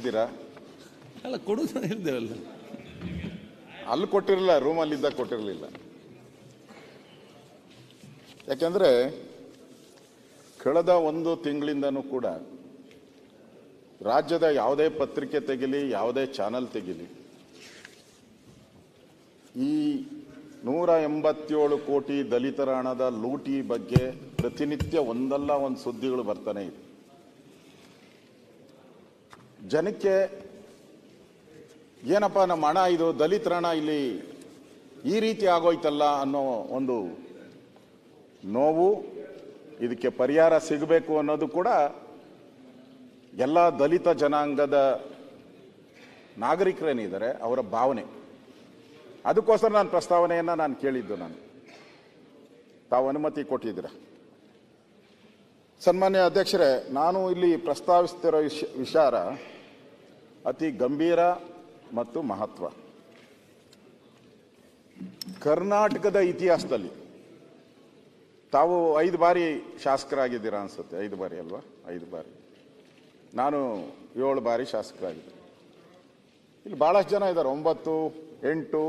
ಕೊಟ್ಟಿದ್ದೀರಾ? ಅಲ್ಲ, ಕೊಡುದು ಇದ್ದೇವಲ್ಲ. ಅಲ್ಲಿ ಕೊಟ್ಟಿರಲಿಲ್ಲ, ರೂಮಲ್ಲಿದ್ದಾಗ ಕೊಟ್ಟಿರಲಿಲ್ಲ. ಯಾಕೆಂದ್ರೆ ಕಳೆದ ಒಂದು ತಿಂಗಳಿಂದನೂ ಕೂಡ ರಾಜ್ಯದ ಯಾವುದೇ ಪತ್ರಿಕೆ ತೆಗಿಲಿ, ಯಾವುದೇ ಚಾನಲ್ ತೆಗಿಲಿ, ಈ 187 ಕೋಟಿ ದಲಿತರ ಹಣದ ಲೂಟಿ ಬಗ್ಗೆ ಪ್ರತಿನಿತ್ಯ ಒಂದಲ್ಲ ಒಂದು ಸುದ್ದಿಗಳು ಬರ್ತಾನೆ ಇದೆ. ಜನಕ್ಕೆ ಏನಪ್ಪ ನಮ್ಮ ಹಣ ಇದು ದಲಿತರ ಹಣ ಇಲ್ಲಿ ಈ ರೀತಿ ಆಗೋಯ್ತಲ್ಲ ಅನ್ನೋ ಒಂದು ನೋವು, ಇದಕ್ಕೆ ಪರಿಹಾರ ಸಿಗಬೇಕು ಅನ್ನೋದು ಕೂಡ ಎಲ್ಲ ದಲಿತ ಜನಾಂಗದ ನಾಗರಿಕರೇನಿದ್ದಾರೆ ಅವರ ಭಾವನೆ. ಅದಕ್ಕೋಸ್ಕರ ನಾನು ಪ್ರಸ್ತಾವನೆಯನ್ನು ನಾನು ಕೇಳಿದ್ದು. ತಾವು ಅನುಮತಿ ಕೊಟ್ಟಿದ್ದೀರಾ? ಸನ್ಮಾನ್ಯ ಅಧ್ಯಕ್ಷರೇ, ನಾನು ಇಲ್ಲಿ ಪ್ರಸ್ತಾವಿಸ್ತಿರೋ ವಿಚಾರ ಅತಿ ಗಂಭೀರ ಮತ್ತು ಮಹತ್ವ. ಕರ್ನಾಟಕದ ಇತಿಹಾಸದಲ್ಲಿ ತಾವು 5 ಬಾರಿ ಶಾಸಕರಾಗಿದ್ದೀರಾ ಅನ್ಸುತ್ತೆ. 5 ಬಾರಿ ಅಲ್ವಾ? 5 ಬಾರಿ. ನಾನು 7 ಬಾರಿ ಶಾಸಕರಾಗಿದ್ದೆ. ಇಲ್ಲಿ ಬಹಳಷ್ಟು ಜನ ಇದ್ದಾರೆ, 9, 8.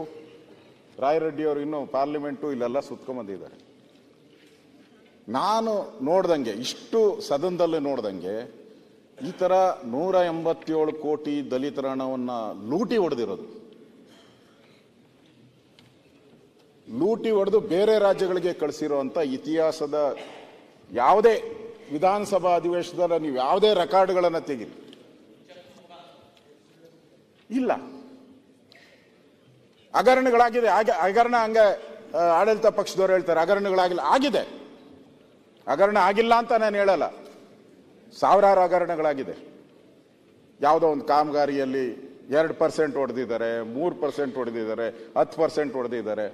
ರಾಯರೆಡ್ಡಿ ಅವರು ಇನ್ನೂ ಪಾರ್ಲಿಮೆಂಟು ಇಲ್ಲೆಲ್ಲ ಸುತ್ಕೊಂಡ್ಬಂದಿದ್ದಾರೆ. ನಾನು ನೋಡ್ದಂಗೆ, ಇಷ್ಟು ಸದನದಲ್ಲಿ ನೋಡ್ದಂಗೆ, ಈ ಥರ 187 ಕೋಟಿ ದಲಿತರ ಹಣವನ್ನು ಲೂಟಿ ಹೊಡೆದು ಬೇರೆ ರಾಜ್ಯಗಳಿಗೆ ಕಳಿಸಿರುವಂಥ ಇತಿಹಾಸದ ಯಾವುದೇ ವಿಧಾನಸಭಾ ಅಧಿವೇಶನದಲ್ಲಿ ನೀವು ಯಾವುದೇ ರೆಕಾರ್ಡ್ಗಳನ್ನು ತೆಗೀರಿ, ಇಲ್ಲ. ಹಗರಣಗಳಾಗಿದೆ. ಹಗರಣ ಹಂಗೆ ಆಡಳಿತ ಪಕ್ಷದವ್ರು ಹೇಳ್ತಾರೆ ಹಗರಣಗಳಾಗಿಲ್ಲ. ಆಗಿದೆ. ಹಗರಣ ಆಗಿಲ್ಲ ಅಂತ ನಾನು ಹೇಳಲ್ಲ. ಸಾವಿರಾರು ಹಗರಣಗಳಾಗಿದೆ. ಯಾವುದೋ ಒಂದು ಕಾಮಗಾರಿಯಲ್ಲಿ 2% ಹೊಡೆದಿದ್ದಾರೆ, 3% ಹೊಡೆದಿದ್ದಾರೆ, 10% ಹೊಡೆದಿದ್ದಾರೆ.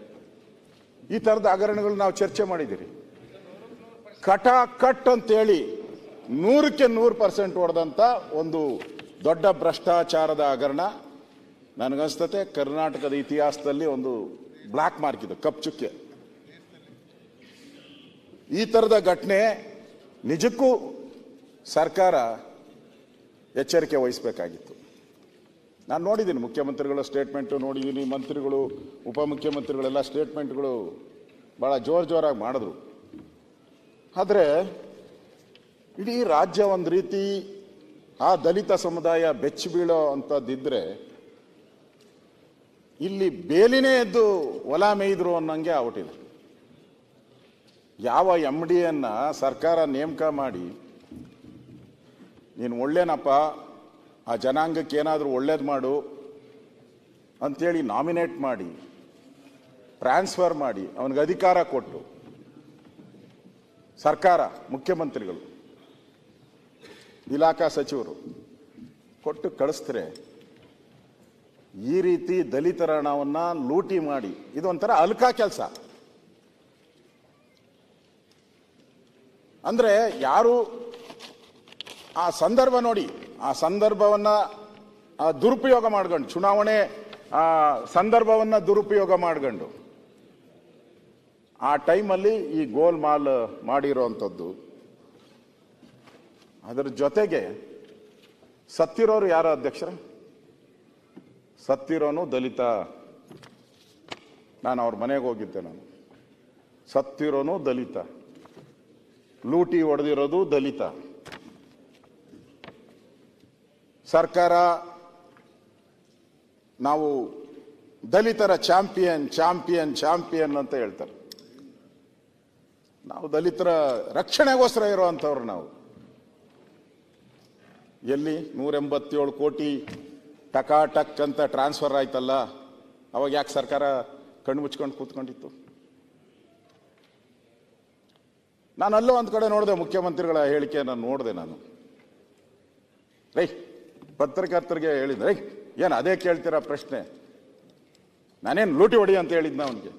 ಈ ಥರದ ಹಗರಣಗಳು ನಾವು ಚರ್ಚೆ ಮಾಡಿದ್ದೀರಿ. ಕಟ್ ಅಂತೇಳಿ 100ಕ್ಕೆ 100% ಹೊಡೆದಂಥ ಒಂದು ದೊಡ್ಡ ಭ್ರಷ್ಟಾಚಾರದ ಹಗರಣ ನನಗನ್ಸ್ತತೆ ಕರ್ನಾಟಕದ ಇತಿಹಾಸದಲ್ಲಿ ಒಂದು ಬ್ಲ್ಯಾಕ್ ಮಾರ್ಕ್ ಇದೆ, ಕಪ್ಪು ಚುಕ್ಕೆ. ಈ ಥರದ ಘಟನೆ ನಿಜಕ್ಕೂ ಸರ್ಕಾರ ಎಚ್ಚರಿಕೆ ವಹಿಸಬೇಕಾಗಿತ್ತು. ನಾನು ನೋಡಿದ್ದೀನಿ, ಮುಖ್ಯಮಂತ್ರಿಗಳ ಸ್ಟೇಟ್ಮೆಂಟು ನೋಡಿದ್ದೀನಿ, ಮಂತ್ರಿಗಳು, ಉಪಮುಖ್ಯಮಂತ್ರಿಗಳೆಲ್ಲ ಸ್ಟೇಟ್ಮೆಂಟ್ಗಳು ಭಾಳ ಜೋರಾಗಿ ಮಾಡಿದ್ರು. ಆದರೆ ಇಡೀ ರಾಜ್ಯ ಒಂದು ರೀತಿ ಆ ದಲಿತ ಸಮುದಾಯ ಬೆಚ್ಚಿ ಬೀಳೋ ಅಂಥದ್ದಿದ್ರೆ ಇಲ್ಲಿ ಬೇಲಿನೇ ಎದ್ದು ಹೊಲ ಮೇಯ್ದ್ರು ಅನ್ನಂಗೆ ಆಗ್ಬಿಟ್ಟಿದೆ. ಯಾವ MD ಸರ್ಕಾರ ನೇಮಕ ಮಾಡಿ, ನೀನು ಒಳ್ಳೇನಪ್ಪ, ಆ ಜನಾಂಗಕ್ಕೆ ಏನಾದರೂ ಒಳ್ಳೇದು ಮಾಡು ಅಂಥೇಳಿ ನಾಮಿನೇಟ್ ಮಾಡಿ, ಟ್ರಾನ್ಸ್ಫರ್ ಮಾಡಿ, ಅವನಿಗೆ ಅಧಿಕಾರ ಕೊಟ್ಟು ಸರ್ಕಾರ, ಮುಖ್ಯಮಂತ್ರಿಗಳು, ಇಲಾಖಾ ಸಚಿವರು ಕೊಟ್ಟು ಕಳಿಸ್ತಾರೆ. ಈ ರೀತಿ ದಲಿತರ ಹಣವನ್ನು ಲೂಟಿ ಮಾಡಿ ಇದೊಂಥರ ಅಲ್ಕಾ ಕೆಲಸ. ಅಂದರೆ ಯಾರು ಆ ಸಂದರ್ಭ ನೋಡಿ, ಆ ಸಂದರ್ಭವನ್ನು ದುರುಪಯೋಗ ಮಾಡ್ಕೊಂಡು, ಚುನಾವಣೆ ಸಂದರ್ಭವನ್ನು ದುರುಪಯೋಗ ಮಾಡ್ಕೊಂಡು ಆ ಟೈಮಲ್ಲಿ ಈ ಗೋಲ್ಮಾಲ್ ಮಾಡಿರೋವಂಥದ್ದು. ಅದರ ಜೊತೆಗೆ ಸತ್ತಿರೋರು ಯಾರು ಅಧ್ಯಕ್ಷರ? ಸತ್ತಿರೋನು ದಲಿತ. ನಾನು ಅವ್ರ ಮನೆಗೆ ಹೋಗಿದ್ದೆ. ಸತ್ತಿರೋನು ದಲಿತ, ಲೂಟಿ ಹೊಡೆದಿರೋದು ದಲಿತ. ಸರ್ಕಾರ ನಾವು ದಲಿತರ ಚಾಂಪಿಯನ್ ಅಂತ ಹೇಳ್ತಾರೆ. ನಾವು ದಲಿತರ ರಕ್ಷಣೆಗೋಸ್ಕರ ಇರುವಂಥವ್ರು. ನಾವು ಎಲ್ಲಿ 187 ಕೋಟಿ ಟಕ್ ಅಂತ ಟ್ರಾನ್ಸ್ಫರ್ ಆಯ್ತಲ್ಲ, ಅವಾಗ ಯಾಕೆ ಸರ್ಕಾರ ಕಣ್ಣು ಮುಚ್ಕೊಂಡು ಕೂತ್ಕೊಂಡಿತ್ತು? ನಾನು ಅಲ್ಲೋ ಒಂದು ಕಡೆ ನೋಡಿದೆ, ಮುಖ್ಯಮಂತ್ರಿಗಳ ಹೇಳಿಕೆ ನಾನು ನೋಡಿದೆ. ನಾನು ಪತ್ರಕರ್ತರಿಗೆ ಹೇಳಿದ್ದೆ, ಏನು ಅದೇ ಕೇಳ್ತೀರಾ ಪ್ರಶ್ನೆ? ನಾನೇನು ಲೂಟಿ ಹೊಡಿ ಅಂತ ಹೇಳಿದ್ನ ಅವನಿಗೆ?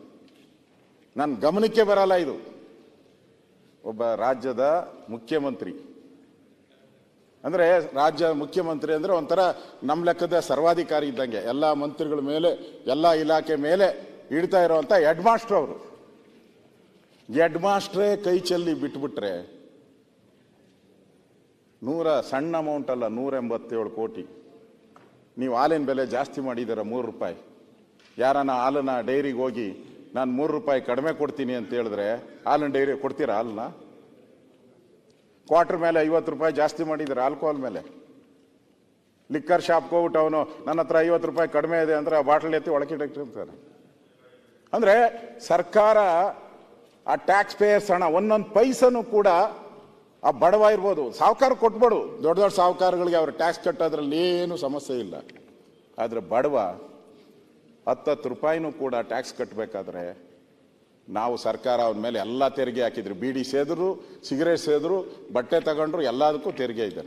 ನನ್ನ ಗಮನಕ್ಕೆ ಬರಲ್ಲ ಇದು. ಒಬ್ಬ ರಾಜ್ಯದ ಮುಖ್ಯಮಂತ್ರಿ ಅಂದರೆ, ರಾಜ್ಯ ಮುಖ್ಯಮಂತ್ರಿ ಅಂದರೆ ಒಂಥರ ನಮ್ಮ ಲೆಕ್ಕದ ಸರ್ವಾಧಿಕಾರಿ ಇದ್ದಂಗೆ, ಎಲ್ಲ ಮಂತ್ರಿಗಳ ಮೇಲೆ, ಎಲ್ಲ ಇಲಾಖೆ ಮೇಲೆ ಇಡ್ತಾ ಇರೋವಂಥ ಹೆಡ್ ಮಾಸ್ಟರ್ ಅವರು. ಹೆಡ್ ಮಾಸ್ಟ್ರೇ ಕೈ ಚೆಲ್ಲಿ ಬಿಟ್ಬಿಟ್ರೆ, ಸಣ್ಣ ಅಮೌಂಟ್ ಅಲ್ಲ, 187 ಕೋಟಿ ನೀವು ಹಾಲಿನ ಬೆಲೆ ಜಾಸ್ತಿ ಮಾಡಿದ್ದೀರ ₹3. ಯಾರನ್ನ ಹಾಲನ್ನ ಡೈರಿಗೆ ಹೋಗಿ ನಾನು ₹3 ಕಡಿಮೆ ಕೊಡ್ತೀನಿ ಅಂತ ಹೇಳಿದ್ರೆ ಹಾಲಿನ ಡೈರಿ ಕೊಡ್ತೀರಾ? ಹಾಲನ್ನ ಕ್ವಾರ್ಟರ್ ಮೇಲೆ ₹50 ಜಾಸ್ತಿ ಮಾಡಿದ್ದಾರೆ ಆಲ್ಕೋಹಾಲ್ ಮೇಲೆ. ಲಿಕ್ಕರ್ ಶಾಪ್ಗೆ ಹೋಗ್ಬಿಟ್ಟು ಅವನು ನನ್ನ ಹತ್ರ ₹50 ಕಡಿಮೆ ಇದೆ ಅಂದ್ರೆ ಆ ಬಾಟಲ್ ಎತ್ತಿ ಒಳಕಿಟ್ಟಿರ್ತಾನೆ. ಅಂದ್ರೆ ಸರ್ಕಾರ ಆ ಟ್ಯಾಕ್ಸ್ ಪೇಯರ್ಸ್ ಹಣ ಒಂದೊಂದು ಪೈಸನು ಕೂಡ ಆ ಬಡವ ಇರ್ಬೋದು, ಸಾಹುಕಾರ ಕೊಟ್ಬೇಡು, ದೊಡ್ಡ ದೊಡ್ಡ ಸಾಹುಕಾರಗಳಿಗೆ ಅವ್ರ ಟ್ಯಾಕ್ಸ್ ಕಟ್ಟೋದ್ರಲ್ಲಿ ಏನು ಸಮಸ್ಯೆ ಇಲ್ಲ. ಆದ್ರೆ ಬಡವ ₹10 ಕೂಡ ಟ್ಯಾಕ್ಸ್ ಕಟ್ಟಬೇಕಾದ್ರೆ ನಾವು ಸರ್ಕಾರ ಅವನ ಮೇಲೆ ಎಲ್ಲ ತೆರಿಗೆ ಹಾಕಿದ್ರು. ಬೀಡಿ ಸೇದ್ರು, ಸಿಗರೇಟ್ ಸೇದ್ರು, ಬಟ್ಟೆ ತಗೊಂಡ್ರು, ಎಲ್ಲದಕ್ಕೂ ತೆರಿಗೆ ಇದೆ.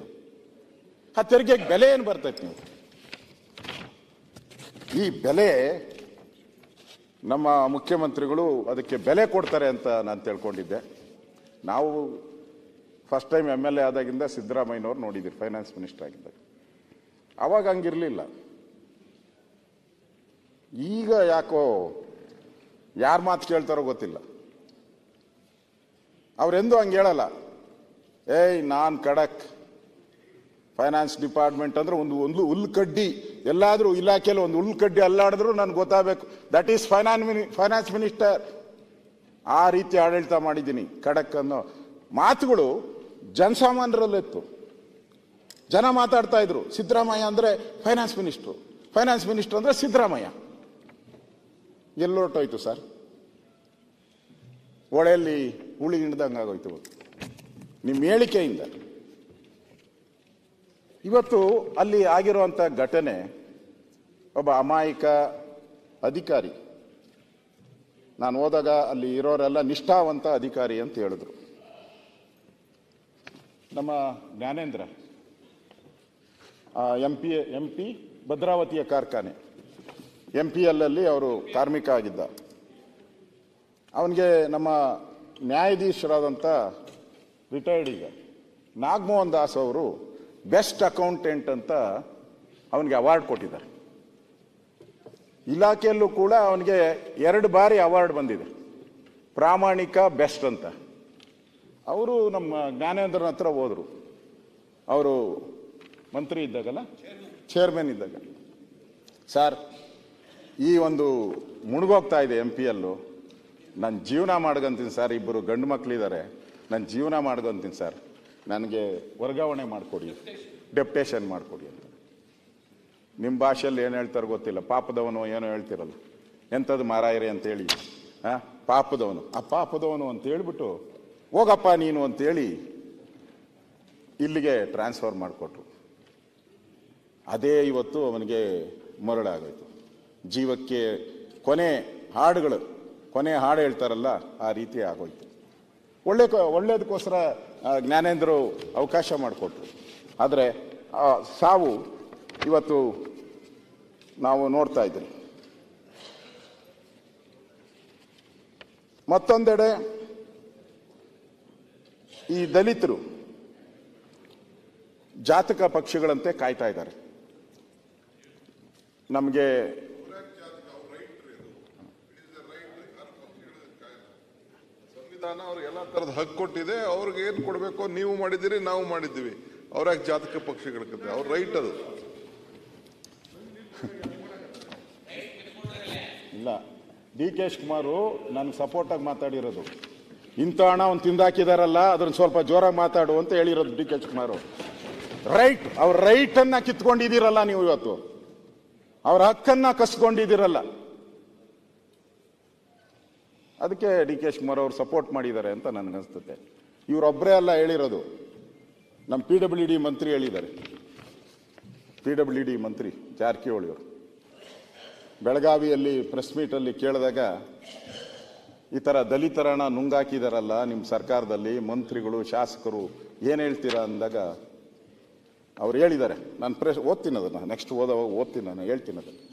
ಆ ತೆರಿಗೆಗೆ ಬೆಲೆ ಏನು ಬರ್ತೈತೆ? ನೀವು ಈ ಬೆಲೆ ನಮ್ಮ ಮುಖ್ಯಮಂತ್ರಿಗಳು ಅದಕ್ಕೆ ಬೆಲೆ ಕೊಡ್ತಾರೆ ಅಂತ ನಾನು ತಿಳ್ಕೊಂಡಿದ್ದೆ. ನಾವು ಫಸ್ಟ್ ಟೈಮ್ MLA ಆದಾಗಿಂದ ಸಿದ್ದರಾಮಯ್ಯನವ್ರು ನೋಡಿದ್ದೀರಿ ಫೈನಾನ್ಸ್ ಮಿನಿಸ್ಟರ್ ಆಗಿದ್ದಾಗ. ಅವಾಗ ಹಂಗಿರಲಿಲ್ಲ. ಈಗ ಯಾಕೋ ಯಾರ ಮಾತು ಕೇಳ್ತಾರೋ ಗೊತ್ತಿಲ್ಲ. ಅವರೆಂದೂ ಹಂಗೆ ಹೇಳಲ್ಲ. ನಾನು ಖಡಕ್ ಫೈನಾನ್ಸ್ ಡಿಪಾರ್ಟ್ಮೆಂಟ್ ಅಂದ್ರೆ ಒಂದು ಹುಲ್ಲು ಕಡ್ಡಿ, ಎಲ್ಲಾದ್ರೂ ಇಲಾಖೆಯಲ್ಲಿ ಒಂದು ಹುಲ್ಲು ಕಡ್ಡಿ ಅಲ್ಲಾಡಿದ್ರು ನನ್ಗೆ ಗೊತ್ತಾಗಬೇಕು, ದಟ್ ಈಸ್ ಫೈನಾನ್ಸ್ ಮಿನಿಸ್ಟರ್. ಆ ರೀತಿ ಆಡಳಿತ ಮಾಡಿದ್ದೀನಿ. ಖಡಕ್ ಅನ್ನೋ ಮಾತುಗಳು ಜನಸಾಮಾನ್ಯರಲ್ಲಿತ್ತು. ಜನ ಮಾತಾಡ್ತಾ ಇದ್ರು, ಸಿದ್ದರಾಮಯ್ಯ ಅಂದ್ರೆ ಫೈನಾನ್ಸ್ ಮಿನಿಸ್ಟ್ರು, ಫೈನಾನ್ಸ್ ಮಿನಿಸ್ಟರ್ ಅಂದ್ರೆ ಸಿದ್ದರಾಮಯ್ಯ. ಎಲ್ಲೊರಟೋಯ್ತು ಸರ್? ಒಳೆಯಲ್ಲಿ ಹುಳಿ ಹಿಡ್ದಂಗೆ ಆಗೋಯ್ತು ನಿಮ್ಮ ಹೇಳಿಕೆಯಿಂದ. ಇವತ್ತು ಅಲ್ಲಿ ಆಗಿರುವಂಥ ಘಟನೆ, ಒಬ್ಬ ಅಮಾಯಕ ಅಧಿಕಾರಿ, ನಾನು ಹೋದಾಗ ಅಲ್ಲಿ ಇರೋರೆಲ್ಲ ನಿಷ್ಠಾವಂತ ಅಧಿಕಾರಿ ಅಂತ ಹೇಳಿದ್ರು. ನಮ್ಮ ಜ್ಞಾನೇಂದ್ರ MP ಭದ್ರಾವತಿಯ ಕಾರ್ಖಾನೆ MPL ಅಲ್ಲಿ ಅವರು ಕಾರ್ಮಿಕ ಆಗಿದ್ದ. ಅವನಿಗೆ ನಮ್ಮ ನ್ಯಾಯಾಧೀಶರಾದಂಥ ರಿಟೈರ್ಡ್ ಈಗ ನಾಗಮೋಹನ್ ದಾಸ್ ಅವರು ಬೆಸ್ಟ್ ಅಕೌಂಟೆಂಟ್ ಅಂತ ಅವನಿಗೆ ಅವಾರ್ಡ್ ಕೊಟ್ಟಿದ್ದಾರೆ. ಇಲಾಖೆಯಲ್ಲೂ ಕೂಡ ಅವನಿಗೆ 2 ಬಾರಿ ಅವಾರ್ಡ್ ಬಂದಿದೆ, ಪ್ರಾಮಾಣಿಕ ಬೆಸ್ಟ್ ಅಂತ. ಅವರು ನಮ್ಮ ಜ್ಞಾನೇಂದ್ರನ ಹತ್ರ ಹೋದರು. ಅವರು ಮಂತ್ರಿ ಇದ್ದಾಗಲ್ಲ, ಚೇರ್ಮನ್ ಇದ್ದಾಗ, ಸರ್ ಈ ಒಂದು ಮುಳುಗೋಗ್ತಾ ಇದೆ MPL, ನಾನು ಜೀವನ ಮಾಡ್ಕೊಂತೀನಿ ಸರ್, 2 ಗಂಡು ಮಕ್ಕಳಿದ್ದಾರೆ, ನಾನು ಜೀವನ ಮಾಡ್ಕೊಂತೀನಿ ಸರ್, ನನಗೆ ವರ್ಗಾವಣೆ ಮಾಡಿಕೊಡಿ, ಡೆಪ್ಟೇಷನ್ ಮಾಡಿಕೊಡಿ ಅಂತ. ನಿಮ್ಮ ಭಾಷೆಯಲ್ಲಿ ಏನು ಹೇಳ್ತಾರೆ ಗೊತ್ತಿಲ್ಲ, ಪಾಪದವನು ಏನೋ ಹೇಳ್ತಿರಲ್ಲ, ಎಂಥದ್ದು ಮಾರಾಯರೆ ಅಂತೇಳಿ, ಪಾಪದವನು, ಆ ಪಾಪದವನು ಅಂತ ಹೇಳ್ಬಿಟ್ಟು ಹೋಗಪ್ಪ ನೀನು ಅಂತೇಳಿ ಇಲ್ಲಿಗೆ ಟ್ರಾನ್ಸ್ಫರ್ ಮಾಡಿಕೊಟ್ರು. ಅದೇ ಇವತ್ತು ಅವನಿಗೆ ಮರಳಾಗೋಯ್ತು. ಜೀವಕ್ಕೆ ಕೊನೆ ಹಾಡು ಹೇಳ್ತಾರಲ್ಲ, ಆ ರೀತಿ ಆಗೋಯ್ತು. ಒಳ್ಳೇದಕ್ಕೋಸ್ಕರ ಜ್ಞಾನೇಂದ್ರು ಅವಕಾಶ ಮಾಡಿಕೊಟ್ರು. ಆದರೆ ಸಾವು ಇವತ್ತು ನಾವು ನೋಡ್ತಾ ಇದ್ದೀವಿ. ಮತ್ತೊಂದೆಡೆ ಈ ದಲಿತರು ಜಾತಕ ಪಕ್ಷಿಗಳಂತೆ ಕಾಯ್ತಾ ಇದ್ದಾರೆ. ನಮಗೆ ಸಂವಿಧಾನ ಅವ್ರಿಗೆ ಎಲ್ಲ ತರದ ಹಕ್ಕು ಕೊಟ್ಟಿದೆ. ಅವ್ರಿಗೆ ಏನ್ ಕೊಡ್ಬೇಕು ನೀವು ಮಾಡಿದ್ದೀರಿ, ನಾವು ಮಾಡಿದ್ದೀವಿ. ಅವ್ರಾಗ ಜಾತಕ ಪಕ್ಷಿಗಳಕ್ಕೆ ಅವ್ರ ರೈಟ್ ಅದು. ಇಲ್ಲ, DK ಶಿವಕುಮಾರ್ ನನಗೆ ಸಪೋರ್ಟ್ ಆಗಿ ಮಾತಾಡಿರೋದು. ಇಂಥ ಹಣ ಅವ್ನು ತಿಂದಾಕಿದಾರಲ್ಲ, ಅದನ್ನ ಸ್ವಲ್ಪ ಜೋರಾಗಿ ಮಾತಾಡು ಅಂತ ಹೇಳಿರೋದು DK ಶಿವಕುಮಾರ್. ರೈಟ್, ಅವ್ರ ರೈಟ್ ಅನ್ನ ಕಿತ್ಕೊಂಡಿದ್ದೀರಲ್ಲ ನೀವು ಇವತ್ತು, ಅವ್ರ ಹಕ್ಕನ್ನ ಕಸ್ಕೊಂಡಿದ್ದೀರಲ್ಲ, ಅದಕ್ಕೆ DK ಶಿವಕುಮಾರ್ ಅವ್ರು ಸಪೋರ್ಟ್ ಮಾಡಿದ್ದಾರೆ ಅಂತ ನನಗನ್ಸುತ್ತೆ. ಇವರೊಬ್ಬರೇ ಅಲ್ಲ ಹೇಳಿರೋದು, ನಮ್ಮ PWD ಮಂತ್ರಿ ಹೇಳಿದ್ದಾರೆ. PWD ಮಂತ್ರಿ ಜಾರಕಿಹೊಳಿ ಅವರು ಬೆಳಗಾವಿಯಲ್ಲಿ ಪ್ರೆಸ್ ಮೀಟಲ್ಲಿ ಕೇಳಿದಾಗ, ಈ ಥರ ದಲಿತರನ್ನ ನುಂಗಾಕಿದಾರಲ್ಲ ನಿಮ್ಮ ಸರ್ಕಾರದಲ್ಲಿ ಮಂತ್ರಿಗಳು, ಶಾಸಕರು, ಏನು ಹೇಳ್ತೀರಾ ಅಂದಾಗ ಅವ್ರು ಹೇಳಿದ್ದಾರೆ. ನಾನು ಓದ್ತೀನಿ ಅದನ್ನು, ನೆಕ್ಸ್ಟ್ ಓದ್ತೀನಿ, ನಾನು ಹೇಳ್ತೀನಿ ಅದನ್ನು.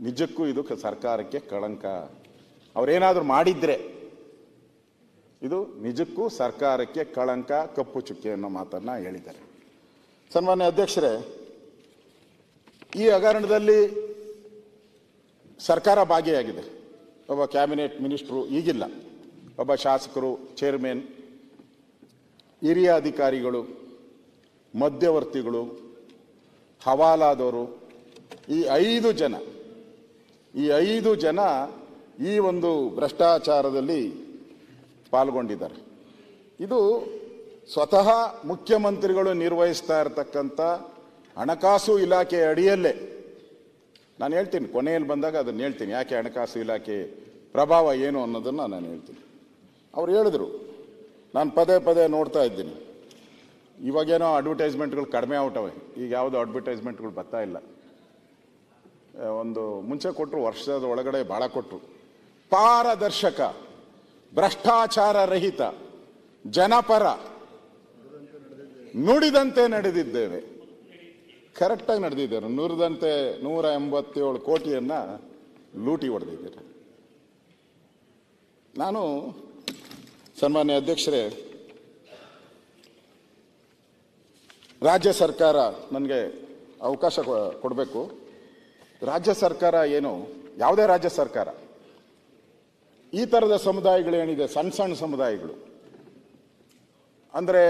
ನಿಜಕ್ಕೂ ಇದು ಸರ್ಕಾರಕ್ಕೆ ಕಳಂಕ. ಅವರೇನಾದರೂ ಮಾಡಿದ್ರೆ ಇದು ನಿಜಕ್ಕೂ ಸರ್ಕಾರಕ್ಕೆ ಕಳಂಕ, ಕಪ್ಪು ಚುಕ್ಕೆ ಅನ್ನೋ ಮಾತನ್ನ ಹೇಳಿದ್ದಾರೆ. ಸನ್ಮಾನ್ಯ ಅಧ್ಯಕ್ಷರೇ, ಈ ಹಗರಣದಲ್ಲಿ ಸರ್ಕಾರ ಭಾಗಿಯಾಗಿದೆ. ಒಬ್ಬ ಕ್ಯಾಬಿನೆಟ್ ಮಿನಿಸ್ಟ್ರು ಈಗಿಲ್ಲ, ಒಬ್ಬ ಶಾಸಕರು, ಚೇರ್ಮನ್, ಹಿರಿಯ ಅಧಿಕಾರಿಗಳು, ಮಧ್ಯವರ್ತಿಗಳು, ಹವಾಲಾದವರು, ಈ 5 ಜನ ಈ ಒಂದು ಭ್ರಷ್ಟಾಚಾರದಲ್ಲಿ ಪಾಲ್ಗೊಂಡಿದ್ದಾರೆ. ಇದು ಸ್ವತಃ ಮುಖ್ಯಮಂತ್ರಿಗಳು ನಿರ್ವಹಿಸ್ತಾ ಇರತಕ್ಕಂಥ ಹಣಕಾಸು ಇಲಾಖೆ ಅಡಿಯಲ್ಲೇ. ನಾನು ಹೇಳ್ತೀನಿ, ಕೊನೆಯಲ್ಲಿ ಬಂದಾಗ ಅದನ್ನು ಹೇಳ್ತೀನಿ, ಯಾಕೆ ಹಣಕಾಸು ಇಲಾಖೆ ಪ್ರಭಾವ ಏನು ಅನ್ನೋದನ್ನು ನಾನು ಹೇಳ್ತೀನಿ. ಅವ್ರು ಹೇಳಿದ್ರು, ನಾನು ಪದೇ ಪದೇ ನೋಡ್ತಾ ಇದ್ದೀನಿ, ಇವಾಗೇನೋ ಅಡ್ವರ್ಟೈಸ್ಮೆಂಟ್ಗಳು ಕಡಿಮೆ ಔಟವೆ, ಈಗ ಯಾವುದು ಅಡ್ವರ್ಟೈಸ್ಮೆಂಟ್ಗಳು ಬರ್ತಾ ಇಲ್ಲ. ಒಂದು ಮುಂಚೆ ಕೊಟ್ಟರು, ವರ್ಷದ ಒಳಗಡೆ ಭಾಳ ಕೊಟ್ಟರು. ಪಾರದರ್ಶಕ, ಭ್ರಷ್ಟಾಚಾರ ರಹಿತ, ಜನಪರ, ನುಡಿದಂತೆ ನಡೆದಿದ್ದೇವೆ. ಕರೆಕ್ಟಾಗಿ ನಡೆದಿದ್ದಾರೆ. ನುಡಿದಂತೆ 187 ಕೋಟಿಯನ್ನ ಲೂಟಿ ಹೊಡೆದಿದ್ದಾರೆ. ನಾನು ಸನ್ಮಾನ್ಯ ಅಧ್ಯಕ್ಷರೇ, ರಾಜ್ಯ ಸರ್ಕಾರ ನನಗೆ ಅವಕಾಶ ಕೊಡಬೇಕು. ರಾಜ್ಯ ಸರ್ಕಾರ ಏನು, ಯಾವುದೇ ರಾಜ್ಯ ಸರ್ಕಾರ ಈ ಥರದ ಸಮುದಾಯಗಳೇನಿದೆ, ಸಣ್ಣ ಸಣ್ಣ ಸಮುದಾಯಗಳು ಅಂದರೆ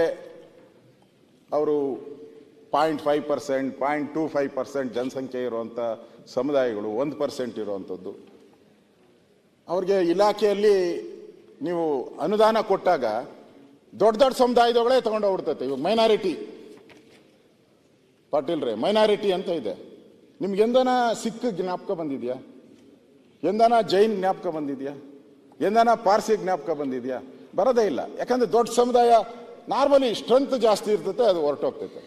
ಅವರು 0.5%, 0.25% ಜನಸಂಖ್ಯೆ ಇರುವಂಥ ಸಮುದಾಯಗಳು, 1% ಇರುವಂಥದ್ದು, ಅವ್ರಿಗೆ ಇಲಾಖೆಯಲ್ಲಿ ನೀವು ಅನುದಾನ ಕೊಟ್ಟಾಗ ದೊಡ್ಡ ದೊಡ್ಡ ಸಮುದಾಯದಗಳೇ ತಗೊಂಡೋಗ್ಬಿಡ್ತೈತೆ. ಇವಾಗ ಮೈನಾರಿಟಿ, ಪಾಟೀಲ್ರೇ, ಮೈನಾರಿಟಿ ಅಂತ ಇದೆ. ನಿಮ್ಗೆ ಎಂದನ ಸಿಖ್ ಜ್ಞಾಪಕ ಬಂದಿದೆಯಾ? ಎಂದನ ಜೈನ್ ಜ್ಞಾಪಕ ಬಂದಿದೆಯಾ? ಎಂದನ ಪಾರ್ಸಿ ಜ್ಞಾಪಕ ಬಂದಿದೆಯಾ? ಬರೋದೇ ಇಲ್ಲ. ಯಾಕಂದ್ರೆ ದೊಡ್ಡ ಸಮುದಾಯ ನಾರ್ಮಲಿ ಸ್ಟ್ರೆಂತ್ ಜಾಸ್ತಿ ಇರ್ತೈತೆ, ಅದು ಹೊರಟೋಗ್ತೈತೆ.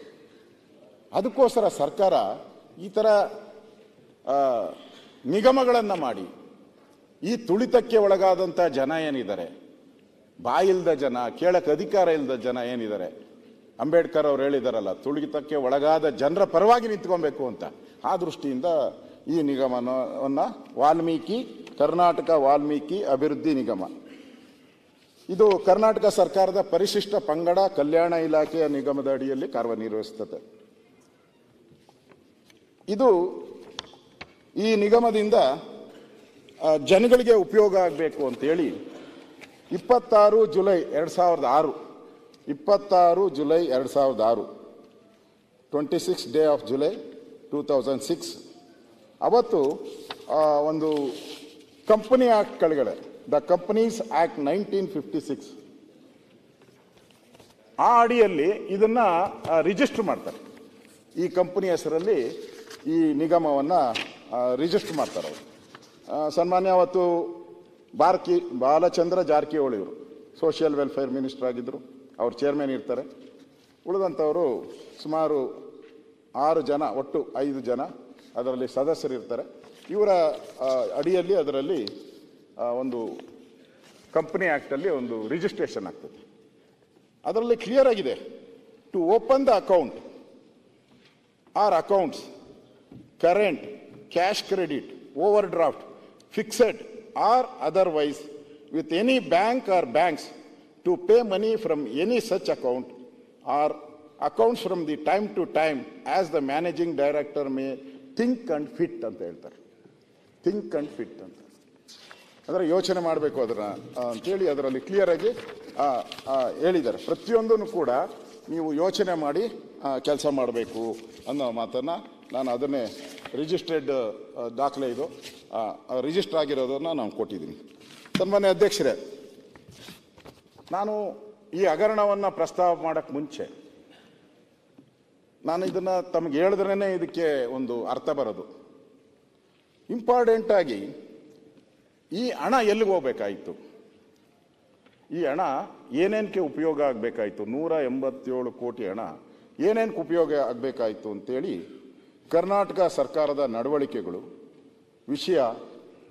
ಅದಕ್ಕೋಸ್ಕರ ಸರ್ಕಾರ ಈ ಥರ ನಿಗಮಗಳನ್ನು ಮಾಡಿ ಈ ತುಳಿತಕ್ಕೆ ಒಳಗಾದಂಥ ಜನ ಏನಿದ್ದಾರೆ, ಬಾಯಿಲ್ದ ಜನ, ಕೇಳಕ್ಕೆ ಅಧಿಕಾರ ಇಲ್ಲದ ಜನ ಏನಿದ್ದಾರೆ, ಅಂಬೇಡ್ಕರ್ ಅವ್ರು ಹೇಳಿದಾರಲ್ಲ, ತುಳಿತಕ್ಕೆ ಒಳಗಾದ ಜನರ ಪರವಾಗಿ ನಿಂತ್ಕೊಬೇಕು ಅಂತ. ಆ ದೃಷ್ಟಿಯಿಂದ ಈ ನಿಗಮವನ್ನು ಕರ್ನಾಟಕ ವಾಲ್ಮೀಕಿ ಅಭಿವೃದ್ಧಿ ನಿಗಮ, ಇದು ಕರ್ನಾಟಕ ಸರ್ಕಾರದ ಪರಿಶಿಷ್ಟ ಪಂಗಡ ಕಲ್ಯಾಣ ಇಲಾಖೆಯ ನಿಗಮದ ಅಡಿಯಲ್ಲಿ ಕಾರ್ಯನಿರ್ವಹಿಸುತ್ತದೆ. ಇದು ಈ ನಿಗಮದಿಂದ ಜನಗಳಿಗೆ ಉಪಯೋಗ ಆಗಬೇಕು ಅಂತೇಳಿ 26 ಜುಲೈ 2006 26 ಡೇ ಆಫ್ ಜುಲೈ 2006 ಅವತ್ತು ಒಂದು ಕಂಪನಿ ಆಕ್ಟ್ ಕೆಳಗಡೆ, ದ ಕಂಪನೀಸ್ ಆಕ್ಟ್ 1956, ಆ ಅಡಿಯಲ್ಲಿ ಇದನ್ನ ರಿಜಿಸ್ಟರ್ ಮಾಡ್ತಾರೆ. ಈ ಕಂಪನಿ ಹೆಸರಲ್ಲಿ ಈ ನಿಗಮವನ್ನು ರಿಜಿಸ್ಟರ್ ಮಾಡ್ತಾರೆ ಅವರು. ಸನ್ಮಾನ್ಯ ಅವತ್ತು ಬಾಲಚಂದ್ರ ಜಾರಕಿಹೊಳಿ ಅವರು ಸೋಷಿಯಲ್ ವೆಲ್ಫೇರ್ ಮಿನಿಸ್ಟರ್ ಆಗಿದ್ದರು, ಅವ್ರು ಚೇರ್ಮನ್ ಇರ್ತಾರೆ. ಉಳಿದಂಥವರು ಸುಮಾರು 6 ಜನ, ಒಟ್ಟು 5 ಜನ ಅದರಲ್ಲಿ ಸದಸ್ಯರಿರ್ತಾರೆ. ಇವರ ಅಡಿಯಲ್ಲಿ ಅದರಲ್ಲಿ ಒಂದು ಕಂಪನಿ ಆ್ಯಕ್ಟಲ್ಲಿ ಒಂದು ರಿಜಿಸ್ಟ್ರೇಷನ್ ಆಗ್ತದೆ. ಅದರಲ್ಲಿ ಕ್ಲಿಯರ್ ಆಗಿದೆ, to open the account or accounts current, cash credit, overdraft, fixed or otherwise with any bank or banks to pay money from any such account or accounts from the time to time as the managing director may think and fit ಅಂತ ಹೇಳ್ತಾರೆ. Think and fit ಅಂತ ಅಂದರೆ ಯೋಚನೆ ಮಾಡಬೇಕು ಅದನ್ನು ಅಂತೇಳಿ ಅದರಲ್ಲಿ clear ಆಗಿ ಹೇಳಿದ್ದಾರೆ. ಪ್ರತಿಯೊಂದನ್ನು ಕೂಡ ನೀವು ಯೋಚನೆ ಮಾಡಿ ಕೆಲಸ ಮಾಡಬೇಕು ಅನ್ನೋ ಮಾತನ್ನು ನಾನು ಅದನ್ನೇ ರಿಜಿಸ್ಟರ್ಡ್ ದಾಖಲೆ ಇದು ರಿಜಿಸ್ಟರ್ ಆಗಿರೋದನ್ನು ನಾನು ಕೊಟ್ಟಿದ್ದೀನಿ. ಸನ್ಮಾನ್ಯ ಅಧ್ಯಕ್ಷರೇ, ನಾನು ಈ ಹಗರಣವನ್ನು ಪ್ರಸ್ತಾವ ಮಾಡೋಕ್ಕೆ ಮುಂಚೆ ನಾನು ಇದನ್ನು ತಮಗೆ ಹೇಳಿದ್ರೇ ಇದಕ್ಕೆ ಒಂದು ಅರ್ಥ ಬರೋದು. ಇಂಪಾರ್ಟೆಂಟ್ ಆಗಿ ಈ ಹಣ ಎಲ್ಲಿಗೆ ಹೋಗ್ಬೇಕಾಯಿತು, ಈ ಹಣ ಏನೇನಕ್ಕೆ ಉಪಯೋಗ ಆಗಬೇಕಾಯಿತು, 187 ಕೋಟಿ ಹಣ ಏನೇನಕ್ಕೆ ಉಪಯೋಗ ಆಗಬೇಕಾಯಿತು ಅಂತೇಳಿ ಕರ್ನಾಟಕ ಸರ್ಕಾರದ ನಡವಳಿಕೆಗಳು ವಿಷಯ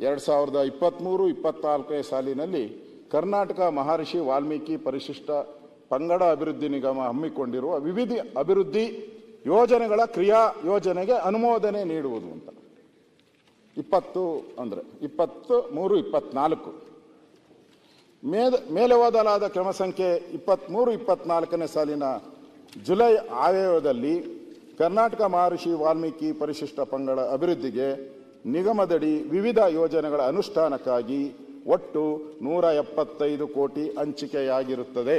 2023-24 ಸಾಲಿನಲ್ಲಿ ಕರ್ನಾಟಕ ಮಹರ್ಷಿ ವಾಲ್ಮೀಕಿ ಪರಿಶಿಷ್ಟ ಪಂಗಡ ಅಭಿವೃದ್ಧಿ ನಿಗಮ ಹಮ್ಮಿಕೊಂಡಿರುವ ವಿವಿಧ ಅಭಿವೃದ್ಧಿ ಯೋಜನೆಗಳ ಕ್ರಿಯಾ ಯೋಜನೆಗೆ ಅನುಮೋದನೆ ನೀಡುವುದು ಅಂತ 23-24 ಮೇಲೆ ಓದಲಾದ ಕ್ರಮ ಸಂಖ್ಯೆ 23-24 ಸಾಲಿನ ಜುಲೈ ಆಯವ್ಯಯದಲ್ಲಿ ಕರ್ನಾಟಕ ಮಹರ್ಷಿ ವಾಲ್ಮೀಕಿ ಪರಿಶಿಷ್ಟ ಪಂಗಡ ಅಭಿವೃದ್ಧಿಗೆ ನಿಗಮದಡಿ ವಿವಿಧ ಯೋಜನೆಗಳ ಅನುಷ್ಠಾನಕ್ಕಾಗಿ ಒಟ್ಟು 175 ಕೋಟಿ ಹಂಚಿಕೆಯಾಗಿರುತ್ತದೆ.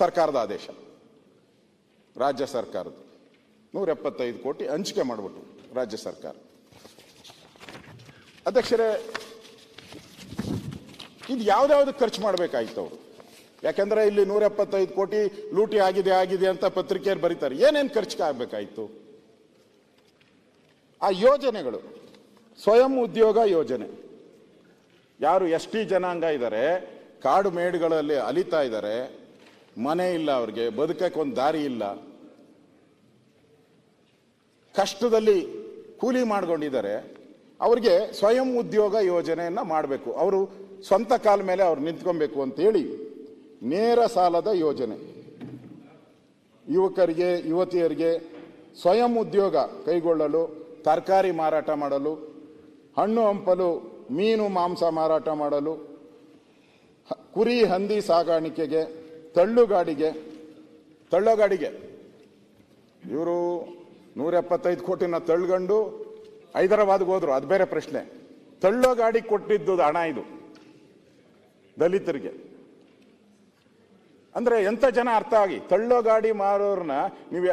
ಸರ್ಕಾರದ ಆದೇಶ, ರಾಜ್ಯ ಸರ್ಕಾರದ. 175 ಕೋಟಿ ಹಂಚಿಕೆ ಮಾಡಿಬಿಟ್ಟು ರಾಜ್ಯ ಸರ್ಕಾರ. ಅಧ್ಯಕ್ಷರೇ, ಇದು ಯಾವ್ದಾವ್ದು ಖರ್ಚು ಮಾಡಬೇಕಾಯ್ತು ಅವರು? ಯಾಕೆಂದ್ರೆ ಇಲ್ಲಿ 175 ಕೋಟಿ ಲೂಟಿ ಆಗಿದೆ ಅಂತ ಪತ್ರಿಕೆಯಲ್ಲಿ ಬರೀತಾರೆ. ಏನೇನು ಖರ್ಚಿಗೆ ಆಗಬೇಕಾಯ್ತು? ಆ ಯೋಜನೆಗಳು, ಸ್ವಯಂ ಉದ್ಯೋಗ ಯೋಜನೆ, ಯಾರು ಎಸ್ ಟಿ ಜನಾಂಗ ಇದ್ದಾರೆ, ಕಾಡು ಮೇಡುಗಳಲ್ಲಿ ಅಲಿತಾ ಇದ್ದಾರೆ, ಮನೆ ಇಲ್ಲ ಅವ್ರಿಗೆ, ಬದುಕಕ್ಕೆ ಒಂದು ದಾರಿ ಇಲ್ಲ, ಕಷ್ಟದಲ್ಲಿ ಕೂಲಿ ಮಾಡ್ಕೊಂಡಿದ್ದಾರೆ, ಅವ್ರಿಗೆ ಸ್ವಯಂ ಉದ್ಯೋಗ ಯೋಜನೆಯನ್ನ ಮಾಡಬೇಕು. ಅವರು ಸ್ವಂತ ಕಾಲ ಮೇಲೆ ಅವ್ರು ನಿಂತ್ಕೊಬೇಕು ಅಂತೇಳಿ ನೇರ ಸಾಲದ ಯೋಜನೆ, ಯುವಕರಿಗೆ ಯುವತಿಯರಿಗೆ ಸ್ವಯಂ ಉದ್ಯೋಗ ಕೈಗೊಳ್ಳಲು, ತರಕಾರಿ ಮಾರಾಟ ಮಾಡಲು, ಹಣ್ಣು ಹಂಪಲು ಮೀನು ಮಾಂಸ ಮಾರಾಟ ಮಾಡಲು, ಕುರಿ ಹಂದಿ ಸಾಗಾಣಿಕೆಗೆ, ತಳ್ಳುಗಾಡಿಗೆ ಇವರು 175 ಕೋಟಿನ ತಳ್ಳುಗಂಡು ಹೈದರಾಬಾದ್ಗೆ ಹೋದ್ರು, ಅದು ಬೇರೆ ಪ್ರಶ್ನೆ. ತಳ್ಳೋ ಗಾಡಿ ಕೊಟ್ಟಿದ್ದು ಹಣ ಇದು ದಲಿತರಿಗೆ. ಅಂದ್ರೆ ಎಂತ ಜನ ಅರ್ಥ ಆಗಿ ತಳ್ಳೋ ಗಾಡಿ ಮಾರೋರ್ನ ನೀವು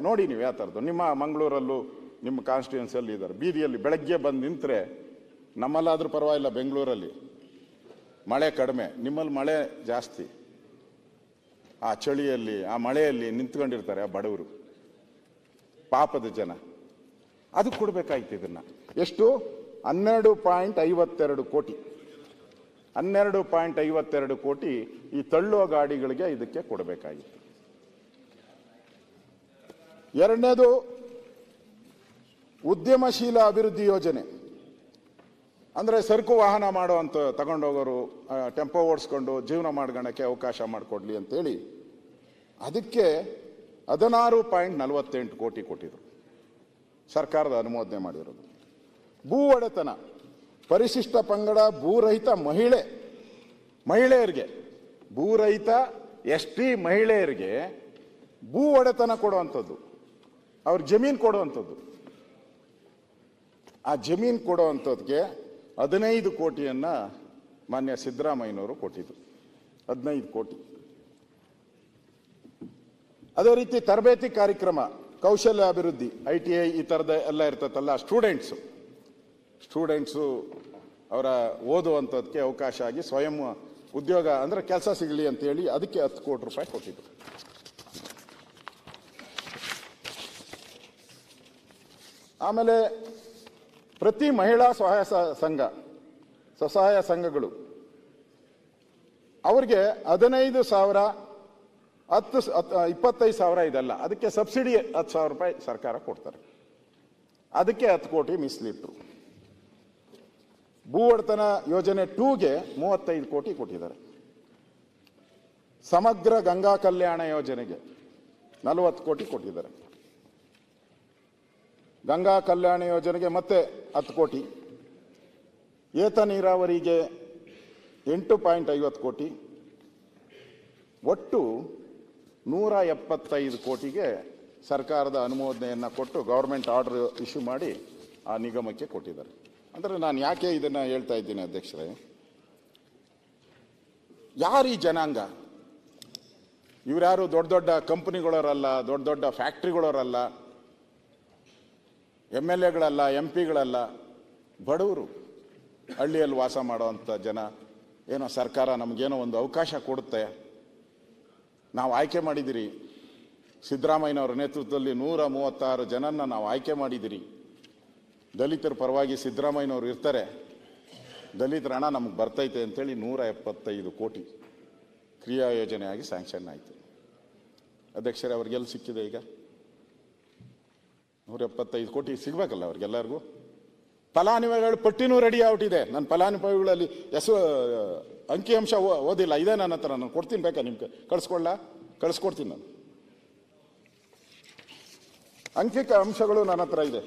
ನೋಡಿ, ನೀವು ಯಾವ ಥರದ್ದು ನಿಮ್ಮ ಮಂಗಳೂರಲ್ಲೂ ನಿಮ್ಮ ಕಾನ್ಸ್ಟಿಟ್ಯೂನ್ಸಿಯಲ್ಲಿ ಇದ್ದಾರೆ, ಬೀದಿಯಲ್ಲಿ ಬೆಳಗ್ಗೆ ಬಂದು ನಿಂತರೆ, ನಮ್ಮಲ್ಲಾದ್ರೂ ಪರವಾಗಿಲ್ಲ, ಬೆಂಗಳೂರಲ್ಲಿ ಮಳೆ ಕಡಿಮೆ, ನಿಮ್ಮಲ್ಲಿ ಮಳೆ ಜಾಸ್ತಿ. ಆ ಚಳಿಯಲ್ಲಿ ಆ ಮಳೆಯಲ್ಲಿ ನಿಂತ್ಕೊಂಡಿರ್ತಾರೆ ಆ ಬಡವರು, ಪಾಪದ ಜನ. ಅದು ಕೊಡಬೇಕಾಯ್ತು ಇದನ್ನ. ಎಷ್ಟು? 12.52 ಕೋಟಿ. 12.52 ಕೋಟಿ ಈ ತಳ್ಳುವ ಗಾಡಿಗಳಿಗೆ ಇದಕ್ಕೆ ಕೊಡಬೇಕಾಗಿತ್ತು. ಎರಡನೇದು ಉದ್ಯಮಶೀಲ ಅಭಿವೃದ್ಧಿ ಯೋಜನೆ. ಅಂದ್ರೆ ಸರಕು ವಾಹನ ಮಾಡುವಂತ ತಗೊಂಡೋಗೋರು ಟೆಂಪೋ ಓಡಿಸ್ಕೊಂಡು ಜೀವನ ಮಾಡ್ಕೊಳಕ್ಕೆ ಅವಕಾಶ ಮಾಡಿಕೊಡ್ಲಿ ಅಂತೇಳಿ ಅದಕ್ಕೆ 16.48 ಕೋಟಿ ಕೊಟ್ಟಿದ್ರು, ಸರ್ಕಾರದ ಅನುಮೋದನೆ ಮಾಡಿರೋದು. ಭೂ ಒಡೆತನ, ಪರಿಶಿಷ್ಟ ಪಂಗಡ ಭೂರಹಿತ ಮಹಿಳೆಯರಿಗೆ, ಭೂರಹಿತ ಎಸ್ ಟಿ ಮಹಿಳೆಯರಿಗೆ ಭೂ ಒಡೆತನ ಕೊಡುವಂಥದ್ದು, ಅವ್ರ ಜಮೀನು ಕೊಡುವಂಥದ್ದು. ಆ ಜಮೀನು ಕೊಡುವಂಥದ್ಗೆ 15 ಕೋಟಿಯನ್ನ ಮಾನ್ಯ ಸಿದ್ದರಾಮಯ್ಯನವರು ಕೊಟ್ಟಿದ್ರು, 15 ಕೋಟಿ. ಅದೇ ರೀತಿ ತರಬೇತಿ ಕಾರ್ಯಕ್ರಮ, ಕೌಶಲ್ಯ ಅಭಿವೃದ್ಧಿ, ITI ಈ ಥರದ ಎಲ್ಲ ಇರ್ತದಲ್ಲ, ಸ್ಟೂಡೆಂಟ್ಸು ಅವರ ಓದುವಂಥದ್ದಕ್ಕೆ ಅವಕಾಶ ಆಗಿ ಸ್ವಯಂ ಉದ್ಯೋಗ ಅಂದ್ರೆ ಕೆಲಸ ಸಿಗಲಿ ಅಂತೇಳಿ ಅದಕ್ಕೆ 10 ಕೋಟಿ ರೂಪಾಯಿ ಕೊಟ್ಟಿದ್ರು. ಆಮೇಲೆ ಪ್ರತಿ ಮಹಿಳಾ ಸ್ವಸಹಾಯ ಸಂಘಗಳು ಅವ್ರಿಗೆ 15,000, 25,000 ಇದೆಲ್ಲ, ಅದಕ್ಕೆ ಸಬ್ಸಿಡಿ 10,000 ರೂಪಾಯಿ ಸರ್ಕಾರ ಕೊಡ್ತಾರೆ. ಅದಕ್ಕೆ 10 ಕೋಟಿ ಮೀಸಲಿಟ್ಟರು. ಭೂ ಒಡೆತನ ಯೋಜನೆ 2ಗೆ 35 ಕೋಟಿ ಕೊಟ್ಟಿದ್ದಾರೆ. ಸಮಗ್ರ ಗಂಗಾ ಕಲ್ಯಾಣ ಯೋಜನೆಗೆ 40 ಕೋಟಿ ಕೊಟ್ಟಿದ್ದಾರೆ. ಗಂಗಾ ಕಲ್ಯಾಣ ಯೋಜನೆಗೆ ಮತ್ತೆ 10 ಕೋಟಿ. ಏತ ನೀರಾವರಿಗೆ 8.50 ಕೋಟಿ. ಒಟ್ಟು 175 ಕೋಟಿಗೆ ಸರ್ಕಾರದ ಅನುಮೋದನೆಯನ್ನು ಕೊಟ್ಟು ಗವರ್ಮೆಂಟ್ ಆರ್ಡರ್ ಇಶ್ಯೂ ಮಾಡಿ ಆ ನಿಗಮಕ್ಕೆ ಕೊಟ್ಟಿದ್ದಾರೆ. ಅಂದರೆ ನಾನು ಯಾಕೆ ಇದನ್ನು ಹೇಳ್ತಾ ಇದ್ದೀನಿ ಅಧ್ಯಕ್ಷರೇ, ಯಾರು ಈ ಜನಾಂಗ? ಇವರ್ಯಾರು ದೊಡ್ಡ ದೊಡ್ಡ ಕಂಪನಿಗಳವರಲ್ಲ, ದೊಡ್ಡ ದೊಡ್ಡ ಫ್ಯಾಕ್ಟ್ರಿಗಳವರಲ್ಲ, MLAಗಳಲ್ಲ, MP ಗಳಲ್ಲ, ಬಡವರು, ಹಳ್ಳಿಯಲ್ಲಿ ವಾಸ ಮಾಡುವಂಥ ಜನ. ಏನೋ ಸರ್ಕಾರ ನಮಗೇನೋ ಒಂದು ಅವಕಾಶ ಕೊಡುತ್ತೆ, ನಾವು ಆಯ್ಕೆ ಮಾಡಿದಿರಿ, ಸಿದ್ದರಾಮಯ್ಯನವರ ನೇತೃತ್ವದಲ್ಲಿ 136 ಜನನ್ನ ನಾವು ಆಯ್ಕೆ ಮಾಡಿದಿರಿ, ದಲಿತರ ಪರವಾಗಿ ಸಿದ್ದರಾಮಯ್ಯನವರು ಇರ್ತಾರೆ, ದಲಿತರ ಹಣ ನಮಗೆ ಬರ್ತೈತೆ ಅಂತೇಳಿ 175 ಕೋಟಿ ಕ್ರಿಯಾ ಯೋಜನೆಯಾಗಿ ಸ್ಯಾಂಕ್ಷನ್ ಆಯಿತು. ಅಧ್ಯಕ್ಷರೇ, ಅವ್ರಿಗೆಲ್ಲ ಸಿಕ್ಕಿದೆ ಈಗ 175 ಕೋಟಿ ಸಿಗ್ಬೇಕಲ್ಲ ಅವ್ರಿಗೆಲ್ಲರಿಗೂ. ಫಲಾನುಭವಿಗಳ ಪಟ್ಟಿನೂ ರೆಡಿ ಆಗ್ಬಿಟ್ಟಿದೆ. ನನ್ನ ಫಲಾನುಭವಿಗಳಲ್ಲಿ ಅಂಕಿಅಂಶ ಓದಿಲ್ಲ, ಇದೆ ನನ್ನ ಹತ್ರ, ನಾನು ಕೊಡ್ತೀನಿ, ಬೇಕಾ ನಿಮ್ಗೆ ಕಳಿಸ್ಕೊಡ್ತೀನಿ ನಾನು. ಅಂಕಿಅಂಶಗಳು ನನ್ನ ಹತ್ರ ಇದೆ.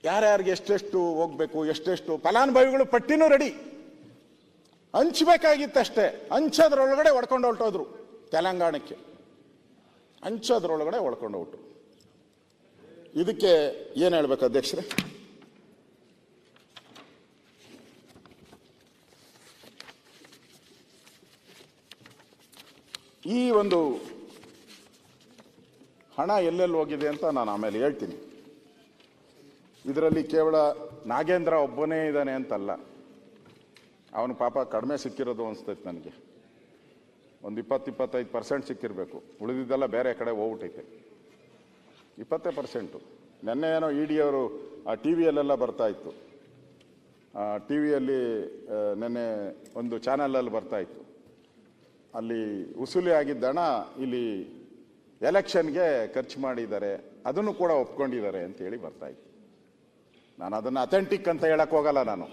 ಯಾರ್ಯಾರಿಗೆ ಎಷ್ಟೆಷ್ಟು ಹೋಗ್ಬೇಕು, ಎಷ್ಟೆಷ್ಟು ಫಲಾನುಭವಿಗಳು ಪಟ್ಟಿನೂ ರೆಡಿ. ಹಂಚಬೇಕಾಗಿತ್ತಷ್ಟೇ. ಹಂಚೋದ್ರೊಳಗಡೆ ಹೊಡ್ಕೊಂಡು ಹೊರಟೋದ್ರು ತೆಲಂಗಾಣಕ್ಕೆ, ಹಂಚೋದ್ರೊಳಗಡೆ ಹೊಡ್ಕೊಂಡು ಹೊರಟರು. ಇದಕ್ಕೆ ಏನು ಹೇಳ್ಬೇಕು ಅಧ್ಯಕ್ಷರೇ? ಈ ಒಂದು ಹಣ ಎಲ್ಲೆಲ್ಲಿ ಹೋಗಿದೆ ಅಂತ ನಾನು ಆಮೇಲೆ ಹೇಳ್ತೀನಿ. ಇದರಲ್ಲಿ ಕೇವಲ ನಾಗೇಂದ್ರ ಒಬ್ಬನೇ ಇದ್ದಾನೆ ಅಂತಲ್ಲ, ಅವನು ಪಾಪ ಕಡಿಮೆ ಸಿಕ್ಕಿರೋದು ಅನಿಸ್ತೈತೆ ನನಗೆ. ಒಂದು 20-25% ಸಿಕ್ಕಿರಬೇಕು, ಉಳಿದಿದ್ದೆಲ್ಲ ಬೇರೆ ಕಡೆ ಹೋಗ್ಬಿಟ್ಟೈತೆ. 20%. ನೆನ್ನೆ ಏನೋ ಇಡಿ ಅವರು ಆ ಟಿ ವಿಯಲ್ಲೆಲ್ಲ ಬರ್ತಾ ಇತ್ತು, ಟಿ ವಿಯಲ್ಲಿ ನೆನ್ನೆ ಒಂದು ಚಾನಲಲ್ಲಿ ಬರ್ತಾ ಇತ್ತು, ಅಲ್ಲಿ ವಸೂಲಿ ಆಗಿದ್ದ ಹಣ ಇಲ್ಲಿ ಎಲೆಕ್ಷನ್ಗೆ ಖರ್ಚು ಮಾಡಿದ್ದಾರೆ, ಅದನ್ನು ಕೂಡ ಒಪ್ಕೊಂಡಿದ್ದಾರೆ ಅಂತೇಳಿ ಬರ್ತಾ ಇತ್ತು. ನಾನು ಅದನ್ನು ಅಥೆಂಟಿಕ್ ಅಂತ ಹೇಳಕ್ ಹೋಗಲ್ಲ, ನಾನು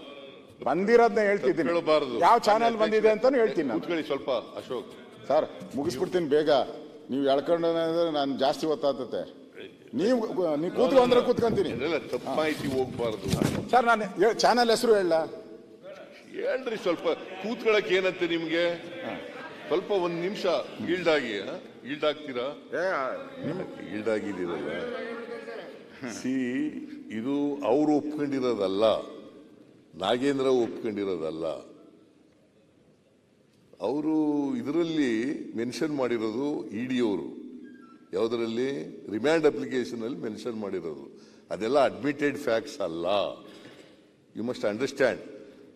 ಬಂದಿರೋದನ್ನ ಹೇಳ್ತಿದ್ದೀನಿ, ಯಾವ ಚಾನಲ್ ಬಂದಿದೆ ಅಂತಾನು ಹೇಳ್ತೀನಿ ನಾನು. ಸ್ವಲ್ಪ ಅಶೋಕ್ ಸರ್ ಮುಗಿಸ್ಬಿಡ್ತೀನಿ ಬೇಗ, ನೀವು ಎಳ್ಕೊಂಡು ನಾನು ಜಾಸ್ತಿ ಹೊತ್ತಾಗುತ್ತೆ. ನೀವು ಕೂತ್ಕೊಂಡ್ರೆ ಕೂತ್ಕೊಂತೀನಿ. ತಪ್ಪು ಮಾಹಿತಿ ಹೋಗ್ಬಾರ್ದು ಸರ್. ನಾನು ಚಾನಲ್ ಹೆಸರು ಹೇಳ್ರಿ, ಸ್ವಲ್ಪ ಕೂತ್ಕೊಳ್ಳಕ್ ಏನಂತೆ ನಿಮ್ಗೆ? ಸ್ವಲ್ಪ ಒಂದ್ ನಿಮಿಷ ಈಲ್ಡ್ ಆಗ್ತೀರಾ? ಈಲ್ಡ್ ಆಗಿದ್ದೀರಲ್ಲ. ಇದು ಅವರು ಒಪ್ಕೊಂಡಿರೋದಲ್ಲ, ನಾಗೇಂದ್ರ ಒಪ್ಕೊಂಡಿರೋದಲ್ಲ. ಅವರು ಇದರಲ್ಲಿ ಮೆನ್ಷನ್ ಮಾಡಿರೋದು ಇಡಿ ಅವರು, ಯಾವುದರಲ್ಲಿ ರಿಮ್ಯಾಂಡ್ ಅಪ್ಲಿಕೇಶನ್ ಅಲ್ಲಿ ಮೆನ್ಷನ್ ಮಾಡಿರೋದು, ಅದೆಲ್ಲ ಅಡ್ಮಿಟೆಡ್ ಫ್ಯಾಕ್ಟ್ಸ್ ಅಲ್ಲ. You must understand.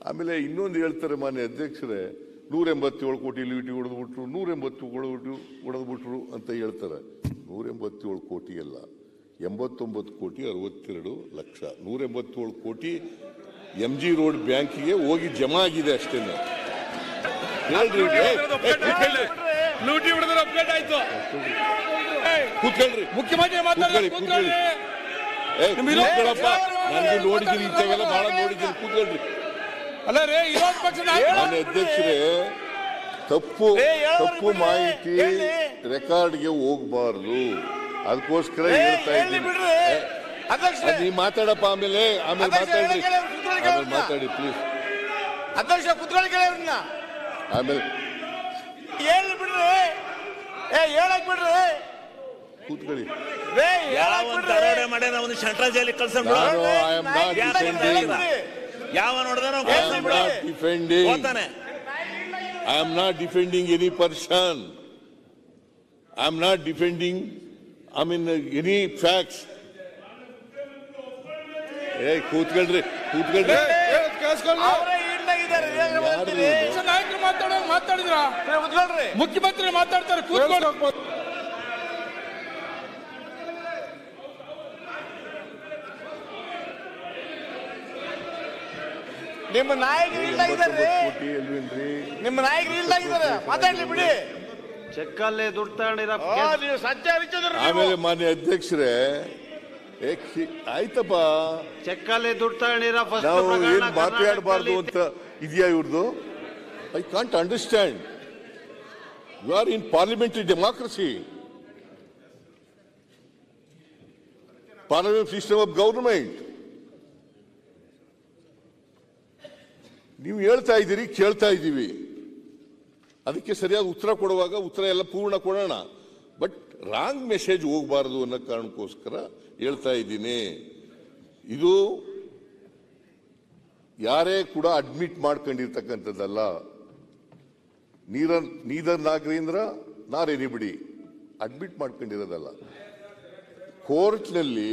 ಆಮೇಲೆ ಇನ್ನೊಂದು ಹೇಳ್ತಾರೆ ಮಾನ್ಯ ಅಧ್ಯಕ್ಷರೇ, 187 ಕೋಟಿ ಲೂಟಿ ಹೊಡೆದ್ಬಿಟ್ರು, 187 ಹೊಡೆದ್ಬಿಟ್ರು ಅಂತ ಹೇಳ್ತಾರೆ. 187 ಕೋಟಿ ಅಲ್ಲ, 89 ಕೋಟಿ 62 ಲಕ್ಷ. 187 ಕೋಟಿ MG ರೋಡ್ ಬ್ಯಾಂಕಿಗೆ ಹೋಗಿ ಜಮಾ ಆಗಿದೆ ಅಷ್ಟೇ. ಲೂಟಿ ಹೊಡೆದ್ರೆ ಅಪ್ಡೇಟ್ ಆಯ್ತು. ಕೂತ್ಕೊಳ್ರಿ, ಮುಖ್ಯಮಂತ್ರಿ ನನಗೆ ನೋಡಿದ್ದೀನಿ, ಇಂಥವೆಲ್ಲ ಬಹಳ ನೋಡಿದ್ದೀನಿ. ಕೂತ್ಕೊಳ್ರಿ. ಅಲ್ಲ ರೇ, ವಿರೋಧ ಪಕ್ಷ ಮಾನ್ಯ ಅಧ್ಯಕ್ಷರೇ, ತಪ್ಪು ಮಾಹಿತಿ ರೆಕಾರ್ಡ್ಗೆ ಹೋಗ್ಬಾರ್ದು, ಅದಕ್ಕೋಸ್ಕರ ಹೇಳ್ತಾ ಇದ್ದೀನಿ. ನೀವು ಮಾತಾಡಪ್ಪ, ಆಮೇಲೆ ಮಾತಾಡಿ ಪ್ಲೀಸ್. ಅಧ್ಯಕ್ಷ ಕುತ್ಕೊಳ್ಳಿ, ಆಮೇಲೆ ಬಿಡ್ರಿ, ಹೇಳಕ್ ಬಿಡ್ರಿ, ಕೂತ್ಕೊಳ್ಳಿ. I am not defending any person. I am not defending, any facts. ಕೂತ್ಕೊಳ್ರಿ. ನಾಯಕರು ಮಾತಾಡಿದ್ರ ಮುಖ್ಯಮಂತ್ರಿ ಮಾತಾಡ್ತಾರೆ, ಕೂತ್ಕೊಂಡು. ನಿಮ್ಮ ನಾಯಕರು ಇಲ್ಲಾಗಿದ್ದಾರೆ, ಮಾತಾಡ್ಲಿ ಬಿಡಿ. ಚೆಕ್ಕಲ್ಲಿ ದುಡ್ಡು ತಗೊಂಡಿರೋ ಆಮೇಲೆ ಮಾನ್ಯ ಅಧ್ಯಕ್ಷರೇ, ಆಯ್ತಪ್ಪ, ಚೆಕ್ಕಲ್ಲಿ ದುಡ್ಡು ತಗೊಂಡಿರೋ ನಾವು ಏನ್ ಮಾತಾಡಬಾರ್ದು ಅಂತ ಇದೆಯಾ ಇವ್ರದ್ದು? I can't understand. You are in parliamentary democracy, parliament system of government. ನೀವು ಹೇಳ್ತಾ ಇದ್ದೀರಿ, ಕೇಳ್ತಾ ಇದ್ದೀವಿ, ಅದಕ್ಕೆ ಸರಿಯಾಗಿ ಉತ್ತರ ಕೊಡುವಾಗ ಉತ್ತರ ಎಲ್ಲ ಪೂರ್ಣ ಕೊಡೋಣ. ಬಟ್ ರಾಂಗ್ ಮೆಸೇಜ್ ಹೋಗಬಾರದು ಅನ್ನೋ ಕಾರಣಕ್ಕೋಸ್ಕರ ಹೇಳ್ತಾ ಇದ್ದೀನಿ. ಇದು ಯಾರೇ ಕೂಡ ಅಡ್ಮಿಟ್ ಮಾಡ್ಕೊಂಡಿರ್ತಕ್ಕಂಥದ್ದಲ್ಲ. ನೀದರ್ ನಾಗೇಂದ್ರ ನಾರ್ ಎನಿಬಡಿ ಅಡ್ಮಿಟ್ ಮಾಡ್ಕೊಂಡಿರೋದಲ್ಲ. ಕೋರ್ಟ್ನಲ್ಲಿ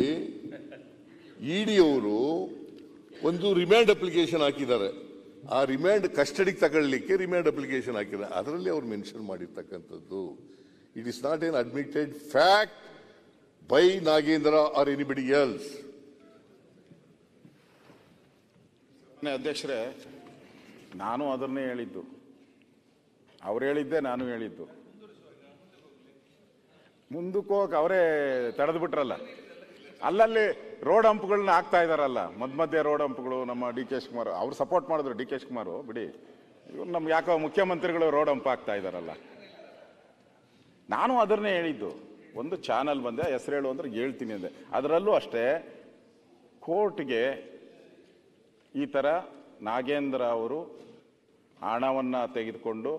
ಇಡಿ ಅವರು ಒಂದು ರಿಮ್ಯಾಂಡ್ ಅಪ್ಲಿಕೇಶನ್ ಹಾಕಿದ್ದಾರೆ. ಆ ರಿಮ್ಯಾಂಡ್ ಕಸ್ಟಡಿಗೆ ತಗೊಳ್ಳಿಕ್ಕೆ ರಿಮ್ಯಾಂಡ್ ಅಪ್ಲಿಕೇಶನ್ ಹಾಕಿದ್ದಾರೆ, ಅದರಲ್ಲಿ ಅವ್ರು ಮೆನ್ಷನ್ ಮಾಡಿರ್ತಕ್ಕಂಥದ್ದು. It is not an admitted fact by Nagendra R anybody else. ಅಧ್ಯಕ್ಷರೇ, ನಾನು ಅದನ್ನೇ ಹೇಳಿದ್ದು, ಅವ್ರು ಹೇಳಿದ್ದೆ ನಾನು ಹೇಳಿದ್ದು. ಮುಂದಕ್ಕೆ ಹೋಗಿ ಅವರೇ ತಡೆದು ಬಿಟ್ರಲ್ಲ, ಅಲ್ಲಲ್ಲಿ ರೋಡ್ ಹಂಪ್ಗಳನ್ನ ಹಾಕ್ತಾ ಇದಾರಲ್ಲ, ಮಧ್ಯ ರೋಡ್ ಹಂಪ್ಗಳು. ನಮ್ಮ ಡಿ ಕೆ ಶಿವಕುಮಾರ್ ಅವ್ರು ಸಪೋರ್ಟ್ ಮಾಡಿದ್ರು, ಡಿ ಕೆ ಶಿವಕುಮಾರ್ ಬಿಡಿ, ಇವ್ರು ನಮ್ಗೆ ಯಾಕೋ ಮುಖ್ಯಮಂತ್ರಿಗಳು ರೋಡ್ ಹಂಪ್ ಹಾಕ್ತಾ ಇದಾರಲ್ಲ. ನಾನು ಅದನ್ನೇ ಹೇಳಿದ್ದು. ಒಂದು ಚಾನಲ್ ಬಂದೆ, ಹೆಸರು ಹೇಳು ಅಂದ್ರೆ ಹೇಳ್ತೀನಿ ಅಂದೆ. ಅದರಲ್ಲೂ ಅಷ್ಟೇ, ಕೋರ್ಟ್ಗೆ ಈ ಥರ ನಾಗೇಂದ್ರ ಅವರು ಹಣವನ್ನು ತೆಗೆದುಕೊಂಡು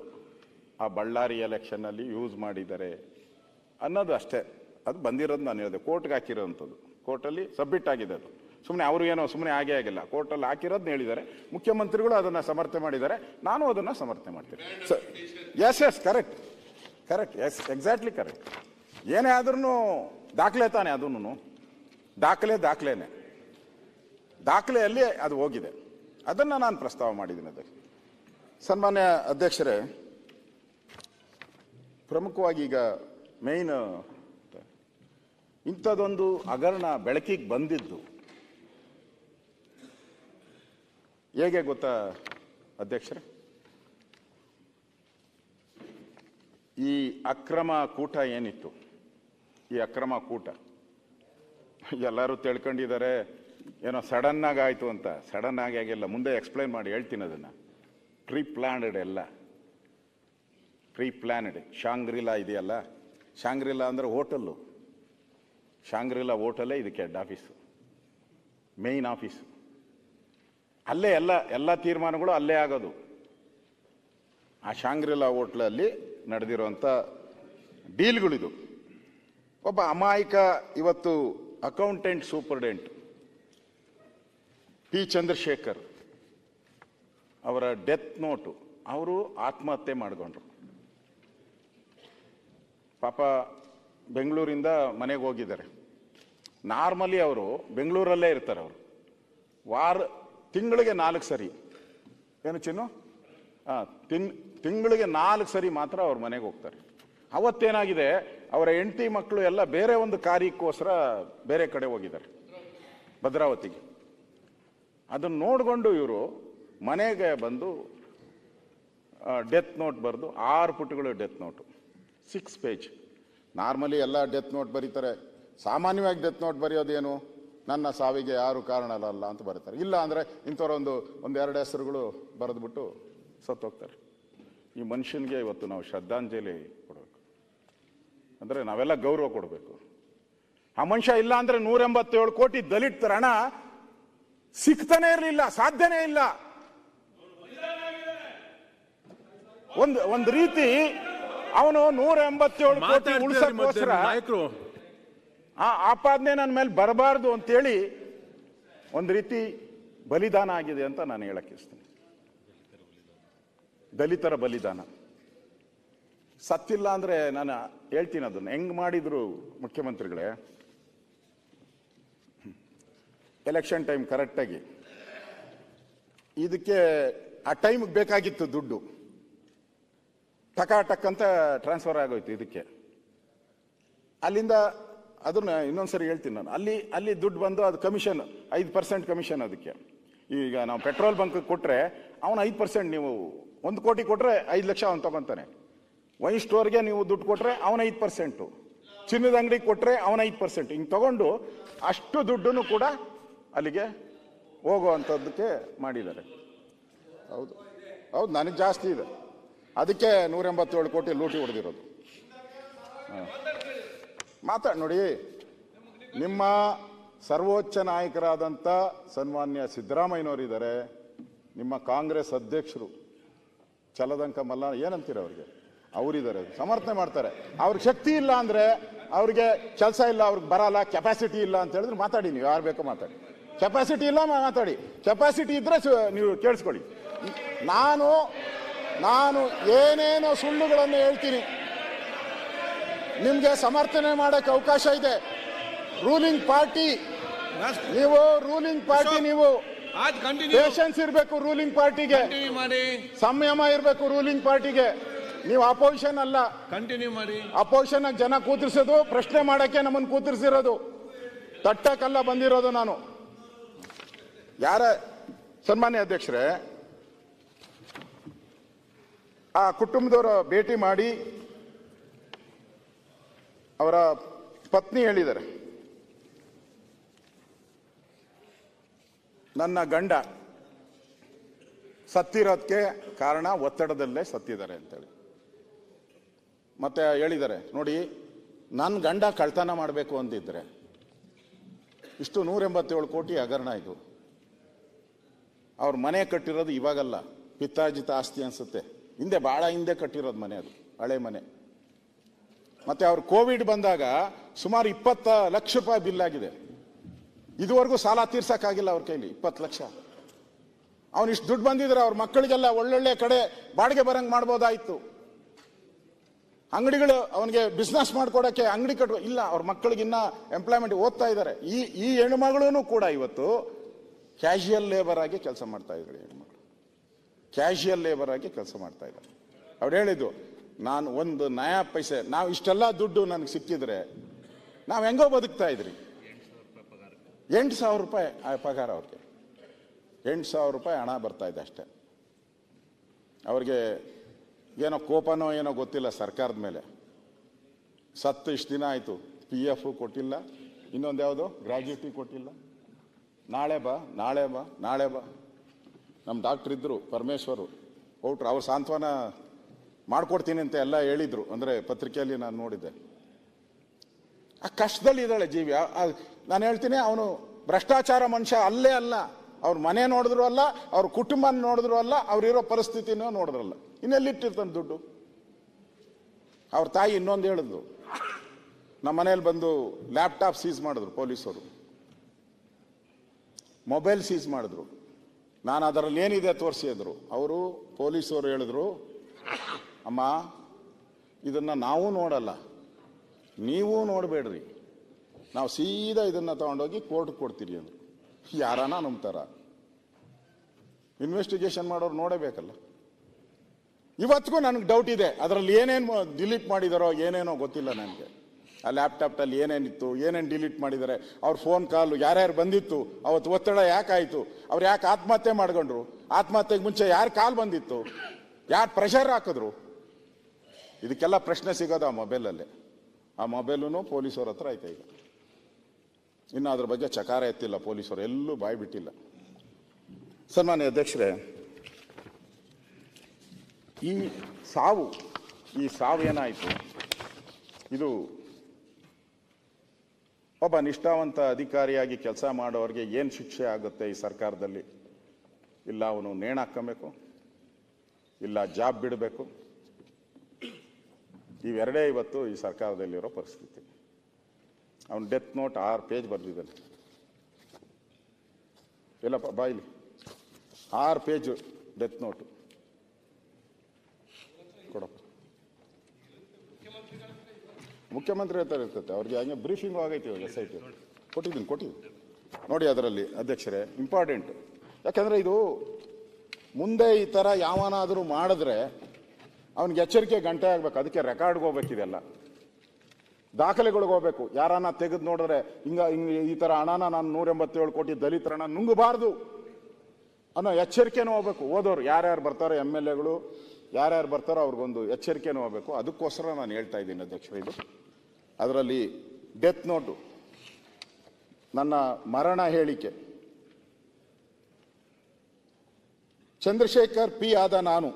ಆ ಬಳ್ಳಾರಿ ಎಲೆಕ್ಷನ್ನಲ್ಲಿ ಯೂಸ್ ಮಾಡಿದ್ದಾರೆ ಅನ್ನೋದು ಅಷ್ಟೇ. ಅದು ಬಂದಿರೋದು ನಾನು ಹೇಳಿದೆ, ಕೋರ್ಟ್ಗೆ ಹಾಕಿರೋವಂಥದ್ದು, ಕೋರ್ಟಲ್ಲಿ ಸಬ್ಮಿಟ್ ಆಗಿದೆ. ಅದು ಸುಮ್ಮನೆ ಅವರು ಏನೋ ಸುಮ್ಮನೆ ಆಗೇ ಆಗಿಲ್ಲ, ಕೋರ್ಟಲ್ಲಿ ಹಾಕಿರೋದನ್ನ ಹೇಳಿದ್ದಾರೆ. ಮುಖ್ಯಮಂತ್ರಿಗಳು ಅದನ್ನು ಸಮರ್ಥನೆ ಮಾಡಿದ್ದಾರೆ, ನಾನು ಅದನ್ನು ಸಮರ್ಥನೆ ಮಾಡ್ತೀನಿ. Yes correct, yes exactly correct. ಏನೇ ಆದ್ರೂ ದಾಖಲೆ ತಾನೆ ಅದನ್ನು ದಾಖಲೆನೆ ದಾಖಲೆಯಲ್ಲಿ ಅದು ಹೋಗಿದೆ. ಅದನ್ನು ನಾನು ಪ್ರಸ್ತಾವ ಮಾಡಿದ್ದೀನಿ. ಅದಕ್ಕೆ ಸನ್ಮಾನ್ಯ ಅಧ್ಯಕ್ಷರೇ, ಪ್ರಮುಖವಾಗಿ ಈಗ ಮೇನ್ ಇಂಥದ್ದೊಂದು ಹಗರಣ ಬೆಳಕಿಗೆ ಬಂದಿದ್ದು ಹೇಗೆ ಗೊತ್ತಾ ಅಧ್ಯಕ್ಷರೇ? ಈ ಅಕ್ರಮ ಕೂಟ ಏನಿತ್ತು, ಈ ಅಕ್ರಮ ಕೂಟ ಎಲ್ಲರೂ ತಿಳ್ಕೊಂಡಿದ್ದಾರೆ ಏನೋ ಸಡನ್ ಆಗಿ ಆಯಿತು ಅಂತ. ಸಡನ್ ಆಗಿ ಆಗಿಲ್ಲ, ಮುಂದೆ ಎಕ್ಸ್ಪ್ಲೈನ್ ಮಾಡಿ ಹೇಳ್ತೀನಿ ಅದನ್ನು. ಪ್ರೀ ಪ್ಲ್ಯಾನ್ಡ್ ಎಲ್ಲ, ಪ್ರೀ ಪ್ಲ್ಯಾನ್ಡ್. ಶಾಂಗ್ರಿಲಾ ಇದೆಯಲ್ಲ, ಶಾಂಗ್ರಿಲಾ ಅಂದರೆ ಹೋಟೆಲ್ಲು, ಶಾಂಗ್ರಿಲಾ ಹೋಟೆಲ್ಲೇ ಇದಕ್ಕೆ ಹೆಡ್ ಆಫೀಸು, ಮೇಯ್ನ್ ಆಫೀಸು. ಅಲ್ಲೇ ಎಲ್ಲ ತೀರ್ಮಾನಗಳು ಅಲ್ಲೇ ಆಗೋದು. ಆ ಶಾಂಗ್ರಿಲಾ ಹೋಟ್ಲಲ್ಲಿ ನಡೆದಿರುವಂಥ ಡೀಲ್ಗಳಿದು. ಒಬ್ಬ ಅಮಾಯಕ ಇವತ್ತು ಅಕೌಂಟೆಂಟ್ ಸೂಪರ್ಡೆಂಟ್ ಪಿ ಚಂದ್ರಶೇಖರ್ ಅವರ ಡೆತ್ ನೋಟು, ಅವರು ಆತ್ಮಹತ್ಯೆ ಮಾಡಿಕೊಂಡ್ರು. ಪಾಪ ಬೆಂಗಳೂರಿಂದ ಮನೆಗೆ ಹೋಗಿದ್ದಾರೆ. ನಾರ್ಮಲಿ ಅವರು ಬೆಂಗಳೂರಲ್ಲೇ ಇರ್ತಾರೆ. ಅವರು ತಿಂಗಳಿಗೆ 4 ಸರಿ, ಏನು ಚಿನ್ನು, ತಿಂಗಳಿಗೆ 4 ಸರಿ ಮಾತ್ರ ಅವ್ರ ಮನೆಗೆ ಹೋಗ್ತಾರೆ. ಅವತ್ತೇನಾಗಿದೆ, ಅವರ ಹೆಂಡತಿ ಮಕ್ಕಳು ಎಲ್ಲ ಬೇರೆ ಒಂದು ಕಾರ್ಯಕ್ಕೋಸ್ಕರ ಬೇರೆ ಕಡೆ ಹೋಗಿದ್ದಾರೆ, ಭದ್ರಾವತಿಗೆ. ಅದನ್ನು ನೋಡಿಕೊಂಡು ಇವರು ಮನೆಗೆ ಬಂದು ಡೆತ್ ನೋಟ್ ಬರೆದು 6 ಪುಟಗಳು ಡೆತ್ ನೋಟು, 6 ಪೇಜ್. ನಾರ್ಮಲಿ ಎಲ್ಲ ಡೆತ್ ನೋಟ್ ಬರೀತಾರೆ. ಸಾಮಾನ್ಯವಾಗಿ ಡೆತ್ ನೋಟ್ ಬರೆಯೋದೇನು, ನನ್ನ ಸಾವಿಗೆ ಯಾರು ಕಾರಣ ಅಲ್ಲ ಅಂತ ಬರೀತಾರೆ. ಇಲ್ಲ ಅಂದರೆ ಇಂಥವ್ರ ಒಂದೆರಡು ಹೆಸರುಗಳು ಬರೆದ್ಬಿಟ್ಟು ಸತ್ತೋಗ್ತಾರೆ. ಈ ಮನುಷ್ಯನಿಗೆ ಇವತ್ತು ನಾವು ಶ್ರದ್ಧಾಂಜಲಿ ಕೊಡಬೇಕು, ಅಂದರೆ ನಾವೆಲ್ಲ ಗೌರವ ಕೊಡಬೇಕು. ಆ ಮನುಷ್ಯ ಇಲ್ಲ ಅಂದರೆ 187 ಕೋಟಿ ದಲಿತರ ಹಣ ಸಿಗ್ತಾನೆ ಇರಲಿಲ್ಲ, ಸಾಧ್ಯನೇ ಇಲ್ಲ. ಒಂದು ರೀತಿ ಅವನು 187 ಕೋಟಿ ಉಳಿಸೋಕ್ಕೋಸ್ಕರ ಆ ಆಪಾದನೆ ನನ್ನ ಮೇಲೆ ಬರಬಾರ್ದು ಅಂತೇಳಿ ಒಂದು ರೀತಿ ಬಲಿದಾನ ಆಗಿದೆ ಅಂತ ನಾನು ಹೇಳಕ್ಕೆ ಇಸ್ತೀನಿ. ದಲಿತರ ಬಲಿದಾನ. ಸತ್ತಿಲ್ಲ ಅಂದ್ರೆ ನಾನು ಹೇಳ್ತೀನಿ ಅದನ್ನು ಹೆಂಗ್ ಮಾಡಿದ್ರು ಮುಖ್ಯಮಂತ್ರಿಗಳೇ. ಎಲೆಕ್ಷನ್ ಟೈಮ್ ಕರೆಕ್ಟಾಗಿ ಇದಕ್ಕೆ ಆ ಟೈಮ್ಗೆ ಬೇಕಾಗಿತ್ತು ದುಡ್ಡು, ಟಕ್ ಅಂತ ಟ್ರಾನ್ಸ್ಫರ್ ಆಗೋಯ್ತು ಇದಕ್ಕೆ. ಅಲ್ಲಿಂದ ಅದನ್ನ ಇನ್ನೊಂದ್ಸರಿ ಹೇಳ್ತೀನಿ ನಾನು. ಅಲ್ಲಿ ದುಡ್ಡು ಬಂದು ಅದು ಕಮಿಷನ್ 5% ಕಮಿಷನ್ ಅದಕ್ಕೆ. ಈಗ ನಾವು ಪೆಟ್ರೋಲ್ ಬಂಕ್ ಕೊಟ್ರೆ ಅವನು 5%, ನೀವು 1 ಕೋಟಿ ಕೊಟ್ರೆ 5 ಲಕ್ಷ ಅವನು ತಗೊಂತಾನೆ. ವೈನ್ ಸ್ಟೋರ್ಗೆ ನೀವು ದುಡ್ಡು ಕೊಟ್ರೆ ಅವನ 5%, ಚಿನ್ನದ ಅಂಗಡಿಗೆ ಕೊಟ್ರೆ ಅವನ 5%. ಹಿಂಗೆ ತಗೊಂಡು ಅಷ್ಟು ದುಡ್ಡನ್ನು ಕೂಡ ಅಲ್ಲಿಗೆ ಹೋಗುವಂಥದ್ದಕ್ಕೆ ಮಾಡಿದ್ದಾರೆ. ಹೌದು ನನಗೆ ಜಾಸ್ತಿ ಇದೆ, ಅದಕ್ಕೆ 187 ಕೋಟಿ ಲೂಟಿ ಹೊಡೆದಿರೋದು. ನೋಡಿ, ನಿಮ್ಮ ಸರ್ವೋಚ್ಚ ನಾಯಕರಾದಂಥ ಸನ್ಮಾನ್ಯ ಸಿದ್ದರಾಮಯ್ಯನವರಿದ್ದಾರೆ, ನಿಮ್ಮ ಕಾಂಗ್ರೆಸ್ ಅಧ್ಯಕ್ಷರು ಚಲದಂಕ ಮಲ್ಲ ಏನಂತೀರ ಅವ್ರಿಗೆ, ಅವರಿದ್ದಾರೆ, ಸಮರ್ಥನೆ ಮಾಡ್ತಾರೆ. ಅವ್ರಿಗೆ ಶಕ್ತಿ ಇಲ್ಲ ಅಂದರೆ, ಅವ್ರಿಗೆ ಕೆಲಸ ಇಲ್ಲ, ಅವ್ರಿಗೆ ಬರಲ್ಲ, ಕೆಪಾಸಿಟಿ ಇಲ್ಲ ಅಂತ ಹೇಳಿದ್ರೆ ಮಾತಾಡಿ, ನೀವು ಯಾರು ಬೇಕೋ ಮಾತಾಡಿ. ಕೆಪಾಸಿಟಿ ಇಲ್ಲ ಮಾತಾಡಿ, ಕೆಪಾಸಿಟಿ ಇದ್ರೆ ನೀವು ಕೇಳಿಸ್ಕೊಳ್ಳಿ. ನಾನು ಏನೇನೋ ಸುಳ್ಳುಗಳನ್ನು ಹೇಳ್ತೀನಿ, ನಿಮ್ಗೆ ಸಮರ್ಥನೆ ಮಾಡಕ್ಕೆ ಅವಕಾಶ ಇದೆ. ರೂಲಿಂಗ್ ಪಾರ್ಟಿ ನೀವು ಪೇಷನ್ಸ್ ಇರಬೇಕು, ರೂಲಿಂಗ್ ಪಾರ್ಟಿಗೆ ಸಂಯಮ ಇರಬೇಕು, ರೂಲಿಂಗ್ ಪಾರ್ಟಿಗೆ. ನೀವು ಅಪೋಸಿಷನ್ ಅಲ್ಲ, ಕಂಟಿನ್ಯೂ ಮಾಡಿ. ಅಪೋಸಿಷನ್ ಜನ ಕೂತಿರ್ಸೋದು, ಪ್ರಶ್ನೆ ಮಾಡಕ್ಕೆ ನಮ್ಮನ್ನು ಕೂತಿರ್ಸಿರೋದು, ತಟ್ಟಕ್ಕೆಲ್ಲ ಬಂದಿರೋದು ನಾನು. ಯಾರ ಸನ್ಮಾನ್ಯ ಅಧ್ಯಕ್ಷರೇ, ಆ ಕುಟುಂಬದವರ ಭೇಟಿ ಮಾಡಿ ಅವರ ಪತ್ನಿ ಹೇಳಿದ್ದಾರೆ, ನನ್ನ ಗಂಡ ಸತ್ತಿರೋದಕ್ಕೆ ಕಾರಣ ಒತ್ತಡದಲ್ಲೇ ಸತ್ತಿದ್ದಾರೆ ಅಂತೇಳಿ. ಮತ್ತೆ ಹೇಳಿದ್ದಾರೆ, ನೋಡಿ ನನ್ನ ಗಂಡ ಕಳ್ತನ ಮಾಡಬೇಕು ಅಂತಿದ್ರೆ ಇಷ್ಟು 187 ಕೋಟಿ ಹಗರಣ ಇದು. ಅವ್ರ ಮನೆ ಕಟ್ಟಿರೋದು ಇವಾಗಲ್ಲ, ಪಿತ್ತಾರ್ಜಿತ ಆಸ್ತಿ ಅನ್ಸುತ್ತೆ, ಹಿಂದೆ ಭಾಳ ಹಿಂದೆ ಕಟ್ಟಿರೋದು ಮನೆ, ಅದು ಹಳೆ ಮನೆ. ಮತ್ತೆ ಅವ್ರು ಕೋವಿಡ್ ಬಂದಾಗ ಸುಮಾರು 20 ಲಕ್ಷ ರೂಪಾಯಿ ಬಿಲ್ ಆಗಿದೆ. ಇದುವರೆಗೂ ಸಾಲ ತೀರ್ಸಕ್ಕಾಗಿಲ್ಲ ಅವ್ರ ಕೈಲಿ 20 ಲಕ್ಷ. ಅವ್ನು ಇಷ್ಟು ದುಡ್ಡು ಬಂದಿದ್ರೆ ಅವ್ರ ಮಕ್ಕಳಿಗೆಲ್ಲ ಒಳ್ಳೊಳ್ಳೆ ಕಡೆ ಬಾಡಿಗೆ ಬರಂಗ್ ಮಾಡ್ಬೋದಾಯ್ತು. ಅಂಗಡಿಗಳು ಅವನಿಗೆ ಬಿಸ್ನೆಸ್ ಮಾಡ್ಕೊಡಕ್ಕೆ ಅಂಗಡಿ ಕಟ್ಟುವ ಇಲ್ಲ, ಅವ್ರ ಮಕ್ಕಳಿಗೆ ಇನ್ನ ಎಂಪ್ಲಾಯ್ಮೆಂಟ್ ಓದ್ತಾ ಇದ್ದಾರೆ. ಈ ಹೆಣ್ಣುಮಗಳೂ ಕೂಡ ಇವತ್ತು ಕ್ಯಾಶುಯಲ್ ಲೇಬರ್ ಆಗಿ ಕೆಲಸ ಮಾಡ್ತಾ ಇದ್ದಾರೆ. ಹೆಣ್ಮಕ್ಳು ಕ್ಯಾಶುಯಲ್ ಲೇಬರ್ ಆಗಿ ಕೆಲಸ ಮಾಡ್ತಾ ಇದ್ದಾರೆ. ಅವ್ರು ಹೇಳಿದ್ದು, ನಾನು ಒಂದು ನಯಾ ಪೈಸೆ, ನಾವು ಇಷ್ಟೆಲ್ಲ ದುಡ್ಡು ನನಗೆ ಸಿಕ್ಕಿದ್ರೆ ನಾವು ಹೆಂಗೋ ಬದುಕ್ತಾ ಇದ್ರಿ. 8,000 ರೂಪಾಯಿ ಪಗಾರ ಅವ್ರಿಗೆ, 8,000 ರೂಪಾಯಿ ಹಣ ಬರ್ತಾ ಇದೆ ಅಷ್ಟೇ. ಅವ್ರಿಗೆ ಏನೋ ಕೋಪನೋ ಏನೋ ಗೊತ್ತಿಲ್ಲ ಸರ್ಕಾರದ ಮೇಲೆ. ಸತ್ತು ಇಷ್ಟು ದಿನ ಆಯಿತು, PF ಕೊಟ್ಟಿಲ್ಲ, ಇನ್ನೊಂದು ಯಾವುದೋ ಗ್ರ್ಯಾಜ್ಯುಟಿ ಕೊಟ್ಟಿಲ್ಲ. ನಾಳೆ ಬಾ ನಾಳೆ ಬಾ ನಾಳೆ ಬಾ. ನಮ್ಮ ಡಾಕ್ಟ್ರ್ ಇದ್ದರು ಪರಮೇಶ್ವರು ಔಟ್ರು, ಅವ್ರು ಸಾಂತ್ವನ ಮಾಡ್ಕೊಡ್ತೀನಿ ಅಂತ ಎಲ್ಲ ಹೇಳಿದ್ರು. ಅಂದರೆ ಪತ್ರಿಕೆಯಲ್ಲಿ ನಾನು ನೋಡಿದ್ದೆ. ಆ ಕಷ್ಟದಲ್ಲಿ ಇದ್ದಾಳೆ ಜೀವಿ. ನಾನು ಹೇಳ್ತೀನಿ, ಅವನು ಭ್ರಷ್ಟಾಚಾರ ಮನುಷ್ಯ ಅಲ್ಲೇ ಅಲ್ಲ. ಅವ್ರ ಮನೆ ನೋಡಿದ್ರು ಅಲ್ಲ, ಅವ್ರ ಕುಟುಂಬ ನೋಡಿದ್ರು ಅಲ್ಲ, ಅವ್ರಿರೋ ಪರಿಸ್ಥಿತಿನೂ ನೋಡಿದ್ರಲ್ಲ. ಇನ್ನೆಲ್ಲಿಟ್ಟಿರ್ತಾನೆ ದುಡ್ಡು? ಅವ್ರ ತಾಯಿ ಇನ್ನೊಂದು ಹೇಳಿದ್ರು, ನಮ್ಮ ಮನೇಲಿ ಬಂದು ಲ್ಯಾಪ್ಟಾಪ್ ಸೀಸ್ ಮಾಡಿದ್ರು ಪೊಲೀಸರು, ಮೊಬೈಲ್ ಸೀಸ್ ಮಾಡಿದ್ರು. ನಾನು ಅದರಲ್ಲಿ ಏನಿದೆ ತೋರಿಸಿ ಅಂದರು. ಅವರು ಪೊಲೀಸರು ಹೇಳಿದ್ರು, ಅಮ್ಮ ಇದನ್ನ ನಾವು ನೋಡಲ್ಲ, ನೀವು ನೋಡಬೇಡ್ರಿ, ನಾವು ಸೀದಾ ಇದನ್ನ ತಗೊಂಡೋಗಿ ಕೋರ್ಟ್ಗೆ ಕೊಡ್ತೀರಿ ಅಂದರು. ಯಾರನ ನಂಬ್ತಾರ? ಇನ್ವೆಸ್ಟಿಗೇಷನ್ ಮಾಡೋರು ನೋಡಬೇಕಲ್ಲ. ಇವತ್ತಿಗೂ ನನಗೆ ಡೌಟ್ ಇದೆ, ಅದರಲ್ಲಿ ಏನೇನು ಡಿಲೀಟ್ ಮಾಡಿದಾರೋ ಏನೇನೋ ಗೊತ್ತಿಲ್ಲ ನನಗೆ. ಆ ಲ್ಯಾಪ್ಟಾಪ್ನಲ್ಲಿ ಏನೇನಿತ್ತು, ಏನೇನು ಡಿಲೀಟ್ ಮಾಡಿದ್ದಾರೆ, ಅವ್ರ ಫೋನ್ ಕಾಲು ಯಾರ್ಯಾರು ಬಂದಿತ್ತು, ಅವತ್ತು ಒತ್ತಡ ಯಾಕಾಯಿತು, ಅವ್ರು ಯಾಕೆ ಆತ್ಮಹತ್ಯೆ ಮಾಡ್ಕೊಂಡ್ರು, ಆತ್ಮಹತ್ಯೆಗೆ ಮುಂಚೆ ಯಾರು ಕಾಲ್ ಬಂದಿತ್ತು, ಯಾರು ಪ್ರೆಷರ್ ಹಾಕಿದ್ರು, ಇದಕ್ಕೆಲ್ಲ ಪ್ರಶ್ನೆ ಸಿಗೋದು ಆ ಮೊಬೈಲಲ್ಲೇ. ಆ ಮೊಬೈಲು ಪೊಲೀಸವ್ರ ಹತ್ರ ಐತೆ ಈಗ. ಇನ್ನು ಅದ್ರ ಬಗ್ಗೆ ಚಕಾರ ಎತ್ತಿಲ್ಲ ಪೊಲೀಸರು, ಎಲ್ಲೂ ಬಾಯಿ ಬಿಟ್ಟಿಲ್ಲ. ಸನ್ಮಾನ್ಯ ಅಧ್ಯಕ್ಷರೇ, ಈ ಸಾವು ಏನಾಯಿತು, ಇದು ಒಬ್ಬ ನಿಷ್ಠಾವಂತ ಅಧಿಕಾರಿಯಾಗಿ ಕೆಲಸ ಮಾಡೋರಿಗೆ ಏನು ಶಿಕ್ಷೆ ಆಗುತ್ತೆ ಈ ಸರ್ಕಾರದಲ್ಲಿ? ಇಲ್ಲ ಅವನು ನೇಣು ಹಾಕ್ಕೊಬೇಕು, ಇಲ್ಲ ಜಾಬ್ ಬಿಡಬೇಕು. ಇವೆರಡೇ ಇವತ್ತು ಈ ಸರ್ಕಾರದಲ್ಲಿರೋ ಪರಿಸ್ಥಿತಿ. ಅವನು ಡೆತ್ ನೋಟ್ 6 ಪೇಜ್ ಬರೆದಿದ್ದಾನೆ. ಎಲ್ಲಪ್ಪ ಬಾಯಿಲಿ 6 ಪೇಜ್ ಡೆತ್ ನೋಟು ಕೊಡಪ್ಪ. ಮುಖ್ಯಮಂತ್ರಿ ಹತ್ರ ಇರ್ತೈತೆ, ಅವ್ರಿಗೆ ಹಂಗೆ ಬ್ರೀಫಿಂಗ್ ಆಗೈತಿ ಇವಾಗ. SIT ಕೊಟ್ಟಿದ್ದೀನಿ ನೋಡಿ. ಅದರಲ್ಲಿ ಅಧ್ಯಕ್ಷರೇ ಇಂಪಾರ್ಟೆಂಟ್, ಯಾಕಂದರೆ ಇದು ಮುಂದೆ ಈ ಥರ ಯಾವನಾದರೂ ಮಾಡಿದ್ರೆ ಅವನಿಗೆ ಎಚ್ಚರಿಕೆ ಗಂಟೆ ಆಗಬೇಕು. ಅದಕ್ಕೆ ರೆಕಾರ್ಡ್ಗೆ ಹೋಗ್ಬೇಕಿದೆಲ್ಲ, ದಾಖಲೆಗಳಿಗೆ ಹೋಗ್ಬೇಕು. ಯಾರನ್ನ ತೆಗೆದು ನೋಡಿದ್ರೆ ಈ ಥರ ಹಣನ ನಾನು 187 ಕೋಟಿ ದಲಿತರ ಹಣ ನುಂಗಬಾರ್ದು ಅನ್ನೋ ಎಚ್ಚರಿಕೆನೂ ಹೋಗ್ಬೇಕು. ಓದೋರು ಯಾರ್ಯಾರು ಬರ್ತಾರೋ, MLAಗಳು ಯಾರ್ಯಾರು ಬರ್ತಾರೋ ಅವ್ರಿಗೊಂದು ಎಚ್ಚರಿಕೆನೂ ಹೋಗ್ಬೇಕು. ಅದಕ್ಕೋಸ್ಕರ ನಾನು ಹೇಳ್ತಾ ಇದ್ದೀನಿ ಅಧ್ಯಕ್ಷರೇ. ಇದು ಅದರಲ್ಲಿ ಡೆತ್ ನೋಟು, ನನ್ನ ಮರಣ ಹೇಳಿಕೆ, ಚಂದ್ರಶೇಖರ್ P ಆದ ನಾನು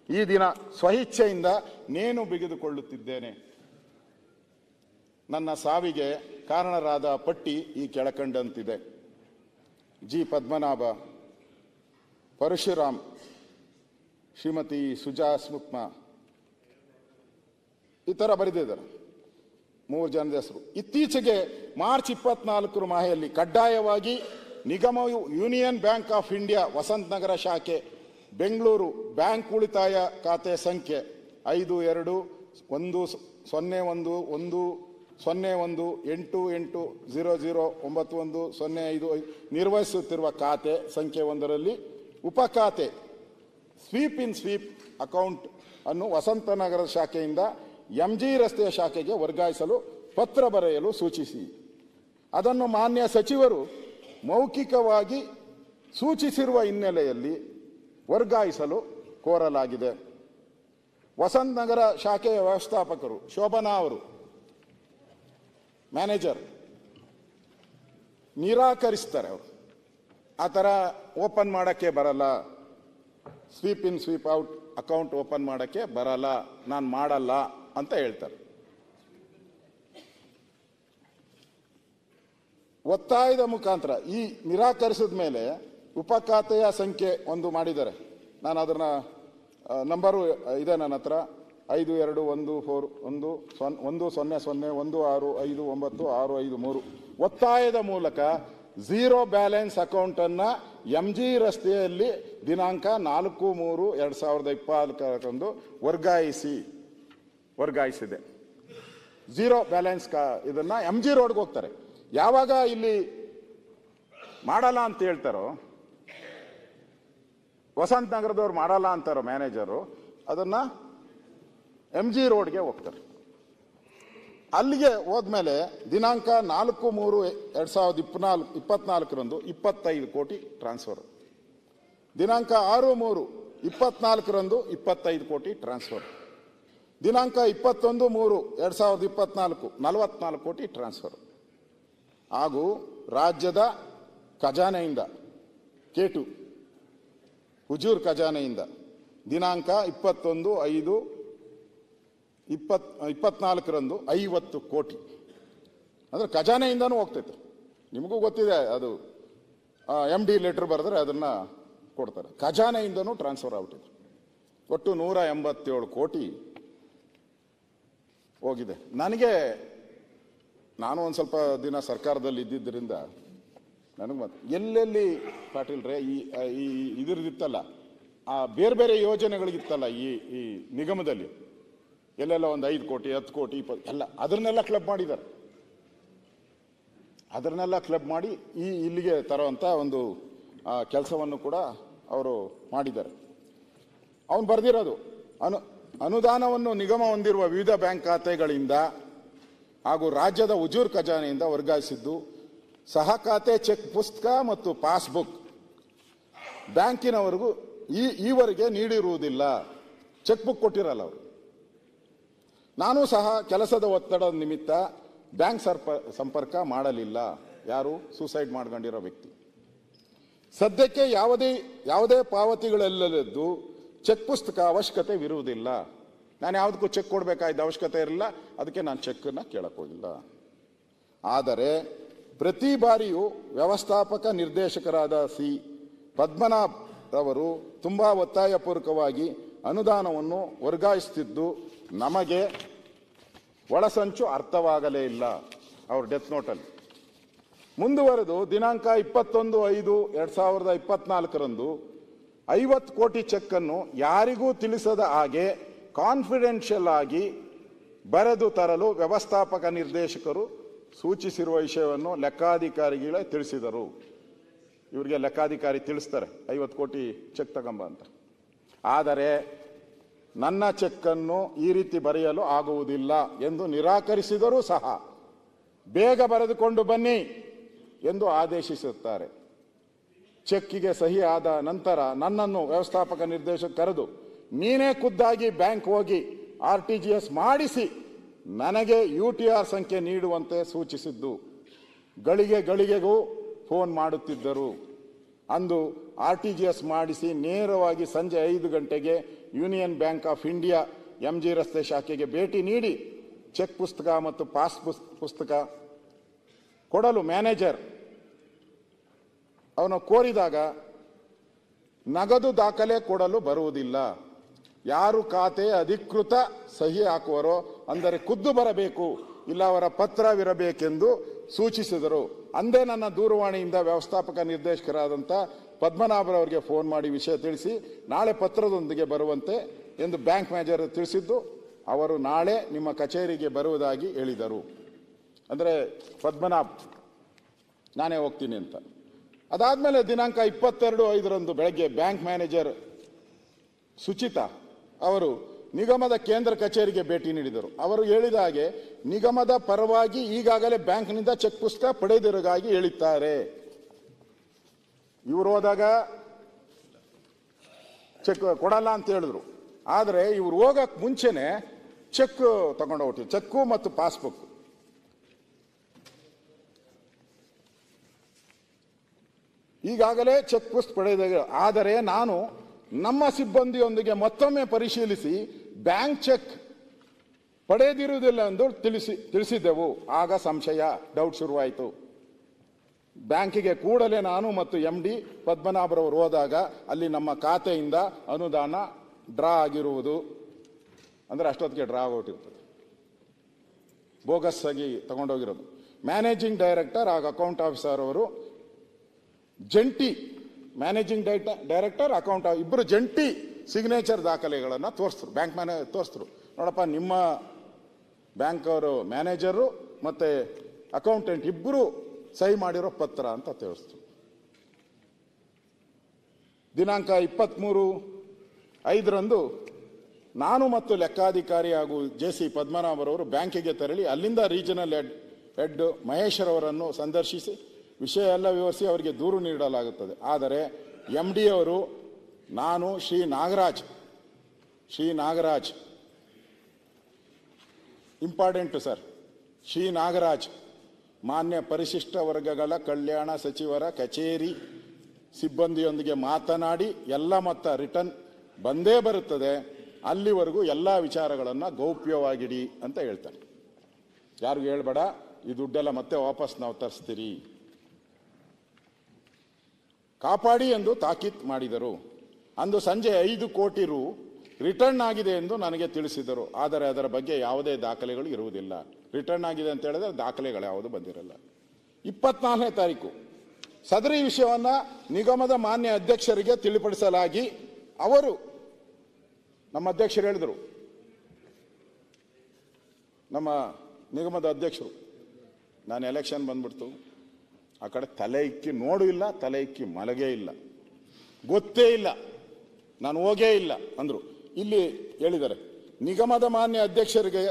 ಈ ದಿನ ಸ್ವಇಚ್ಛೆಯಿಂದ ನೇಣು ಬಿಗಿದುಕೊಳ್ಳುತ್ತಿದ್ದೇನೆ. ನನ್ನ ಸಾವಿಗೆ ಕಾರಣರಾದ ಪಟ್ಟಿ ಈ ಕೆಳಕಂಡಂತಿದೆ: G. ಪದ್ಮನಾಭ, ಪರಶುರಾಮ್, ಶ್ರೀಮತಿ ಸುಜಾ ಸ್ಮುಕ್ಮಾ, ಈ ಥರ ಬರೆದಿದ್ದಾರೆ 3 ಜನದ ಹೆಸರು. ಇತ್ತೀಚೆಗೆ ಮಾರ್ಚ್ 24 ಮಾಹೆಯಲ್ಲಿ ಕಡ್ಡಾಯವಾಗಿ ನಿಗಮವು ಯೂನಿಯನ್ ಬ್ಯಾಂಕ್ ಆಫ್ ಇಂಡಿಯಾ ವಸಂತ ನಗರ ಶಾಖೆ ಬೆಂಗಳೂರು ಬ್ಯಾಂಕ್ ಉಳಿತಾಯ ಖಾತೆ ಸಂಖ್ಯೆ 52011018009105 ನಿರ್ವಹಿಸುತ್ತಿರುವ ಖಾತೆ ಸಂಖ್ಯೆ 1ರಲ್ಲಿ ಉಪಖಾತೆ ಸ್ವೀಪ್ ಇನ್ ಸ್ವೀಪ್ ಅಕೌಂಟ್ ಅನ್ನು ವಸಂತನಗರ ಶಾಖೆಯಿಂದ MG ರಸ್ತೆಯ ಶಾಖೆಗೆ ವರ್ಗಾಯಿಸಲು ಪತ್ರ ಬರೆಯಲು ಸೂಚಿಸಿ, ಅದನ್ನು ಮಾನ್ಯ ಸಚಿವರು ಮೌಖಿಕವಾಗಿ ಸೂಚಿಸಿರುವ ಹಿನ್ನೆಲೆಯಲ್ಲಿ ವರ್ಗಾಯಿಸಲು ಕೋರಲಾಗಿದೆ. ವಸಂತನಗರ ಶಾಖೆಯ ವ್ಯವಸ್ಥಾಪಕರು ಶೋಭನಾ ಅವರು, ಮ್ಯಾನೇಜರ್, ನಿರಾಕರಿಸ್ತಾರೆ. ಅವರು ಆ ಥರ ಓಪನ್ ಮಾಡೋಕ್ಕೆ ಬರಲ್ಲ, ಸ್ವೀಪ್ ಇನ್ ಸ್ವೀಪ್ ಔಟ್ ಅಕೌಂಟ್ ಓಪನ್ ಮಾಡೋಕ್ಕೆ ಬರಲ್ಲ, ನಾನು ಮಾಡಲ್ಲ ಅಂತ ಹೇಳ್ತಾರೆ. ಒತ್ತಾಯದ ಮುಖಾಂತರ ಈ ನಿರಾಕರಿಸಿದ ಮೇಲೆ ಉಪಖಾತೆಯ ಸಂಖ್ಯೆ 1 ಮಾಡಿದ್ದಾರೆ. ನಾನು ಅದನ್ನ ನಂಬರು ಇದೆ ನನ್ನ ಹತ್ರ, 52141100165963 ಒತ್ತಾಯದ ಮೂಲಕ ಝೀರೋ ಬ್ಯಾಲೆನ್ಸ್ ಅಕೌಂಟ್ ಅನ್ನ MG ರಸ್ತೆಯಲ್ಲಿ ದಿನಾಂಕ 4/3/2024 ವರ್ಗಾಯಿಸಿ ವರ್ಗಾಯಿಸಿದೆ. ಝೀರೋ ಬ್ಯಾಲೆನ್ಸ್ ಇದನ್ನ MG ರೋಡ್ಗೆ ಹೋಗ್ತಾರೆ. ಯಾವಾಗ ಇಲ್ಲಿ ಮಾಡಲ್ಲ ಅಂತ ಹೇಳ್ತಾರೋ, ವಸಂತ ನಗರದವ್ರು ಮಾಡಲ್ಲ ಅಂತಾರೋ ಮ್ಯಾನೇಜರು, ಅದನ್ನ MG ರೋಡ್ಗೆ ಹೋಗ್ತಾರೆ. ಅಲ್ಲಿಗೆ ಹೋದ್ಮೇಲೆ ದಿನಾಂಕ 4/3/2024 25 ಕೋಟಿ ಟ್ರಾನ್ಸ್ಫರ್. ದಿನಾಂಕ 6/3/24 25 ಕೋಟಿ ಟ್ರಾನ್ಸ್ಫರ್. ದಿನಾಂಕ 21/3/2024 44 ಕೋಟಿ ಟ್ರಾನ್ಸ್ಫರ್. ಹಾಗೂ ರಾಜ್ಯದ ಖಜಾನೆಯಿಂದ K2 ಹುಜೂರ್ ಖಜಾನೆಯಿಂದ ದಿನಾಂಕ 21/5/24 50 ಕೋಟಿ. ಅಂದರೆ ಖಜಾನೆಯಿಂದನೂ ಹೋಗ್ತೈತೆ. ನಿಮಗೂ ಗೊತ್ತಿದೆ, ಅದು MD ಲೆಟರ್ ಬರೆದ್ರೆ ಅದನ್ನ ಕೊಡ್ತಾರೆ. ಖಜಾನೆಯಿಂದನೂ ಟ್ರಾನ್ಸ್ಫರ್ ಆಗ್ಬಿಟ್ಟಿದೆ. ಒಟ್ಟು 187 ಕೋಟಿ ಹೋಗಿದೆ. ನಾನು ಒಂದು ಸ್ವಲ್ಪ ದಿನ ಸರ್ಕಾರದಲ್ಲಿ ಇದ್ದಿದ್ದರಿಂದ ನನಗೆ ಎಲ್ಲೆಲ್ಲಿ ಪಾಟೀಲ್ರೆ ಈ ಇದ್ರದಿತ್ತಲ್ಲ, ಆ ಬೇರೆ ಬೇರೆ ಯೋಜನೆಗಳಿಗಿತ್ತಲ್ಲ ಈ ನಿಗಮದಲ್ಲಿ, ಎಲ್ಲೆಲ್ಲ ಒಂದು 5 ಕೋಟಿ 10 ಕೋಟಿ 20 ಎಲ್ಲ ಅದನ್ನೆಲ್ಲ ಕ್ಲಬ್ ಮಾಡಿದ್ದಾರೆ. ಅದನ್ನೆಲ್ಲ ಕ್ಲಬ್ ಮಾಡಿ ಇಲ್ಲಿಗೆ ತರುವಂಥ ಒಂದು ಕೆಲಸವನ್ನು ಕೂಡ ಅವರು ಮಾಡಿದ್ದಾರೆ. ಅವನು ಬರೆದಿರೋದು ಅನುದಾನವನ್ನು ನಿಗಮ ಹೊಂದಿರುವ ವಿವಿಧ ಬ್ಯಾಂಕ್ ಖಾತೆಗಳಿಂದ ಹಾಗೂ ರಾಜ್ಯದ ಹುಜೂರ್ ಖಜಾನೆಯಿಂದ ವರ್ಗಾಯಿಸಿದ್ದು ಸಹ ಖಾತೆ ಚೆಕ್ ಪುಸ್ತಕ ಮತ್ತು ಪಾಸ್ಬುಕ್ ಬ್ಯಾಂಕಿನವರೆಗೂ ಈವರೆಗೆ ನೀಡಿರುವುದಿಲ್ಲ. ಚೆಕ್ ಬುಕ್ ಕೊಟ್ಟಿರಲ್ಲ ಅವರು. ನಾನು ಸಹ ಕೆಲಸದ ಒತ್ತಡದ ನಿಮಿತ್ತ ಬ್ಯಾಂಕ್ ಸಂಪರ್ಕ ಮಾಡಲಿಲ್ಲ. ಯಾರು? ಸೂಸೈಡ್ ಮಾಡ್ಕೊಂಡಿರೋ ವ್ಯಕ್ತಿ. ಸದ್ಯಕ್ಕೆ ಯಾವುದೇ ಪಾವತಿಗಳಲ್ಲದ್ದು ಚೆಕ್ ಪುಸ್ತಕ ಅವಶ್ಯಕತೆವಿರುವುದಿಲ್ಲ. ನಾನು ಯಾವುದಕ್ಕೂ ಚೆಕ್ ಕೊಡಬೇಕಾದ ಅವಶ್ಯಕತೆ ಇರಲಿಲ್ಲ. ಅದಕ್ಕೆ ನಾನು ಚೆಕ್ಕನ್ನು ಕೇಳಕ್ಕೆ ಹೋಗಿಲ್ಲ. ಆದರೆ ಪ್ರತಿ ಬಾರಿಯೂ ವ್ಯವಸ್ಥಾಪಕ ನಿರ್ದೇಶಕರಾದ ಸಿ ಪದ್ಮನಾಭ್ ಅವರು ತುಂಬಾ ಒತ್ತಾಯಪೂರ್ವಕವಾಗಿ ಅನುದಾನವನ್ನು ವರ್ಗಾಯಿಸುತ್ತಿದ್ದು ನಮಗೆ ಒಳಸಂಚು ಅರ್ಥವಾಗಲೇ ಇಲ್ಲ. ಅವ್ರ ಡೆತ್ ನೋಟಲ್ಲಿ ಮುಂದುವರೆದು ದಿನಾಂಕ 21/5/2024 50 ಕೋಟಿ ಚೆಕ್ ಅನ್ನು ಯಾರಿಗೂ ತಿಳಿಸದ ಹಾಗೆ ಕಾನ್ಫಿಡೆನ್ಷಿಯಲ್ ಆಗಿ ಬರೆದು ತರಲು ವ್ಯವಸ್ಥಾಪಕ ನಿರ್ದೇಶಕರು ಸೂಚಿಸಿರುವ ವಿಷಯವನ್ನು ಲೆಕ್ಕಾಧಿಕಾರಿಗಳೇ ತಿಳಿಸಿದರು. ಇವರಿಗೆ ಲೆಕ್ಕಾಧಿಕಾರಿ ತಿಳಿಸ್ತಾರೆ 50 ಕೋಟಿ ಚೆಕ್ ತಗೊಂಬ ಅಂತ. ಆದರೆ ನನ್ನ ಚೆಕ್ಕನ್ನು ಈ ರೀತಿ ಬರೆಯಲು ಆಗುವುದಿಲ್ಲ ಎಂದು ನಿರಾಕರಿಸಿದರೂ ಸಹ ಬೇಗ ಬರೆದುಕೊಂಡು ಬನ್ನಿ ಎಂದು ಆದೇಶಿಸುತ್ತಾರೆ. ಚೆಕ್ಕಿಗೆ ಸಹಿ ಆದ ನಂತರ ನನ್ನನ್ನು ವ್ಯವಸ್ಥಾಪಕ ನಿರ್ದೇಶಕ ಕರೆದು ನೀನೇ ಖುದ್ದಾಗಿ ಬ್ಯಾಂಕ್ ಹೋಗಿ RTGS ಮಾಡಿಸಿ ನನಗೆ UTR ಸಂಖ್ಯೆ ನೀಡುವಂತೆ ಸೂಚಿಸಿದ್ದು. ಗಳಿಗೆಗೂ ಫೋನ್ ಮಾಡುತ್ತಿದ್ದರು. ಅಂದು RTGS ಮಾಡಿಸಿ ನೇರವಾಗಿ ಸಂಜೆ 5 ಗಂಟೆಗೆ union bank of India MG ರಸ್ತೆ ಶಾಖೆಗೆ ಭೇಟಿ ನೀಡಿ ಚೆಕ್ ಪುಸ್ತಕ ಮತ್ತು ಪಾಸ್ ಪುಸ್ತಕ ಕೊಡಲು ಮ್ಯಾನೇಜರ್ ಅವನು ಕೋರಿದಾಗ ನಗದು ದಾಖಲೆ ಕೊಡಲು ಬರುವುದಿಲ್ಲ, ಯಾರು ಖಾತೆ ಅಧಿಕೃತ ಸಹಿ ಹಾಕುವರೋ ಅಂದರೆ ಖುದ್ದು ಬರಬೇಕು, ಇಲ್ಲ ಅವರ ಪತ್ರವಿರಬೇಕೆಂದು ಸೂಚಿಸಿದರು. ಅಂದೇ ನನ್ನ ದೂರವಾಣಿಯಿಂದ ವ್ಯವಸ್ಥಾಪಕ ನಿರ್ದೇಶಕರಾದಂಥ ಪದ್ಮನಾಭರವರಿಗೆ ಫೋನ್ ಮಾಡಿ ವಿಷಯ ತಿಳಿಸಿ ನಾಳೆ ಪತ್ರದೊಂದಿಗೆ ಬರುವಂತೆ ಎಂದು ಬ್ಯಾಂಕ್ ಮ್ಯಾನೇಜರ್ ತಿಳಿಸಿದ್ದು. ಅವರು ನಾಳೆ ನಿಮ್ಮ ಕಚೇರಿಗೆ ಬರುವುದಾಗಿ ಹೇಳಿದರು. ಅಂದರೆ ಪದ್ಮನಾಭ್ ನಾನೇ ಹೋಗ್ತೀನಿ ಅಂತ. ಅದಾದಮೇಲೆ ದಿನಾಂಕ 22/5 ಬೆಳಗ್ಗೆ ಬ್ಯಾಂಕ್ ಮ್ಯಾನೇಜರ್ ಸುಚಿತಾ ಅವರು ನಿಗಮದ ಕೇಂದ್ರ ಕಚೇರಿಗೆ ಭೇಟಿ ನೀಡಿದರು. ಅವರು ಹೇಳಿದ ಹಾಗೆ ನಿಗಮದ ಪರವಾಗಿ ಈಗಾಗಲೇ ಬ್ಯಾಂಕ್ನಿಂದ ಚೆಕ್ ಪುಸ್ತಕ ಪಡೆದಿರುವುದಾಗಿ ಹೇಳಿದ್ದಾರೆ. ಇವರು ಹೋದಾಗ ಚೆಕ್ ಕೊಡಲ್ಲ ಅಂತ ಹೇಳಿದ್ರು. ಆದರೆ ಇವ್ರು ಹೋಗಕ್ಕೆ ಮುಂಚೆನೆ ಚೆಕ್ ತಗೊಂಡು ಹೋಗ್ತೀವಿ, ಚೆಕ್ಕು ಮತ್ತು ಪಾಸ್ಬುಕ್. ಈಗಾಗಲೇ ಚೆಕ್ ಪುಸ್ತಕ ಪಡೆದ. ಆದರೆ ನಾನು ನಮ್ಮ ಸಿಬ್ಬಂದಿಯೊಂದಿಗೆ ಮತ್ತೊಮ್ಮೆ ಪರಿಶೀಲಿಸಿ ಬ್ಯಾಂಕ್ ಚೆಕ್ ಪಡೆದಿರುವುದಿಲ್ಲ ಎಂದು ತಿಳಿಸಿದ್ದೆವು. ಆಗ ಸಂಶಯ, ಡೌಟ್ ಶುರುವಾಯಿತು. ಬ್ಯಾಂಕಿಗೆ ಕೂಡಲೇ ನಾನು ಮತ್ತು MD ಪದ್ಮನಾಭರವರು ಹೋದಾಗ ಅಲ್ಲಿ ನಮ್ಮ ಖಾತೆಯಿಂದ ಅನುದಾನ ಡ್ರಾ ಆಗಿರುವುದು, ಅಂದರೆ ಅಷ್ಟೊತ್ತಿಗೆ ಡ್ರಾ ಆಗೋಟಿರ್ತದೆ, ಬೋಗಸ್ ಆಗಿ ತಗೊಂಡೋಗಿರೋದು. ಮ್ಯಾನೇಜಿಂಗ್ ಡೈರೆಕ್ಟರ್ ಹಾಗೂ ಅಕೌಂಟ್ ಆಫೀಸರ್ ಅವರು ಜಂಟಿ ಮ್ಯಾನೇಜಿಂಗ್ ಡೈರೆಕ್ಟರ್ ಅಕೌಂಟ್ ಇಬ್ಬರು ಜಂಟಿ ಸಿಗ್ನೇಚರ್ ದಾಖಲೆಗಳನ್ನು ತೋರಿಸಿದ್ರು. ಬ್ಯಾಂಕ್ ಮ್ಯಾನೇಜರ್ ತೋರಿಸಿದ್ರು. ನೋಡಪ್ಪ, ನಿಮ್ಮ ಬ್ಯಾಂಕ್ ಅವರು ಮ್ಯಾನೇಜರು ಮತ್ತು ಅಕೌಂಟೆಂಟ್ ಇಬ್ಬರು ಸಹಿ ಮಾಡಿರೋ ಪತ್ರ ಅಂತ ತಿಳಿಸ್ತು. ದಿನಾಂಕ 23/5 ನಾನು ಮತ್ತು ಲೆಕ್ಕಾಧಿಕಾರಿ ಹಾಗೂ JC ಪದ್ಮನಾಭರವರು ಬ್ಯಾಂಕಿಗೆ ತೆರಳಿ ಅಲ್ಲಿಂದ ರೀಜನಲ್ ಹೆಡ್ ಮಹೇಶ್ವರವರನ್ನು ಸಂದರ್ಶಿಸಿ ವಿಷಯ ಎಲ್ಲ ವಿವರಿಸಿ ಅವರಿಗೆ ದೂರು ನೀಡಲಾಗುತ್ತದೆ. ಆದರೆ MD ಅವರು ನಾನು ಶ್ರೀ ನಾಗರಾಜ್ ಇಂಪಾರ್ಟೆಂಟು ಸರ್, ಶ್ರೀ ನಾಗರಾಜ್ ಮಾನ್ಯ ಪರಿಶಿಷ್ಟ ವರ್ಗಗಳ ಕಲ್ಯಾಣ ಸಚಿವರ ಕಚೇರಿ ಸಿಬ್ಬಂದಿಯೊಂದಿಗೆ ಮಾತನಾಡಿ ಎಲ್ಲ ಮೊತ್ತ ರಿಟರ್ನ್ ಬಂದೇ ಬರುತ್ತದೆ, ಅಲ್ಲಿವರೆಗೂ ಎಲ್ಲ ವಿಚಾರಗಳನ್ನು ಗೌಪ್ಯವಾಗಿಡಿ ಅಂತ ಹೇಳ್ತಾರೆ. ಯಾರಿಗೂ ಹೇಳ್ಬೇಡ, ಈ ದುಡ್ಡೆಲ್ಲ ಮತ್ತೆ ವಾಪಸ್ ನಾವು ತರಿಸ್ತೀರಿ, ಕಾಪಾಡಿ ಎಂದು ತಾಕೀತು ಮಾಡಿದರು. ಅಂದು ಸಂಜೆ 5 ಕೋಟಿ ರು ರಿಟರ್ನ್ ಆಗಿದೆ ಎಂದು ನನಗೆ ತಿಳಿಸಿದರು. ಆದರೆ ಅದರ ಬಗ್ಗೆ ಯಾವುದೇ ದಾಖಲೆಗಳು ಇರುವುದಿಲ್ಲ. ರಿಟರ್ನ್ ಆಗಿದೆ ಅಂತ ಹೇಳಿದ್ರೆ ದಾಖಲೆಗಳು ಯಾವುದು ಬಂದಿರಲ್ಲ. 24ನೇ ತಾರೀಕು ಸದರಿ ವಿಷಯವನ್ನು ನಿಗಮದ ಮಾನ್ಯ ಅಧ್ಯಕ್ಷರಿಗೆ ತಿಳಿಪಡಿಸಲಾಗಿ ಅವರು, ನಮ್ಮ ಅಧ್ಯಕ್ಷರು ಹೇಳಿದರು, ನಮ್ಮ ನಿಗಮದ ಅಧ್ಯಕ್ಷರು, ನಾನು ಎಲೆಕ್ಷನ್ ಬಂದ್ಬಿಡ್ತು, ಆ ಕಡೆ ತಲೆ ಇಕ್ಕಿ ನೋಡು ಇಲ್ಲ, ತಲೆ ಇಕ್ಕಿ ಮಲಗೇ ಇಲ್ಲ, ಗೊತ್ತೇ ಇಲ್ಲ, ನಾನು ಹೋಗೇ ಇಲ್ಲ ಅಂದರು. ಇಲ್ಲಿ ಹೇಳಿದ್ದಾರೆ, ನಿಗಮದ ಮಾನ್ಯ ಅಧ್ಯಕ್ಷರಿಗೆ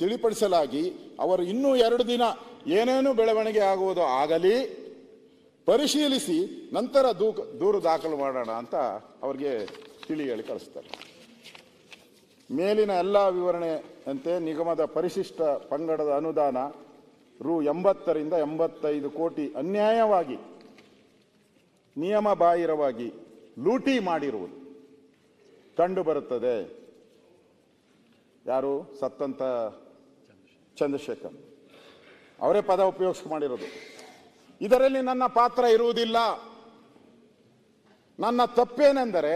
ತಿಳಿಪಡಿಸಲಾಗಿ ಅವರು ಇನ್ನೂ 2 ದಿನ ಏನೇನು ಬೆಳವಣಿಗೆ ಆಗುವುದು ಆಗಲಿ ಪರಿಶೀಲಿಸಿ ನಂತರ ದೂರು ದಾಖಲು ಮಾಡೋಣ ಅಂತ ಅವ್ರಿಗೆ ಹೇಳಿ ಕಳಿಸ್ತಾರೆ. ಮೇಲಿನ ಎಲ್ಲ ವಿವರಣೆಯಂತೆ ನಿಗಮದ ಪರಿಶಿಷ್ಟ ಪಂಗಡದ ಅನುದಾನ ರು 80 ರಿಂದ 85 ಕೋಟಿ ಅನ್ಯಾಯವಾಗಿ ನಿಯಮ ಬಾಹಿರವಾಗಿ ಲೂಟಿ ಮಾಡಿರುವುದು ಕಂಡು ಬರುತ್ತದೆ. ಯಾರು? ಸತ್ತಂತ ಚಂದ್ರಶೇಖರ್ ಅವರೇ ಪದ ಉಪಯೋಗಿಸಿ ಮಾಡಿರೋದು. ಇದರಲ್ಲಿ ನನ್ನ ಪಾತ್ರ ಇರುವುದಿಲ್ಲ. ನನ್ನ ತಪ್ಪೇನೆಂದರೆ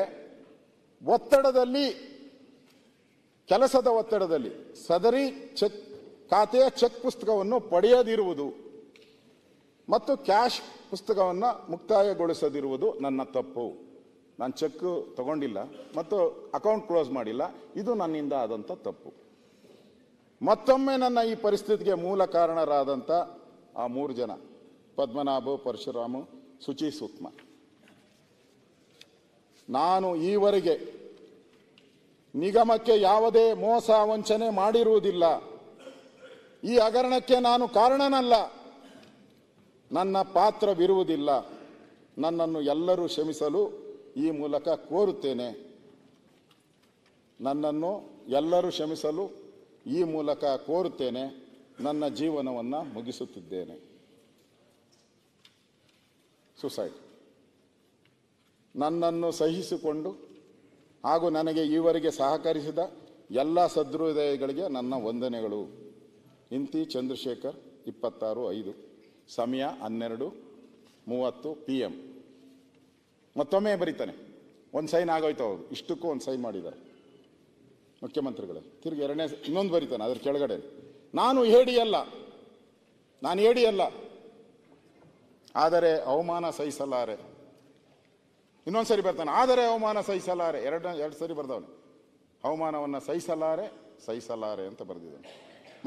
ಕೆಲಸದ ಒತ್ತಡದಲ್ಲಿ ಸದರಿ ಖಾತೆಯ ಚೆಕ್ ಪುಸ್ತಕವನ್ನು ಪಡೆಯದಿರುವುದು ಮತ್ತು ಕ್ಯಾಶ್ ಪುಸ್ತಕವನ್ನು ಮುಕ್ತಾಯಗೊಳಿಸದಿರುವುದು ನನ್ನ ತಪ್ಪು. ನಾನು ಚೆಕ್ ತಗೊಂಡಿಲ್ಲ ಮತ್ತು ಅಕೌಂಟ್ ಕ್ಲೋಸ್ ಮಾಡಿಲ್ಲ, ಇದು ನನ್ನಿಂದ ಆದಂಥ ತಪ್ಪು. ಮತ್ತೊಮ್ಮೆ ನನ್ನ ಈ ಪರಿಸ್ಥಿತಿಗೆ ಮೂಲ ಕಾರಣರಾದಂಥ ಆ 3 ಜನ, ಪದ್ಮನಾಭ, ಪರಶುರಾಮು, ಶುಚಿ, ಸೂಕ್ಷ್ಮ, ನಾನು ಈವರೆಗೆ ನಿಗಮಕ್ಕೆ ಯಾವುದೇ ಮೋಸ ವಂಚನೆ ಮಾಡಿರುವುದಿಲ್ಲ. ಈ ಹಗರಣಕ್ಕೆ ನಾನು ಕಾರಣನಲ್ಲ. ನನ್ನ ಪಾತ್ರವಿರುವುದಿಲ್ಲ. ನನ್ನನ್ನು ಎಲ್ಲರೂ ಕ್ಷಮಿಸಲು ಈ ಮೂಲಕ ಕೋರುತ್ತೇನೆ. ನನ್ನನ್ನು ಎಲ್ಲರೂ ಕ್ಷಮಿಸಲು ಈ ಮೂಲಕ ಕೋರುತ್ತೇನೆ. ನನ್ನ ಜೀವನವನ್ನು ಮುಗಿಸುತ್ತಿದ್ದೇನೆ. ಸುಸೈಡ್. ನನ್ನನ್ನು ಸಹಿಸಿಕೊಂಡು ಹಾಗೂ ನನಗೆ ಈವರೆಗೆ ಸಹಕರಿಸಿದ ಎಲ್ಲ ಸಹೃದಯಗಳಿಗೆ ನನ್ನ ವಂದನೆಗಳು. ಇಂತಿ ಚಂದ್ರಶೇಖರ್, 26/5, ಸಮಯ 12:30 PM. ಮತ್ತೊಮ್ಮೆ ಬರೀತಾನೆ, ಒಂದು ಸೈನ್ ಆಗೋಯ್ತು, ಹೌದು, ಇಷ್ಟಕ್ಕೂ ಒಂದು ಸೈನ್ ಮಾಡಿದ್ದಾರೆ ಮುಖ್ಯಮಂತ್ರಿಗಳೇ. ತಿರುಗಿ ಇನ್ನೊಂದು ಬರೀತಾನೆ ಅದ್ರ ಕೆಳಗಡೆ, ನಾನು ಹೇಡಿಯಲ್ಲ, ಆದರೆ ಅವಮಾನ ಸಹಿಸಲಾರೆ. ಇನ್ನೊಂದು ಸರಿ ಬರ್ತಾನೆ, ಆದರೆ ಅವಮಾನ ಸಹಿಸಲಾರೆ. ಎರಡು ಸರಿ ಬರ್ದವನೆ, ಅವಮಾನವನ್ನು ಸಹಿಸಲಾರೆ ಅಂತ ಬರೆದಿದ್ದಾನೆ.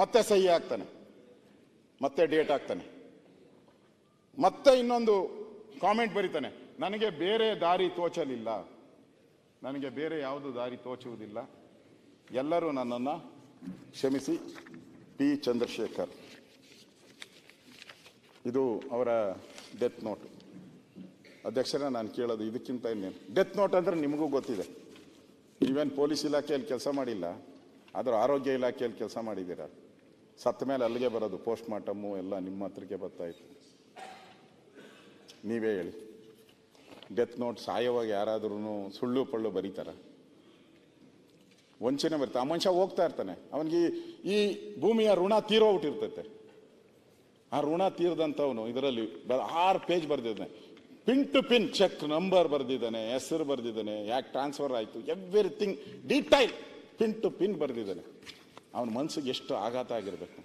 ಮತ್ತೆ ಸಹಿ ಆಗ್ತಾನೆ, ಮತ್ತೆ ಡೇಟ್ ಆಗ್ತಾನೆ, ಮತ್ತೆ ಇನ್ನೊಂದು ಕಾಮೆಂಟ್ ಬರೀತಾನೆ, ನನಗೆ ಬೇರೆ ದಾರಿ ತೋಚಲಿಲ್ಲ, ನನಗೆ ಬೇರೆ ಯಾವುದು ದಾರಿ ತೋಚುವುದಿಲ್ಲ, ಎಲ್ಲರೂ ನನ್ನನ್ನು ಕ್ಷಮಿಸಿ. P. ಚಂದ್ರಶೇಖರ್. ಇದು ಅವರ ಡೆತ್ ನೋಟ್. ಅಧ್ಯಕ್ಷರೇ, ನಾನು ಕೇಳೋದು ಇದಕ್ಕಿಂತ ಇನ್ನೇನು. ಡೆತ್ ನೋಟ್ ಅಂದರೆ ನಿಮಗೂ ಗೊತ್ತಿದೆ. ನೀವೇನು ಪೊಲೀಸ್ ಇಲಾಖೆಯಲ್ಲಿ ಕೆಲಸ ಮಾಡಿಲ್ಲ, ಆದರೂ ಆರೋಗ್ಯ ಇಲಾಖೆಯಲ್ಲಿ ಕೆಲಸ ಮಾಡಿದ್ದೀರಾ. ಸತ್ತ ಮೇಲೆ ಅಲ್ಲಿಗೆ ಬರೋದು, ಪೋಸ್ಟ್ ಮಾರ್ಟಮ್ಮು ಎಲ್ಲ ನಿಮ್ಮ ಹತ್ರಕ್ಕೆ ಬರ್ತಾಯಿತ್ತು. ನೀವೇ ಹೇಳಿ, ಡೆತ್ ನೋಟ್ ಸಾಯೋವಾಗ ಯಾರಾದ್ರೂ ಸುಳ್ಳು ಪಳ್ಳು ಬರೀತಾರ? ವಂಚನೆ ಬರುತ್ತೆ. ಆ ಮನುಷ್ಯ ಹೋಗ್ತಾ ಇರ್ತಾನೆ, ಅವನಿಗೆ ಈ ಭೂಮಿಯ ಋಣ ತೀರೋಗ್ಬಿಟ್ಟಿರ್ತೈತೆ. ಆ ಋಣ ತೀರ್ದಂಥವನು ಇದರಲ್ಲಿ 6 ಪೇಜ್ ಬರೆದಿದ್ದಾನೆ. Pin to pin check number ಬರೆದಿದ್ದಾನೆ, ಹೆಸರು ಬರೆದಿದ್ದಾನೆ, ಯಾಕೆ ಟ್ರಾನ್ಸ್ಫರ್ ಆಯಿತು, everything detail pin to pin ಬರೆದಿದ್ದಾನೆ. ಅವನ ಮನಸ್ಸಿಗೆ ಎಷ್ಟು ಆಘಾತ ಆಗಿರಬೇಕು,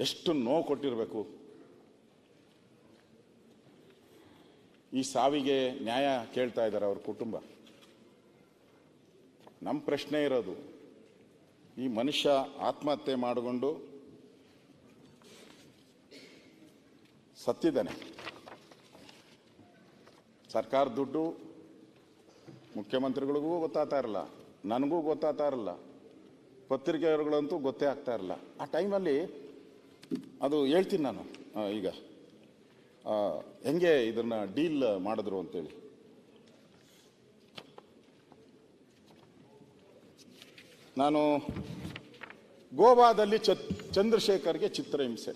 ಎಷ್ಟು ನೋವು ಕೊಟ್ಟಿರಬೇಕು. ಈ ಸಾವಿಗೆ ನ್ಯಾಯ ಕೇಳ್ತಾ ಇದ್ದಾರೆ ಅವ್ರ ಕುಟುಂಬ. ನಮ್ಮ ಪ್ರಶ್ನೆ ಇರೋದು, ಈ ಮನುಷ್ಯ ಆತ್ಮಹತ್ಯೆ ಮಾಡಿಕೊಂಡು ಸತ್ತಿದ್ದಾನೆ. ಸರ್ಕಾರ ದುಡ್ಡು ಮುಖ್ಯಮಂತ್ರಿಗಳಿಗೂ ಗೊತ್ತಾಗ್ತಾ ಇರಲ್ಲ, ನನಗೂ ಗೊತ್ತಾಗ್ತಾ ಇರಲ್ಲ, ಪತ್ರಿಕೆಯವರುಗಳಂತೂ ಗೊತ್ತೇ ಆಗ್ತಾ ಇರಲ್ಲ. ಆ ಟೈಮಲ್ಲಿ ಅದು ಹೇಳ್ತೀನಿ ನಾನು ಈಗ ಹೆಂಗೆ ಇದನ್ನ ಡೀಲ್ ಮಾಡಿದ್ರು ಅಂತೇಳಿ. ನಾನು ಗೋವಾದಲ್ಲಿ ಚಂದ್ರಶೇಖರ್ಗೆ ಚಿತ್ರಹಿಂಸೆ,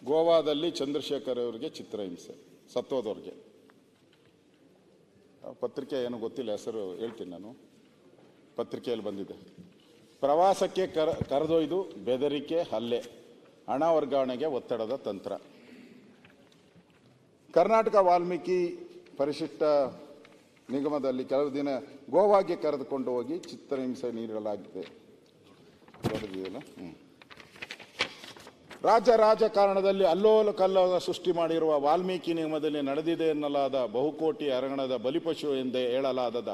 ಗೋವಾದಲ್ಲಿ ಚಂದ್ರಶೇಖರ್ ಅವರಿಗೆ ಚಿತ್ರಹಿಂಸೆ, ಸತ್ತೋದವ್ರಿಗೆ. ಪತ್ರಿಕೆ ಏನು ಗೊತ್ತಿಲ್ಲ, ಹೆಸರು ಹೇಳ್ತೀನಿ ನಾನು, ಪತ್ರಿಕೆಯಲ್ಲಿ ಬಂದಿದೆ. ಪ್ರವಾಸಕ್ಕೆ ಕರೆದೊಯ್ದು ಬೆದರಿಕೆ, ಹಲ್ಲೆ, ಹಣ ವರ್ಗಾವಣೆಗೆ ಒತ್ತಡದ ತಂತ್ರ. ಕರ್ನಾಟಕ ವಾಲ್ಮೀಕಿ ಪರಿಶಿಷ್ಟ ನಿಗಮದಲ್ಲಿ ಕೆಲವು ದಿನ ಗೋವಾಗೆ ಕರೆದುಕೊಂಡು ಹೋಗಿ ಚಿತ್ರಹಿಂಸೆ ನೀಡಲಾಗಿದೆ. ರಾಜ್ಯ ರಾಜಕಾರಣದಲ್ಲಿ ಅಲ್ಲೋಲ ಕಲ್ಲೋಲ ಸೃಷ್ಟಿ ಮಾಡಿರುವ ವಾಲ್ಮೀಕಿ ನಿಗಮದಲ್ಲಿ ನಡೆದಿದೆ ಎನ್ನಲಾದ ಬಹುಕೋಟಿ ಹಗರಣದ ಬಲಿಪಶು ಎಂದೇ ಹೇಳಲಾದ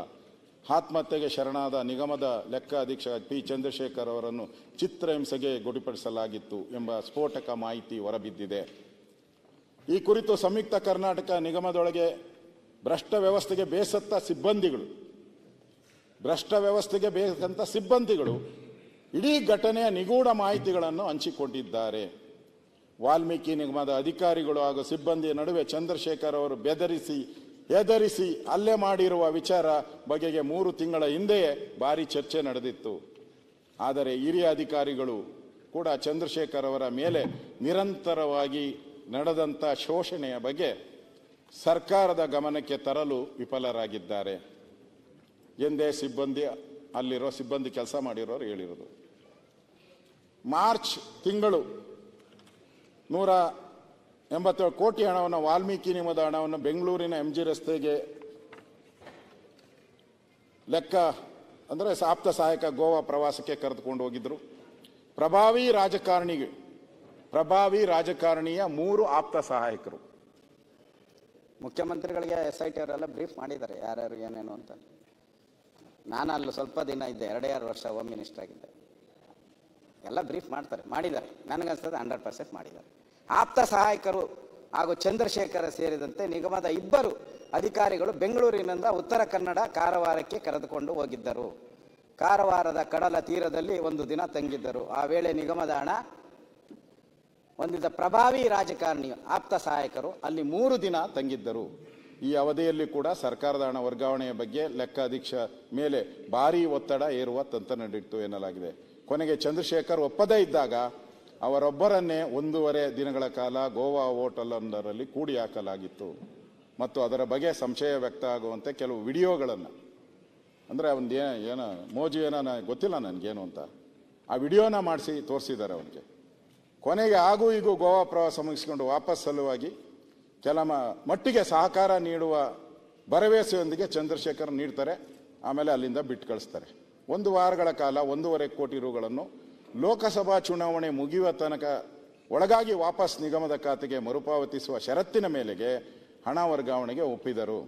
ಆತ್ಮಹತ್ಯೆಗೆ ಶರಣಾದ ನಿಗಮದ ಲೆಕ್ಕ ಅಧೀಕ್ಷಕ ಪಿ ಚಂದ್ರಶೇಖರ್ ಅವರನ್ನು ಚಿತ್ರಹಿಂಸೆಗೆ ಗುರಿಪಡಿಸಲಾಗಿತ್ತು ಎಂಬ ಸ್ಫೋಟಕ ಮಾಹಿತಿ ಹೊರಬಿದ್ದಿದೆ. ಈ ಕುರಿತು ಸಂಯುಕ್ತ ಕರ್ನಾಟಕ ನಿಗಮದೊಳಗೆ ಭ್ರಷ್ಟ ವ್ಯವಸ್ಥೆಗೆ ಬೇಸಂತ ಸಿಬ್ಬಂದಿಗಳು ಇಡೀ ಘಟನೆಯ ನಿಗೂಢ ಮಾಹಿತಿಗಳನ್ನು ಹಂಚಿಕೊಂಡಿದ್ದಾರೆ. ವಾಲ್ಮೀಕಿ ನಿಗಮದ ಅಧಿಕಾರಿಗಳು ಹಾಗೂ ಸಿಬ್ಬಂದಿಯ ನಡುವೆ ಚಂದ್ರಶೇಖರ್ ಅವರು ಹೆದರಿಸಿ ಹಲ್ಲೆ ಮಾಡಿರುವ ವಿಚಾರ ಬಗೆಗೆ 3 ತಿಂಗಳ ಹಿಂದೆಯೇ ಭಾರಿ ಚರ್ಚೆ ನಡೆದಿತ್ತು. ಆದರೆ ಹಿರಿಯ ಅಧಿಕಾರಿಗಳು ಕೂಡ ಚಂದ್ರಶೇಖರ್ ಅವರ ಮೇಲೆ ನಿರಂತರವಾಗಿ ನಡೆದಂಥ ಶೋಷಣೆಯ ಬಗ್ಗೆ ಸರ್ಕಾರದ ಗಮನಕ್ಕೆ ತರಲು ವಿಫಲರಾಗಿದ್ದಾರೆ ಎಂದೇ ಅಲ್ಲಿರೋ ಸಿಬ್ಬಂದಿ ಕೆಲಸ ಮಾಡಿರೋರು ಹೇಳಿರೋದು. ಮಾರ್ಚ್ ತಿಂಗಳು 187 ಕೋಟಿ ಹಣವನ್ನು, ವಾಲ್ಮೀಕಿ ನಿಗಮದ ಹಣವನ್ನು ಬೆಂಗಳೂರಿನ MG ರಸ್ತೆಗೆ ಲೆಕ್ಕ ಅಂದರೆ ಆಪ್ತ ಸಹಾಯಕ ಗೋವಾ ಪ್ರವಾಸಕ್ಕೆ ಕರೆದುಕೊಂಡು ಹೋಗಿದ್ರು. ಪ್ರಭಾವಿ ರಾಜಕಾರಣಿಯ 3 ಆಪ್ತ ಸಹಾಯಕರು. ಮುಖ್ಯಮಂತ್ರಿಗಳಿಗೆ SIT ಅವರೆಲ್ಲ ಬ್ರೀಫ್ ಮಾಡಿದ್ದಾರೆ ಯಾರ್ಯಾರು ಏನೇನು ಅಂತ. ನಾನು ಅಲ್ಲಿ ಸ್ವಲ್ಪ ದಿನ ಇದ್ದೆ, 2 ವರ್ಷ ಹೋಮ್ ಮಿನಿಸ್ಟರ್ ಆಗಿದ್ದೆ. ಎಲ್ಲ ಬ್ರೀಫ್ ಮಾಡಿದ್ದಾರೆ. ನನಗನ್ಸ್ತದೆ 100% ಮಾಡಿದ್ದಾರೆ. ಆಪ್ತ ಸಹಾಯಕರು ಹಾಗೂ ಚಂದ್ರಶೇಖರ ಸೇರಿದಂತೆ ನಿಗಮದ 2 ಅಧಿಕಾರಿಗಳು ಬೆಂಗಳೂರಿನಿಂದ ಉತ್ತರ ಕನ್ನಡ ಕಾರವಾರಕ್ಕೆ ಕರೆದುಕೊಂಡು ಹೋಗಿದ್ದರು. ಕಾರವಾರದ ಕಡಲ ತೀರದಲ್ಲಿ 1 ದಿನ ತಂಗಿದ್ದರು. ಆ ವೇಳೆ ನಿಗಮದ ಹಣ ಹೊಂದಿದ್ದ ಪ್ರಭಾವಿ ರಾಜಕಾರಣಿ ಆಪ್ತ ಸಹಾಯಕರು ಅಲ್ಲಿ 3 ದಿನ ತಂಗಿದ್ದರು. ಈ ಅವಧಿಯಲ್ಲಿ ಕೂಡ ಸರ್ಕಾರದ ಹಣ ವರ್ಗಾವಣೆಯ ಬಗ್ಗೆ ಲೆಕ್ಕ ಅಧೀಕ್ಷ ಮೇಲೆ ಭಾರೀ ಒತ್ತಡ ಹೇರುವ ತಂತ್ರ ನಡೆಯಿತು ಎನ್ನಲಾಗಿದೆ. ಕೊನೆಗೆ ಚಂದ್ರಶೇಖರ್ ಒಪ್ಪದೇ ಇದ್ದಾಗ ಅವರೊಬ್ಬರನ್ನೇ 1.5 ದಿನಗಳ ಕಾಲ ಗೋವಾ ಹೋಟೆಲೊಂದರಲ್ಲಿ ಕೂಡಿ ಹಾಕಲಾಗಿತ್ತು ಮತ್ತು ಅದರ ಬಗ್ಗೆ ಸಂಶಯ ವ್ಯಕ್ತ ಆಗುವಂತೆ ಕೆಲವು ವಿಡಿಯೋಗಳನ್ನು, ಅಂದರೆ ಅವನದು ಏನೋ ಮೋಜು ಏನೋ ಗೊತ್ತಿಲ್ಲ ನನಗೇನು ಅಂತ, ಆ ವಿಡಿಯೋನ ಮಾಡಿಸಿ ತೋರಿಸಿದ್ದಾರೆ ಅವನಿಗೆ. ಕೊನೆಗೆ ಹಾಗೂ ಈಗ ಗೋವಾ ಪ್ರವಾಸ ಮುಗಿಸಿಕೊಂಡು ವಾಪಸ್ ಸಲುವಾಗಿ ಕೆಲ ಮಟ್ಟಿಗೆ ಸಹಕಾರ ನೀಡುವ ಭರವಸೆಯೊಂದಿಗೆ ಚಂದ್ರಶೇಖರ್ ನೀಡ್ತಾರೆ. ಆಮೇಲೆ ಅಲ್ಲಿಂದ ಬಿಟ್ಟು ಕಳಿಸ್ತಾರೆ. 1 ವಾರಗಳ ಕಾಲ 1.5 ಕೋಟಿ ರೂಗಳನ್ನು ಲೋಕಸಭಾ ಚುನಾವಣೆ ಮುಗಿಯುವ ತನಕ ಒಳಗಾಗಿ ವಾಪಸ್ ನಿಗಮದ ಖಾತೆಗೆ ಮರುಪಾವತಿಸುವ ಷರತ್ತಿನ ಮೇಲೆಗೆ ಹಣ ವರ್ಗಾವಣೆಗೆ ಒಪ್ಪಿದರು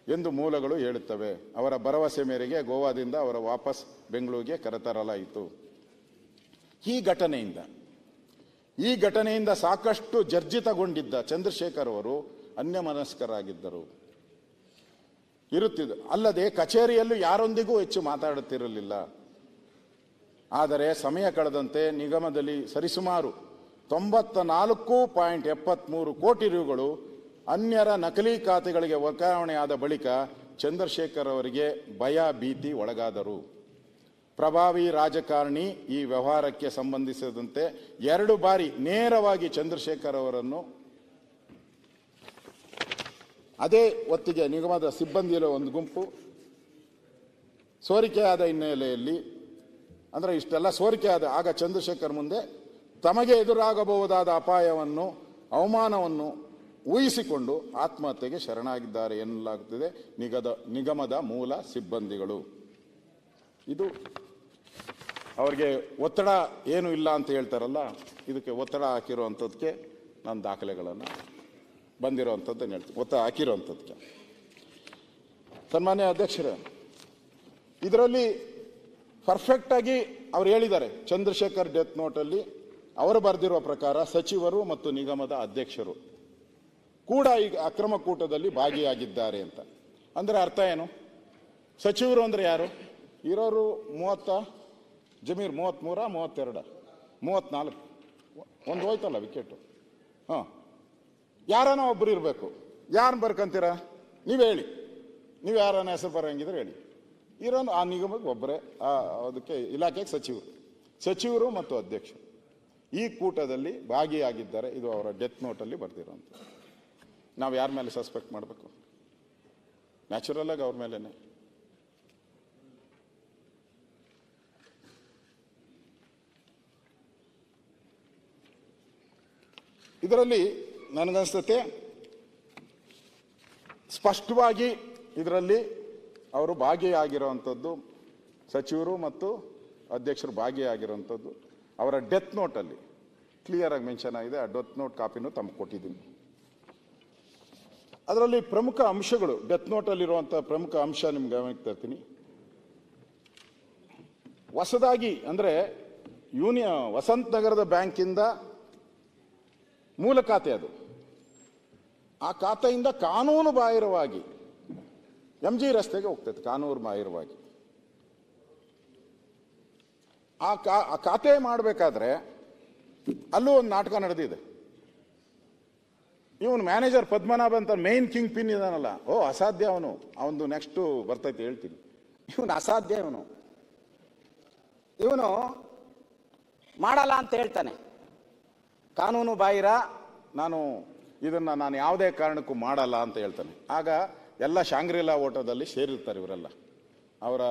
ಎಂದು ಮೂಲಗಳು ಹೇಳುತ್ತವೆ. ಅವರ ಭರವಸೆ ಮೇರೆಗೆ ಗೋವಾದಿಂದ ಅವರ ವಾಪಸ್ ಬೆಂಗಳೂರಿಗೆ ಕರೆತರಲಾಯಿತು. ಈ ಘಟನೆಯಿಂದ ಸಾಕಷ್ಟು ಜರ್ಜಿತಗೊಂಡಿದ್ದ ಚಂದ್ರಶೇಖರ್ ಅವರು ಅನ್ಯಮನಸ್ಕರಾಗಿದ್ದರು. ಅಲ್ಲದೆ ಕಚೇರಿಯಲ್ಲೂ ಯಾರೊಂದಿಗೂ ಹೆಚ್ಚು ಮಾತಾಡುತ್ತಿರಲಿಲ್ಲ. ಆದರೆ ಸಮಯ ಕಳೆದಂತೆ ನಿಗಮದಲ್ಲಿ ಸರಿಸುಮಾರು 94.73 ಕೋಟಿ ರೂಗಳು ಅನ್ಯರ ನಕಲಿ ಖಾತೆಗಳಿಗೆ ವರ್ಗಾವಣೆಯಾದ ಬಳಿಕ ಚಂದ್ರಶೇಖರ್ ಅವರಿಗೆ ಭಯ ಭೀತಿ ಒಳಗಾದರು. ಪ್ರಭಾವಿ ರಾಜಕಾರಣಿ ಈ ವ್ಯವಹಾರಕ್ಕೆ ಸಂಬಂಧಿಸಿದಂತೆ 2 ಬಾರಿ ನೇರವಾಗಿ ಚಂದ್ರಶೇಖರ್ ಅವರನ್ನು, ಅದೇ ಹೊತ್ತಿಗೆ ನಿಗಮದ ಸಿಬ್ಬಂದಿಯ ಒಂದು ಗುಂಪು ಸೋರಿಕೆಯಾದ ಹಿನ್ನೆಲೆಯಲ್ಲಿ, ಅಂದರೆ ಇಷ್ಟೆಲ್ಲ ಸೋರಿಕೆಯಾದ ಆಗ ಚಂದ್ರಶೇಖರ್ ಮುಂದೆ ತಮಗೆ ಎದುರಾಗಬಹುದಾದ ಅಪಾಯವನ್ನು, ಅವಮಾನವನ್ನು ಊಹಿಸಿಕೊಂಡು ಆತ್ಮಹತ್ಯೆಗೆ ಶರಣಾಗಿದ್ದಾರೆ ಎನ್ನಲಾಗುತ್ತಿದೆ ನಿಗಮದ ಮೂಲ ಸಿಬ್ಬಂದಿಗಳು. ಇದು ಅವರಿಗೆ ಒತ್ತಡ ಏನು ಇಲ್ಲ ಅಂತ ಹೇಳ್ತಾರಲ್ಲ, ಇದಕ್ಕೆ ಒತ್ತಡ ಹಾಕಿರುವಂಥದ್ದಕ್ಕೆ ನಾನು ದಾಖಲೆಗಳನ್ನು ಬಂದಿರೋವಂಥದ್ದನ್ನು ಹೇಳ್ತೀನಿ. ಒತ್ತಡ ಹಾಕಿರೋವಂಥದ್ದಕ್ಕೆ ಸನ್ಮಾನ್ಯ ಅಧ್ಯಕ್ಷರೇ, ಇದರಲ್ಲಿ ಪರ್ಫೆಕ್ಟ್ ಆಗಿ ಅವ್ರು ಹೇಳಿದ್ದಾರೆ, ಚಂದ್ರಶೇಖರ್ ಡೆತ್ ನೋಟಲ್ಲಿ ಅವರು ಬರೆದಿರುವ ಪ್ರಕಾರ ಸಚಿವರು ಮತ್ತು ನಿಗಮದ ಅಧ್ಯಕ್ಷರು ಕೂಡ ಈಗ ಅಕ್ರಮ ಕೂಟದಲ್ಲಿ ಭಾಗಿಯಾಗಿದ್ದಾರೆ ಅಂತ. ಅಂದರೆ ಅರ್ಥ ಏನು? ಸಚಿವರು ಅಂದರೆ ಯಾರು? ಇರೋರು 30, ಜಮೀರ್ 33, 32, 34, ಒಂದು ಹೋಯ್ತಲ್ಲ ವಿಕೆಟು. ಹಾಂ, ಯಾರನ್ನ ಒಬ್ಬರು ಇರಬೇಕು. ಯಾರನ್ನ ಬರ್ಕಂತೀರಾ ನೀವು ಹೇಳಿ, ನೀವು ಯಾರನ್ನ ಹೆಸರು ಬರೋಂಗಿದ್ರೆ ಹೇಳಿ. ಇರೋನು ಆ ನಿಗಮಕ್ಕೆ ಒಬ್ಬರೇ, ಅದಕ್ಕೆ ಇಲಾಖೆಗೆ ಸಚಿವರು ಮತ್ತು ಅಧ್ಯಕ್ಷರು ಈ ಕೂಟದಲ್ಲಿ ಭಾಗಿಯಾಗಿದ್ದಾರೆ. ಇದು ಅವರ ಡೆತ್ ನೋಟಲ್ಲಿ ಬರ್ತಿರೋಂಥ. ನಾವು ಯಾರ ಮೇಲೆ ಸಸ್ಪೆಕ್ಟ್ ಮಾಡಬೇಕು? ನ್ಯಾಚುರಲ್ ಆಗಿ ಅವ್ರ ಮೇಲೇನೆ. ಇದರಲ್ಲಿ ನನಗನ್ಸುತ್ತೆ ಸ್ಪಷ್ಟವಾಗಿ ಇದರಲ್ಲಿ ಅವರು ಭಾಗಿಯಾಗಿರುವಂಥದ್ದು, ಸಚಿವರು ಮತ್ತು ಅಧ್ಯಕ್ಷರು ಭಾಗಿಯಾಗಿರುವಂಥದ್ದು ಅವರ ಡೆತ್ ನೋಟಲ್ಲಿ ಕ್ಲಿಯರ್ ಆಗಿ ಮೆನ್ಷನ್ ಆಗಿದೆ. ಆ ಡೆತ್ ನೋಟ್ ಕಾಪಿನೂ ತಮಗೆ ಕೊಟ್ಟಿದ್ದೀನಿ. ಅದರಲ್ಲಿ ಪ್ರಮುಖ ಅಂಶಗಳು, ಡೆತ್ ನೋಟಲ್ಲಿರುವಂಥ ಪ್ರಮುಖ ಅಂಶ ನಿಮ್ಗೆ ಗಮನಕ್ಕೆ ತರ್ತೀನಿ. ಹೊಸದಾಗಿ ಅಂದರೆ ವಸಂತ ನಗರದ ಬ್ಯಾಂಕಿಂದ ಮೂಲ ಖಾತೆ ಅದು, ಆ ಖಾತೆಯಿಂದ ಕಾನೂನು ಬಾಹಿರವಾಗಿ MG ರಸ್ತೆಗೆ ಹೋಗ್ತೈತೆ. ಕಾನೂನು ಬಾಹಿರವಾಗಿ ಆ ಖಾತೆ ಮಾಡಬೇಕಾದ್ರೆ ಅಲ್ಲೂ ಒಂದು ನಾಟಕ ನಡೆದಿದೆ. ಇವನು ಮ್ಯಾನೇಜರ್ ಪದ್ಮನಾಭ ಅಂತ ಮೇನ್ ಕಿಂಗ್ ಪಿನ್ ಇದಾನಲ್ಲ, ಅಸಾಧ್ಯ ಅವನು ನೆಕ್ಸ್ಟ್ ಬರ್ತೈತೆ ಹೇಳ್ತೀನಿ. ಇವನು ಅಸಾಧ್ಯ, ಇವನು ಮಾಡಲ್ಲ ಅಂತ ಹೇಳ್ತಾನೆ. ಕಾನೂನು ಬಾಹಿರ, ನಾನು ಯಾವುದೇ ಕಾರಣಕ್ಕೂ ಮಾಡಲ್ಲ ಅಂತ ಹೇಳ್ತಾನೆ. ಆಗ ಎಲ್ಲ ಶಾಂಗ್ರಿಲಾ ಓಟದಲ್ಲಿ ಸೇರಿರ್ತಾರೆ ಇವರೆಲ್ಲ. ಅವರ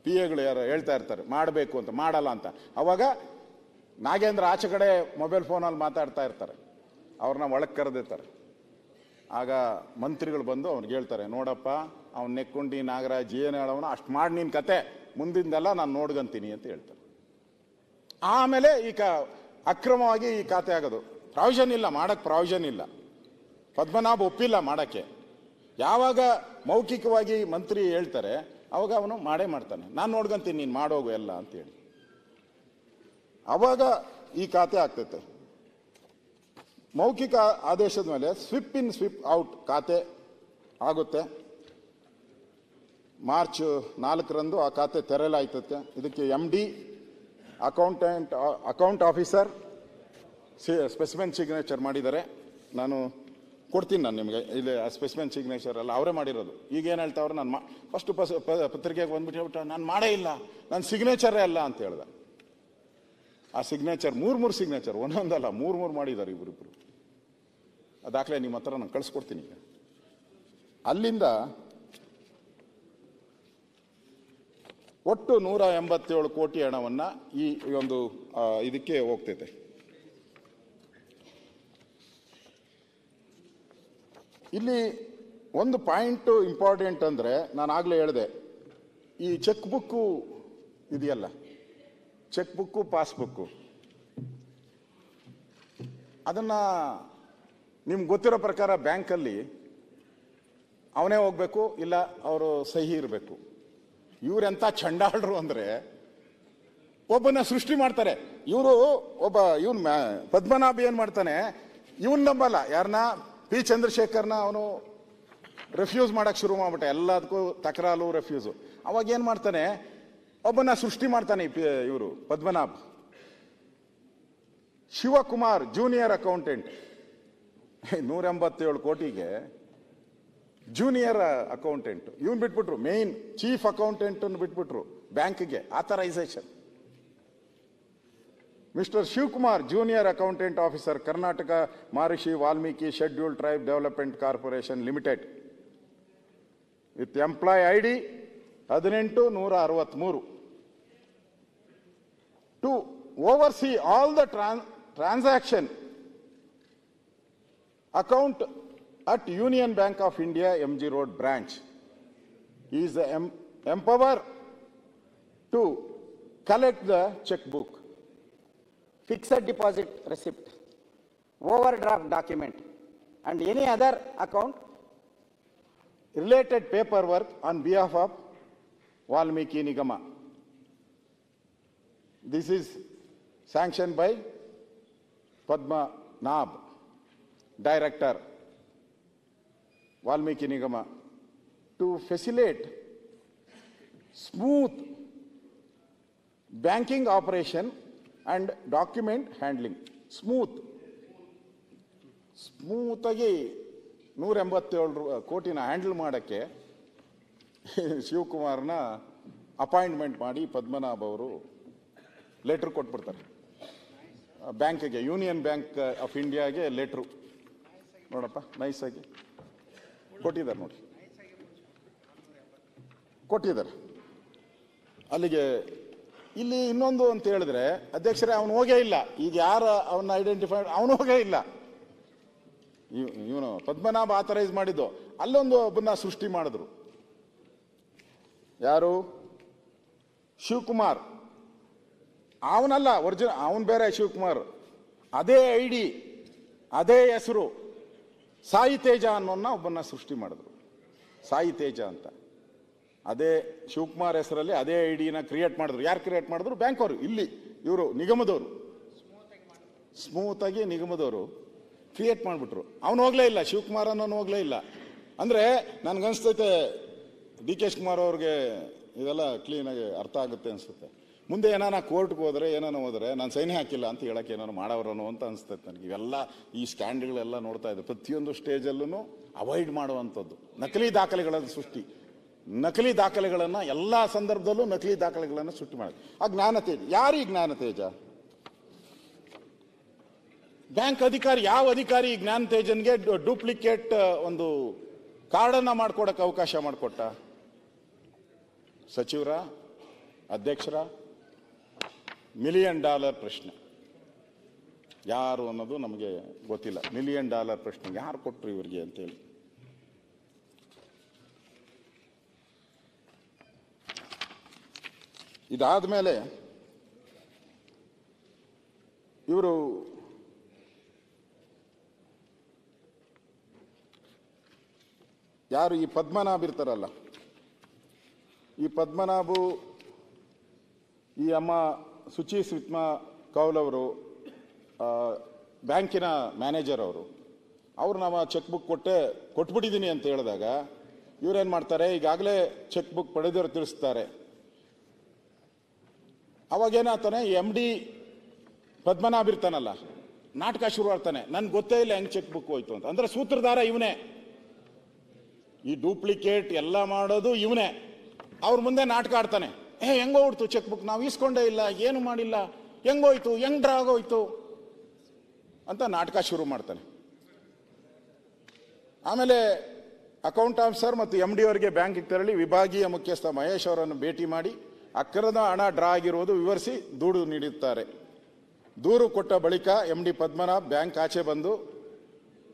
PAಗಳು ಯಾರು ಹೇಳ್ತಾ ಇರ್ತಾರೆ ಮಾಡಬೇಕು ಅಂತ, ಮಾಡಲ್ಲ ಅಂತ. ಅವಾಗ ನಾಗೇಂದ್ರ ಆಚೆ ಕಡೆ ಮೊಬೈಲ್ ಫೋನಲ್ಲಿ ಮಾತಾಡ್ತಾ ಇರ್ತಾರೆ, ಅವ್ರನ್ನ ಒಳಗೆ ಕರೆದಿರ್ತಾರೆ. ಆಗ ಮಂತ್ರಿಗಳು ಬಂದು ಅವ್ನಿಗೆ ಹೇಳ್ತಾರೆ, ನೋಡಪ್ಪ ಅವ್ನು ನೆಕ್ಕೊಂಡು ನಾಗರಾಜ್ ಏನು ಹೇಳೋನು ಅಷ್ಟು ಮಾಡಿ ನಿನ್ನ ಕತೆ, ಮುಂದಿಂದೆಲ್ಲ ನಾನು ನೋಡ್ಕೊಂತೀನಿ ಅಂತ ಹೇಳ್ತಾರೆ. ಆಮೇಲೆ ಅಕ್ರಮವಾಗಿ ಈ ಖಾತೆ ಆಗೋದು. ಪ್ರಾವಿಷನ್ ಇಲ್ಲ, ಮಾಡಕ್ಕೆ ಪ್ರಾವಿಷನ್ ಇಲ್ಲ. ಪದ್ಮನಾಭ ಒಪ್ಪಿಲ್ಲ ಮಾಡೋಕ್ಕೆ. ಯಾವಾಗ ಮೌಖಿಕವಾಗಿ ಮಂತ್ರಿ ಹೇಳ್ತಾರೆ ಅವಾಗ ಅವನು ಮಾಡೇ ಮಾಡ್ತಾನೆ. ನಾನು ನೋಡ್ಕೊಂತೀನಿ, ನೀನು ಮಾಡೋಗು ಎಲ್ಲ ಅಂತೇಳಿ. ಅವಾಗ ಈ ಖಾತೆ ಆಗ್ತೈತೆ. ಮೌಖಿಕ ಆದೇಶದ ಮೇಲೆ ಸ್ವಿಪ್ ಇನ್ ಸ್ವಿಪ್ ಔಟ್ ಖಾತೆ ಆಗುತ್ತೆ. ಮಾರ್ಚ್ 4ರಂದು ಆ ಖಾತೆ ತೆರೆಯಲಾಯ್ತತೆ. ಇದಕ್ಕೆ MD, account officer specimen signature ಮಾಡಿದ್ದಾರೆ. ನಾನು ಕೊಡ್ತೀನಿ, ನಿಮಗೆ ಇಲ್ಲಿ ಸ್ಪೆಸಿಮೆನ್ ಸಿಗ್ನೇಚರ್ ಎಲ್ಲ ಅವರೇ ಮಾಡಿರೋದು. ಈಗ ಏನು ಹೇಳ್ತಾವ್ರೆ, ನಾನು ಫಸ್ಟ್ ಪತ್ರಿಕೆಗೆ ಬಂದ್ಬಿಟ್ಟು ಹೇಳ್ಬಿಟ್ಟು ನಾನು ಮಾಡೇ ಇಲ್ಲ, ನನ್ನ ಸಿಗ್ನೇಚರೇ ಅಲ್ಲ ಅಂತ ಹೇಳ್ದ. ಆ ಸಿಗ್ನೇಚರ್ 3 ಸಿಗ್ನೇಚರ್, ಒಂದೊಂದಲ್ಲ 3 ಮಾಡಿದ್ದಾರೆ ಇಬ್ಬರಿಬ್ಬರು. ಆ ದಾಖಲೆ ನಿಮ್ಮ ಹತ್ರ ನಾನು ಕಳಿಸ್ಕೊಡ್ತೀನಿ. ಈಗ ಅಲ್ಲಿಂದ ಒಟ್ಟು 187 ಕೋಟಿ ಹಣವನ್ನು ಈ ಒಂದು ಇದಕ್ಕೆ ಹೋಗ್ತೈತೆ. ಇಲ್ಲಿ ಒಂದು ಪಾಯಿಂಟ್ ಇಂಪಾರ್ಟೆಂಟ್ ಅಂದರೆ, ನಾನು ಆಗಲೇ ಹೇಳಿದೆ, ಈ ಚೆಕ್ ಬುಕ್ಕು ಇದೆಯಲ್ಲ, ಚೆಕ್ ಬುಕ್ಕು ಪಾಸ್ಬುಕ್ಕು, ಅದನ್ನು ನಿಮ್ಗೆ ಗೊತ್ತಿರೋ ಪ್ರಕಾರ ಬ್ಯಾಂಕಲ್ಲಿ ಅವನೇ ಹೋಗ್ಬೇಕು, ಇಲ್ಲ ಅವರು ಸಹಿ ಇರಬೇಕು. ಇವರೆಂಥ ಚಂಡಾಳರು ಅಂದರೆ ಒಬ್ಬನ ಸೃಷ್ಟಿ ಮಾಡ್ತಾರೆ. ಇವನು ಪದ್ಮನಾಭ ಏನು ಮಾಡ್ತಾನೆ, ಇವನ್ ನಂಬಲ್ಲ, ಯಾರನ್ನ P. ಚಂದ್ರಶೇಖರ್ನ ಅವನು ರೆಫ್ಯೂಸ್ ಮಾಡಕ್ಕೆ ಶುರು ಮಾಡ್ಬಿಟ್ಟ. ಎಲ್ಲದಕ್ಕೂ ತಕರಾರು ರೆಫ್ಯೂಸು. ಅವಾಗ ಏನು ಮಾಡ್ತಾನೆ, ಒಬ್ಬನ ಸೃಷ್ಟಿ ಮಾಡ್ತಾನೆ ಇವರು ಪದ್ಮನಾಭ್. ಶಿವಕುಮಾರ್ ಜೂನಿಯರ್ ಅಕೌಂಟೆಂಟ್, 187 ಕೋಟಿಗೆ ಜೂನಿಯರ್ ಅಕೌಂಟೆಂಟ್ ಇವನ್ ಬಿಟ್ಬಿಟ್ರು. ಮೇನ್ ಚೀಫ್ ಅಕೌಂಟೆಂಟ್ ಬಿಟ್ಬಿಟ್ರು ಬ್ಯಾಂಕ್ಗೆ authorisation. Mister Shivakumar junior accountant officer, Karnataka Maharshi Valmiki scheduled tribe development corporation limited, with employee ID 18163, to oversee all the transaction account at Union Bank of India, MG Road branch. He is empowered to collect the checkbook, fixed deposit receipt, overdraft document and any other account related paperwork on behalf of Valmiki Nigama. This is sanctioned by Padma Nab, Director, Valmiki Nigama, to facilitate smooth banking operation and document handling. Smooth ಆಗಿ 187 ಕೋಟಿನ handle ಮಾಡೋಕ್ಕೆ ಶಿವಕುಮಾರ್ನ appointment ಮಾಡಿ ಪದ್ಮನಾಭ್ ಅವರು letter ಕೊಟ್ಬಿಡ್ತಾರೆ ಬ್ಯಾಂಕ್ಗೆ, union bank of ಇಂಡಿಯಾಗೆ letter. ನೋಡಪ್ಪ, ನೈಸಾಗಿ ಕೊಟ್ಟಿದ್ದಾರೆ ನೋಡಿ, ಕೊಟ್ಟಿದ್ದಾರೆ. ಅಲ್ಲಿಗೆ ಇಲ್ಲಿ ಇನ್ನೊಂದು ಅಂತ ಹೇಳಿದ್ರೆ, ಅಧ್ಯಕ್ಷರೇ ಅವನು ಹೋಗೇ ಇಲ್ಲ. ಈಗ ಯಾರು ಅವನ್ನ ಐಡೆಂಟಿಫೈ, ಅವನು ಹೋಗೇ ಇಲ್ಲ. ಇವನು ಪದ್ಮನಾಭ ಆಥರೈಸ್ ಮಾಡಿದ್ದು, ಅಲ್ಲೊಂದು ಒಬ್ಬನ್ನ ಸೃಷ್ಟಿ ಮಾಡಿದ್ರು. ಯಾರು? ಶಿವಕುಮಾರ್. ಅವನಲ್ಲ ಒರಿಜಿನಲ್, ಅವನು ಬೇರೆ, ಶಿವಕುಮಾರ್. ಅದೇ ಐಡಿ, ಅದೇ ಹೆಸರು, ಸಾಯಿ ತೇಜ ಅನ್ನೋನ್ನ ಒಬ್ಬನ್ನ ಸೃಷ್ಟಿ ಮಾಡಿದ್ರು. ಸಾಯಿ ತೇಜ ಅಂತ ಅದೇ ಶಿವಕುಮಾರ್ ಹೆಸರಲ್ಲಿ ಅದೇ ಐಡಿನ ಕ್ರಿಯೇಟ್ ಮಾಡಿದ್ರು. ಯಾರು ಕ್ರಿಯೇಟ್ ಮಾಡಿದ್ರು? ಬ್ಯಾಂಕ್ ಅವರು. ಇಲ್ಲಿ ಇವರು ನಿಗಮದವರು, ಸ್ಮೂತ್ ಆಗಿ ನಿಗಮದವರು ಕ್ರಿಯೇಟ್ ಮಾಡಿಬಿಟ್ರು. ಅವನು ಹೋಗ್ಲೇ ಇಲ್ಲ, ಶಿವಕುಮಾರ್ ಅನ್ನೋನು ಹೋಗ್ಲೇ ಇಲ್ಲ. ಅಂದರೆ ನನಗನ್ಸ್ತೈತೆ ಡಿ ಕೆ ಶಿವಕುಮಾರ್ ಅವ್ರಿಗೆ ಇದೆಲ್ಲ ಕ್ಲೀನಾಗಿ ಅರ್ಥ ಆಗುತ್ತೆ ಅನಿಸುತ್ತೆ. ಮುಂದೆ ಏನಾನ ಕೋರ್ಟ್ಗೆ ಹೋದರೆ, ಏನಾನ ಹೋದರೆ ನಾನು ಸೈನ್ ಹಾಕಿಲ್ಲ ಅಂತ ಹೇಳಕ್ಕೆ ಏನಾರು ಮಾಡೋರನು ಅಂತ ಅನಿಸ್ತೈತೆ ನನಗೆ. ಇವೆಲ್ಲ ಈ ಸ್ಟ್ಯಾಂಡ್ಗಳೆಲ್ಲ ನೋಡ್ತಾ ಇದೆ, ಪ್ರತಿಯೊಂದು ಸ್ಟೇಜಲ್ಲೂ ಅವಾಯ್ಡ್ ಮಾಡುವಂಥದ್ದು ನಕಲಿ ದಾಖಲೆಗಳನ್ನು ಸೃಷ್ಟಿ, ನಕಲಿ ದಾಖಲೆಗಳನ್ನು ಎಲ್ಲ ಸಂದರ್ಭದಲ್ಲೂ ನಕಲಿ ದಾಖಲೆಗಳನ್ನು ಸೃಷ್ಟಿ ಮಾಡೋದು. ಆ ಜ್ಞಾನತೇಜ ಯಾರು? ಈ ಜ್ಞಾನತೇಜ ಬ್ಯಾಂಕ್ ಅಧಿಕಾರಿ. ಯಾವ ಅಧಿಕಾರಿ ಜ್ಞಾನತೇಜನ್ಗೆ ಡೂಪ್ಲಿಕೇಟ್ ಒಂದು ಕಾರ್ಡನ್ನ ಮಾಡ್ಕೊಡಕ್ಕೆ ಅವಕಾಶ ಮಾಡಿಕೊಟ್ಟ? ಸಚಿವರ, ಅಧ್ಯಕ್ಷರ? $1 million ಪ್ರಶ್ನೆ. ಯಾರು ಅನ್ನೋದು ನಮಗೆ ಗೊತ್ತಿಲ್ಲ. $1 million ಪ್ರಶ್ನೆ ಯಾರು ಕೊಟ್ಟರು ಇವರಿಗೆ ಅಂತೇಳಿ. ಇದಾದ ಮೇಲೆ ಇವರು ಯಾರು ಈ ಪದ್ಮನಾಭ್ ಇರ್ತಾರಲ್ಲ, ಈ ಪದ್ಮನಾಭು, ಈ ಅಮ್ಮ ಸುಚಿ ಸ್ವಿತ್ಮಾ ಕೌಲ್ ಅವರು, ಬ್ಯಾಂಕಿನ ಮ್ಯಾನೇಜರ್ ಅವರು, ಅವ್ರು ನಾವು ಚೆಕ್ ಬುಕ್ ಕೊಟ್ಬಿಟ್ಟಿದ್ದೀನಿ ಅಂತ ಹೇಳಿದಾಗ ಇವರೇನು ಮಾಡ್ತಾರೆ, ಈಗಾಗಲೇ ಚೆಕ್ ಬುಕ್ ಪಡೆದವರು ತಿಳಿಸ್ತಾರೆ. ಅವಾಗೇನಾಗ್ತಾನೆ, MD ಪದ್ಮನಾಭ್ ಇರ್ತಾನಲ್ಲ, ನಾಟಕ ಶುರು ಆಗ್ತಾನೆ. ನನ್ಗೆ ಗೊತ್ತೇ ಇಲ್ಲ ಹೆಂಗ್ ಚೆಕ್ ಬುಕ್ ಹೋಯ್ತು ಅಂತ. ಅಂದ್ರೆ ಸೂತ್ರಧಾರ ಇವನೇ, ಈ ಡೂಪ್ಲಿಕೇಟ್ ಎಲ್ಲ ಮಾಡೋದು ಇವನೇ. ಅವ್ರ ಮುಂದೆ ನಾಟಕ ಆಡ್ತಾನೆ. ಹೆಂಗೋಗ್ಬಿಡ್ತು ಚೆಕ್ ಬುಕ್, ನಾವು ಇಸ್ಕೊಂಡೇ ಇಲ್ಲ, ಏನು ಮಾಡಿಲ್ಲ, ಹೆಂಗೋಯ್ತು, ಹೆಂಗ್ ಡ್ರಾ ಆಗೋಯ್ತು ಅಂತ ನಾಟಕ ಶುರು ಮಾಡ್ತಾನೆ. ಆಮೇಲೆ ಅಕೌಂಟ್ ಆಫೀಸರ್ ಮತ್ತು MD ಅವರಿಗೆ ಬ್ಯಾಂಕಿಗೆ ತೆರಳಿ ವಿಭಾಗೀಯ ಮುಖ್ಯಸ್ಥ ಮಹೇಶ್ ಅವರನ್ನು ಭೇಟಿ ಮಾಡಿ ಅಕ್ರದ ಹಣ ಡ್ರಾ ಆಗಿರುವುದು ವಿವರಿಸಿ ದೂರು ನೀಡುತ್ತಾರೆ. ದೂರು ಕೊಟ್ಟ ಬಳಿಕ MD ಪದ್ಮನಾಭ್ ಬ್ಯಾಂಕ್ ಆಚೆ ಬಂದು,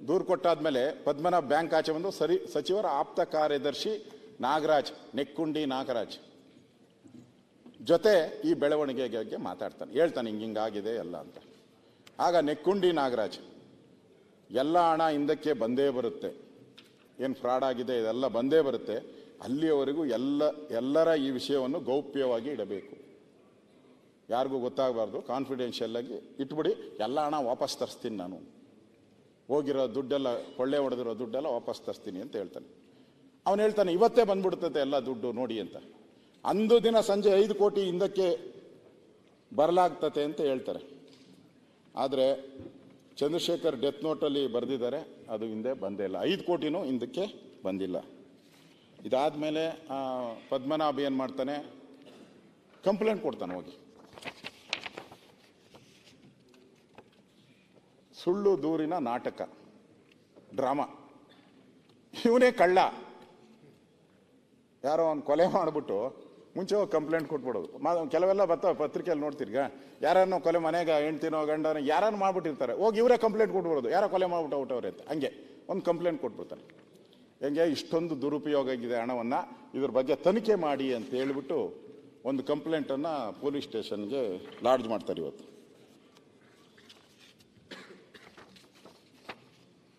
ದೂರು ಕೊಟ್ಟಾದ್ಮೇಲೆ ಪದ್ಮನಾಭ್ ಬ್ಯಾಂಕ್ ಆಚೆ ಬಂದು ಸಚಿವರ ಆಪ್ತ ಕಾರ್ಯದರ್ಶಿ ನಾಗರಾಜ್, ನೆಕ್ಕುಂಡಿ ನಾಗರಾಜ್ ಜೊತೆ ಈ ಬೆಳವಣಿಗೆ ಬಗ್ಗೆ ಮಾತಾಡ್ತಾನೆ. ಹೇಳ್ತಾನೆ ಹಿಂಗಾಗಿದೆ ಎಲ್ಲ ಅಂತ. ಆಗ ನೆಕ್ಕುಂಡಿ ನಾಗರಾಜ್, ಎಲ್ಲ ಹಣ ಹಿಂದಕ್ಕೆ ಬಂದೇ ಬರುತ್ತೆ, ಏನು ಫ್ರಾಡ್ ಆಗಿದೆ ಇದೆಲ್ಲ ಬಂದೇ ಬರುತ್ತೆ, ಅಲ್ಲಿಯವರೆಗೂ ಎಲ್ಲರ ಈ ವಿಷಯವನ್ನು ಗೌಪ್ಯವಾಗಿ ಇಡಬೇಕು, ಯಾರಿಗೂ ಗೊತ್ತಾಗಬಾರ್ದು, ಕಾನ್ಫಿಡೆನ್ಷಿಯಲ್ ಆಗಿ ಇಟ್ಬಿಡಿ, ಎಲ್ಲ ಹಣ ವಾಪಸ್ ತರಿಸ್ತೀನಿ, ನಾನು ಹೋಗಿರೋ ದುಡ್ಡೆಲ್ಲ, ಕೊಳ್ಳೆ ಹೊಡೆದಿರೋ ದುಡ್ಡೆಲ್ಲ ವಾಪಸ್ ತರಿಸ್ತೀನಿ ಅಂತ ಹೇಳ್ತಾನೆ. ಅವನು ಹೇಳ್ತಾನೆ ಇವತ್ತೇ ಬಂದ್ಬಿಡ್ತದೆ ಎಲ್ಲ ದುಡ್ಡು ನೋಡಿ ಅಂತ. ಅಂದು ದಿನ ಸಂಜೆ 5 ಕೋಟಿ ಹಿಂದಕ್ಕೆ ಬರಲಾಗ್ತತೆ ಅಂತ ಹೇಳ್ತಾರೆ. ಆದರೆ ಚಂದ್ರಶೇಖರ್ ಡೆತ್ ನೋಟಲ್ಲಿ ಬರೆದಿದ್ದಾರೆ, ಅದು ಹಿಂದೆ ಬಂದೇ ಇಲ್ಲ, 5 ಕೋಟಿನೂ ಹಿಂದಕ್ಕೆ ಬಂದಿಲ್ಲ. ಇದಾದ್ಮೇಲೆ ಪದ್ಮನಾಭ್ ಏನು ಮಾಡ್ತಾನೆ, ಕಂಪ್ಲೇಂಟ್ ಕೊಡ್ತಾನೆ ಹೋಗಿ. ಸುಳ್ಳು ದೂರಿನ ನಾಟಕ, ಡ್ರಾಮಾ. ಇವನೇ ಕಳ್ಳ, ಯಾರೋ ಅವ್ನು ಕೊಲೆ ಮಾಡಿಬಿಟ್ಟು ಮುಂಚೆ ಹೋಗಿ ಕಂಪ್ಲೇಂಟ್ ಕೊಟ್ಬಿಡೋದು. ಕೆಲವೆಲ್ಲ ಬರ್ತಾವೆ ಪತ್ರಿಕೆಯಲ್ಲಿ ನೋಡ್ತೀರಿಗ, ಯಾರನ್ನೋ ಕೊಲೆ, ಮನೆಗೆ ಹೆಂಡ್ತಿನೋ ಗಂಡನೋ ಯಾರನ್ನು ಮಾಡ್ಬಿಟ್ಟಿರ್ತಾರೆ, ಹೋಗಿ ಇವರೇ ಕಂಪ್ಲೇಂಟ್ ಕೊಟ್ಬಿಡೋದು, ಯಾರೋ ಕೊಲೆ ಮಾಡ್ಬಿಟ್ಟು ಔಟವ್ರೆ ಅಂತ. ಹಂಗೆ ಒಂದು ಕಂಪ್ಲೇಂಟ್ ಕೊಟ್ಬಿಡ್ತಾನೆ. ಹೆಂಗೆ ಇಷ್ಟೊಂದು ದುರುಪಯೋಗ ಆಗಿದೆ ಹಣವನ್ನು, ಇದ್ರ ಬಗ್ಗೆ ತನಿಖೆ ಮಾಡಿ ಅಂತ ಹೇಳಿಬಿಟ್ಟು ಒಂದು ಕಂಪ್ಲೇಂಟನ್ನು ಪೊಲೀಸ್ ಸ್ಟೇಷನ್ಗೆ ಲಾಡ್ಜ್ ಮಾಡ್ತಾರೆ ಇವತ್ತು.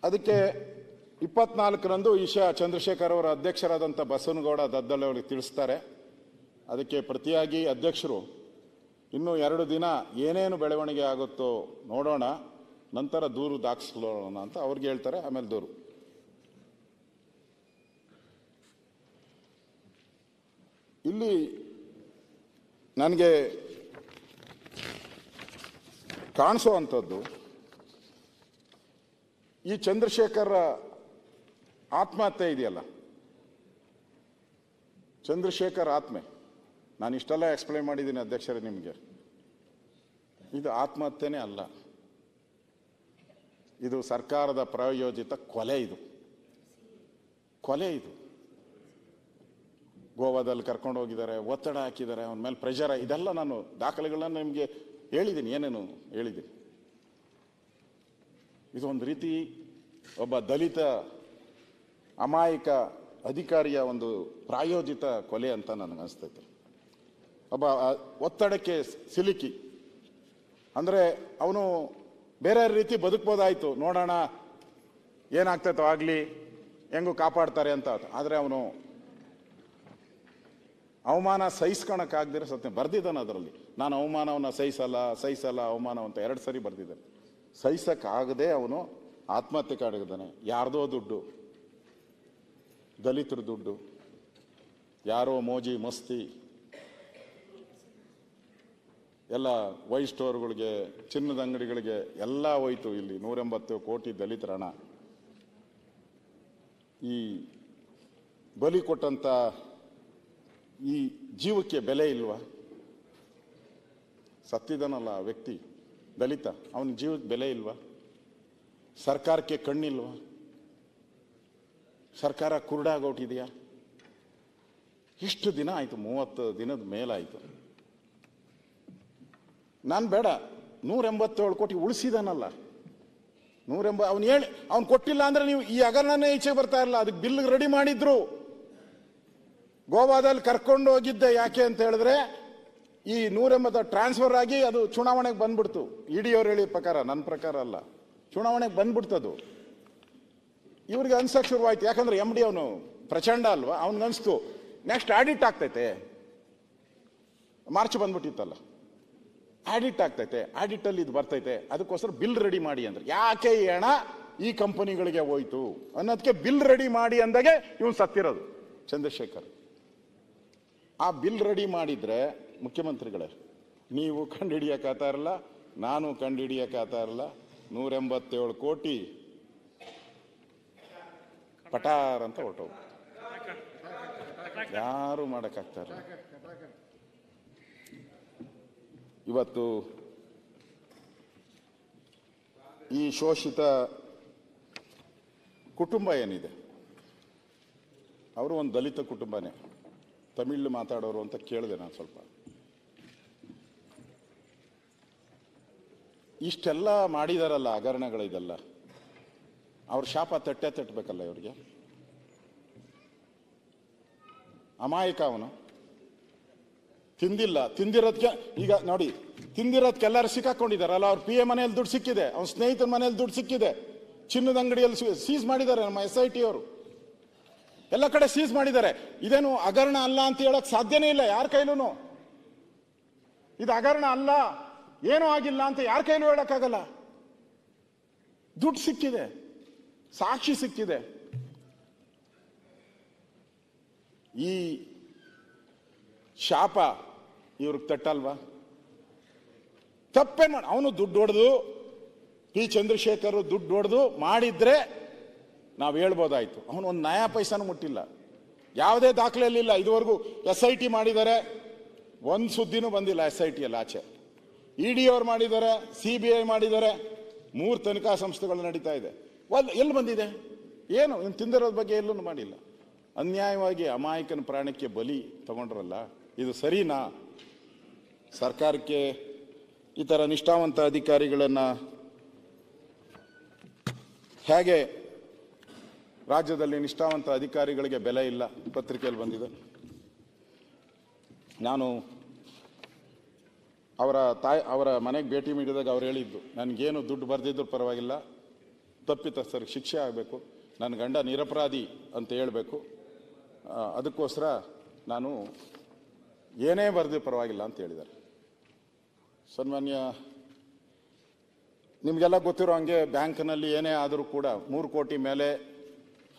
ಅದಕ್ಕೆ 24ರಂದು ಈಶಾ ಚಂದ್ರಶೇಖರ್ ಅವರ ಅಧ್ಯಕ್ಷರಾದಂಥ ಬಸವನಗೌಡ ದದ್ದಳ್ಳಿ ಅವರಿಗೆ ತಿಳಿಸ್ತಾರೆ. ಅದಕ್ಕೆ ಪ್ರತಿಯಾಗಿ ಅಧ್ಯಕ್ಷರು ಇನ್ನೂ 2 ದಿನ ಏನೇನು ಬೆಳವಣಿಗೆ ಆಗುತ್ತೋ ನೋಡೋಣ, ನಂತರ ದೂರು ದಾಖಲಿಸೋಣ ಅಂತ ಅವ್ರಿಗೆ ಹೇಳ್ತಾರೆ. ಆಮೇಲೆ ದೂರು. ಇಲ್ಲಿ ನನಗೆ ಕಾಣಿಸೋವಂಥದ್ದು ಈ ಚಂದ್ರಶೇಖರ್ ಆತ್ಮಹತ್ಯೆ ಇದೆಯಲ್ಲ, ಚಂದ್ರಶೇಖರ್ ಆತ್ಮೆ, ನಾನು ಇಷ್ಟೆಲ್ಲ ಎಕ್ಸ್ಪ್ಲೈನ್ ಮಾಡಿದ್ದೀನಿ ಅಧ್ಯಕ್ಷರೇ ನಿಮಗೆ. ಇದು ಆತ್ಮಹತ್ಯೆನೇ ಅಲ್ಲ, ಇದು ಸರ್ಕಾರದ ಪ್ರಾಯೋಜಿತ ಕೊಲೆ. ಇದು ಕೊಲೆ. ಇದು ಗೋವಾದಲ್ಲಿ ಕರ್ಕೊಂಡು ಹೋಗಿದ್ದಾರೆ, ಒತ್ತಡ ಹಾಕಿದ್ದಾರೆ, ಅವನ ಮೇಲೆ ಪ್ರೆಷರ್. ಇದೆಲ್ಲ ನಾನು ದಾಖಲೆಗಳನ್ನ ನಿಮಗೆ ಹೇಳಿದ್ದೀನಿ, ಏನೇನು ಹೇಳಿದ್ದೀನಿ. ಇದು ಒಂದು ರೀತಿ ಒಬ್ಬ ದಲಿತ ಅಮಾಯಕ ಅಧಿಕಾರಿಯ ಒಂದು ಪ್ರಾಯೋಜಿತ ಕೊಲೆ ಅಂತ ನನಗನ್ನಿಸ್ತೈತೆ. ಒಬ್ಬ ಒತ್ತಡಕ್ಕೆ ಸಿಲುಕಿ, ಅಂದರೆ ಅವನು ಬೇರೆ ರೀತಿ ಬದುಕ್ಬೋದಾಯಿತು, ನೋಡೋಣ ಏನಾಗ್ತೈತೋ ಆಗಲಿ, ಹೆಂಗೂ ಕಾಪಾಡ್ತಾರೆ ಅಂತ. ಆದರೆ ಅವನು ಅವಮಾನ ಸಹಿಸ್ಕೊಳಕ್ಕಾಗ್ದಿರೋ ಸತ್ಯ ಬರ್ದಿದ್ದಾನೆ ಅದರಲ್ಲಿ. ನಾನು ಅವಮಾನವನ್ನು ಸಹಿಸಲ್ಲ ಅವಮಾನ ಅಂತ 2 ಸರಿ ಬರ್ದಿದ್ದಾನೆ. ಸಹಿಸಕ್ಕಾಗದೆ ಅವನು ಆತ್ಮಹತ್ಯೆ ಕಾಡಿದ್ದಾನೆ. ಯಾರ್ದೋ ದುಡ್ಡು, ದಲಿತರ ದುಡ್ಡು, ಯಾರೋ ಮೋಜಿ ಮಸ್ತಿ, ಎಲ್ಲ ವೈಟ್ ಸ್ಟೋರ್ಗಳಿಗೆ, ಚಿನ್ನದ ಅಂಗಡಿಗಳಿಗೆ ಎಲ್ಲ ಹೋಯ್ತು. ಇಲ್ಲಿ 180 ಕೋಟಿ ದಲಿತರ ಹಣ. ಈ ಬಲಿ ಕೊಟ್ಟಂತ ಈ ಜೀವಕ್ಕೆ ಬೆಲೆ ಇಲ್ವಾ? ಸತ್ತಿದನಲ್ಲ ಆ ವ್ಯಕ್ತಿ ದಲಿತ, ಅವನ ಜೀವಕ್ಕೆ ಬೆಲೆ ಇಲ್ವಾ? ಸರ್ಕಾರಕ್ಕೆ ಕಣ್ಣಿಲ್ವಾ? ಸರ್ಕಾರ ಕುರುಡಾಗೋಟಿದೆಯಾ? ಇಷ್ಟು ದಿನ ಆಯ್ತು, 30 ದಿನದ ಮೇಲಾಯ್ತು. ನಾನು ಬೇಡ, 187 ಕೋಟಿ ಉಳಿಸಿದಾನಲ್ಲ, 180. ಅವ್ನು ಕೊಟ್ಟಿಲ್ಲ ಅಂದ್ರೆ ನೀವು ಈ ಹಗರಣನೇ ಈಚೆಗೆ ಬರ್ತಾ ಇರಲ್ಲ. ಅದಕ್ಕೆ ಬಿಲ್ ರೆಡಿ ಮಾಡಿದ್ರು. ಗೋವಾದಲ್ಲಿ ಕರ್ಕೊಂಡು ಹೋಗಿದ್ದೆ ಯಾಕೆ ಅಂತ ಹೇಳಿದ್ರೆ, ಈ 180 ಟ್ರಾನ್ಸ್ಫರ್ ಆಗಿ ಅದು ಚುನಾವಣೆಗೆ ಬಂದ್ಬಿಡ್ತು. ಇಡಿ ಅವ್ರು ಹೇಳಿದ ಪ್ರಕಾರ, ನನ್ನ ಪ್ರಕಾರ ಅಲ್ಲ, ಚುನಾವಣೆಗೆ ಬಂದ್ಬಿಡ್ತದು. ಇವ್ರಿಗೆ ಅನ್ಸಕ್ ಶುರುವಾಯ್ತು. ಯಾಕಂದ್ರೆ MD ಅವನು ಪ್ರಚಂಡ ಅಲ್ವಾ, ಅವನಿಗನ್ಸ್ತು ನೆಕ್ಸ್ಟ್ ಆಡಿಟ್ ಆಗ್ತೈತೆ. ಮಾರ್ಚ್ ಬಂದ್ಬಿಟ್ಟಿತ್ತಲ್ಲ, ಆಡಿಟ್ ಆಗ್ತೈತೆ, ಆಡಿಟ್ ಅಲ್ಲಿ ಇದು ಬರ್ತೈತೆ, ಅದಕ್ಕೋಸ್ಕರ ಬಿಲ್ ರೆಡಿ ಮಾಡಿ ಅಂದ್ರೆ. ಯಾಕೆ ಈ ಹಣ ಈ ಕಂಪನಿಗಳಿಗೆ ಹೋಯ್ತು ಅನ್ನೋದಕ್ಕೆ ಬಿಲ್ ರೆಡಿ ಮಾಡಿ ಅಂದಾಗೆ ಇವನು ಸತ್ತಿರೋದು ಚಂದ್ರಶೇಖರ್. ಆ ಬಿಲ್ ರೆಡಿ ಮಾಡಿದ್ರೆ ಮುಖ್ಯಮಂತ್ರಿಗಳೇ, ನೀವು ಕಂಡುಹಿಡಿಯಕ್ಕಾಗ್ತಾ ಇರಲ್ಲ, ನಾನು ಕಂಡುಹಿಡಿಯಕ್ಕಾಗ್ತಾ ಇರಲ್ಲ. 187 ಕೋಟಿ ಪಟಾರ್ ಅಂತ ಹೊರಟೋದು, ಯಾರು ಮಾಡಕ್ಕಾಗ್ತಾ ಇರಲ್ಲ. ಇವತ್ತು ಈ ಶೋಷಿತ ಕುಟುಂಬ ಏನಿದೆ, ಅವರು ಒಂದು ದಲಿತ ಕುಟುಂಬನೇ, ತಮಿಳು ಮಾತಾಡೋರು ಅಂತ ಕೇಳಿದೆ ನಾನು ಸ್ವಲ್ಪ. ಇಷ್ಟೆಲ್ಲ ಮಾಡಿದಾರಲ್ಲ ಹಗರಣಗಳಿದೆಲ್ಲ, ಅವ್ರ ಶಾಪ ತಟ್ಟಬೇಕಲ್ಲ ಇವ್ರಿಗೆ. ಅಮಾಯಕ ಅವನು, ತಿಂದಿಲ್ಲ. ತಿಂದಿರೋದಕ್ಕೆ ಈಗ ನೋಡಿ, ತಿಂದಿರೋದಕ್ಕೆ ಎಲ್ಲರೂ ಸಿಕ್ಕಾಕೊಂಡಿದ್ದಾರಲ್ಲ. ಅವ್ರ PA ಮನೆಯಲ್ಲಿ ದುಡ್ಡು ಸಿಕ್ಕಿದೆ, ಅವ್ನ ಸ್ನೇಹಿತರ ಮನೆಯಲ್ಲಿ ದುಡ್ಡು ಸಿಕ್ಕಿದೆ, ಚಿನ್ನದ ಅಂಗಡಿಯಲ್ಲಿ ಸೀಸ್ ಮಾಡಿದ್ದಾರೆ ನಮ್ಮ SIT ಅವರು, ಎಲ್ಲ ಕಡೆ ಸೀಸ್ ಮಾಡಿದ್ದಾರೆ. ಇದೇನು ಹಗರಣ ಅಲ್ಲ ಅಂತ ಹೇಳಕ್ ಸಾಧ್ಯನೇ ಇಲ್ಲ ಯಾರ ಕೈಲೂ. ಇದು ಹಗರಣ ಅಲ್ಲ, ಏನೂ ಆಗಿಲ್ಲ ಅಂತ ಯಾರ ಕೈಲೂ ಹೇಳಕ್ಕಾಗಲ್ಲ. ದುಡ್ಡು ಸಿಕ್ಕಿದೆ, ಸಾಕ್ಷಿ ಸಿಕ್ಕಿದೆ. ಈ ಶಾಪ ಇವ್ರಿಗೆ ತಟ್ಟಲ್ವಾ? ತಪ್ಪೇನ್ ಮಾಡಿ, ಅವನು ದುಡ್ಡು ಹೊಡೆದು, P. ಚಂದ್ರಶೇಖರ್ ದುಡ್ಡು ಹೊಡೆದು ಮಾಡಿದ್ರೆ ನಾವು ಹೇಳ್ಬೋದಾಯ್ತು. ಅವನು ಒಂದು ನಯಾ ಪೈಸಾನು ಮುಟ್ಟಿಲ್ಲ, ಯಾವುದೇ ದಾಖಲೆಯಲ್ಲಿ ಇಲ್ಲ. ಇದುವರೆಗೂ SIT ಮಾಡಿದ್ದಾರೆ, ಒಂದು ಸುದ್ದಿನೂ ಬಂದಿಲ್ಲ SIT ಅಲ್ಲಿ ಆಚೆ. ED ಅವ್ರು ಮಾಡಿದ್ದಾರೆ, CBI ಮಾಡಿದ್ದಾರೆ, 3 ತನಿಖಾ ಸಂಸ್ಥೆಗಳು ನಡೀತಾ ಇದೆ. ಎಲ್ಲಿ ಬಂದಿದೆ? ಏನು ಇನ್ನು ತಿಂದಿರೋದ್ರ ಬಗ್ಗೆ ಎಲ್ಲೂ ಮಾಡಿಲ್ಲ. ಅನ್ಯಾಯವಾಗಿ ಅಮಾಯಕನ ಪ್ರಾಣಕ್ಕೆ ಬಲಿ ತಗೊಂಡ್ರಲ್ಲ, ಇದು ಸರಿನಾ? ಸರ್ಕಾರಕ್ಕೆ ಈ ಥರ ನಿಷ್ಠಾವಂತ ಅಧಿಕಾರಿಗಳನ್ನು ಹೇಗೆ, ರಾಜ್ಯದಲ್ಲಿ ನಿಷ್ಠಾವಂತ ಅಧಿಕಾರಿಗಳಿಗೆ ಬೆಲೆ ಇಲ್ಲ, ಪತ್ರಿಕೆಯಲ್ಲಿ ಬಂದಿದೆ. ನಾನು ಅವರ ಮನೆಗೆ ಭೇಟಿ ನೀಡಿದಾಗ ಅವ್ರು ಹೇಳಿದ್ದು, ನನಗೇನು ದುಡ್ಡು ಬರ್ದಿದ್ರು ಪರವಾಗಿಲ್ಲ, ತಪ್ಪಿತಸ್ಥರಿಗೆ ಶಿಕ್ಷೆ ಆಗಬೇಕು, ನನ್ನ ಗಂಡ ನಿರಪರಾಧಿ ಅಂತ ಹೇಳಬೇಕು. ಅದಕ್ಕೋಸ್ಕರ ನಾನು ಏನೇ ಬರೆದು ಪರವಾಗಿಲ್ಲ ಅಂತ ಹೇಳಿದ್ದಾರೆ. ಸನ್ಮಾನ್ಯ ನಿಮಗೆಲ್ಲ ಗೊತ್ತಿರೋ ಹಂಗೆ ಬ್ಯಾಂಕ್ನಲ್ಲಿ ಏನೇ ಆದರೂ ಕೂಡ 3 ಕೋಟಿ ಮೇಲೆ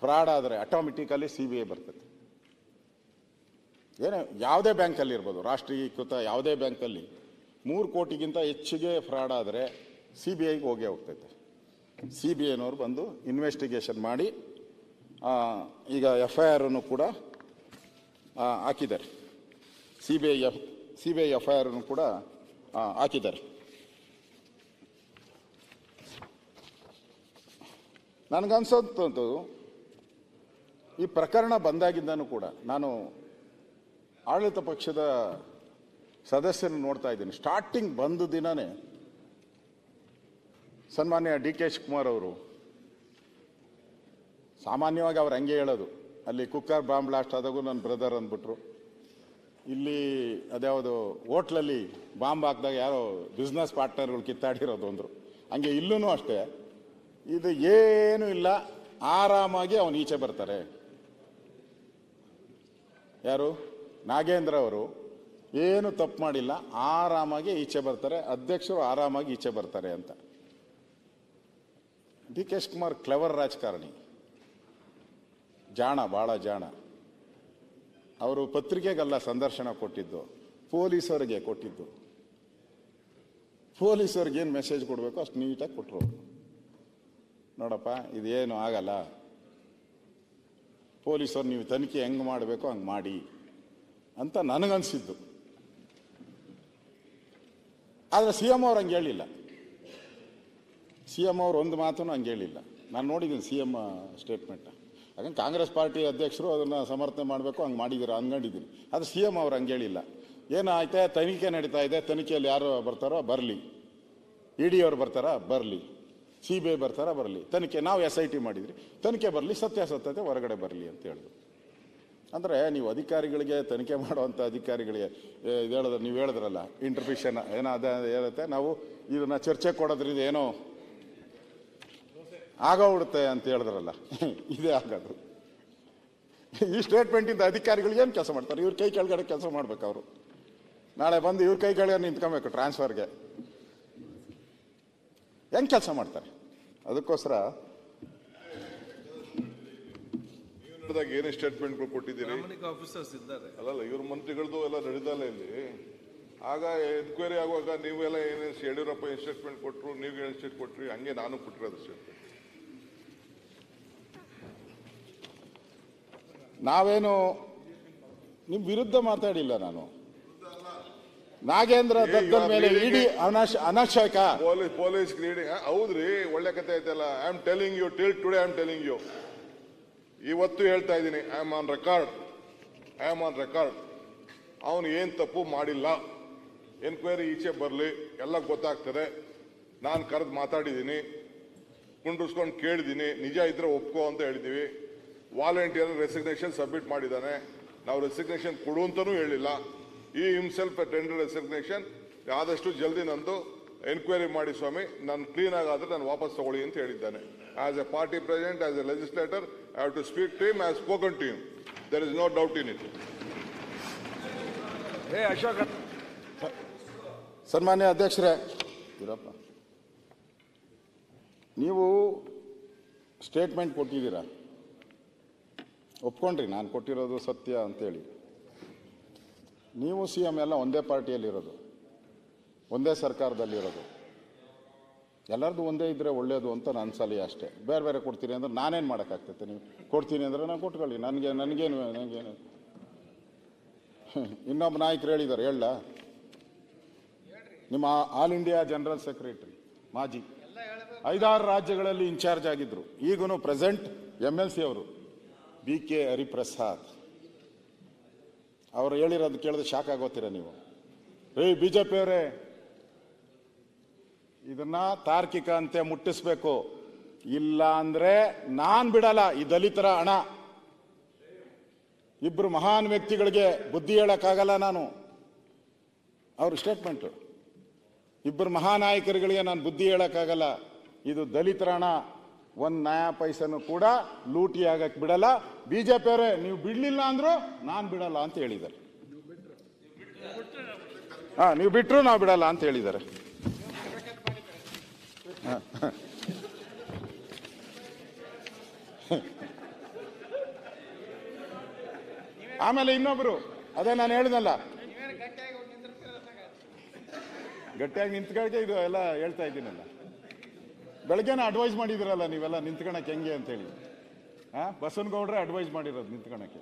ಫ್ರಾಡ್ ಆದರೆ ಆಟೋಮೆಟಿಕಲಿ CBI ಬರ್ತದೆ. ಏನೇ ಯಾವುದೇ ಬ್ಯಾಂಕಲ್ಲಿ ಇರ್ಬೋದು, ರಾಷ್ಟ್ರೀಕೃತ ಯಾವುದೇ ಬ್ಯಾಂಕಲ್ಲಿ 3 ಕೋಟಿಗಿಂತ ಹೆಚ್ಚಿಗೆ ಫ್ರಾಡ್ ಆದರೆ CBIಗೆ ಹೋಗೇ ಹೋಗ್ತೈತೆ. CBIನವರು ಬಂದು ಇನ್ವೆಸ್ಟಿಗೇಷನ್ ಮಾಡಿ ಈಗ FIR ಕೂಡ ಹಾಕಿದ್ದಾರೆ. CBI FIR ಕೂಡ ಹಾಕಿದ್ದಾರೆ. ನನಗನ್ಸೋಂಥದ್ದು ಈ ಪ್ರಕರಣ ಬಂದಾಗಿದ್ದಾನು ಕೂಡ ನಾನು ಆಡಳಿತ ಪಕ್ಷದ ಸದಸ್ಯರನ್ನು ನೋಡ್ತಾ ಇದ್ದೀನಿ. ಸ್ಟಾರ್ಟಿಂಗ್ ಬಂದ ದಿನನೇ ಸನ್ಮಾನ್ಯ DK ಶಿವಕುಮಾರ್ ಅವರು ಸಾಮಾನ್ಯವಾಗಿ ಅವ್ರು ಹಂಗೆ ಹೇಳೋದು, ಅಲ್ಲಿ ಕುಕ್ಕರ್ ಬಾಂಬ್ ಬ್ಲಾಸ್ಟ್ ಆದಾಗೂ ನನ್ನ ಬ್ರದರ್ ಅಂದ್ಬಿಟ್ರು, ಇಲ್ಲಿ ಅದ್ಯಾವುದು ಹೋಟ್ಲಲ್ಲಿ ಬಾಂಬ್ ಹಾಕಿದಾಗ ಯಾರೋ ಬಿಸ್ನೆಸ್ ಪಾರ್ಟ್ನರ್ಗಳು ಕಿತ್ತಾಡಿರೋದು ಅಂದರು. ಹಂಗೆ ಇಲ್ಲೂ ಅಷ್ಟೇ, ಇದು ಏನೂ ಇಲ್ಲ, ಆರಾಮಾಗಿ ಅವನು ಈಚೆ ಬರ್ತಾರೆ. ಯಾರು? ನಾಗೇಂದ್ರ ಅವರು ಏನು ತಪ್ಪು ಮಾಡಿಲ್ಲ, ಆರಾಮಾಗಿ ಈಚೆ ಬರ್ತಾರೆ, ಅಧ್ಯಕ್ಷರು ಆರಾಮಾಗಿ ಈಚೆ ಬರ್ತಾರೆ ಅಂತ. DK ಶಿವಕುಮಾರ್ ಕ್ಲೆವರ್ ರಾಜಕಾರಣಿ, ಜಾಣ, ಭಾಳ ಜಾಣ. ಅವರು ಪತ್ರಿಕೆಗೆಲ್ಲ ಸಂದರ್ಶನ ಕೊಟ್ಟಿದ್ದು, ಪೊಲೀಸರಿಗೆ ಕೊಟ್ಟಿದ್ದು. ಪೊಲೀಸರಿಗೆ ಏನು ಮೆಸೇಜ್ ಕೊಡಬೇಕು ಅಷ್ಟು ನೀಟಾಗಿ ಕೊಟ್ಟರು. ನೋಡಪ್ಪ, ಇದೇನು ಆಗಲ್ಲ, ಪೊಲೀಸರು ನೀವು ತನಿಖೆ ಹೆಂಗೆ ಮಾಡಬೇಕು ಹಂಗೆ ಮಾಡಿ ಅಂತ ನನಗನ್ಸಿದ್ದು. ಆದರೆ CM ಅವ್ರು ಹಂಗೆ ಹೇಳಿಲ್ಲ. CM ಅವ್ರು ಒಂದು ಮಾತನ್ನು ಹಂಗೆ ಹೇಳಿಲ್ಲ. ನಾನು ನೋಡಿದ್ದೀನಿ CM ಸ್ಟೇಟ್ಮೆಂಟ್. ಹಾಗಂಗೆ ಕಾಂಗ್ರೆಸ್ ಪಾರ್ಟಿ ಅಧ್ಯಕ್ಷರು ಅದನ್ನು ಸಮರ್ಥನೆ ಮಾಡಬೇಕು ಹಂಗೆ ಮಾಡಿದ್ದೀರಾ ಅಂದ್ಕೊಂಡಿದ್ದೀನಿ. ಆದರೆ CM ಅವ್ರು ಹಂಗೆ ಹೇಳಿಲ್ಲ. ಏನಾಯ್ತೆ, ತನಿಖೆ ನಡೀತಾ ಇದೆ, ತನಿಖೆಯಲ್ಲಿ ಯಾರು ಬರ್ತಾರೋ ಬರಲಿ, ED ಅವ್ರು ಬರ್ತಾರಾ ಬರಲಿ, CBI ಬರ್ತಾರಾ ಬರಲಿ, ತನಿಖೆ ನಾವು SIT ಮಾಡಿದ್ರಿ, ತನಿಖೆ ಬರಲಿ, ಸತ್ಯಾಸತ್ಯತೆ ಹೊರಗಡೆ ಬರಲಿ ಅಂತ ಹೇಳಿದ್ರು. ಅಂದರೆ ನೀವು ಅಧಿಕಾರಿಗಳಿಗೆ, ತನಿಖೆ ಮಾಡುವಂಥ ಅಧಿಕಾರಿಗಳಿಗೆ ಇದು ಹೇಳಿದ್ರೆ, ನೀವು ಹೇಳಿದ್ರಲ್ಲ ಇಂಟರ್ಫಿಷನ್ ಏನೋ ಅದೇ ಹೇಳುತ್ತೆ, ನಾವು ಇದನ್ನು ಚರ್ಚೆ ಕೊಡೋದ್ರಿಂದ ಏನೋ ಆಗೋಗ್ಬಿಡುತ್ತೆ ಅಂತ ಹೇಳಿದ್ರಲ್ಲ, ಇದೇ ಆಗೋದು. ಈ ಸ್ಟೇಟ್ಮೆಂಟಿಂದ ಅಧಿಕಾರಿಗಳು ಏನು ಕೆಲಸ ಮಾಡ್ತಾರೆ? ಇವ್ರ ಕೈ ಕೆಳಗಡೆ ಕೆಲಸ ಮಾಡ್ಬೇಕು. ಅವರು ನಾಳೆ ಬಂದು ಇವ್ರ ಕೈ ಕೆಳಗಡೆ ನಿಂತ್ಕೊಬೇಕು ಟ್ರಾನ್ಸ್ಫರ್ಗೆ, ಹೆಂಗೆ ಕೆಲಸ ಮಾಡ್ತಾರೆ? ಅದಕ್ಕೋಸ್ಕರ ಏನೇ ಸ್ಟೇಟ್ಮೆಂಟ್ಗಳು ಕೊಟ್ಟಿದ್ದೀರಿ? ಆಫೀಸರ್ಸ್ ಇದ್ದಾರೆ. ಅಲ್ಲಲ್ಲ, ಇವ್ರ ಮಂತ್ರಿಗಳದ್ದು ಎಲ್ಲ ನಡೆದಲ್ಲ ಇಲ್ಲಿ. ಆಗ ಎನ್ಕ್ವೈರಿ ಆಗುವಾಗ ನೀವೆಲ್ಲ ಏನೇ ಯಡಿಯೂರಪ್ಪ ಏನು ಸ್ಟೇಟ್ಮೆಂಟ್ ಕೊಟ್ಟರು, ನೀವು ಏನು ಸ್ಟೇಟ್ ಕೊಟ್ರಿ, ಹಂಗೆ ನಾನು ಕೊಟ್ಟಿರೋದು ಸ್ಟೇಟ್ಮೆಂಟ್. ನಾವೇನು ನಿಮ್ಮ ವಿರುದ್ಧ ಮಾತಾಡಿಲ್ಲ. ನಾನು ನಾಗೇಂದ್ರ ದತ್ತನ ಮೇಲೆ ಇಡಿ ಅನಾಶಕ ಪೊಲೀಸ್ ಲೀಡಿಂಗ್. ಹೌದ್ರಿ, ಒಳ್ಳೆ ಕತೆ ಐತಲ್ಲ. I am telling you, till today I am telling you, ಇವತ್ತು ಹೇಳ್ತಾ ಇದ್ದೀನಿ, ಐ ಆಮ್ ಆನ್ ರೆಕಾರ್ಡ್. ಅವನು ಏನು ತಪ್ಪು ಮಾಡಿಲ್ಲ. ಎನ್ಕ್ವೈರಿ ಈಚೆ ಬರಲಿ, ಎಲ್ಲ ಗೊತ್ತಾಗ್ತದೆ. ನಾನು ಕರೆದು ಮಾತಾಡಿದ್ದೀನಿ, ಕುಂಡ್ರಿಸ್ಕೊಂಡು ಕೇಳಿದ್ದೀನಿ, ನಿಜ ಇದ್ರೆ ಒಪ್ಕೋ ಅಂತ ಹೇಳಿದ್ದೀವಿ. ವಾಲಂಟಿಯರ್ ರೆಸಿಗ್ನೇಷನ್ ಸಬ್ಮಿಟ್ ಮಾಡಿದ್ದಾನೆ. ನಾವು ರೆಸಿಗ್ನೇಷನ್ ಕೊಡು ಅಂತಲೂ ಹೇಳಿಲ್ಲ. ಈ ಹಿಮ್ಸೆಲ್ಫ್ ಟೆಂಡರ್ ರೆಸಿಗ್ನೇಷನ್ ಆದಷ್ಟು ಜಲ್ದಿ ನಂದು ಎನ್ಕ್ವೈರಿ ಮಾಡಿ ಸ್ವಾಮಿ, ನಾನು ಕ್ಲೀನ್ ಆಗಾದ್ರೆ ನಾನು ವಾಪಸ್ ತಗೊಳ್ಳಿ ಅಂತ ಹೇಳಿದ್ದಾನೆ. As a party president, as a legislator, I have to speak to him. I have spoken to him. There is no doubt in it. Ashok, ಸನ್ಮಾನ್ಯ ಅಧ್ಯಕ್ಷರೇ, ಇರಪ್ಪ, ನೀವು ಸ್ಟೇಟ್ಮೆಂಟ್ ಕೊಟ್ಟಿದ್ದೀರಾ, ಒಪ್ಕೊಂಡ್ರಿ ನಾನು ಕೊಟ್ಟಿರೋದು ಸತ್ಯ ಅಂತೇಳಿ. ನೀವು CM ಎಲ್ಲ ಒಂದೇ ಪಾರ್ಟಿಯಲ್ಲಿರೋದು, ಒಂದೇ ಸರ್ಕಾರದಲ್ಲಿರೋದು, ಎಲ್ಲರದು ಒಂದೇ ಇದ್ದರೆ ಒಳ್ಳೆಯದು ಅಂತ ನನ್ನ ಸಲಹೆ ಅಷ್ಟೇ. ಬೇರೆ ಬೇರೆ ಕೊಡ್ತೀನಿ ಅಂದ್ರೆ ನಾನೇನು ಮಾಡೋಕ್ಕಾಗ್ತೈತೆ? ನೀವು ಕೊಡ್ತೀನಿ ಅಂದರೆ ನಾನು ಕೊಟ್ಕೊಳ್ಳಿ, ನನಗೇನು. ಇನ್ನೊಬ್ಬ ನಾಯಕರು ಹೇಳಿದ್ದಾರೆ, ಹೇಳ, ನಿಮ್ಮ ಆಲ್ ಇಂಡಿಯಾ ಜನರಲ್ ಸೆಕ್ರೆಟರಿ ಮಾಜಿ 5-6 ರಾಜ್ಯಗಳಲ್ಲಿ ಇನ್ಚಾರ್ಜ್ ಆಗಿದ್ರು, ಈಗೂ ಪ್ರೆಸೆಂಟ್ MLC ಅವರು BK ಹರಿಪ್ರಸಾದ್ ಅವರು ಹೇಳಿರೋದು ಕೇಳಿದ್ರೆ ಶಾಕ್ ಆಗೋತೀರ ನೀವು. BJP ಅವರೇ, ಇದನ್ನ ತಾರ್ಕಿಕ ಅಂತೆ ಮುಟ್ಟಿಸ್ಬೇಕು, ಇಲ್ಲ ಅಂದ್ರೆ ನಾನ್ ಬಿಡಲ್ಲ. ಈ ದಲಿತರ ಹಣ, ಇಬ್ರು ಮಹಾನ್ ವ್ಯಕ್ತಿಗಳಿಗೆ ಬುದ್ಧಿ ಹೇಳಕ್ಕಾಗಲ್ಲ ನಾನು. ಅವ್ರ ಸ್ಟೇಟ್ಮೆಂಟ್, ಇಬ್ಬರು ಮಹಾನಾಯಕರುಗಳಿಗೆ ನಾನು ಬುದ್ಧಿ ಹೇಳಕ್ಕಾಗಲ್ಲ. ಇದು ದಲಿತರ ಹಣ, ಒಂದು ನಯಾ ಪೈಸನು ಕೂಡ ಲೂಟಿ ಆಗಕ್ಕೆ ಬಿಡಲ್ಲ. ಬಿಜೆಪಿ ಅವರೇ ನೀವು ಬಿಡ್ಲಿಲ್ಲ ಅಂದ್ರು ನಾನು ಬಿಡಲ್ಲ ಅಂತ ಹೇಳಿದ್ದಾರೆ. ನೀವು ಬಿಟ್ರು ನಾವು ಬಿಡಲ್ಲ ಅಂತ ಹೇಳಿದ್ದಾರೆ. ಆಮೇಲೆ ಇನ್ನೊಬ್ರು ಅದೇ ನಾನು ಹೇಳಿದ್ನಲ್ಲ, ಗಟ್ಟಿಯಾಗಿ ನಿಂತ್ಕೊಳ್ಳಕ್ಕೆ ಇದು ಎಲ್ಲ ಹೇಳ್ತಾ ಇದ್ದೀನಲ್ಲ. ಬೆಳಗ್ಗೆನ ಅಡ್ವೈಸ್ ಮಾಡಿದಿರಲ್ಲ ನೀವೆಲ್ಲ ನಿಂತ್ಕೊಳಕ್ಕೆ ಹೆಂಗೆ ಅಂತ ಹೇಳಿ. ಬಸವನಗೌಡ್ರೆ ಅಡ್ವೈಸ್ ಮಾಡಿರೋದು ನಿಂತ್ಕೊಳಕ್ಕೆ.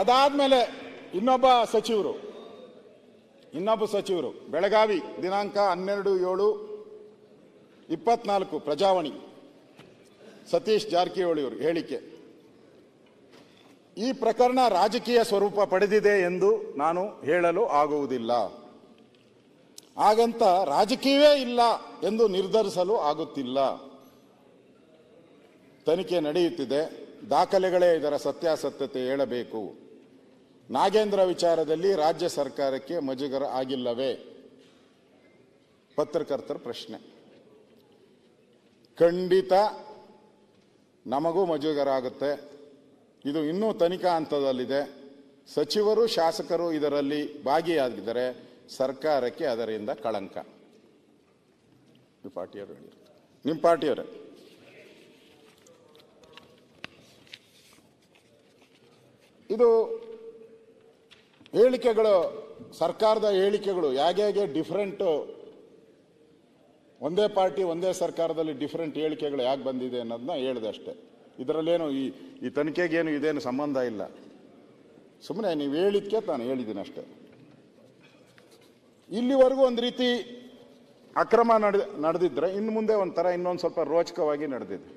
ಅದಾದ್ಮೇಲೆ ಇನ್ನೊಬ್ಬ ಸಚಿವರು ಬೆಳಗಾವಿ ದಿನಾಂಕ 12/7/24 ಪ್ರಜಾವಾಣಿ ಸತೀಶ್ ಜಾರಕಿಹೊಳಿ ಅವರು ಹೇಳಿಕೆ. ಈ ಪ್ರಕರಣ ರಾಜಕೀಯ ಸ್ವರೂಪ ಪಡೆದಿದೆ ಎಂದು ನಾನು ಹೇಳಲು ಆಗುವುದಿಲ್ಲ. ಹಾಗಂತ ರಾಜಕೀಯವೇ ಇಲ್ಲ ಎಂದು ನಿರ್ಧರಿಸಲು ಆಗುತ್ತಿಲ್ಲ. ತನಿಖೆ ನಡೆಯುತ್ತಿದೆ. ದಾಖಲೆಗಳೇ ಇದರ ಸತ್ಯಾಸತ್ಯತೆ ಹೇಳಬೇಕು. ನಾಗೇಂದ್ರ ವಿಚಾರದಲ್ಲಿ ರಾಜ್ಯ ಸರ್ಕಾರಕ್ಕೆ ಮುಜುಗರ ಆಗಿಲ್ಲವೇ? ಪತ್ರಕರ್ತರ ಪ್ರಶ್ನೆ. ಖಂಡಿತ ನಮಗೂ ಮುಜುಗರ ಆಗುತ್ತೆ. ಇದು ಇನ್ನೂ ತನಿಖಾ ಹಂತದಲ್ಲಿದೆ. ಸಚಿವರು ಶಾಸಕರು ಇದರಲ್ಲಿ ಭಾಗಿಯಾಗಿದ್ದರೆ ಸರ್ಕಾರಕ್ಕೆ ಅದರಿಂದ ಕಳಂಕ. ನಿಮ್ಮ ಪಾರ್ಟಿಯವರೇ ಇದು ಹೇಳಿಕೆಗಳು, ಸರ್ಕಾರದ ಹೇಳಿಕೆಗಳು ಹೇಗೆ ಡಿಫರೆಂಟ್, ಒಂದೇ ಪಾರ್ಟಿ ಒಂದೇ ಸರ್ಕಾರದಲ್ಲಿ ಡಿಫರೆಂಟ್ ಹೇಳಿಕೆಗಳು ಯಾಕೆ ಬಂದಿದೆ ಅನ್ನೋದನ್ನ ಹೇಳಿದೆ ಅಷ್ಟೇ. ಇದರಲ್ಲೇನು ಈ ತನಿಖೆಗೇನು ಇದೇನು ಸಂಬಂಧ ಇಲ್ಲ. ಸುಮ್ಮನೆ ನೀವು ಹೇಳಿದ್ಕೆ ನಾನು ಹೇಳಿದ್ದೀನಿ ಅಷ್ಟೇ. ಇಲ್ಲಿವರೆಗೂ ಒಂದು ರೀತಿ ಅಕ್ರಮ ನಡೆದಿದ್ರೆ ಇನ್ನು ಮುಂದೆ ಒಂಥರ ಇನ್ನೊಂದು ಸ್ವಲ್ಪ ರೋಚಕವಾಗಿ ನಡೆದಿದೆ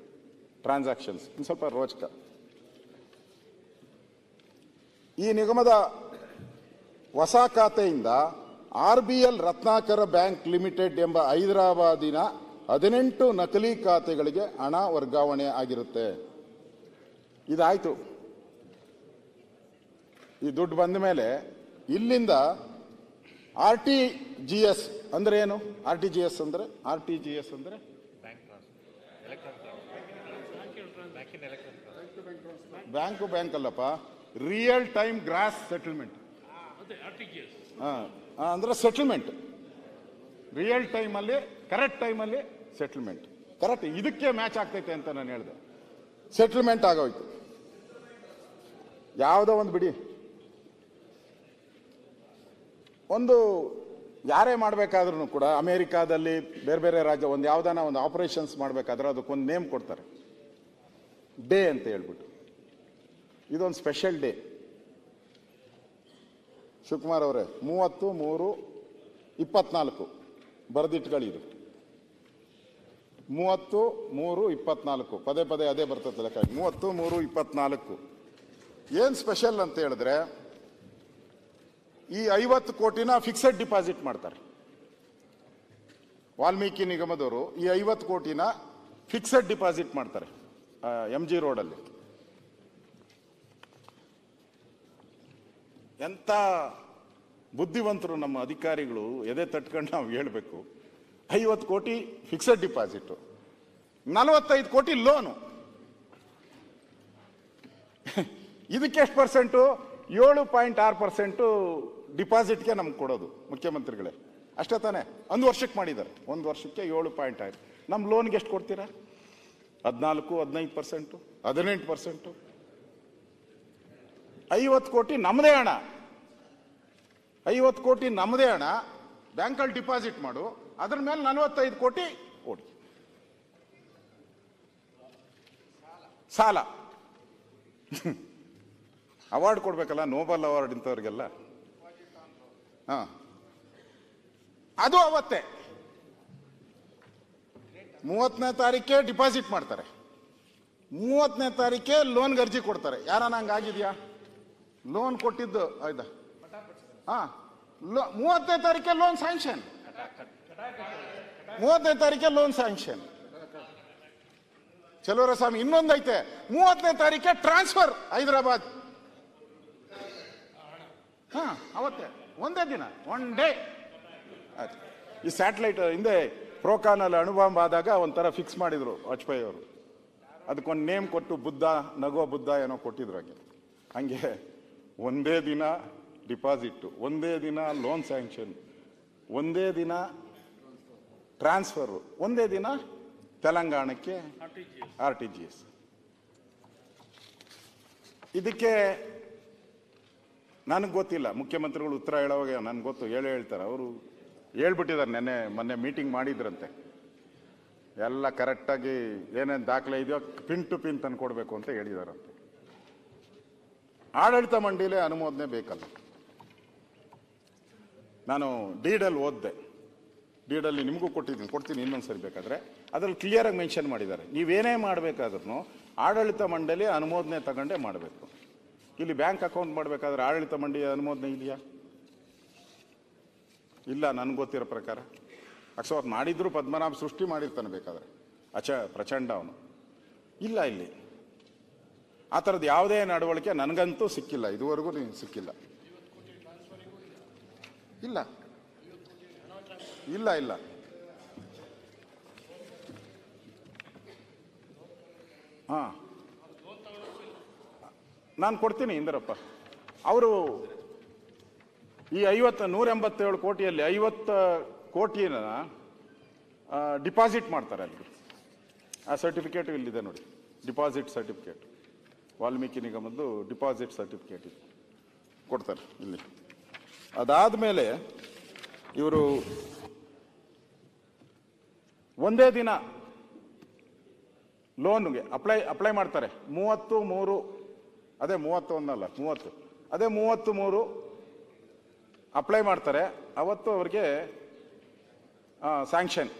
ಟ್ರಾನ್ಸಾಕ್ಷನ್ಸ್, ಇನ್ನು ಸ್ವಲ್ಪ ರೋಚಕ. ಈ ನಿಗಮದ ಹೊಸ ಖಾತೆಯಿಂದ RBL ರತ್ನಾಕರ ಬ್ಯಾಂಕ್ ಲಿಮಿಟೆಡ್ ಎಂಬ ಹೈದರಾಬಾದಿನ 18 ನಕಲಿ ಖಾತೆಗಳಿಗೆ ಹಣ ವರ್ಗಾವಣೆ ಆಗಿರುತ್ತೆ. ಇದಾಯ್ತು. ಈ ದುಡ್ಡು ಬಂದ ಮೇಲೆ ಇಲ್ಲಿಂದ RTGS ಅಂದ್ರೆ ಏನು? RTGS ಅಂದ್ರೆ ಬ್ಯಾಂಕ್ ಅಲ್ಲಪ್ಪ, ರಿಯಲ್ ಟೈಮ್ ಗ್ರಾಸ್ ಸೆಟಲ್ಮೆಂಟ್ ಅಂದ್ರೆ ಸೆಟಲ್ಮೆಂಟ್. ರಿಯಲ್ ಟೈಮ್ ಅಲ್ಲಿ ಕರೆಕ್ಟ್ ಟೈಮಲ್ಲಿ ಸೆಟಲ್ಮೆಂಟ್. ಕರೆಕ್ಟ್ ಇದಕ್ಕೆ ಮ್ಯಾಚ್ ಆಗ್ತೈತೆ ಅಂತ ನಾನು ಹೇಳಿದೆ. ಸೆಟಲ್ಮೆಂಟ್ ಆಗೋಯ್ತು. ಯಾವುದೋ ಒಂದು ಬಿಡಿ, ಒಂದು ಯಾರೇ ಮಾಡಬೇಕಾದ್ರೂ ಕೂಡ ಅಮೇರಿಕಾದಲ್ಲಿ ಬೇರೆ ಬೇರೆ ರಾಜ್ಯ ಒಂದು ಯಾವುದಾನ ಒಂದು ಆಪರೇಷನ್ಸ್ ಮಾಡಬೇಕಾದ್ರೆ ಅದಕ್ಕೊಂದು ನೇಮ್ ಕೊಡ್ತಾರೆ, ಡೇ ಅಂತ ಹೇಳ್ಬಿಟ್ಟು. ಇದೊಂದು ಸ್ಪೆಷಲ್ ಡೇ. ಶಿವಕುಮಾರ್ ಅವರೇ 30/3/24 ಬರೆದಿಟ್ಗಳಿದು. 30/3/24 ಪದೇ ಪದೇ ಅದೇ ಬರ್ತದೆ ಲೆಕ್ಕ. 30/3/24 ಏನ್ ಸ್ಪೆಷಲ್ ಅಂತ ಹೇಳಿದ್ರೆ, ಈ 50 ಕೋಟಿನ ಫಿಕ್ಸೆಡ್ ಡಿಪಾಸಿಟ್ ಮಾಡ್ತಾರೆ. ವಾಲ್ಮೀಕಿ ನಿಗಮದವರು ಈ 50 ಕೋಟಿನ ಫಿಕ್ಸೆಡ್ ಡಿಪಾಸಿಟ್ ಮಾಡ್ತಾರೆ MG ರೋಡಲ್ಲಿ. ಎಂತ ಬುದ್ಧಿವಂತರು ನಮ್ಮ ಅಧಿಕಾರಿಗಳು, ಎದೆ ತಟ್ಕೊಂಡು ನಾವು ಹೇಳ್ಬೇಕು. 50 ಕೋಟಿ ಫಿಕ್ಸೆಡ್ ಡಿಪಾಸಿಟ್, 45 ಕೋಟಿ ಲೋನು. ಇದಕ್ಕೆ ಎಷ್ಟು ಪರ್ಸೆಂಟು? 7.6% ಡಿಪಾಸಿಟ್ಗೆ ನಮ್ಗೆ ಕೊಡೋದು ಮುಖ್ಯಮಂತ್ರಿಗಳೇ. ಅಷ್ಟೇ ತಾನೇ? 1 ವರ್ಷಕ್ಕೆ ಮಾಡಿದ್ದಾರೆ. 1 ವರ್ಷಕ್ಕೆ 7.5. ನಮ್ಮ ಲೋನ್ಗೆ ಎಷ್ಟು ಕೊಡ್ತೀರಾ? 14-15%, 18%. 50 ಕೋಟಿ ನಮ್ಮದೇ ಹಣ, 50 ಕೋಟಿ ನಮ್ಮದೇ ಹಣ ಬ್ಯಾಂಕಲ್ಲಿ ಡಿಪಾಸಿಟ್ ಮಾಡು. ಅದ್ರ ಮೇಲೆ 45 ಕೋಟಿ ಕೊಡಿ ಸಾಲ. ಅವಾರ್ಡ್ ಕೊಡ್ಬೇಕಲ್ಲ, ನೋಬಲ್ ಅವಾರ್ಡ್ ಇಂಥವ್ರಿಗೆಲ್ಲ. ಅದು ಅವತ್ತೇ 30ನೇ ತಾರೀಕೆ ಡಿಪಾಸಿಟ್ ಮಾಡ್ತಾರೆ, 30ನೇ ತಾರೀಕೆ ಲೋನ್ಗೆ ಅರ್ಜಿ ಕೊಡ್ತಾರೆ. ಯಾರನ್ನ ಹಂಗಾಗಿದ್ಯಾ? ಲೋನ್ ಕೊಟ್ಟಿದ್ದು ಆಯ್ತಾ? 30ನೇ ತಾರೀಕೆ ಲೋನ್ ಸ್ಯಾಂಕ್ಷನ್, 30ನೇ ತಾರೀಕೆ ಲೋನ್ ಸ್ಯಾಂಕ್ಷನ್. ಚಲೋರ ಸ್ವಾಮಿ ಇನ್ನೊಂದೈತೆ, 30ನೇ ತಾರೀಕೆ ಟ್ರಾನ್ಸ್ಫರ್ ಹೈದರಾಬಾದ್. ಅವತ್ತೇ ಒಂದೇ ದಿನ 1 ಡೇ. ಈ ಸ್ಯಾಟಲೈಟ್ ಹಿಂದೆ ಪ್ರೋಕಾನಲ್ಲಿ ಅಣುಬಾಂಬ್ ಆದಾಗ ಒಂಥರ ಫಿಕ್ಸ್ ಮಾಡಿದ್ರು ವಾಜಪೇಯಿ ಅವರು, ಅದಕ್ಕೊಂದು ನೇಮ್ ಕೊಟ್ಟು ಬುದ್ಧ, ನಗೋ ಬುದ್ಧ ಏನೋ ಕೊಟ್ಟಿದ್ರು. ಹಂಗೆ ಒಂದೇ ದಿನ ಡಿಪಾಸಿಟ್, ಒಂದೇ ದಿನ ಲೋನ್ ಸ್ಯಾಂಕ್ಷನ್, ಒಂದೇ ದಿನ ಟ್ರಾನ್ಸ್ಫರ್, ಒಂದೇ ದಿನ ತೆಲಂಗಾಣಕ್ಕೆ RTGS. ಇದಕ್ಕೆ ನನಗೆ ಗೊತ್ತಿಲ್ಲ, ಮುಖ್ಯಮಂತ್ರಿಗಳು ಉತ್ತರ ಹೇಳೋವಾಗ ನನಗೆ ಗೊತ್ತು, ಹೇಳ್ತಾರೆ ಅವರು, ಹೇಳ್ಬಿಟ್ಟಿದ್ದಾರೆ. ಮೊನ್ನೆ ಮೀಟಿಂಗ್ ಮಾಡಿದ್ರಂತೆ, ಎಲ್ಲ ಕರೆಕ್ಟಾಗಿ ಏನೇನು ದಾಖಲೆ ಇದೆಯೋ ಪಿನ್ ಟು ಪಿನ್ ತಂದು ಕೊಡಬೇಕು ಅಂತ ಹೇಳಿದಾರಂತೆ. ಆಡಳಿತ ಮಂಡಳಿ ಅನುಮೋದನೆ ಬೇಕಲ್ಲ. ನಾನು ಡೀಡಲ್ಲಿ ಓದಿದೆ, ಡೀಡಲ್ಲಿ ನಿಮಗೂ ಕೊಡ್ತೀನಿ ಇನ್ನೊಂದ್ಸರಿ ಬೇಕಾದ್ರೆ. ಅದರಲ್ಲಿ ಕ್ಲಿಯರಾಗಿ ಮೆನ್ಷನ್ ಮಾಡಿದ್ದಾರೆ, ನೀವೇನೇ ಮಾಡಬೇಕಾದ್ರೂ ಆಡಳಿತ ಮಂಡಳಿ ಅನುಮೋದನೆ ತಗೊಂಡೇ ಮಾಡಬೇಕು. ಇಲ್ಲಿ ಬ್ಯಾಂಕ್ ಅಕೌಂಟ್ ಮಾಡಬೇಕಾದ್ರೆ ಆಡಳಿತ ಮಂಡಳಿ ಅನುಮೋದನೆ ಇದೆಯಾ? ಇಲ್ಲ, ನನಗೆ ಗೊತ್ತಿರೋ ಪ್ರಕಾರ. ಅಕಸ್ಮಾತ್ ಮಾಡಿದ್ರು ಪದ್ಮನಾಭ ಸೃಷ್ಟಿ ಮಾಡಿರ್ತಾನೆ ಬೇಕಾದ್ರೆ, ಪ್ರಚಂಡ ಅವನು. ಇಲ್ಲ, ಇಲ್ಲಿ ಆ ಥರದ್ದು ಯಾವುದೇ ನಡವಳಿಕೆ ನನಗಂತೂ ಸಿಕ್ಕಿಲ್ಲ, ಇದುವರೆಗೂ ಸಿಕ್ಕಿಲ್ಲ. ಇಲ್ಲ ಇಲ್ಲ ಇಲ್ಲ ನಾನು ಕೊಡ್ತೀನಿ ಇಂದರಪ್ಪ. ಅವರು ಈ 187 ಕೋಟಿಯಲ್ಲಿ 50 ಕೋಟಿನ ಡಿಪಾಸಿಟ್ ಮಾಡ್ತಾರೆ ಅಲ್ಲಿ. ಆ ಸರ್ಟಿಫಿಕೇಟ್ ಇಲ್ಲಿದೆ ನೋಡಿ, ಡಿಪಾಸಿಟ್ ಸರ್ಟಿಫಿಕೇಟ್, ವಾಲ್ಮೀಕಿ ನಿಗಮದ್ದು ಡಿಪಾಸಿಟ್ ಸರ್ಟಿಫಿಕೇಟ್ ಇದು ಕೊಡ್ತಾರೆ ಇಲ್ಲಿ. ಅದಾದಮೇಲೆ ಇವರು ಒಂದೇ ದಿನ ಲೋನ್ಗೆ ಅಪ್ಲೈ ಮಾಡ್ತಾರೆ. 33, ಅದೇ 31 ಅಲ್ಲ 30, ಅದೇ 33 ಅಪ್ಲೈ ಮಾಡ್ತಾರೆ. ಅವತ್ತು ಅವ್ರಿಗೆ ಸ್ಯಾಂಕ್ಷನ್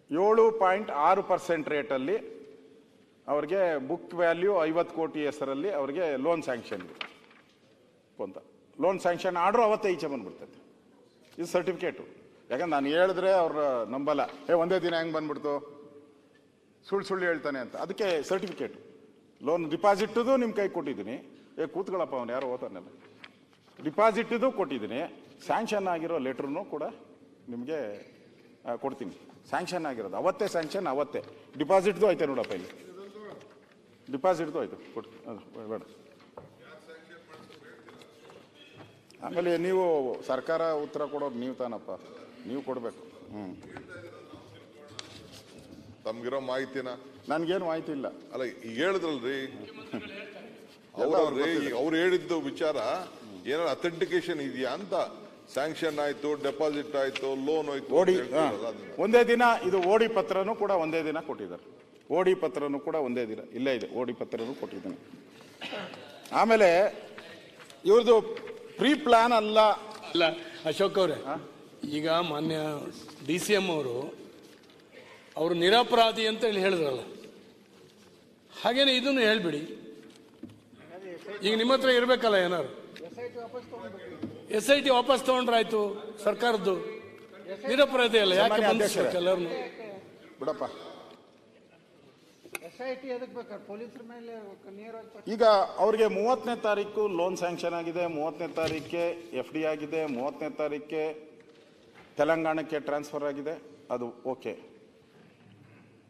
7.6% ರೇಟಲ್ಲಿ ಅವ್ರಿಗೆ ಬುಕ್ ವ್ಯಾಲ್ಯೂ 50 ಕೋಟಿ ಹೆಸರಲ್ಲಿ ಅವ್ರಿಗೆ ಲೋನ್ ಸ್ಯಾಂಕ್ಷನ್ ಅಂತ. ಲೋನ್ ಸ್ಯಾಂಕ್ಷನ್ ಆರ್ಡ್ರು ಅವತ್ತೇ ಈಚೆ ಬಂದ್ಬಿಡ್ತೈತೆ. ಇದು ಸರ್ಟಿಫಿಕೇಟು. ಯಾಕಂದ್ರೆ ನಾನು ಹೇಳಿದ್ರೆ ಅವ್ರ ನಂಬಲ್ಲ, ಒಂದೇ ದಿನ ಹೆಂಗೆ ಬಂದ್ಬಿಡ್ತು, ಸುಳ್ಳು ಹೇಳ್ತಾನೆ ಅಂತ. ಅದಕ್ಕೆ ಸರ್ಟಿಫಿಕೇಟು, ಲೋನ್ ಡಿಪಾಸಿಟ್ದು ನಿಮ್ಮ ಕೈ ಕೊಟ್ಟಿದ್ದೀನಿ, ಕೂತ್ಕೊಳ್ಳಪ್ಪ ಅವನು ಯಾರೋ ಓದ್ತಾನೆಲ್ಲ, ಡಿಪಾಸಿಟ್ದು ಕೊಟ್ಟಿದ್ದೀನಿ, ಸ್ಯಾಂಕ್ಷನ್ ಆಗಿರೋ ಲೆಟ್ರೂ ಕೂಡ ನಿಮಗೆ ಕೊಡ್ತೀನಿ. ಸ್ಯಾಂಕ್ಷನ್ ಆಗಿರೋದು ಅವತ್ತೇ, ಸ್ಯಾಂಕ್ಷನ್ ಅವತ್ತೇ. ಡಿಪಾಸಿಟ್ದು ಐತೆ ನೋಡಪ್ಪ, ಇಲ್ಲಿ ಡಿಪಾಸಿಟ್ದು ಆಯ್ತು ಕೊಟ್ಟು ಬೇಡ. ಆಮೇಲೆ ನೀವು ಸರ್ಕಾರ ಉತ್ತರ ಕೊಡೋದು ನೀವು ತಾನಪ್ಪ, ನೀವು ಕೊಡಬೇಕು. ತಮ್ಗಿರೋ ಮಾಹಿತಿನ ನನ್ಗೇನು ಮಾಹಿತಿ ಇಲ್ಲ. ಅಲ್ಲ, ಈಗ ಹೇಳಿದ್ರಲ್ರಿ ಅವ್ರು ಹೇಳಿದ್ದು ವಿಚಾರ ಏನಾದ್ರು ಅಥೆಂಟಿಕೇಶನ್ ಇದೆಯಾ ಅಂತ. ಸ್ಯಾಂಕ್ಷನ್ ಆಯ್ತು, ಡೆಪಾಸಿಟ್ ಆಯ್ತು, ಲೋನ್ ಆಯ್ತು, ಒಂದೇ ದಿನ. ಇದು ಓಡಿ ಪತ್ರನೂ ಕೂಡ ಒಂದೇ ದಿನ ಕೊಟ್ಟಿದ್ದಾರೆ. ಓಡಿ ಪತ್ರನೂ ಕೂಡ ಒಂದೇ ದಿನ ಇಲ್ಲೇ ಇದೆ, ಓಡಿ ಪತ್ರನೂ ಕೊಟ್ಟಿದ್ದಾನೆ. ಆಮೇಲೆ ಇವ್ರದ್ದು ಪ್ರೀ ಪ್ಲಾನ್ ಅಲ್ಲ. ಅಶೋಕ್ ಅವರೇ, ಈಗ ಮಾನ್ಯ DCM ಅವರು ನಿರಪರಾಧಿ ಅಂತ ಹೇಳಿ ಹೇಳಿದ್ರಲ್ಲ, ಹಾಗೇನೆ ಇದನ್ನು ಹೇಳ್ಬಿಡಿ. ಈಗ ನಿಮ್ಮ ಹತ್ರ ಇರ್ಬೇಕಲ್ಲ ಏನಾರು. SIT ವಾಪಸ್ ತಗೊಂಡ್ರಾಯ್ತು, ಸರ್ಕಾರದ್ದು ನಿರಪರಾಧಿ ಅಲ್ಲ, ಯಾಕೆ ಬಂಧಿಸ್ಬೇಕು ಎಲ್ಲರನ್ನು? ಬಿಡಪ್ಪ. ಈಗ ಅವ್ರಿಗೆ 30ನೇ ತಾರೀಕು ಲೋನ್ ಸ್ಯಾಂಕ್ಷನ್ ಆಗಿದೆ, 30ನೇ ತಾರೀಕೆ FD ಆಗಿದೆ, 30ನೇ ತಾರೀಕೆ ತೆಲಂಗಾಣಕ್ಕೆ ಟ್ರಾನ್ಸ್ಫರ್ ಆಗಿದೆ. ಅದು ಓಕೆ.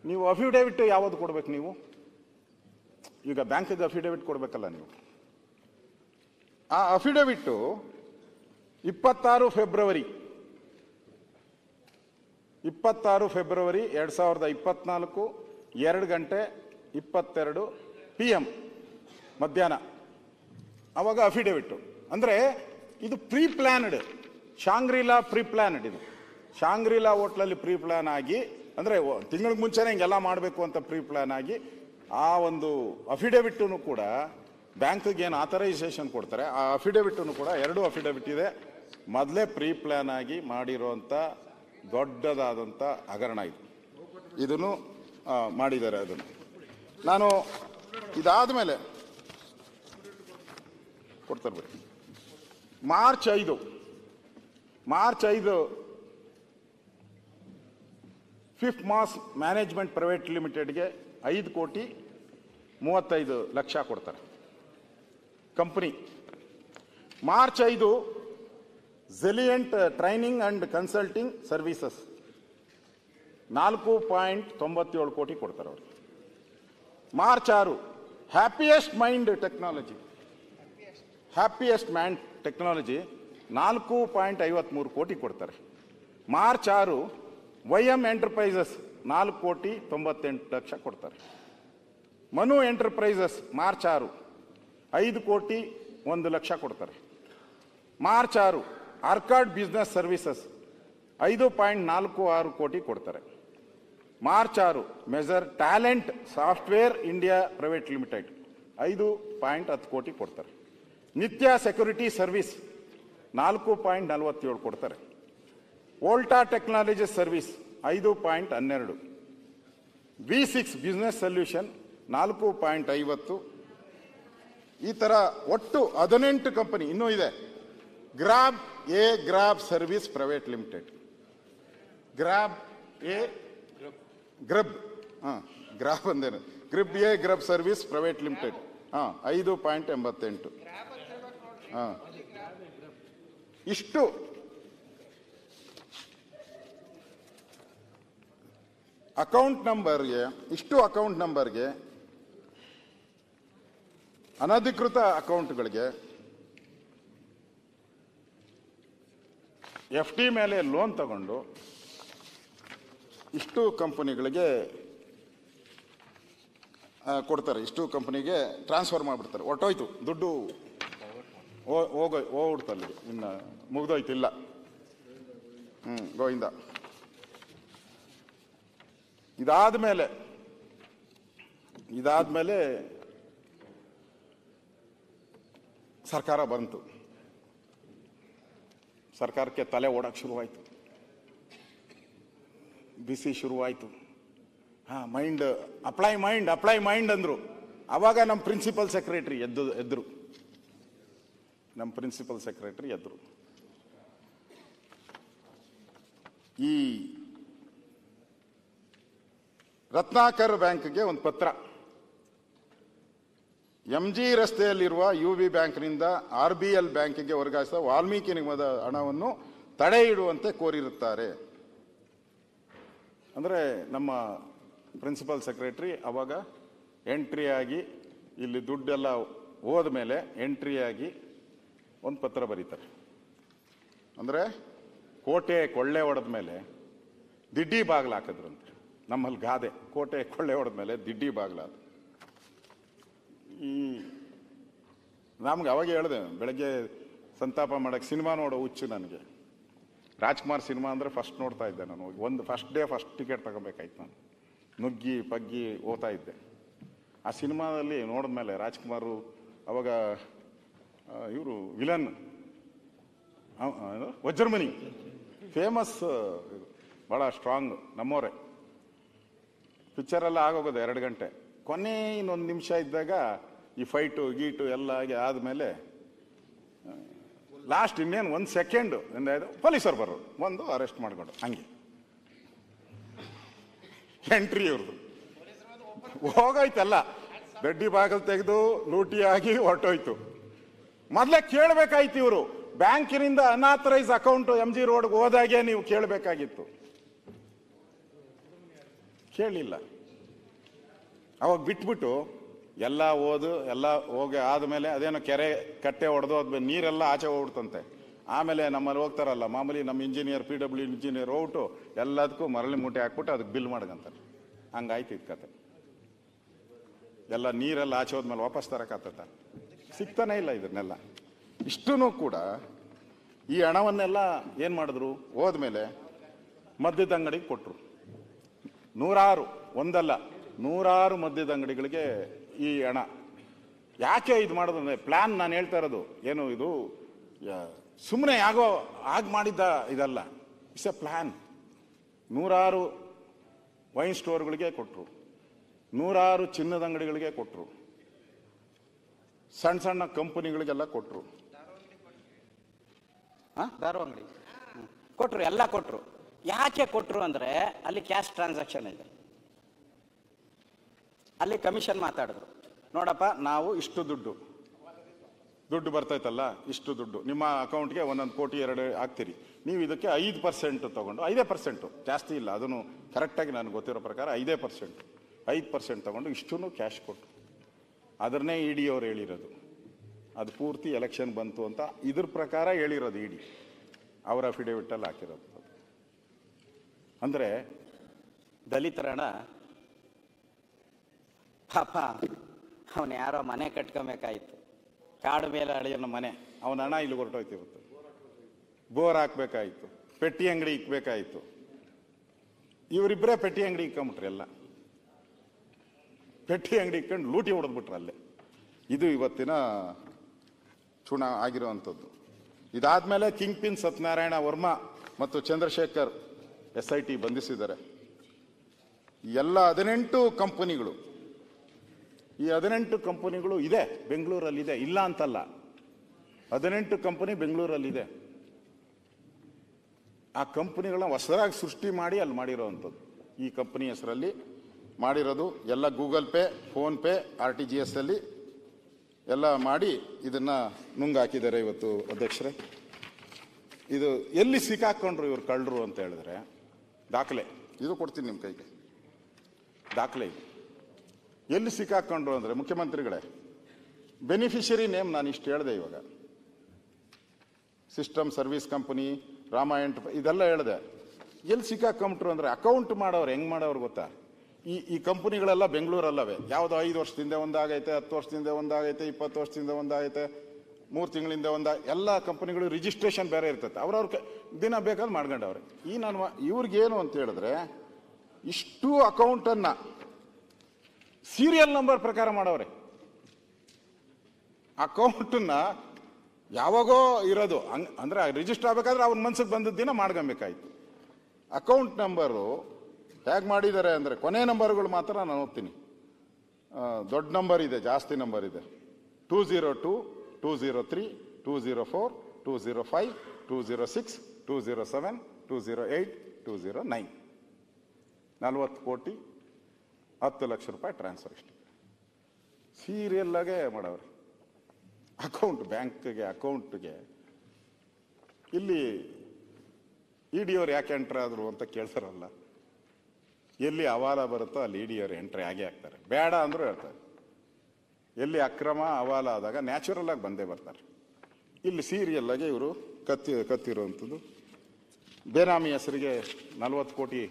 ನೀವು ಅಫಿಡೇವಿಟ್ ಯಾವುದು ಕೊಡ್ಬೇಕು? ನೀವು ಈಗ ಬ್ಯಾಂಕಿಗೆ ಅಫಿಡೇವಿಟ್ ಕೊಡ್ಬೇಕಲ್ಲ ನೀವು. ಆ ಅಫಿಡೇವಿಟ್ಟು 26 ಫೆಬ್ರವರಿ 2024 2:22 PM ಮಧ್ಯಾಹ್ನ ಅವಾಗ ಅಫಿಡೇವಿಟ್ಟು. ಅಂದರೆ ಇದು pre planned, Shangri-La pre planned. ಇದು ಶಾಂಗ್ರಿಲಾ ಹೋಟ್ಲಲ್ಲಿ ಪ್ರೀ ಪ್ಲಾನ್ ಆಗಿ, ಅಂದರೆ ತಿಂಗಳಿಗೆ ಮುಂಚೆನೇ ಹಿಂಗೆಲ್ಲ ಮಾಡಬೇಕು ಅಂತ ಪ್ರೀ ಪ್ಲಾನ್ ಆಗಿ, ಆ ಒಂದು ಅಫಿಡೇವಿಟ್ಟೂ ಕೂಡ ಬ್ಯಾಂಕ್ಗೆ ಏನು ಆಥರೈಸೇಷನ್ ಕೊಡ್ತಾರೆ, ಆ ಅಫಿಡೇವಿಟ್ಟೂ ಕೂಡ 2 ಅಫಿಡೇವಿಟ್ ಇದೆ. ಮೊದಲೇ ಪ್ರೀ ಪ್ಲಾನ್ ಆಗಿ ಮಾಡಿರೋಂಥ ದೊಡ್ಡದಾದಂಥ ಹಗರಣ ಇದು. ಇದನ್ನು ಮಾಡಿದ್ದಾರೆ. ಅದನ್ನು ನಾನು ಇದಾದ ಮೇಲೆ ಕೊಡ್ತಾರೆ ಬಿಡಿ. March 5 fifth mass management private ಲಿಮಿಟೆಡ್ಗೆ 5,35,00,000 ಕೊಡ್ತಾರೆ. ಕಂಪನಿ ಮಾರ್ಚ್ 5 ಝೆಲಿಯಂಟ್ ಟ್ರೈನಿಂಗ್ ಅಂಡ್ ಕನ್ಸಲ್ಟಿಂಗ್ ಸರ್ವಿಸಸ್ 4.97 ಕೋಟಿ ಕೊಡ್ತಾರೆ ಅವರು. ಮಾರ್ಚ್ 6 ಹ್ಯಾಪಿಯೆಸ್ಟ್ ಮೈಂಡ್ ಟೆಕ್ನಾಲಜಿ 4.53 ಕೋಟಿ ಕೊಡ್ತಾರೆ. ಮಾರ್ಚ್ 6 ವೈಎಂ ಎಂಟರ್ಪ್ರೈಸಸ್ 4,98,00,000 ಕೊಡ್ತಾರೆ. ಮನು ಎಂಟರ್ಪ್ರೈಸಸ್ ಮಾರ್ಚ್ 6 5,01,00,000 ಕೊಡ್ತಾರೆ. ಮಾರ್ಚ್ 6 ಆರ್ಕಾಡ್ ಬಿಸ್ನೆಸ್ ಸರ್ವಿಸಸ್ 5.46 ಕೋಟಿ ಕೊಡ್ತಾರೆ. March 6 major talent software India private limited 5.10 ಕೋಟಿ ಕೊಡ್ತಾರೆ. ನಿತ್ಯ ಸೆಕ್ಯೂರಿಟಿ ಸರ್ವಿಸ್ 4.47 ಕೊಡ್ತಾರೆ. Volta technologies service 5.12. V6 business solution 4.50. ಈ ತರ ಒಟ್ಟು 18 ಕಂಪನಿ ಇನ್ನೂ ಇದೆ. ಗ್ರಾಬ್ ಸರ್ವಿಸ್ ಪ್ರೈವೇಟ್ ಲಿಮಿಟೆಡ್, ಗ್ರಿಬ್ ಸರ್ವಿಸ್ ಪ್ರೈವೇಟ್ ಲಿಮಿಟೆಡ್ 5.88. ಇಷ್ಟು ಅಕೌಂಟ್ ನಂಬರ್ಗೆ ಅನಧಿಕೃತ ಅಕೌಂಟ್ಗಳಿಗೆ FD ಮೇಲೆ ಲೋನ್ ತಗೊಂಡು ಇಷ್ಟು ಕಂಪನಿಗಳಿಗೆ ಕೊಡ್ತಾರೆ. ಇಷ್ಟು ಕಂಪನಿಗೆ ಟ್ರಾನ್ಸ್ಫರ್ ಮಾಡಿಬಿಡ್ತಾರೆ. ಹೊಟ್ಟೋಯ್ತು ದುಡ್ಡು, ಹೋಗ್ಬಿಡ್ತಲ್ಲಿ, ಇನ್ನು ಮುಗ್ದೋಯ್ತು, ಇಲ್ಲ. ಗೋವಿಂದ. ಇದಾದ್ಮೇಲೆ ಸರ್ಕಾರ ಬಂತು. ಸರ್ಕಾರಕ್ಕೆ ತಲೆ ಓಡಕ್ಕೆ ಶುರುವಾಯಿತು, ಬಿಸಿ ಶುರುವಾಯಿತು. ಅಪ್ಲೈ ಮೈಂಡ್ ಅಂದ್ರು. ಆವಾಗ ನಮ್ಮ ಪ್ರಿನ್ಸಿಪಲ್ ಸೆಕ್ರೆಟರಿ ಎದ್ರು. ಈ ರತ್ನಾಕರ್ ಬ್ಯಾಂಕ್ಗೆ ಒಂದು ಪತ್ರ, MG ರಸ್ತೆಯಲ್ಲಿರುವ UB ಬ್ಯಾಂಕ್ನಿಂದ RBL ಬ್ಯಾಂಕಿಗೆ ವರ್ಗಾಯಿಸಿದ ವಾಲ್ಮೀಕಿ ನಿಗಮದ ಹಣವನ್ನು ತಡೆ ಇಡುವಂತೆ ಕೋರಿರುತ್ತಾರೆ. ಅಂದರೆ ನಮ್ಮ ಪ್ರಿನ್ಸಿಪಲ್ ಸೆಕ್ರೆಟರಿ ಅವಾಗ ಎಂಟ್ರಿ ಆಗಿ, ಇಲ್ಲಿ ದುಡ್ಡೆಲ್ಲ ಹೋದ ಮೇಲೆ ಎಂಟ್ರಿ ಆಗಿ ಒಂದು ಪತ್ರ ಬರೀತಾರೆ. ಅಂದರೆ ಕೋಟೆ ಕೊಳ್ಳೆ ಹೊಡೆದ ಮೇಲೆ ದಿಡ್ಡಿ ಬಾಗಿಲು ಹಾಕಿದ್ರಂತೆ. ನಮ್ಮಲ್ಲಿ ಗಾದೆ, ಕೋಟೆ ಕೊಳ್ಳೆ ಹೊಡೆದ ಮೇಲೆ ದಿಡ್ಡಿ ಬಾಗಿಲು. ನಮ್ಗೆ ಅವಾಗ ಹೇಳಿದೆ, ಬೆಳಗ್ಗೆ ಸಂತಾಪ ಮಾಡಕ್ಕೆ ಸಿನಿಮಾ ನೋಡೋ ಹುಚ್ಚು ನನಗೆ. ರಾಜ್ಕುಮಾರ್ ಸಿನಿಮಾ ಅಂದರೆ ಫಸ್ಟ್ ನೋಡ್ತಾ ಇದ್ದೆ ನಾನು. ಫಸ್ಟ್ ಟಿಕೆಟ್ ತಗೋಬೇಕಾಯ್ತು. ನಾನು ನುಗ್ಗಿ ಪಗ್ಗಿ ಓದ್ತಾ ಇದ್ದೆ. ಆ ಸಿನಿಮಾದಲ್ಲಿ ನೋಡಿದ್ಮೇಲೆ ರಾಜ್ಕುಮಾರು ಅವಾಗ ಇವರು ವಿಲನ್ ವಜ್ರಮಣಿ, ಫೇಮಸ್, ಭಾಳ ಸ್ಟ್ರಾಂಗ್, ನಮ್ಮವರೇ. ಪಿಕ್ಚರೆಲ್ಲ ಆಗೋಗೋದು 2 ಗಂಟೆ. ಕೊನೆ ಇನ್ನೊಂದು ನಿಮಿಷ ಇದ್ದಾಗ ಈ ಫೈಟು ಗೀಟು ಎಲ್ಲ ಆದಮೇಲೆ ಲಾಸ್ಟ್ ಇನ್ನೇನು 1 ಸೆಕೆಂಡ್ ಪೊಲೀಸರು ಬರೋರು, ಒಂದು ಅರೆಸ್ಟ್ ಮಾಡಿಕೊಂಡು ಹಂಗೆ ಎಂಟ್ರಿ ಇವ್ರದ್ದು ಹೋಗೋಯ್ತಲ್ಲ. ದಡ್ಡಿ ಬಾಗಿಲು ತೆಗೆದು ಲೂಟಿಯಾಗಿ ಹೊರಟೋಯ್ತು. ಮೊದಲೇ ಕೇಳಬೇಕಾಯ್ತು ಇವರು, ಬ್ಯಾಂಕಿನಿಂದ ಅನಾಥರೈಸ್ ಅಕೌಂಟ್ MG ರೋಡ್ಗೆ ಹೋದಾಗೆ ನೀವು ಕೇಳಬೇಕಾಗಿತ್ತು. ಕೇಳಲಿಲ್ಲ. ಅವಾಗ ಬಿಟ್ಬಿಟ್ಟು ಎಲ್ಲ ಹೋಗಿ ಆದಮೇಲೆ ಅದೇನೋ ಕೆರೆ ಕಟ್ಟೆ ಹೊಡೆದು ಅದ್ಮೇಲೆ ನೀರೆಲ್ಲ ಆಚೆ ಹೋಗ್ಬಿಡ್ತಂತೆ. ಆಮೇಲೆ ನಮ್ಮಲ್ಲಿ ಹೋಗ್ತಾರಲ್ಲ ಮಾಮೂಲಿ, ನಮ್ಮ ಇಂಜಿನಿಯರ್ PW ಇಂಜಿನಿಯರ್ ಹೋಗ್ಬಿಟ್ಟು ಎಲ್ಲದಕ್ಕೂ ಮರಳಿ ಮೂಟೆ ಹಾಕ್ಬಿಟ್ಟು ಅದಕ್ಕೆ ಬಿಲ್ ಮಾಡ್ಕಂತಾರೆ. ಹಂಗಾಯ್ತು ಇದು ಕತೆ. ಎಲ್ಲ ನೀರೆಲ್ಲ ಆಚೆ ಹೋದ್ಮೇಲೆ ವಾಪಸ್ ತರಕಾಗ್ತದ? ಸಿಗ್ತಾನೆ ಇಲ್ಲ ಇದನ್ನೆಲ್ಲ. ಇಷ್ಟೂ ಕೂಡ ಈ ಹಣವನ್ನೆಲ್ಲ ಏನು ಮಾಡಿದ್ರು, ಹೋದ್ಮೇಲೆ ಮದ್ಯದ ಅಂಗಡಿಗೆ ಕೊಟ್ಟರು. ಒಂದಲ್ಲ 100 ಮದ್ಯದ ಅಂಗಡಿಗಳಿಗೆ ಈ ಹಣ. ಯಾಕೆ ಇದು ಮಾಡೋದು ಅಂದರೆ ಪ್ಲಾನ್, ನಾನು ಹೇಳ್ತಾ ಇರೋದು ಏನು, ಇದು ಸುಮ್ಮನೆ ಮಾಡಿದ್ದ ಇದಲ್ಲ, ಇಟ್ಸ್ ಎ ಪ್ಲಾನ್. 100 ವೈನ್ ಸ್ಟೋರ್ಗಳಿಗೆ ಕೊಟ್ಟರು, 100 ಚಿನ್ನದ ಅಂಗಡಿಗಳಿಗೆ ಕೊಟ್ಟರು, ಸಣ್ಣ ಕಂಪನಿಗಳಿಗೆಲ್ಲ ಕೊಟ್ಟರು. ದಾರು ಅಂಗಡಿ ಕೊಟ್ಟರು, ಎಲ್ಲ ಕೊಟ್ಟರು. ಯಾಕೆ ಕೊಟ್ಟರು ಅಂದರೆ ಅಲ್ಲಿ ಕ್ಯಾಶ್ ಟ್ರಾನ್ಸಾಕ್ಷನ್ ಇದೆ. ಅಲ್ಲಿ ಕಮಿಷನ್ ಮಾತಾಡಿದ್ರು, ನೋಡಪ್ಪ ನಾವು ಇಷ್ಟು ದುಡ್ಡು ದುಡ್ಡು ಬರ್ತೈತಲ್ಲ, ಇಷ್ಟು ದುಡ್ಡು ನಿಮ್ಮ ಅಕೌಂಟ್ಗೆ 1 ಕೋಟಿ 2 ಹಾಕ್ತೀರಿ, ನೀವು ಇದಕ್ಕೆ 5% ತಗೊಂಡು 5% ಜಾಸ್ತಿ ಇಲ್ಲ, ಅದನ್ನು ಕರೆಕ್ಟಾಗಿ ನನಗೆ ಗೊತ್ತಿರೋ ಪ್ರಕಾರ 5% ತಗೊಂಡು ಇಷ್ಟೂ ಕ್ಯಾಶ್ ಕೊಟ್ಟು ಅದನ್ನೇ ಇಡಿ ಅವ್ರು ಹೇಳಿರೋದು. ಅದು ಪೂರ್ತಿ ಎಲೆಕ್ಷನ್ ಬಂತು ಅಂತ ಇದ್ರ ಪ್ರಕಾರ ಹೇಳಿರೋದು ಇಡಿ, ಅವರ ಅಫಿಡೇವಿಟಲ್ಲಿ ಹಾಕಿರೋದು. ಅಂದರೆ ದಲಿತರಣ ಪಾಪ ಅವನು ಯಾರೋ ಮನೆ ಕಟ್ಕೊಬೇಕಾಯ್ತು, ಕಾಡು ಮೇಲೆ ಅಳಿಯೋನ ಮನೆ, ಅವನ ಹಣ ಇಲ್ಲಿ ಹೊರಟೋಯ್ತು. ಇವತ್ತು ಬೋರ್ ಹಾಕ್ಬೇಕಾಯ್ತು, ಪೆಟ್ಟಿ ಅಂಗಡಿ ಇಕ್ಬೇಕಾಯ್ತು, ಇವರಿಬ್ಬರೇ ಪೆಟ್ಟಿ ಅಂಗಡಿ ಇಕ್ಕೊಂಬಿಟ್ರಿ, ಎಲ್ಲ ಪೆಟ್ಟಿ ಅಂಗಡಿ ಇಕ್ಕೊಂಡು ಲೂಟಿ ಹೊಡೆದ್ಬಿಟ್ರು ಅಲ್ಲೇ. ಇದು ಇವತ್ತಿನ ಆಗಿರುವಂಥದ್ದು. ಇದಾದ್ಮೇಲೆ ಕಿಂಗ್ ಪಿನ್ ಸತ್ಯನಾರಾಯಣ ವರ್ಮಾ ಮತ್ತು ಚಂದ್ರಶೇಖರ್ SIT ಬಂಧಿಸಿದ್ದಾರೆ. ಎಲ್ಲ 18 ಕಂಪನಿಗಳು, ಈ 18 ಕಂಪನಿಗಳು ಇದೆ ಬೆಂಗಳೂರಲ್ಲಿದೆ, ಇಲ್ಲ ಅಂತಲ್ಲ, 18 ಕಂಪನಿ ಬೆಂಗಳೂರಲ್ಲಿದೆ. ಆ ಕಂಪನಿಗಳನ್ನ ಹೊಸದಾಗಿ ಸೃಷ್ಟಿ ಮಾಡಿ ಅಲ್ಲಿ ಮಾಡಿರೋವಂಥದ್ದು. ಈ ಕಂಪನಿ ಹೆಸರಲ್ಲಿ ಮಾಡಿರೋದು ಎಲ್ಲ Google pay, phone pay, RTGS ಅಲ್ಲಿ ಎಲ್ಲ ಮಾಡಿ ಇದನ್ನ ನುಂಗಾಕಿದ್ದಾರೆ. ಇವತ್ತು ಅಧ್ಯಕ್ಷರೇ, ಇದು ಎಲ್ಲಿ ಸಿಕ್ಕಾಕೊಂಡ್ರು ಇವ್ರು ಕಳ್ಳರು ಅಂತ ಹೇಳಿದ್ರೆ ದಾಖಲೆ ಇದು ಕೊಡ್ತೀನಿ ನಿಮ್ಮ ಕೈಗೆ, ದಾಖಲೆ ಇದು. ಎಲ್ಲಿ ಸಿಕ್ಕಾಕೊಂಡ್ರು ಅಂದರೆ ಮುಖ್ಯಮಂತ್ರಿಗಳೇ, ಬೆನಿಫಿಷರಿ ನೇಮ್ ನಾನು ಇಷ್ಟು ಹೇಳಿದೆ, ಇವಾಗ ಸಿಸ್ಟಮ್ ಸರ್ವಿಸ್ ಕಂಪನಿ, ರಾಮಾಯಣ ಇದೆಲ್ಲ ಹೇಳಿದೆ. ಎಲ್ಲಿ ಸಿಕ್ಕಾಕೊಂಡ್ರು ಅಂದರೆ ಅಕೌಂಟ್ ಮಾಡೋರು ಹೆಂಗೆ ಮಾಡೋರು ಗೊತ್ತಾ, ಈ ಕಂಪನಿಗಳೆಲ್ಲ ಬೆಂಗಳೂರಲ್ಲವೇ, ಯಾವುದೋ 5 ವರ್ಷದಿಂದ ಒಂದಾಗೈತೆ, 10 ವರ್ಷದಿಂದ ಒಂದಾಗೈತೆ, 20 ವರ್ಷದಿಂದ ಒಂದಾಗೈತೆ, 3 ತಿಂಗಳಿಂದ ಎಲ್ಲ ಕಂಪನಿಗಳು ರಿಜಿಸ್ಟ್ರೇಷನ್ ಬೇರೆ ಇರ್ತೈತೆ, ಅವ್ರವ್ರ ದಿನ ಬೇಕಾದ್ರೆ ಮಾಡ್ಕೊಂಡವ್ರೆ. ಇವ್ರಿಗೇನು ಅಂತ ಹೇಳಿದ್ರೆ ಇಷ್ಟು ಅಕೌಂಟನ್ನು ಸೀರಿಯಲ್ ನಂಬರ್ ಪ್ರಕಾರ ಮಾಡವ್ರೆ. ಅಕೌಂಟನ್ನ ಯಾವಾಗೋ ಇರೋದು ಅಂದ್ರೆ ರಿಜಿಸ್ಟರ್ ಆಗಬೇಕಾದ್ರೆ ಅವ್ರ ಮನ್ಸಿಗೆ ಬಂದದ್ದು ದಿನ ಮಾಡ್ಕೊಬೇಕಾಯ್ತು. ಅಕೌಂಟ್ ನಂಬರು ಹೇಗೆ ಮಾಡಿದ್ದಾರೆ ಅಂದರೆ ಕೊನೆ ನಂಬರ್ಗಳು ಮಾತ್ರ ನಾನು ಓದ್ತೀನಿ. ದೊಡ್ಡ ನಂಬರ್ ಇದೆ, ಜಾಸ್ತಿ ನಂಬರ್ ಇದೆ. 202, 203, 204, 205, 206, 207, 208, 209. 40 ಕೋಟಿ 10 ಲಕ್ಷ ರೂಪಾಯಿ ಟ್ರಾನ್ಸ್ಫರ್ ಇಷ್ಟು ಸೀರಿಯಲ್ಲಾಗೆ ಮಾಡವ್ರೆ. ಅಕೌಂಟ್ ಬ್ಯಾಂಕ್ಗೆ, ಅಕೌಂಟ್ಗೆ. ಇಲ್ಲಿ ಇಡಿ ಅವ್ರು ಯಾಕೆ ಎಂಟ್ರ್ ಆದರು ಅಂತ ಕೇಳ್ತಾರಲ್ಲ, ಎಲ್ಲಿ ಅವಾಲ ಬರುತ್ತೋ ಅಲ್ಲಿ ಇಡಿ ಅವ್ರು ಎಂಟ್ರಿ ಆಗೇ ಆಗ್ತಾರೆ, ಬೇಡ ಅಂದರೂ ಹೇಳ್ತಾರೆ. ಎಲ್ಲಿ ಅಕ್ರಮ ಅವಾಲ ಆದಾಗ ನ್ಯಾಚುರಲ್ ಆಗಿ ಬಂದೇ ಬರ್ತಾರೆ. ಇಲ್ಲಿ ಸೀರಿಯಲ್ ಆಗಿ ಇವರು ಕತ್ತಿರುವಂಥದ್ದು. ಬೇನಾಮಿ ಹೆಸರಿಗೆ 40 ಕೋಟಿ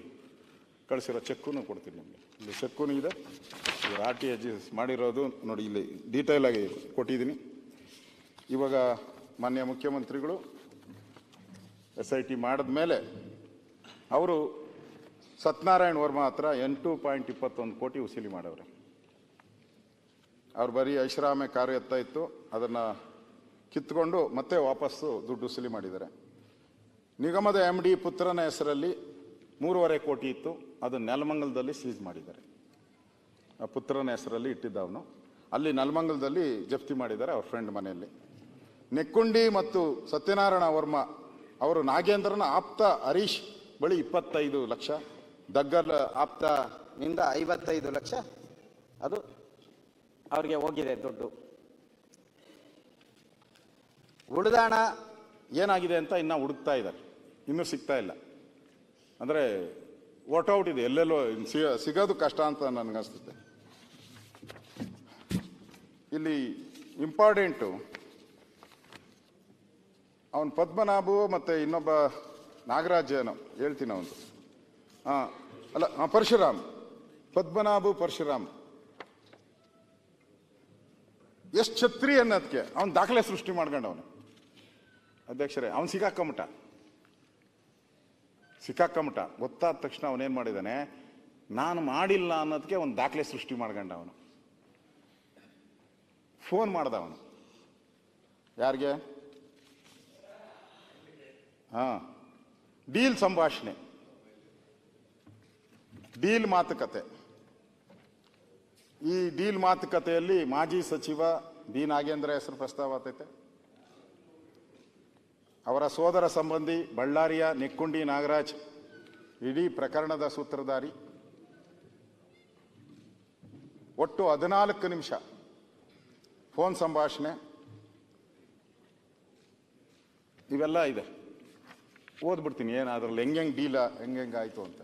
ಕಳಿಸಿರೋ ಚೆಕ್ಕೂ ಕೊಡ್ತೀನಿ ನಿಮಗೆ. ಇಲ್ಲಿ ಚೆಕ್ಕೂ ಇದೆ, ಇವರು RTGS ಮಾಡಿರೋದು ನೋಡಿ, ಇಲ್ಲಿ ಡೀಟೇಲ್ ಆಗಿ ಕೊಟ್ಟಿದ್ದೀನಿ. ಇವಾಗ ಮಾನ್ಯ ಮುಖ್ಯಮಂತ್ರಿಗಳು SIT ಮಾಡಿದ ಮೇಲೆ ಅವರು ಸತ್ಯನಾರಾಯಣ ವರ್ಮಾ ಹತ್ರ 8.21 ಕೋಟಿ ವಸೂಲಿ ಮಾಡವ್ರೆ. ಅವ್ರು ಬರೀ ಐಷಾರಾಮಿ ಕಾರು ಎತ್ತ ಇತ್ತು, ಅದನ್ನು ಕಿತ್ಕೊಂಡು ಮತ್ತೆ ವಾಪಸ್ಸು ದುಡ್ಡು ವಸೂಲಿ ಮಾಡಿದ್ದಾರೆ. ನಿಗಮದ MD ಪುತ್ರನ ಹೆಸರಲ್ಲಿ 3.5 ಕೋಟಿ ಇತ್ತು, ಅದು ನೆಲಮಂಗಲದಲ್ಲಿ ಸೀಸ್ ಮಾಡಿದ್ದಾರೆ. ಆ ಪುತ್ರನ ಹೆಸರಲ್ಲಿ ಇಟ್ಟಿದ್ದವನು ಅಲ್ಲಿ ನೆಲಮಂಗಲದಲ್ಲಿ ಜಪ್ತಿ ಮಾಡಿದ್ದಾರೆ ಅವ್ರ ಫ್ರೆಂಡ್ ಮನೆಯಲ್ಲಿ. ನೆಕ್ಕುಂಡಿ ಮತ್ತು ಸತ್ಯನಾರಾಯಣ ವರ್ಮಾ ಅವರು ನಾಗೇಂದ್ರನ ಆಪ್ತ ಹರೀಶ್ ಬಳಿ 25 ಲಕ್ಷ, ದಗ್ಗರ್ ಆಪ್ತನಿಂದ 55 ಲಕ್ಷ ಅದು ಅವ್ರಿಗೆ ಹೋಗಿದೆ ದುಡ್ಡು. ಉಳಿದಾಣ ಏನಾಗಿದೆ ಅಂತ ಇನ್ನು ಹುಡುಕ್ತಾ ಇದ್ದಾರೆ, ಇನ್ನೂ ಸಿಗ್ತಾ ಇಲ್ಲ. ಅಂದರೆ ಔಟ್ ಇದೆ, ಎಲ್ಲೆಲ್ಲೋ ಸಿಗೋದು ಕಷ್ಟ ಅಂತ ನನಗನ್ಸುತ್ತೆ. ಇಲ್ಲಿ ಇಂಪಾರ್ಟೆಂಟು ಅವನು ಪದ್ಮನಾಭು ಮತ್ತು ಇನ್ನೊಬ್ಬ ನಾಗರಾಜ್ ಏನೋ ಹೇಳ್ತೀನಿ ಅವನು, ಅಲ್ಲ ಪರಶುರಾಮ್, ಪದ್ಮನಾಭು ಪರಶುರಾಮ್ ಎಷ್ಟು ಛತ್ರಿ ಅನ್ನೋದಕ್ಕೆ ಅವನು ದಾಖಲೆ ಸೃಷ್ಟಿ ಮಾಡ್ಕೊಂಡವನು. ಅಧ್ಯಕ್ಷರೇ, ಅವನು ಸಿಕ್ಕಾಕೊಂಬಿಟ್ಟ ಗೊತ್ತಾದ ತಕ್ಷಣ ಅವನೇನು ಮಾಡಿದ್ದಾನೆ, ನಾನು ಮಾಡಿಲ್ಲ ಅನ್ನೋದಕ್ಕೆ ಒಂದು ದಾಖಲೆ ಸೃಷ್ಟಿ ಮಾಡ್ಕೊಂಡ. ಅವನು ಫೋನ್ ಮಾಡ್ದ, ಅವನು ಯಾರಿಗೆ, ಡೀಲ್ ಸಂಭಾಷಣೆ, ಡೀಲ್ ಮಾತುಕತೆ. ಈ ಡೀಲ್ ಮಾತುಕತೆಯಲ್ಲಿ ಮಾಜಿ ಸಚಿವ ಬಿ ನಾಗೇಂದ್ರ ಹೆಸರು ಪ್ರಸ್ತಾವ ಆಗ್ತೈತೆ. ಅವರ ಸೋದರ ಸಂಬಂಧಿ ಬಳ್ಳಾರಿಯ ನೆಕ್ಕುಂಡಿ ನಾಗರಾಜ್ ಇಡೀ ಪ್ರಕರಣದ ಸೂತ್ರಧಾರಿ. ಒಟ್ಟು 14 ನಿಮಿಷ ಫೋನ್ ಸಂಭಾಷಣೆ. ಇವೆಲ್ಲ ಇದೆ, ಓದ್ಬಿಡ್ತೀನಿ ಏನು ಅದ್ರಲ್ಲಿ ಹೆಂಗೆ ಡೀಲ ಹೆಂಗೆ ಆಯಿತು ಅಂತ.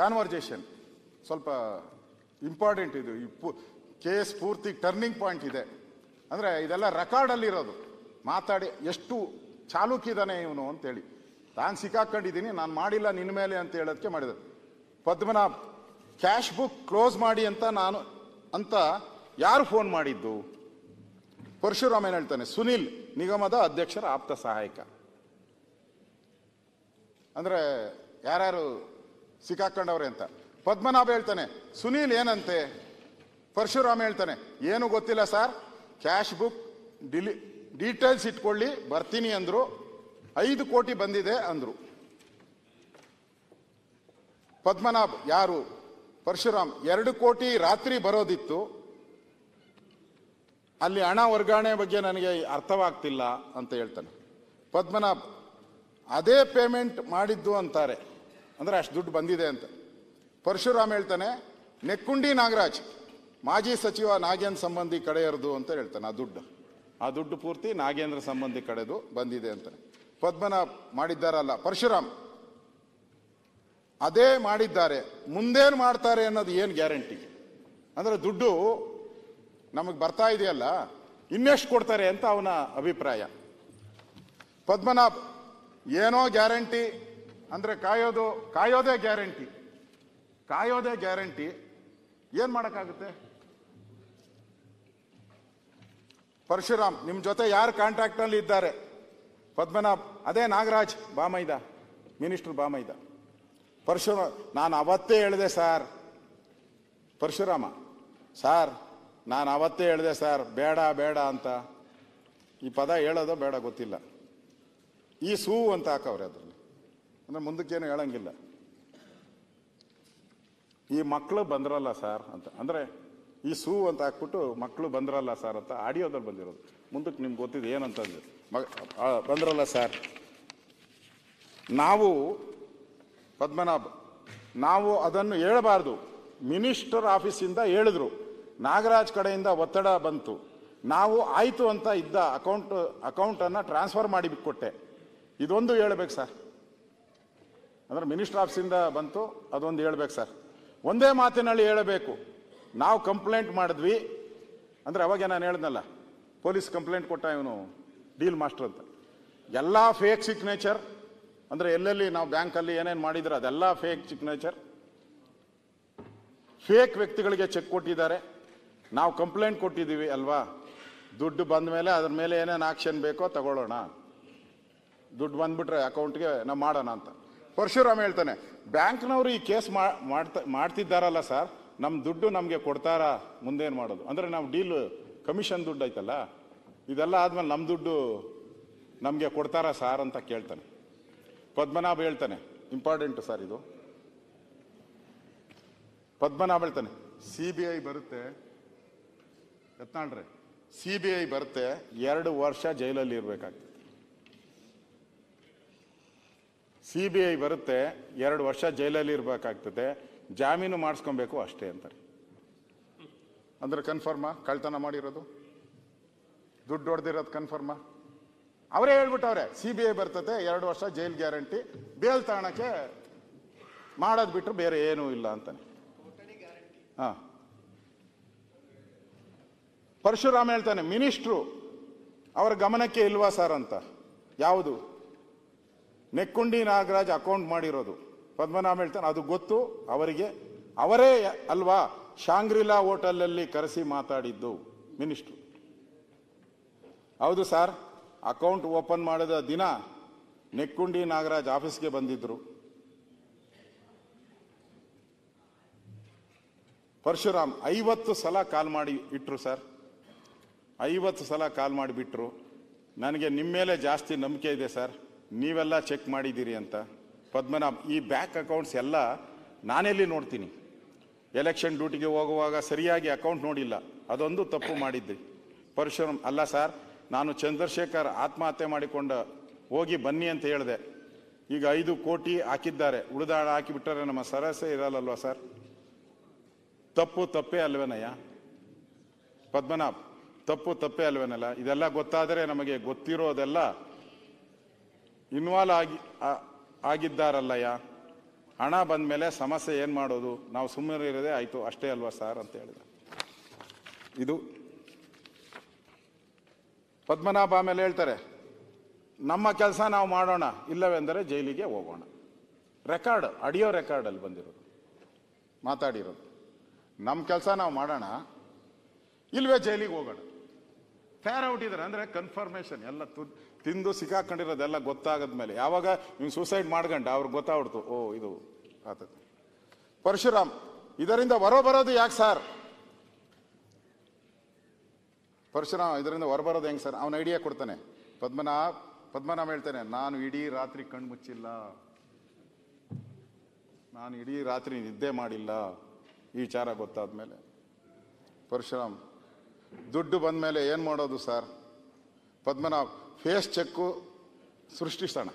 ಕಾನ್ವರ್ಜೇಷನ್ ಸ್ವಲ್ಪ ಇಂಪಾರ್ಟೆಂಟ್ ಇದು. ಈ ಕೇಸ್ ಪೂರ್ತಿ ಟರ್ನಿಂಗ್ ಪಾಯಿಂಟ್ ಇದೆ. ಅಂದರೆ ಇದೆಲ್ಲ ರೆಕಾರ್ಡಲ್ಲಿರೋದು, ಮಾತಾಡಿ ಎಷ್ಟು ಚಾಲೂಕಿದ್ದಾನೆ ಇವನು ಅಂತೇಳಿ. ನಾನು ಸಿಕ್ಕಾಕೊಂಡಿದ್ದೀನಿ, ನಾನು ಮಾಡಿಲ್ಲ ನಿನ್ನ ಮೇಲೆ ಅಂತ ಹೇಳೋದಕ್ಕೆ ಮಾಡಿದೆ. ಪದ್ಮನಾಭ್ ಕ್ಯಾಶ್ ಬುಕ್ ಕ್ಲೋಸ್ ಮಾಡಿ ಅಂತ ಯಾರು ಫೋನ್ ಮಾಡಿದ್ದು? ಪರಶುರಾಮ್ ಏನು ಹೇಳ್ತಾನೆ, ಸುನಿಲ್ ನಿಗಮದ ಅಧ್ಯಕ್ಷರ ಆಪ್ತ ಸಹಾಯಕ. ಅಂದರೆ ಯಾರ್ಯಾರು ಸಿಕ್ಕಾಕೊಂಡವ್ರೆ ಅಂತ. ಪದ್ಮನಾಭ ಹೇಳ್ತಾನೆ ಸುನೀಲ್ ಏನಂತೆ, ಪರಶುರಾಮ್ ಹೇಳ್ತಾನೆ ಏನು ಗೊತ್ತಿಲ್ಲ ಸರ್, ಕ್ಯಾಶ್ ಬುಕ್ ಡೀಟೇಲ್ಸ್ ಇಟ್ಕೊಳ್ಳಿ ಬರ್ತೀನಿ ಅಂದ್ರು, 5 ಕೋಟಿ ಬಂದಿದೆ ಅಂದ್ರು. ಪದ್ಮನಾಭ್ ಯಾರು? ಪರಶುರಾಮ್ 2 ಕೋಟಿ ರಾತ್ರಿ ಬರೋದಿತ್ತು, ಅಲ್ಲಿ ಹಣ ವರ್ಗಾವಣೆ ಬಗ್ಗೆ ನನಗೆ ಅರ್ಥವಾಗ್ತಿಲ್ಲ ಅಂತ ಹೇಳ್ತಾನೆ. ಪದ್ಮನಾಭ್ ಅದೇ ಪೇಮೆಂಟ್ ಮಾಡಿದ್ದು ಅಂತಾರೆ, ಅಂದರೆ ಅಷ್ಟು ದುಡ್ಡು ಬಂದಿದೆ ಅಂತ. ಪರಶುರಾಮ್ ಹೇಳ್ತಾನೆ ನೆಕ್ಕುಂಡಿ ನಾಗರಾಜ್ ಮಾಜಿ ಸಚಿವ ನಾಗೇಂದ್ರ ಸಂಬಂಧಿ ಕಡೆಯರ್ದು ಅಂತ ಹೇಳ್ತಾನೆ. ಆ ದುಡ್ಡು ಪೂರ್ತಿ ನಾಗೇಂದ್ರ ಸಂಬಂಧಿ ಕಡೆದು ಬಂದಿದೆ ಅಂತಾನೆ. ಪದ್ಮನಾಭ್ ಮಾಡಿದ್ದಾರಲ್ಲ. ಪರಶುರಾಮ್ ಅದೇ ಮಾಡಿದ್ದಾರೆ, ಮುಂದೇನು ಮಾಡ್ತಾರೆ ಅನ್ನೋದು ಏನು ಗ್ಯಾರಂಟಿ? ಅಂದರೆ ದುಡ್ಡು ನಮಗೆ ಬರ್ತಾ ಇದೆಯಲ್ಲ, ಇನ್ನೆಷ್ಟು ಕೊಡ್ತಾರೆ ಅಂತ ಅವನ ಅಭಿಪ್ರಾಯ. ಪದ್ಮನಾಭ್ ಏನೋ ಗ್ಯಾರಂಟಿ ಅಂದರೆ ಕಾಯೋದೇ ಗ್ಯಾರಂಟಿ, ಏನು ಮಾಡೋಕ್ಕಾಗುತ್ತೆ? ಪರಶುರಾಮ್ ನಿಮ್ಮ ಜೊತೆ ಯಾರು ಕಾಂಟ್ಯಾಕ್ಟ್ನಲ್ಲಿ ಇದ್ದಾರೆ? ಪದ್ಮನಾಭ್ ಅದೇ ನಾಗರಾಜ್ ಬಾಮೈದ, ಮಿನಿಸ್ಟರ್ ಬಾಮೈದ. ಪರಶುರಾಮ್ ನಾನು ಅವತ್ತೇ ಹೇಳಿದೆ ಸರ್. ಪರಶುರಾಮ ಸಾರ್ ನಾನು ಅವತ್ತೇ ಹೇಳಿದೆ ಸರ್ ಬೇಡ ಅಂತ. ಈ ಪದ ಹೇಳೋದೋ ಬೇಡ ಗೊತ್ತಿಲ್ಲ, ಈ ಸೂ ಅಂತ ಹಾಕವ್ರೆ ಅದರಲ್ಲಿ, ಅಂದರೆ ಮುಂದಕ್ಕೇನು ಹೇಳಂಗಿಲ್ಲ. ಈ ಮಕ್ಕಳು ಬಂದ್ರಲ್ಲ ಸರ್ ಅಂತ, ಅಂದರೆ ಈ ಸೂ ಅಂತ ಹಾಕ್ಬಿಟ್ಟು ಮಕ್ಕಳು ಬಂದ್ರಲ್ಲ ಸರ್ ಅಂತ ಆಡಿಯೋದಲ್ಲಿ ಬಂದಿರೋದು. ಮುಂದಕ್ಕೆ ನಿಮ್ಗೆ ಗೊತ್ತಿದೆ ಏನಂತಂದ್ರೆ ಬಂದ್ರಲ್ಲ ಸರ್. ನಾವು ಅದನ್ನು ಹೇಳಬಾರ್ದು. ಮಿನಿಸ್ಟರ್ ಆಫೀಸಿಂದ ಹೇಳಿದ್ರು, ನಾಗರಾಜ್ ಕಡೆಯಿಂದ ಒತ್ತಡ ಬಂತು, ನಾವು ಆಯಿತು ಅಂತ ಇದ್ದ ಅಕೌಂಟನ್ನು ಟ್ರಾನ್ಸ್ಫರ್ ಮಾಡಿ ಕೊಟ್ಟೆ. ಇದೊಂದು ಹೇಳ್ಬೇಕು ಸರ್. ಅಂದರೆ ಮಿನಿಸ್ಟರ್ ಆಫೀಸಿಂದ ಬಂತು, ಅದೊಂದು ಹೇಳ್ಬೇಕು ಸರ್. ಒಂದೇ ಮಾತಿನಲ್ಲಿ ಹೇಳಬೇಕು, ನಾವು ಕಂಪ್ಲೇಂಟ್ ಮಾಡಿದ್ವಿ ಅಂದರೆ ಅವಾಗ ನಾನು ಹೇಳಿದ್ನಲ್ಲ, ಪೊಲೀಸ್ ಕಂಪ್ಲೇಂಟ್ ಕೊಟ್ಟ ಇವನು ಡೀಲ್ ಮಾಸ್ಟರ್ ಅಂತ. ಎಲ್ಲ ಫೇಕ್ ಸಿಗ್ನೇಚರ್, ಅಂದರೆ ಎಲ್ಲೆಲ್ಲಿ ನಾವು ಬ್ಯಾಂಕಲ್ಲಿ ಏನೇನು ಮಾಡಿದ್ರೆ ಅದೆಲ್ಲ ಫೇಕ್ ಸಿಗ್ನೇಚರ್, ಫೇಕ್ ವ್ಯಕ್ತಿಗಳಿಗೆ ಚೆಕ್ ಕೊಟ್ಟಿದ್ದಾರೆ. ನಾವು ಕಂಪ್ಲೇಂಟ್ ಕೊಟ್ಟಿದ್ದೀವಿ ಅಲ್ವಾ, ದುಡ್ಡು ಬಂದ ಮೇಲೆ ಅದ್ರ ಮೇಲೆ ಏನೇನು ಆಕ್ಷನ್ ಬೇಕೋ ತಗೊಳ್ಳೋಣ, ದುಡ್ಡು ಬಂದ್ಬಿಟ್ರೆ ಅಕೌಂಟ್ಗೆ ನಾವು ಮಾಡೋಣ ಅಂತ. ಪರಶುರಾಮ್ ಹೇಳ್ತಾನೆ ಬ್ಯಾಂಕ್ನವರು ಈ ಕೇಸ್ ಮಾಡ್ತಿದ್ದಾರಲ್ಲ ಸರ್, ನಮ್ಮ ದುಡ್ಡು ನಮಗೆ ಕೊಡ್ತಾರಾ, ಮುಂದೇನು ಮಾಡೋದು? ಅಂದರೆ ನಾವು ಡೀಲ್ ಕಮಿಷನ್ ದುಡ್ಡು ಐತಲ್ಲ, ಇದೆಲ್ಲ ಆದ್ಮೇಲೆ ನಮ್ಮ ದುಡ್ಡು ನಮಗೆ ಕೊಡ್ತಾರಾ ಸಾರ್ ಅಂತ ಕೇಳ್ತಾನೆ. ಪದ್ಮನಾಭ ಹೇಳ್ತಾನೆ ಇಂಪಾರ್ಟೆಂಟು ಸರ್ ಇದು. ಪದ್ಮನಾಭ ಹೇಳ್ತಾನೆ CBI ಬರುತ್ತೆ, ಯತ್ನಾಳ್ರೆ CBI ಬರುತ್ತೆ, 2 ವರ್ಷ ಜೈಲಲ್ಲಿ ಇರಬೇಕಾಗ್ತದೆ. CBI ಬರುತ್ತೆ, 2 ವರ್ಷ ಜೈಲಲ್ಲಿ ಇರಬೇಕಾಗ್ತದೆ, ಜಾಮೀನು ಮಾಡಿಸ್ಕೊಬೇಕು ಅಷ್ಟೇ ಅಂತಾರೆ. ಅಂದ್ರೆ ಕನ್ಫರ್ಮಾ ಕಳ್ತನ ಮಾಡಿರೋದು, ದುಡ್ಡು ಹೊಡೆದಿರೋದು ಕನ್ಫರ್ಮಾ? ಅವರೇ ಹೇಳ್ಬಿಟ್ಟವ್ರೆ CBI ಬರ್ತದೆ, 2 ವರ್ಷ ಜೈಲ್ ಗ್ಯಾರಂಟಿ, ಬೇಲ್ ತಗೊಳಕ್ಕೆ ಮಾಡೋದು ಬಿಟ್ಟರು ಬೇರೆ ಏನೂ ಇಲ್ಲ ಅಂತಾನೆ. ಹಾ, ಪರಶುರಾಮ್ ಹೇಳ್ತಾನೆ ಮಿನಿಸ್ಟ್ರು ಅವರ ಗಮನಕ್ಕೆ ಇಲ್ವಾ ಸರ್ ಅಂತ. ಯಾವುದು? ನೆಕ್ಕುಂಡಿ ನಾಗರಾಜ್ ಅಕೌಂಟ್ ಮಾಡಿರೋದು. ಪದ್ಮನಾಭ ಹೇಳ್ತಾನೆ ಅದು ಗೊತ್ತು ಅವರಿಗೆ, ಅವರೇ ಅಲ್ವಾ ಶಾಂಗ್ರಿಲಾ ಹೋಟೆಲಲ್ಲಿ ಕರೆಸಿ ಮಾತಾಡಿದ್ದು ಮಿನಿಸ್ಟ್ರು. ಹೌದು ಸರ್, ಅಕೌಂಟ್ ಓಪನ್ ಮಾಡಿದ ದಿನ ನೆಕ್ಕುಂಡಿ ನಾಗರಾಜ್ ಆಫೀಸ್ಗೆ ಬಂದಿದ್ರು. ಪರಶುರಾಮ್ 50 ಸಲ ಕಾಲ್ ಮಾಡಿ ಇಟ್ರು ಸರ್, 50 ಸಲ ಕಾಲ್ ಮಾಡಿಬಿಟ್ರು. ನನಗೆ ನಿಮ್ಮ ಮೇಲೆ ಜಾಸ್ತಿ ನಂಬಿಕೆ ಇದೆ ಸರ್, ನೀವೆಲ್ಲ ಚೆಕ್ ಮಾಡಿದ್ದೀರಿ ಅಂತ. ಪದ್ಮನಾಭ್ ಈ ಬ್ಯಾಂಕ್ ಅಕೌಂಟ್ಸ್ ಎಲ್ಲ ನಾನೆಲ್ಲಿ ನೋಡ್ತೀನಿ, ಎಲೆಕ್ಷನ್ ಡ್ಯೂಟಿಗೆ ಹೋಗುವಾಗ ಸರಿಯಾಗಿ ಅಕೌಂಟ್ ನೋಡಿಲ್ಲ, ಅದೊಂದು ತಪ್ಪು ಮಾಡಿದ್ದೆ. ಪರಶುರಾಮ್ ಅಲ್ಲ ಸರ್, ನಾನು ಚಂದ್ರಶೇಖರ್ ಆತ್ಮಹತ್ಯೆ ಮಾಡಿಕೊಂಡ ಹೋಗಿ ಬನ್ನಿ ಅಂತ ಹೇಳಿದೆ, ಈಗ 5 ಕೋಟಿ ಹಾಕಿದ್ದಾರೆ, ಉಳಿದಾಳ ಹಾಕಿಬಿಟ್ಟರೆ ನಮ್ಮ ಸರಸೆ ಇರಲ್ಲಲ್ವ ಸರ್? ತಪ್ಪೇ ಅಲ್ವೇನಯ್ಯ? ಪದ್ಮನಾಭ್ ತಪ್ಪೇ ಅಲ್ವೇನಲ್ಲ? ಇದೆಲ್ಲ ಗೊತ್ತಾದರೆ ನಮಗೆ ಗೊತ್ತಿರೋದೆಲ್ಲ ಇನ್ವಾಲ್ವ್ ಆಗಿದ್ದಾರಲ್ಲಯ್ಯ. ಹಣ ಬಂದ ಮೇಲೆ ಸಮಸ್ಯೆ ಏನು ಮಾಡೋದು? ನಾವು ಸುಮ್ಮನೆ ಇರೋದೇ ಆಯಿತು ಅಷ್ಟೇ ಅಲ್ವಾ ಸರ್ ಅಂತ ಹೇಳಿದ. ಇದು ಪದ್ಮನಾಭ ಆಮೇಲೆ ಹೇಳ್ತಾರೆ, ನಮ್ಮ ಕೆಲಸ ನಾವು ಮಾಡೋಣ, ಇಲ್ಲವೆಂದರೆ ಜೈಲಿಗೆ ಹೋಗೋಣ. ರೆಕಾರ್ಡ್, ಆಡಿಯೋ ರೆಕಾರ್ಡಲ್ಲಿ ಬಂದಿರೋದು, ಮಾತಾಡಿರೋದು. ನಮ್ಮ ಕೆಲಸ ನಾವು ಮಾಡೋಣ, ಇಲ್ವೇ ಜೈಲಿಗೆ ಹೋಗೋಣ. ಫೇರ್ ಔಟ್ ಇದ್ದಾರೆ ಅಂದರೆ ಕನ್ಫರ್ಮೇಷನ್ ಎಲ್ಲ ತಿಂದು ಸಿಕ್ಕಾಕೊಂಡಿರೋದೆಲ್ಲ ಗೊತ್ತಾಗದ್ಮೇಲೆ ಯಾವಾಗ ನೀವು ಸೂಸೈಡ್ ಮಾಡ್ಕೊಂಡ ಅವ್ರಿಗೆ ಗೊತ್ತಾಗ್ಬಿಡ್ತು, ಓ ಇದು ಆತದ. ಪರಶುರಾಮ್, ಇದರಿಂದ ಹೊರಬರೋದು ಯಾಕೆ ಸರ್? ಪರಶುರಾಮ್, ಇದರಿಂದ ಹೊರಬರೋದು ಹೆಂಗೆ ಸರ್? ಅವನ ಐಡಿಯಾ ಕೊಡ್ತಾನೆ. ಪದ್ಮನಾಭ ಹೇಳ್ತಾನೆ, ನಾನು ಇಡೀ ರಾತ್ರಿ ಕಣ್ಣು ಮುಚ್ಚಿಲ್ಲ, ನಾನು ಇಡೀ ರಾತ್ರಿ ನಿದ್ದೆ ಮಾಡಿಲ್ಲ ಈ ವಿಚಾರ ಗೊತ್ತಾದ್ಮೇಲೆ. ಪರಶುರಾಮ್, ದುಡ್ಡು ಬಂದ ಮೇಲೆ ಏನು ಮಾಡೋದು ಸರ್? ಪದ್ಮನಾಭ್, ಫೇಸ್ ಚೆಕ್ಕು ಸೃಷ್ಟಿಸೋಣ.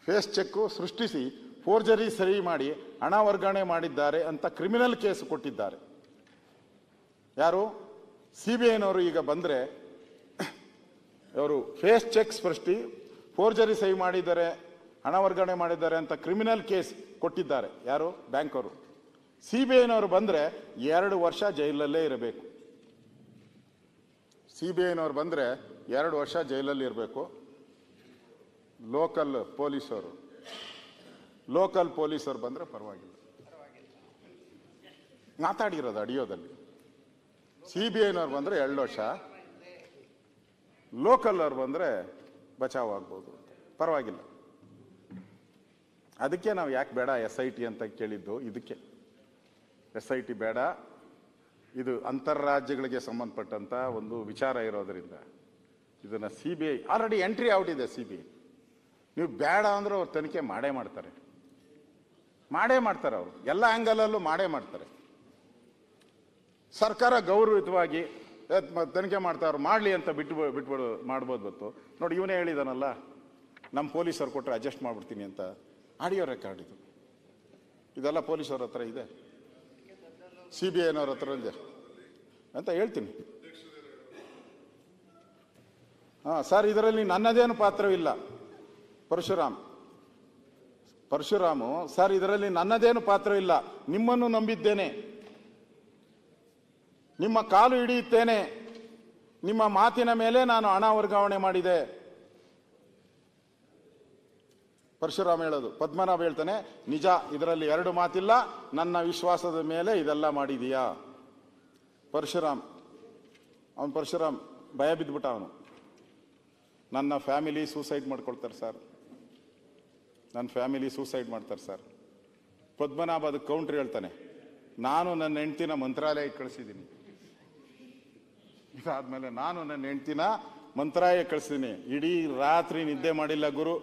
ಫೇಸ್ ಚೆಕ್ಕು ಸೃಷ್ಟಿಸಿ ಫೋರ್ಜರಿ ಸರಿ ಮಾಡಿ ಹಣ ವರ್ಗಾವಣೆ ಮಾಡಿದ್ದಾರೆ ಅಂತ ಕ್ರಿಮಿನಲ್ ಕೇಸ್ ಕೊಟ್ಟಿದ್ದಾರೆ. ಯಾರು? CBIನವರು. ಈಗ ಬಂದರೆ ಅವರು ಫೇಸ್ ಚೆಕ್ ಸೃಷ್ಟಿ ಫೋರ್ಜರಿ ಸಹಿ ಮಾಡಿದ್ದಾರೆ, ಹಣ ವರ್ಗಾವಣೆ ಮಾಡಿದ್ದಾರೆ ಅಂತ ಕ್ರಿಮಿನಲ್ ಕೇಸ್ ಕೊಟ್ಟಿದ್ದಾರೆ. ಯಾರು? ಬ್ಯಾಂಕ್ ಅವರು. CBIನವರು ಬಂದರೆ 2 ವರ್ಷ ಜೈಲಲ್ಲೇ ಇರಬೇಕು. CBIನವರು ಬಂದರೆ 2 ವರ್ಷ ಜೈಲಲ್ಲಿ ಇರಬೇಕು. ಲೋಕಲ್ ಪೊಲೀಸರು ಬಂದರೆ ಪರವಾಗಿಲ್ಲ. ಮಾತಾಡಿರೋದು ಆಡಿಯೋದಲ್ಲಿ. CBIನವ್ರು ಬಂದರೆ 2 ವರ್ಷ, ಲೋಕಲ್ ಅವ್ರು ಬಂದರೆ ಬಚಾವ್ ಆಗ್ಬೋದು, ಪರವಾಗಿಲ್ಲ. ಅದಕ್ಕೆ ನಾವು ಯಾಕೆ ಬೇಡ SIT ಅಂತ ಕೇಳಿದ್ದು. ಇದಕ್ಕೆ SIT ಬೇಡ, ಇದು ಅಂತಾರಾಜ್ಯಗಳಿಗೆ ಸಂಬಂಧಪಟ್ಟಂತ ಒಂದು ವಿಚಾರ ಇರೋದ್ರಿಂದ ಇದನ್ನ CBI ಆಲ್ರೆಡಿ ಎಂಟ್ರಿ ಔಟ್ ಇದೆ. CBI ನೀವು ಬೇಡ ಅಂದ್ರೆ ಅವ್ರು ತನಿಖೆ ಮಾಡೇ ಮಾಡ್ತಾರೆ ಅವರು, ಎಲ್ಲ ಆಂಗಲಲ್ಲೂ ಮಾಡೇ ಮಾಡ್ತಾರೆ. ಸರ್ಕಾರ ಗೌರವಯುತವಾಗಿ ತನಿಖೆ ಮಾಡ್ತಾವ್ರು, ಮಾಡಲಿ ಅಂತ ಬಿಟ್ಬಿಡು ಮಾಡ್ಬೋದು. ಗೊತ್ತು ನೋಡಿ, ಇವನೇ ಹೇಳಿದಾನಲ್ಲ, ನಮ್ಮ ಪೊಲೀಸರು ಕೊಟ್ಟರೆ ಅಡ್ಜಸ್ಟ್ ಮಾಡ್ಬಿಡ್ತೀನಿ ಅಂತ. ಆಡಿಯೋ ರೆಕಾರ್ಡ್ ಇದು, ಇದೆಲ್ಲ ಪೊಲೀಸವ್ರ ಹತ್ರ ಇದೆ, CBIನವ್ರ ಹತ್ರ ಇದೆ ಅಂತ ಹೇಳ್ತೀನಿ. ಸರ್, ಇದರಲ್ಲಿ ನನ್ನದೇನು ಪಾತ್ರವಿಲ್ಲ. ಪರಶುರಾಮು, ಸರ್ ಇದರಲ್ಲಿ ನನ್ನದೇನು ಪಾತ್ರವಿಲ್ಲ, ನಿಮ್ಮನ್ನು ನಂಬಿದ್ದೇನೆ, ನಿಮ್ಮ ಕಾಲು ಹಿಡಿಯುತ್ತೇನೆ, ನಿಮ್ಮ ಮಾತಿನ ಮೇಲೆ ನಾನು ಹಣ ವರ್ಗಾವಣೆ ಮಾಡಿದೆ. ಪರಶುರಾಮ್ ಹೇಳೋದು. ಪದ್ಮನಾಭ ಹೇಳ್ತಾನೆ, ನಿಜ, ಇದರಲ್ಲಿ 2 ಮಾತಿಲ್ಲ, ನನ್ನ ವಿಶ್ವಾಸದ ಮೇಲೆ ಇದೆಲ್ಲ ಮಾಡಿದೀಯಾ? ಪರಶುರಾಮ್ ಭಯ ಬಿದ್ದುಬಿಟ್ಟ ಅವನು. ನನ್ನ ಫ್ಯಾಮಿಲಿ ಸೂಸೈಡ್ ಮಾಡ್ಕೊಳ್ತಾರೆ ಸರ್, ನನ್ನ ಫ್ಯಾಮಿಲಿ ಸೂಸೈಡ್ ಮಾಡ್ತಾರೆ ಸರ್. ಪದ್ಮನಾಭ ಅದಕ್ಕೆ ಕೌಂಟ್ರ್ ಹೇಳ್ತಾನೆ, ನಾನು ನನ್ನ ಹೆಂಡ್ತಿನ ಮಂತ್ರಾಲಯಕ್ಕೆ ಕಳಿಸಿದ್ದೀನಿ. ಇದಾದ್ಮೇಲೆ ನಾನು ನನ್ನ ಹೆಂಡ್ತಿನ ಮಂತ್ರಾಲಯಕ್ಕೆ ಕಳಿಸಿದ್ದೀನಿ. ಇಡೀ ರಾತ್ರಿ ನಿದ್ದೆ ಮಾಡಿಲ್ಲ ಗುರು,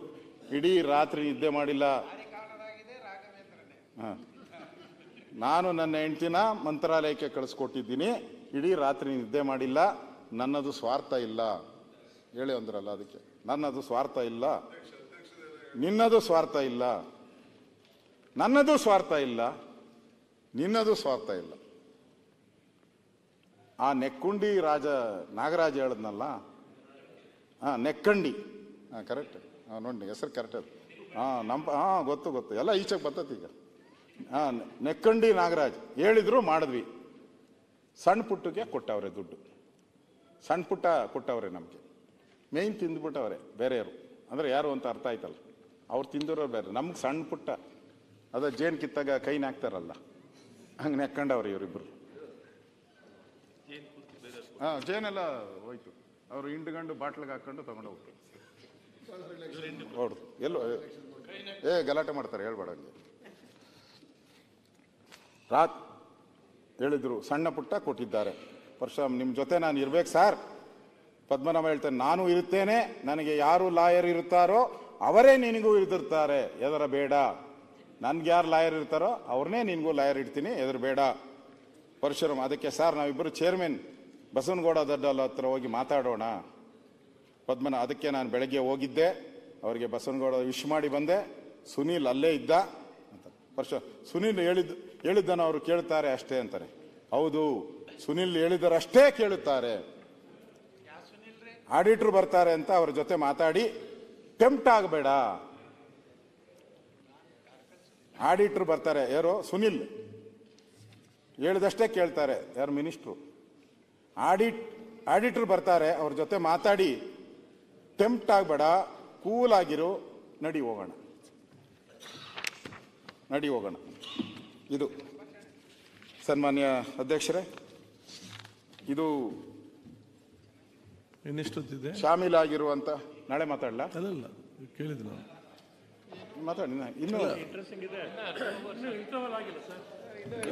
ಇಡೀ ರಾತ್ರಿ ನಿದ್ದೆ ಮಾಡಿಲ್ಲ. ನಾನು ನನ್ನ ಹೆಂಡ್ತಿನ ಮಂತ್ರಾಲಯಕ್ಕೆ ಕಳಿಸ್ಕೊಟ್ಟಿದ್ದೀನಿ, ಇಡೀ ರಾತ್ರಿ ನಿದ್ದೆ ಮಾಡಿಲ್ಲ. ನನ್ನದು ಸ್ವಾರ್ಥ ಇಲ್ಲ. ಹೇಳಿ ಅಂದ್ರಲ್ಲ, ಅದಕ್ಕೆ ನನ್ನದು ಸ್ವಾರ್ಥ ಇಲ್ಲ, ನಿನ್ನದು ಸ್ವಾರ್ಥ ಇಲ್ಲ, ನನ್ನದು ಸ್ವಾರ್ಥ ಇಲ್ಲ, ನಿನ್ನದು ಸ್ವಾರ್ಥ ಇಲ್ಲ. ಆ ನೆಕ್ಕುಂಡಿ ನಾಗರಾಜ ಹೇಳದ್ನಲ್ಲ, ನೆಕ್ಕಂಡಿ, ಕರೆಕ್ಟ್ ನೋಡಿ, ಹೆಸರು ಕರೆಕ್ಟ್ ಅದು. ಗೊತ್ತು, ಎಲ್ಲ ಈಚೆಗೆ ಬರ್ತತಿ ಈಗ. ನೆಕ್ಕಂಡಿ ನಾಗರಾಜ್ ಹೇಳಿದ್ರು, ಮಾಡಿದ್ವಿ. ಸಣ್ಣ ಪುಟ್ಟಕ್ಕೆ ಕೊಟ್ಟವ್ರೆ ದುಡ್ಡು, ಸಣ್ಣ ಪುಟ್ಟ ಕೊಟ್ಟವ್ರೆ, ನಮಗೆ ಮೇಯ್ನ್ ತಿಂದ್ಬಿಟ್ಟವ್ರೆ ಬೇರೆಯವರು. ಅಂದರೆ ಯಾರು ಅಂತ ಅರ್ಥ ಆಯ್ತಲ್ಲ, ಅವ್ರು ತಿಂದಿರೋರು ಬೇರೆ, ನಮ್ಗೆ ಸಣ್ಣ ಪುಟ್ಟ ಅದ ಜೇನು ಕಿತ್ತಾಗ ಕೈನ ಹಾಕ್ತಾರಲ್ಲ, ಹಂಗೆ ನೆಕ್ಕೊಂಡವ್ರೆ ಇವರಿಬ್ಬರು. ಜೇನೆಲ್ಲ ಹೋಯ್ತು, ಅವರು ಹಿಂಡ್ಗಂಡು ಬಾಟ್ಲಿಗೆ ಹಾಕೊಂಡು ತಗೊಂಡು ಹೋಗ್ತಾರೆ. ಹೊಡ್ದು ಎಲ್ಲೋ ಗಲಾಟೆ ಮಾಡ್ತಾರೆ, ಹೇಳ್ಬೇಡ ಹಂಗೆ. ಹೇಳಿದ್ರು, ಸಣ್ಣ ಪುಟ್ಟ ಕೊಟ್ಟಿದ್ದಾರೆ. ಪರಶುರಾಮ್, ನಿಮ್ಮ ಜೊತೆ ನಾನು ಇರ್ಬೇಕು ಸರ್. ಪದ್ಮನಾಭ ಹೇಳ್ತಾನೆ, ನಾನು ಇರುತ್ತೇನೆ, ನನಗೆ ಯಾರು ಲಾಯರ್ ಇರ್ತಾರೋ ಅವರೇ ನಿನಗೂ ಇರ್ತಿರ್ತಾರೆ, ಎದರ ಬೇಡ. ನನ್ಗೆ ಯಾರು ಲಾಯರ್ ಇರ್ತಾರೋ ಅವ್ರನ್ನೇ ನಿನಗೂ ಲಾಯರ್ ಇಡ್ತೀನಿ, ಎದುರು ಬೇಡ. ಪರಶುರಾಮ್, ಅದಕ್ಕೆ ಸರ್ ನಾವಿಬ್ಬರು ಚೇರ್ಮನ್ ಬಸವನಗೌಡ ದೊಡ್ಡಲ್ಲ ಹತ್ರ ಹೋಗಿ ಮಾತಾಡೋಣ. ಅದಕ್ಕೆ ನಾನು ಬೆಳಗ್ಗೆ ಹೋಗಿದ್ದೆ, ಅವರಿಗೆ ಬಸವನಗೌಡ ವಿಶ್ ಮಾಡಿ ಬಂದೆ. ಸುನೀಲ್ ಅಲ್ಲೇ ಇದ್ದ ಅಂತ. ಸುನೀಲ್ ಹೇಳಿದ್ದನ್ನು ಅವರು ಕೇಳ್ತಾರೆ ಅಷ್ಟೇ ಅಂತಾರೆ. ಹೌದು, ಸುನಿಲ್ ಹೇಳಿದರಷ್ಟೇ ಕೇಳುತ್ತಾರೆ. ಆಡಿಟರ್ ಬರ್ತಾರೆ ಅಂತ ಅವ್ರ ಜೊತೆ ಮಾತಾಡಿ ಟೆಂಪ್ಟ್ ಆಗಬೇಡ. ಆಡಿಟರ್ ಬರ್ತಾರೆ, ಯಾರೋ ಸುನಿಲ್ ಹೇಳಿದಷ್ಟೇ ಕೇಳ್ತಾರೆ, ಯಾರು ಮಿನಿಸ್ಟ್ರು. ಆಡಿಟರ್ ಬರ್ತಾರೆ, ಅವ್ರ ಜೊತೆ ಮಾತಾಡಿ ಟೆಂಪ್ಟ್ ಆಗಬೇಡ, ಕೂಲ್ ಆಗಿರು, ನಡಿ ಹೋಗೋಣ. ಇದು ಸನ್ಮಾನ್ಯ ಅಧ್ಯಕ್ಷರೇ, ಇದು ಇನ್ನೆಷ್ಟೊತ್ತಿದೆ ಶಾಮೀಲಾಗಿರುವಂತ. ನಾಳೆ ಮಾತಾಡಲ್ಲ, ಅಲ್ಲಲ್ಲ ಕೇಳಿದ್ರು ನಾನು. ಮಾತಾಡಿ. ಇನ್ನು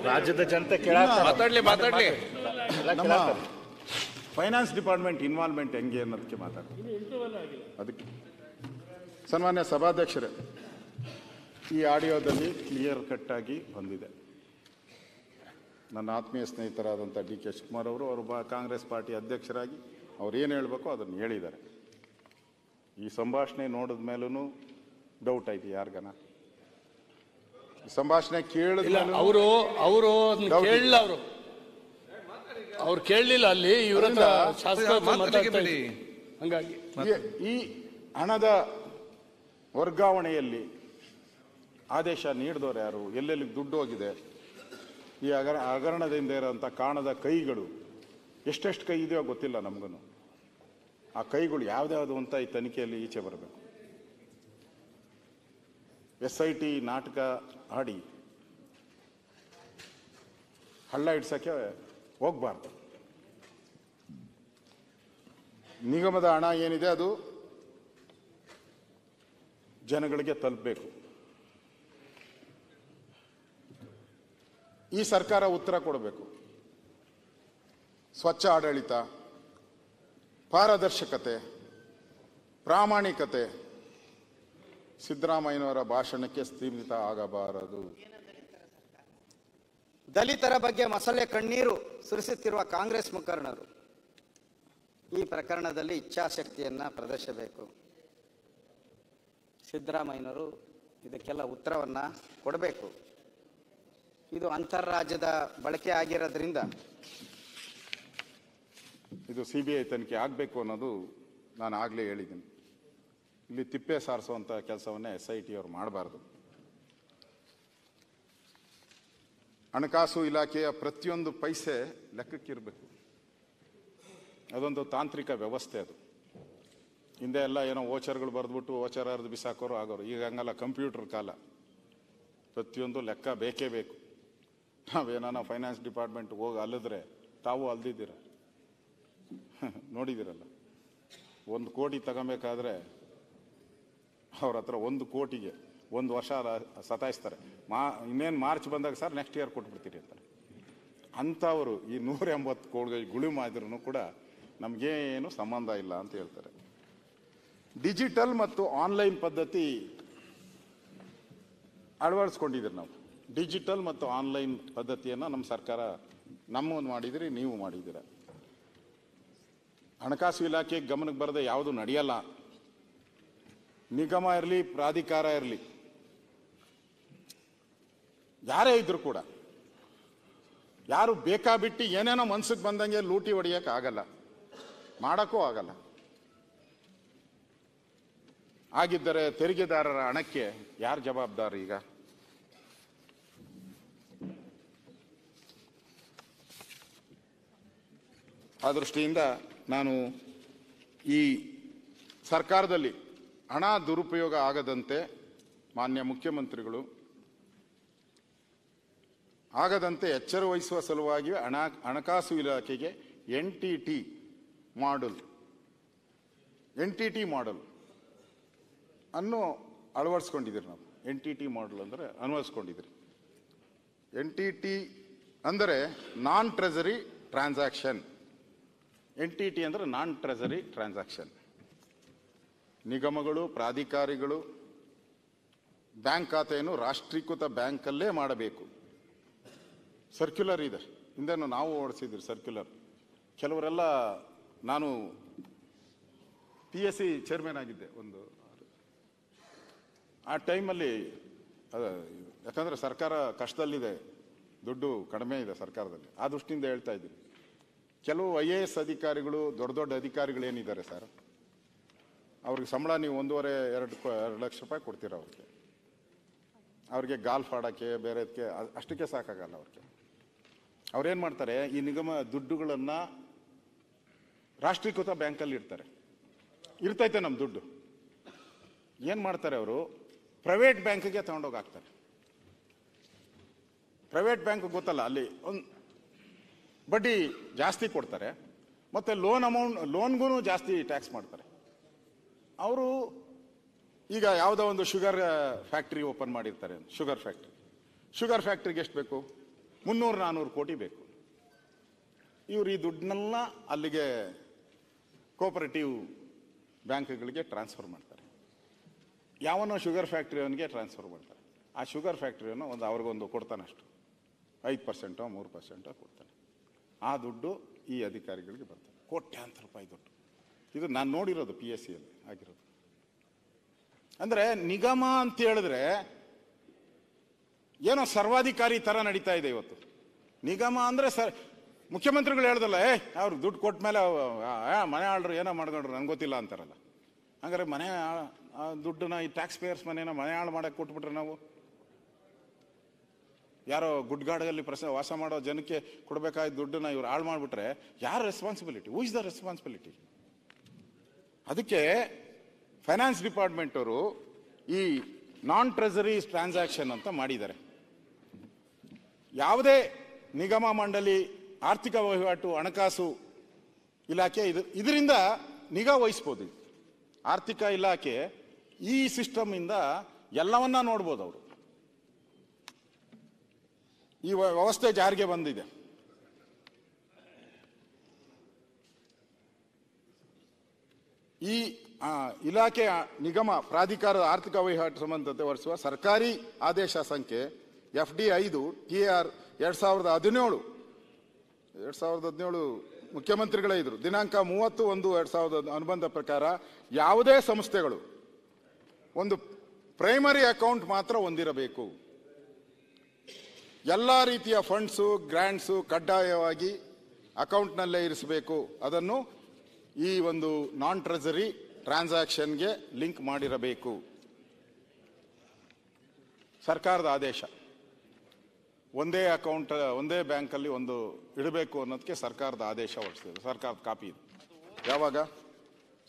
ರಾಜ್ಯದ ಜನತೆ ಮಾತಾಡ್ಲಿ ನಮ್ಮ ಫೈನಾನ್ಸ್ ಡಿಪಾರ್ಟ್ಮೆಂಟ್ ಇನ್ವಾಲ್ವ್ಮೆಂಟ್ ಹೆಂಗೆ ಅನ್ನೋದಕ್ಕೆ ಮಾತಾಡ್ತೀನಿ. ಅದಕ್ಕೆ ಸನ್ಮಾನ್ಯ ಸಭಾಧ್ಯಕ್ಷರೇ, ಈ ಆಡಿಯೋದಲ್ಲಿ ಕ್ಲಿಯರ್ ಕಟ್ ಆಗಿ ಬಂದಿದೆ. ನನ್ನ ಆತ್ಮೀಯ ಸ್ನೇಹಿತರಾದಂಥ DK ಶಿವಕುಮಾರ್ ಅವರು ಕಾಂಗ್ರೆಸ್ ಪಾರ್ಟಿ ಅಧ್ಯಕ್ಷರಾಗಿ ಅವ್ರು ಏನು ಹೇಳಬೇಕು ಅದನ್ನು ಹೇಳಿದ್ದಾರೆ. ಈ ಸಂಭಾಷಣೆ ನೋಡಿದ ಮೇಲೂ ಡೌಟ್ ಆಯ್ತು ಯಾರಿಗನ. ಈ ಸಂಭಾಷಣೆ ಕೇಳಿದ ಅವರು ಕೇಳಲಿಲ್ಲ, ಅವ್ರು ಕೇಳಲಿಲ್ಲ. ಅಲ್ಲಿ ಇವರ ಹಂಗಾಗಿ ಈ ಹಣದ ವರ್ಗಾವಣೆಯಲ್ಲಿ ಆದೇಶ ನೀಡಿದವರು ಯಾರು, ಎಲ್ಲೆಲ್ಲಿ ದುಡ್ಡು ಹೋಗಿದೆ, ಈ ಹಗರಣದಿಂದ ಇರೋಂಥ ಕಾಣದ ಕೈಗಳು ಎಷ್ಟೆಷ್ಟು ಕೈ ಇದೆಯೋ ಗೊತ್ತಿಲ್ಲ ನಮಗೂ. ಆ ಕೈಗಳು ಯಾವ್ದ್ಯಾವುದು ಅಂತ ಈ ತನಿಖೆಯಲ್ಲಿ ಈಚೆ ಬರಬೇಕು. SIT ನಾಟಕ ಆಡಿ ಹಳ್ಳ ಇಡ್ಸಕ್ಕೆ ಹೋಗ್ಬಾರ್ದು. ನಿಗಮದ ಹಣ ಏನಿದೆ ಅದು ಜನಗಳಿಗೆ ತಲುಪಬೇಕು. ಈ ಸರ್ಕಾರ ಉತ್ತರ ಕೊಡಬೇಕು. ಸ್ವಚ್ಛ ಆಡಳಿತ, ಪಾರದರ್ಶಕತೆ, ಪ್ರಾಮಾಣಿಕತೆ ಸಿದ್ದರಾಮಯ್ಯನವರ ಭಾಷಣಕ್ಕೆ ಸೀಮಿತ ಆಗಬಾರದು. ದಲಿತರ ಬಗ್ಗೆ ಮಸಲೆ ಕಣ್ಣೀರು ಸುರಿಸುತ್ತಿರುವ ಕಾಂಗ್ರೆಸ್ ಮುಖಂಡರು ಈ ಪ್ರಕರಣದಲ್ಲಿ ಇಚ್ಛಾಶಕ್ತಿಯನ್ನು ಪ್ರದರ್ಶಿಸಬೇಕು. ಸಿದ್ದರಾಮಯ್ಯನವರು ಇದಕ್ಕೆಲ್ಲ ಉತ್ತರವನ್ನು ಕೊಡಬೇಕು. ಇದು ಅಂತಾರಾಜ್ಯದ ಬಳಕೆ ಆಗಿರೋದ್ರಿಂದ ಇದು CBI ತನಿಖೆ ಆಗಬೇಕು ಅನ್ನೋದು ನಾನು ಆಗಲೇ ಹೇಳಿದ್ದೀನಿ. ಇಲ್ಲಿ ತಿಪ್ಪೆ ಸಾರಿಸುವಂಥ ಕೆಲಸವನ್ನೇ SIT ಅವರು ಮಾಡಬಾರ್ದು. ಹಣಕಾಸು ಇಲಾಖೆಯ ಪ್ರತಿಯೊಂದು ಪೈಸೆ ಲೆಕ್ಕಕ್ಕಿರಬೇಕು. ಅದೊಂದು ತಾಂತ್ರಿಕ ವ್ಯವಸ್ಥೆ. ಅದು ಹಿಂದೆ ಎಲ್ಲ ಏನೋ ಓಚರ್ಗಳು ಬರೆದ್ಬಿಟ್ಟು ಓಚರ್ ಅರ್ದು ಬಿಸಾಕೋರು ಆಗೋರು. ಈಗ ಹಂಗಲ್ಲ, ಕಂಪ್ಯೂಟರ್ ಕಾಲ. ಪ್ರತಿಯೊಂದು ಲೆಕ್ಕ ಬೇಕೇ ಬೇಕು. ನಾವೇನೋ ಫೈನಾನ್ಸ್ ಡಿಪಾರ್ಟ್ಮೆಂಟ್ಗೆ ಹೋಗಿ ಅಲ್ಲಿದ್ರೆ ತಾವು ಅಲ್ದಿದ್ದೀರ, ನೋಡಿದ್ದೀರಲ್ಲ. 1 ಕೋಟಿ ತಗೊಬೇಕಾದ್ರೆ ಅವ್ರ ಹತ್ರ 1 ಕೋಟಿಗೆ 1 ವರ್ಷ ಸತಾಯಿಸ್ತಾರೆ. ಇನ್ನೇನು ಮಾರ್ಚ್ ಬಂದಾಗ ಸರ್ ನೆಕ್ಸ್ಟ್ ಇಯರ್ ಕೊಟ್ಬಿಡ್ತೀರಿ ಅಂತಾರೆ. ಅಂಥವರು ಈ 180 ಕೋಟಿ ಗುಳಿ ಮಾಡಿದ್ರು ಕೂಡ ನಮಗೇನು ಸಂಬಂಧ ಇಲ್ಲ ಅಂತ ಹೇಳ್ತಾರೆ. ಡಿಜಿಟಲ್ ಮತ್ತು ಆನ್ಲೈನ್ ಪದ್ಧತಿ ಅಳವಡಿಸ್ಕೊಂಡಿದ್ದೀರಿ ನಾವು. ಡಿಜಿಟಲ್ ಮತ್ತು ಆನ್ಲೈನ್ ಪದ್ಧತಿಯನ್ನು ನಮ್ಮ ಸರ್ಕಾರ ನಮ್ಮನ್ನು ಮಾಡಿದಿರಿ, ನೀವು ಮಾಡಿದ್ದೀರ. ಹಣಕಾಸು ಇಲಾಖೆ ಗಮನಕ್ಕೆ ಬರದೆ ಯಾವುದು ನಡೆಯಲ್ಲ. ನಿಗಮ ಇರಲಿ, ಪ್ರಾಧಿಕಾರ ಇರಲಿ, ಯಾರೇ ಇದ್ರು ಕೂಡ ಯಾರು ಬೇಕಾಬಿಟ್ಟು ಏನೇನೋ ಮನ್ಸಿಗೆ ಬಂದಂಗೆ ಲೂಟಿ ಹೊಡೆಯಕ್ಕೆ ಆಗಲ್ಲ, ಮಾಡೋಕ್ಕೂ ಆಗಲ್ಲ. ಆಗಿದ್ದರೆ ತೆರಿಗೆದಾರರ ಹಣಕ್ಕೆ ಯಾರು ಜವಾಬ್ದಾರಿ? ಈಗ ಆ ದೃಷ್ಟಿಯಿಂದ ನಾನು ಈ ಸರ್ಕಾರದಲ್ಲಿ ಹಣ ದುರುಪಯೋಗ ಆಗದಂತೆ ಮಾನ್ಯ ಮುಖ್ಯಮಂತ್ರಿಗಳು ಆಗದಂತೆ ಎಚ್ಚರ ವಹಿಸುವ ಸಲುವಾಗಿ ಹಣಕಾಸು ಇಲಾಖೆಗೆ NTT ಮಾಡೆಲ್ ಅನ್ನು ಅಳವಡಿಸ್ಕೊಂಡಿದ್ದೀರಿ. ನಾವು NTT ಮಾಡೆಲ್ ಅಂದರೆ ಅನ್ವಯಿಸ್ಕೊಂಡಿದ್ದೀರಿ. NTT ಅಂದರೆ ನಾನ್ ಟ್ರೆಜರಿ ಟ್ರಾನ್ಸಾಕ್ಷನ್. NTT ಅಂದರೆ ನಾನ್ ಟ್ರೆಜರಿ ಟ್ರಾನ್ಸಾಕ್ಷನ್. ನಿಗಮಗಳು, ಪ್ರಾಧಿಕಾರಿಗಳು ಬ್ಯಾಂಕ್ ಖಾತೆಯನ್ನು ರಾಷ್ಟ್ರೀಕೃತ ಬ್ಯಾಂಕಲ್ಲೇ ಮಾಡಬೇಕು. ಸರ್ಕ್ಯುಲರ್ ಇದೆ, ಹಿಂದೆನೂ ನಾವು ಓಡಿಸಿದ್ರಿ ಸರ್ಕ್ಯುಲರ್. ಕೆಲವರೆಲ್ಲ, ನಾನು PSC ಚೇರ್ಮನ್ ಆಗಿದ್ದೆ ಆ ಟೈಮಲ್ಲಿ. ಯಾಕಂದರೆ ಸರ್ಕಾರ ಕಷ್ಟದಲ್ಲಿದೆ, ದುಡ್ಡು ಕಡಿಮೆ ಇದೆ ಸರ್ಕಾರದಲ್ಲಿ. ಆ ದೃಷ್ಟಿಯಿಂದ ಹೇಳ್ತಾ ಇದ್ದೀನಿ. ಕೆಲವು IAS ಅಧಿಕಾರಿಗಳು, ದೊಡ್ಡ ದೊಡ್ಡ ಅಧಿಕಾರಿಗಳೇನಿದ್ದಾರೆ ಸರ್, ಅವ್ರಿಗೆ ಸಂಬಳ ನೀವು 1.5-2 ಲಕ್ಷ ರೂಪಾಯಿ ಕೊಡ್ತೀರ ಅವ್ರಿಗೆ ಗಾಲ್ಫ್ ಆಡೋಕ್ಕೆ ಬೇರೆದಕ್ಕೆ ಅಷ್ಟಕ್ಕೆ ಸಾಕಾಗಲ್ಲ ಅವ್ರಿಗೆ. ಅವ್ರೇನು ಮಾಡ್ತಾರೆ, ಈ ನಿಗಮ ದುಡ್ಡುಗಳನ್ನು ರಾಷ್ಟ್ರೀಕೃತ ಬ್ಯಾಂಕಲ್ಲಿ ಇಡ್ತಾರೆ. ಇರ್ತೈತೆ ನಮ್ಮ ದುಡ್ಡು. ಏನು ಮಾಡ್ತಾರೆ ಅವರು, ಪ್ರೈವೇಟ್ ಬ್ಯಾಂಕಿಗೆ ತಗೊಂಡೋಗಿ ಹಾಕ್ತಾರೆ. ಪ್ರೈವೇಟ್ ಬ್ಯಾಂಕ್ ಗೊತ್ತಲ್ಲ, ಅಲ್ಲಿ ಒಂದು ಬಡ್ಡಿ ಜಾಸ್ತಿ ಕೊಡ್ತಾರೆ, ಮತ್ತು ಲೋನ್ಗೂ ಜಾಸ್ತಿ ಟ್ಯಾಕ್ಸ್ ಮಾಡ್ತಾರೆ. ಅವರು ಈಗ ಯಾವುದೋ ಒಂದು ಶುಗರ್ ಫ್ಯಾಕ್ಟ್ರಿ ಓಪನ್ ಮಾಡಿರ್ತಾರೆ, ಶುಗರ್ ಫ್ಯಾಕ್ಟ್ರಿಗೆ ಎಷ್ಟು ಬೇಕು, 300-400 ಕೋಟಿ ಬೇಕು. ಇವರು ಈ ದುಡ್ಡನ್ನೆಲ್ಲ ಅಲ್ಲಿಗೆ ಕೋಪರೇಟಿವ್ ಬ್ಯಾಂಕ್ಗಳಿಗೆ ಟ್ರಾನ್ಸ್ಫರ್ ಮಾಡ್ತಾರೆ. ಯಾವನೋ ಶುಗರ್ ಫ್ಯಾಕ್ಟ್ರಿಯವನಿಗೆ ಟ್ರಾನ್ಸ್ಫರ್ ಮಾಡ್ತಾರೆ. ಆ ಶುಗರ್ ಫ್ಯಾಕ್ಟ್ರಿಯನ್ನು ಅವ್ರಿಗೊಂದು ಕೊಡ್ತಾನೆ, ಅಷ್ಟು 5%, 3% ಕೊಡ್ತಾನೆ. ಆ ದುಡ್ಡು ಈ ಅಧಿಕಾರಿಗಳಿಗೆ ಬರ್ತದೆ, ಕೋಟ್ಯಾಂತರ ರೂಪಾಯಿ ದುಡ್ಡು. ಇದು ನಾನು ನೋಡಿರೋದು PSCಯಲ್ಲಿ ಆಗಿರೋದು. ಅಂದರೆ ನಿಗಮ ಅಂತ ಹೇಳಿದ್ರೆ ಏನೋ ಸರ್ವಾಧಿಕಾರಿ ಥರ ನಡೀತಾ ಇದೆ ಇವತ್ತು. ನಿಗಮ ಅಂದರೆ ಮುಖ್ಯಮಂತ್ರಿಗಳು ಹೇಳ್ದಲ್ಲ, ಅವ್ರು ದುಡ್ಡು ಕೊಟ್ಟ ಮೇಲೆ ಮನೆ ಆಳ್ರು ಏನೋ ಮಾಡ್ಕೊಂಡ್ರು ನಂಗೆ ಗೊತ್ತಿಲ್ಲ ಅಂತಾರಲ್ಲ. ಹಂಗಾರೆ ಮನೆ ದುಡ್ಡನ್ನ ಈ ಟ್ಯಾಕ್ಸ್ ಪೇಯರ್ಸ್ ಮನೇನ ಮನೆ ಹಾಳು ಮಾಡಕ್ಕೆ ಕೊಟ್ಬಿಟ್ರೆ ನಾವು ಯಾರೋ ಗುಡ್ಗಾಡಲ್ಲಿ ವಾಸ ಮಾಡೋ ಜನಕ್ಕೆ ಕೊಡಬೇಕಾದ ದುಡ್ಡನ್ನ ಇವ್ರು ಹಾಳು ಮಾಡಿಬಿಟ್ರೆ ಯಾರ responsibility? Who is the responsibility? ಅದಕ್ಕೆ ಫೈನಾನ್ಸ್ ಡಿಪಾರ್ಟ್ಮೆಂಟ್ ಅವರು ಈ ನಾನ್ ಟ್ರೆಸರಿ ಟ್ರಾನ್ಸಾಕ್ಷನ್ ಅಂತ ಮಾಡಿದ್ದಾರೆ. ಯಾವುದೇ ನಿಗಮ ಮಂಡಳಿ, ಆರ್ಥಿಕ ವಹಿವಾಟು, ಹಣಕಾಸು ಇಲಾಖೆ ಇದರಿಂದ ನಿಗಾ ವಹಿಸ್ಬೋದು. ಆರ್ಥಿಕ ಇಲಾಖೆ ಈ ಸಿಸ್ಟಮ್ ಇಂದ ಎಲ್ಲವನ್ನ ನೋಡ್ಬೋದು. ಅವರು ಈ ವ್ಯವಸ್ಥೆ ಜಾರಿಗೆ ಬಂದಿದೆ. ಈ ಇಲಾಖೆ ನಿಗಮ ಪ್ರಾಧಿಕಾರದ ಆರ್ಥಿಕ ವಹಿವಾಟು ಸಂಬಂಧತೆ ಹೊರಿಸುವ ಸರ್ಕಾರಿ ಆದೇಶ ಸಂಖ್ಯೆ FD 5 TR 2017 ಮುಖ್ಯಮಂತ್ರಿಗಳೇ ಇದ್ರು. ದಿನಾಂಕ 30/1/2000 ಅನುಬಂಧ ಪ್ರಕಾರ ಯಾವುದೇ ಸಂಸ್ಥೆಗಳು ಒಂದು ಪ್ರೈಮರಿ ಅಕೌಂಟ್ ಮಾತ್ರ ಹೊಂದಿರಬೇಕು. ಎಲ್ಲ ರೀತಿಯ ಫಂಡ್ಸು, ಗ್ರಾಂಟ್ಸು ಕಡ್ಡಾಯವಾಗಿ ಅಕೌಂಟ್ನಲ್ಲೇ ಇರಿಸಬೇಕು. ಅದನ್ನು ಈ ಒಂದು ನಾನ್ ಟ್ರೆಸರಿ ಟ್ರಾನ್ಸಾಕ್ಷನ್ಗೆ ಲಿಂಕ್ ಮಾಡಿರಬೇಕು. ಸರ್ಕಾರದ ಆದೇಶ, ಒಂದೇ ಅಕೌಂಟ್ ಒಂದೇ ಬ್ಯಾಂಕಲ್ಲಿ ಒಂದು ಇಡಬೇಕು ಅನ್ನೋದಕ್ಕೆ ಸರ್ಕಾರದ ಆದೇಶ ಹೊರಡಿಸಿದೆ. ಸರ್ಕಾರದ ಕಾಪಿ ಇದೆ. ಯಾವಾಗ?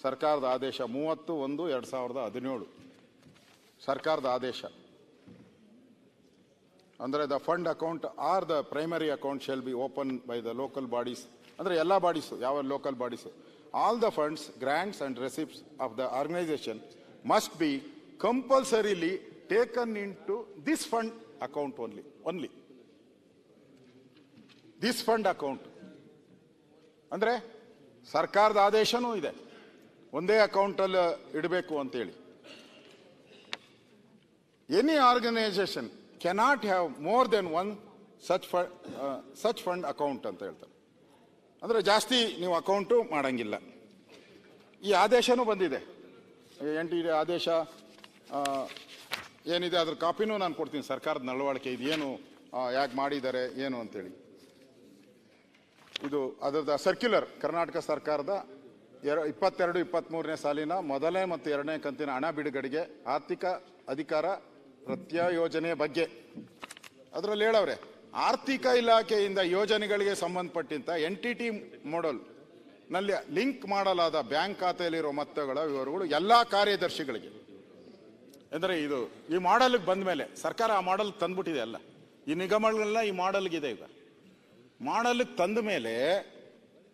ಸರ್ಕಾರದ ಆದೇಶ 30/1/2017 ಸರ್ಕಾರದ ಆದೇಶ. ಅಂದರೆ the fund account are the primary account shall be open by the local bodies. ಅಂದರೆ ಎಲ್ಲ ಬಾಡೀಸು, ಯಾವ local bodies. All the funds, grants and receipts of the organisation must be compulsorily taken into this fund account only. This fund account ಅಂದರೆ ಸರ್ಕಾರದ ಆದೇಶನೂ ಇದೆ, ಒಂದೇ ಅಕೌಂಟಲ್ಲಿ ಇಡಬೇಕು ಅಂತೇಳಿ. Any organisation cannot have more than one such fund account ಅಂತ ಹೇಳ್ತಾರೆ. ಅಂದರೆ ಜಾಸ್ತಿ ನೀವು ಅಕೌಂಟು ಮಾಡಂಗಿಲ್ಲ. ಈ ಆದೇಶನೂ ಬಂದಿದೆ. NTD ಆದೇಶ ಏನಿದೆ ಅದ್ರ ಕಾಪಿನೂ ನಾನು ಕೊಡ್ತೀನಿ. ಸರ್ಕಾರದ ನಡವಳಿಕೆ ಇದೇನು, ಯಾಕೆ ಮಾಡಿದ್ದಾರೆ ಏನು ಅಂತೇಳಿ. ಇದು ಅದರ ಸರ್ಕ್ಯುಲರ್ ಕರ್ನಾಟಕ ಸರ್ಕಾರದ 22-23ನೇ ಸಾಲಿನ ಮೊದಲನೇ ಮತ್ತು 2ನೇ ಕಂತಿನ ಹಣ ಬಿಡುಗಡೆಗೆ ಆರ್ಥಿಕ ಅಧಿಕಾರ ಪ್ರತ್ಯಯೋಜನೆ ಬಗ್ಗೆ. ಅದರಲ್ಲಿ ಹೇಳವ್ರೆ, ಆರ್ಥಿಕ ಇಲಾಖೆಯಿಂದ ಯೋಜನೆಗಳಿಗೆ ಸಂಬಂಧಪಟ್ಟಂತ NTT ಮಾಡೆಲ್ ನಲ್ಲಿ ಲಿಂಕ್ ಮಾಡಲಾದ ಬ್ಯಾಂಕ್ ಖಾತೆಯಲ್ಲಿರುವ ಮೊತ್ತಗಳ ವಿವರಗಳು ಎಲ್ಲ ಕಾರ್ಯದರ್ಶಿಗಳಿಗೆ. ಅಂದರೆ ಇದು ಈ ಮಾಡೆಲ್ಗೆ ಬಂದ ಮೇಲೆ ಸರ್ಕಾರ ಆ ಮಾಡೆಲ್ ತಂದ್ಬಿಟ್ಟಿದೆ. ಅಲ್ಲ, ಈ ನಿಗಮಗಳೆಲ್ಲ ಈ ಮಾಡೆಲ್ಗಿದೆ. ಈಗ ಮಾಡೆಲ್ಗೆ ತಂದ ಮೇಲೆ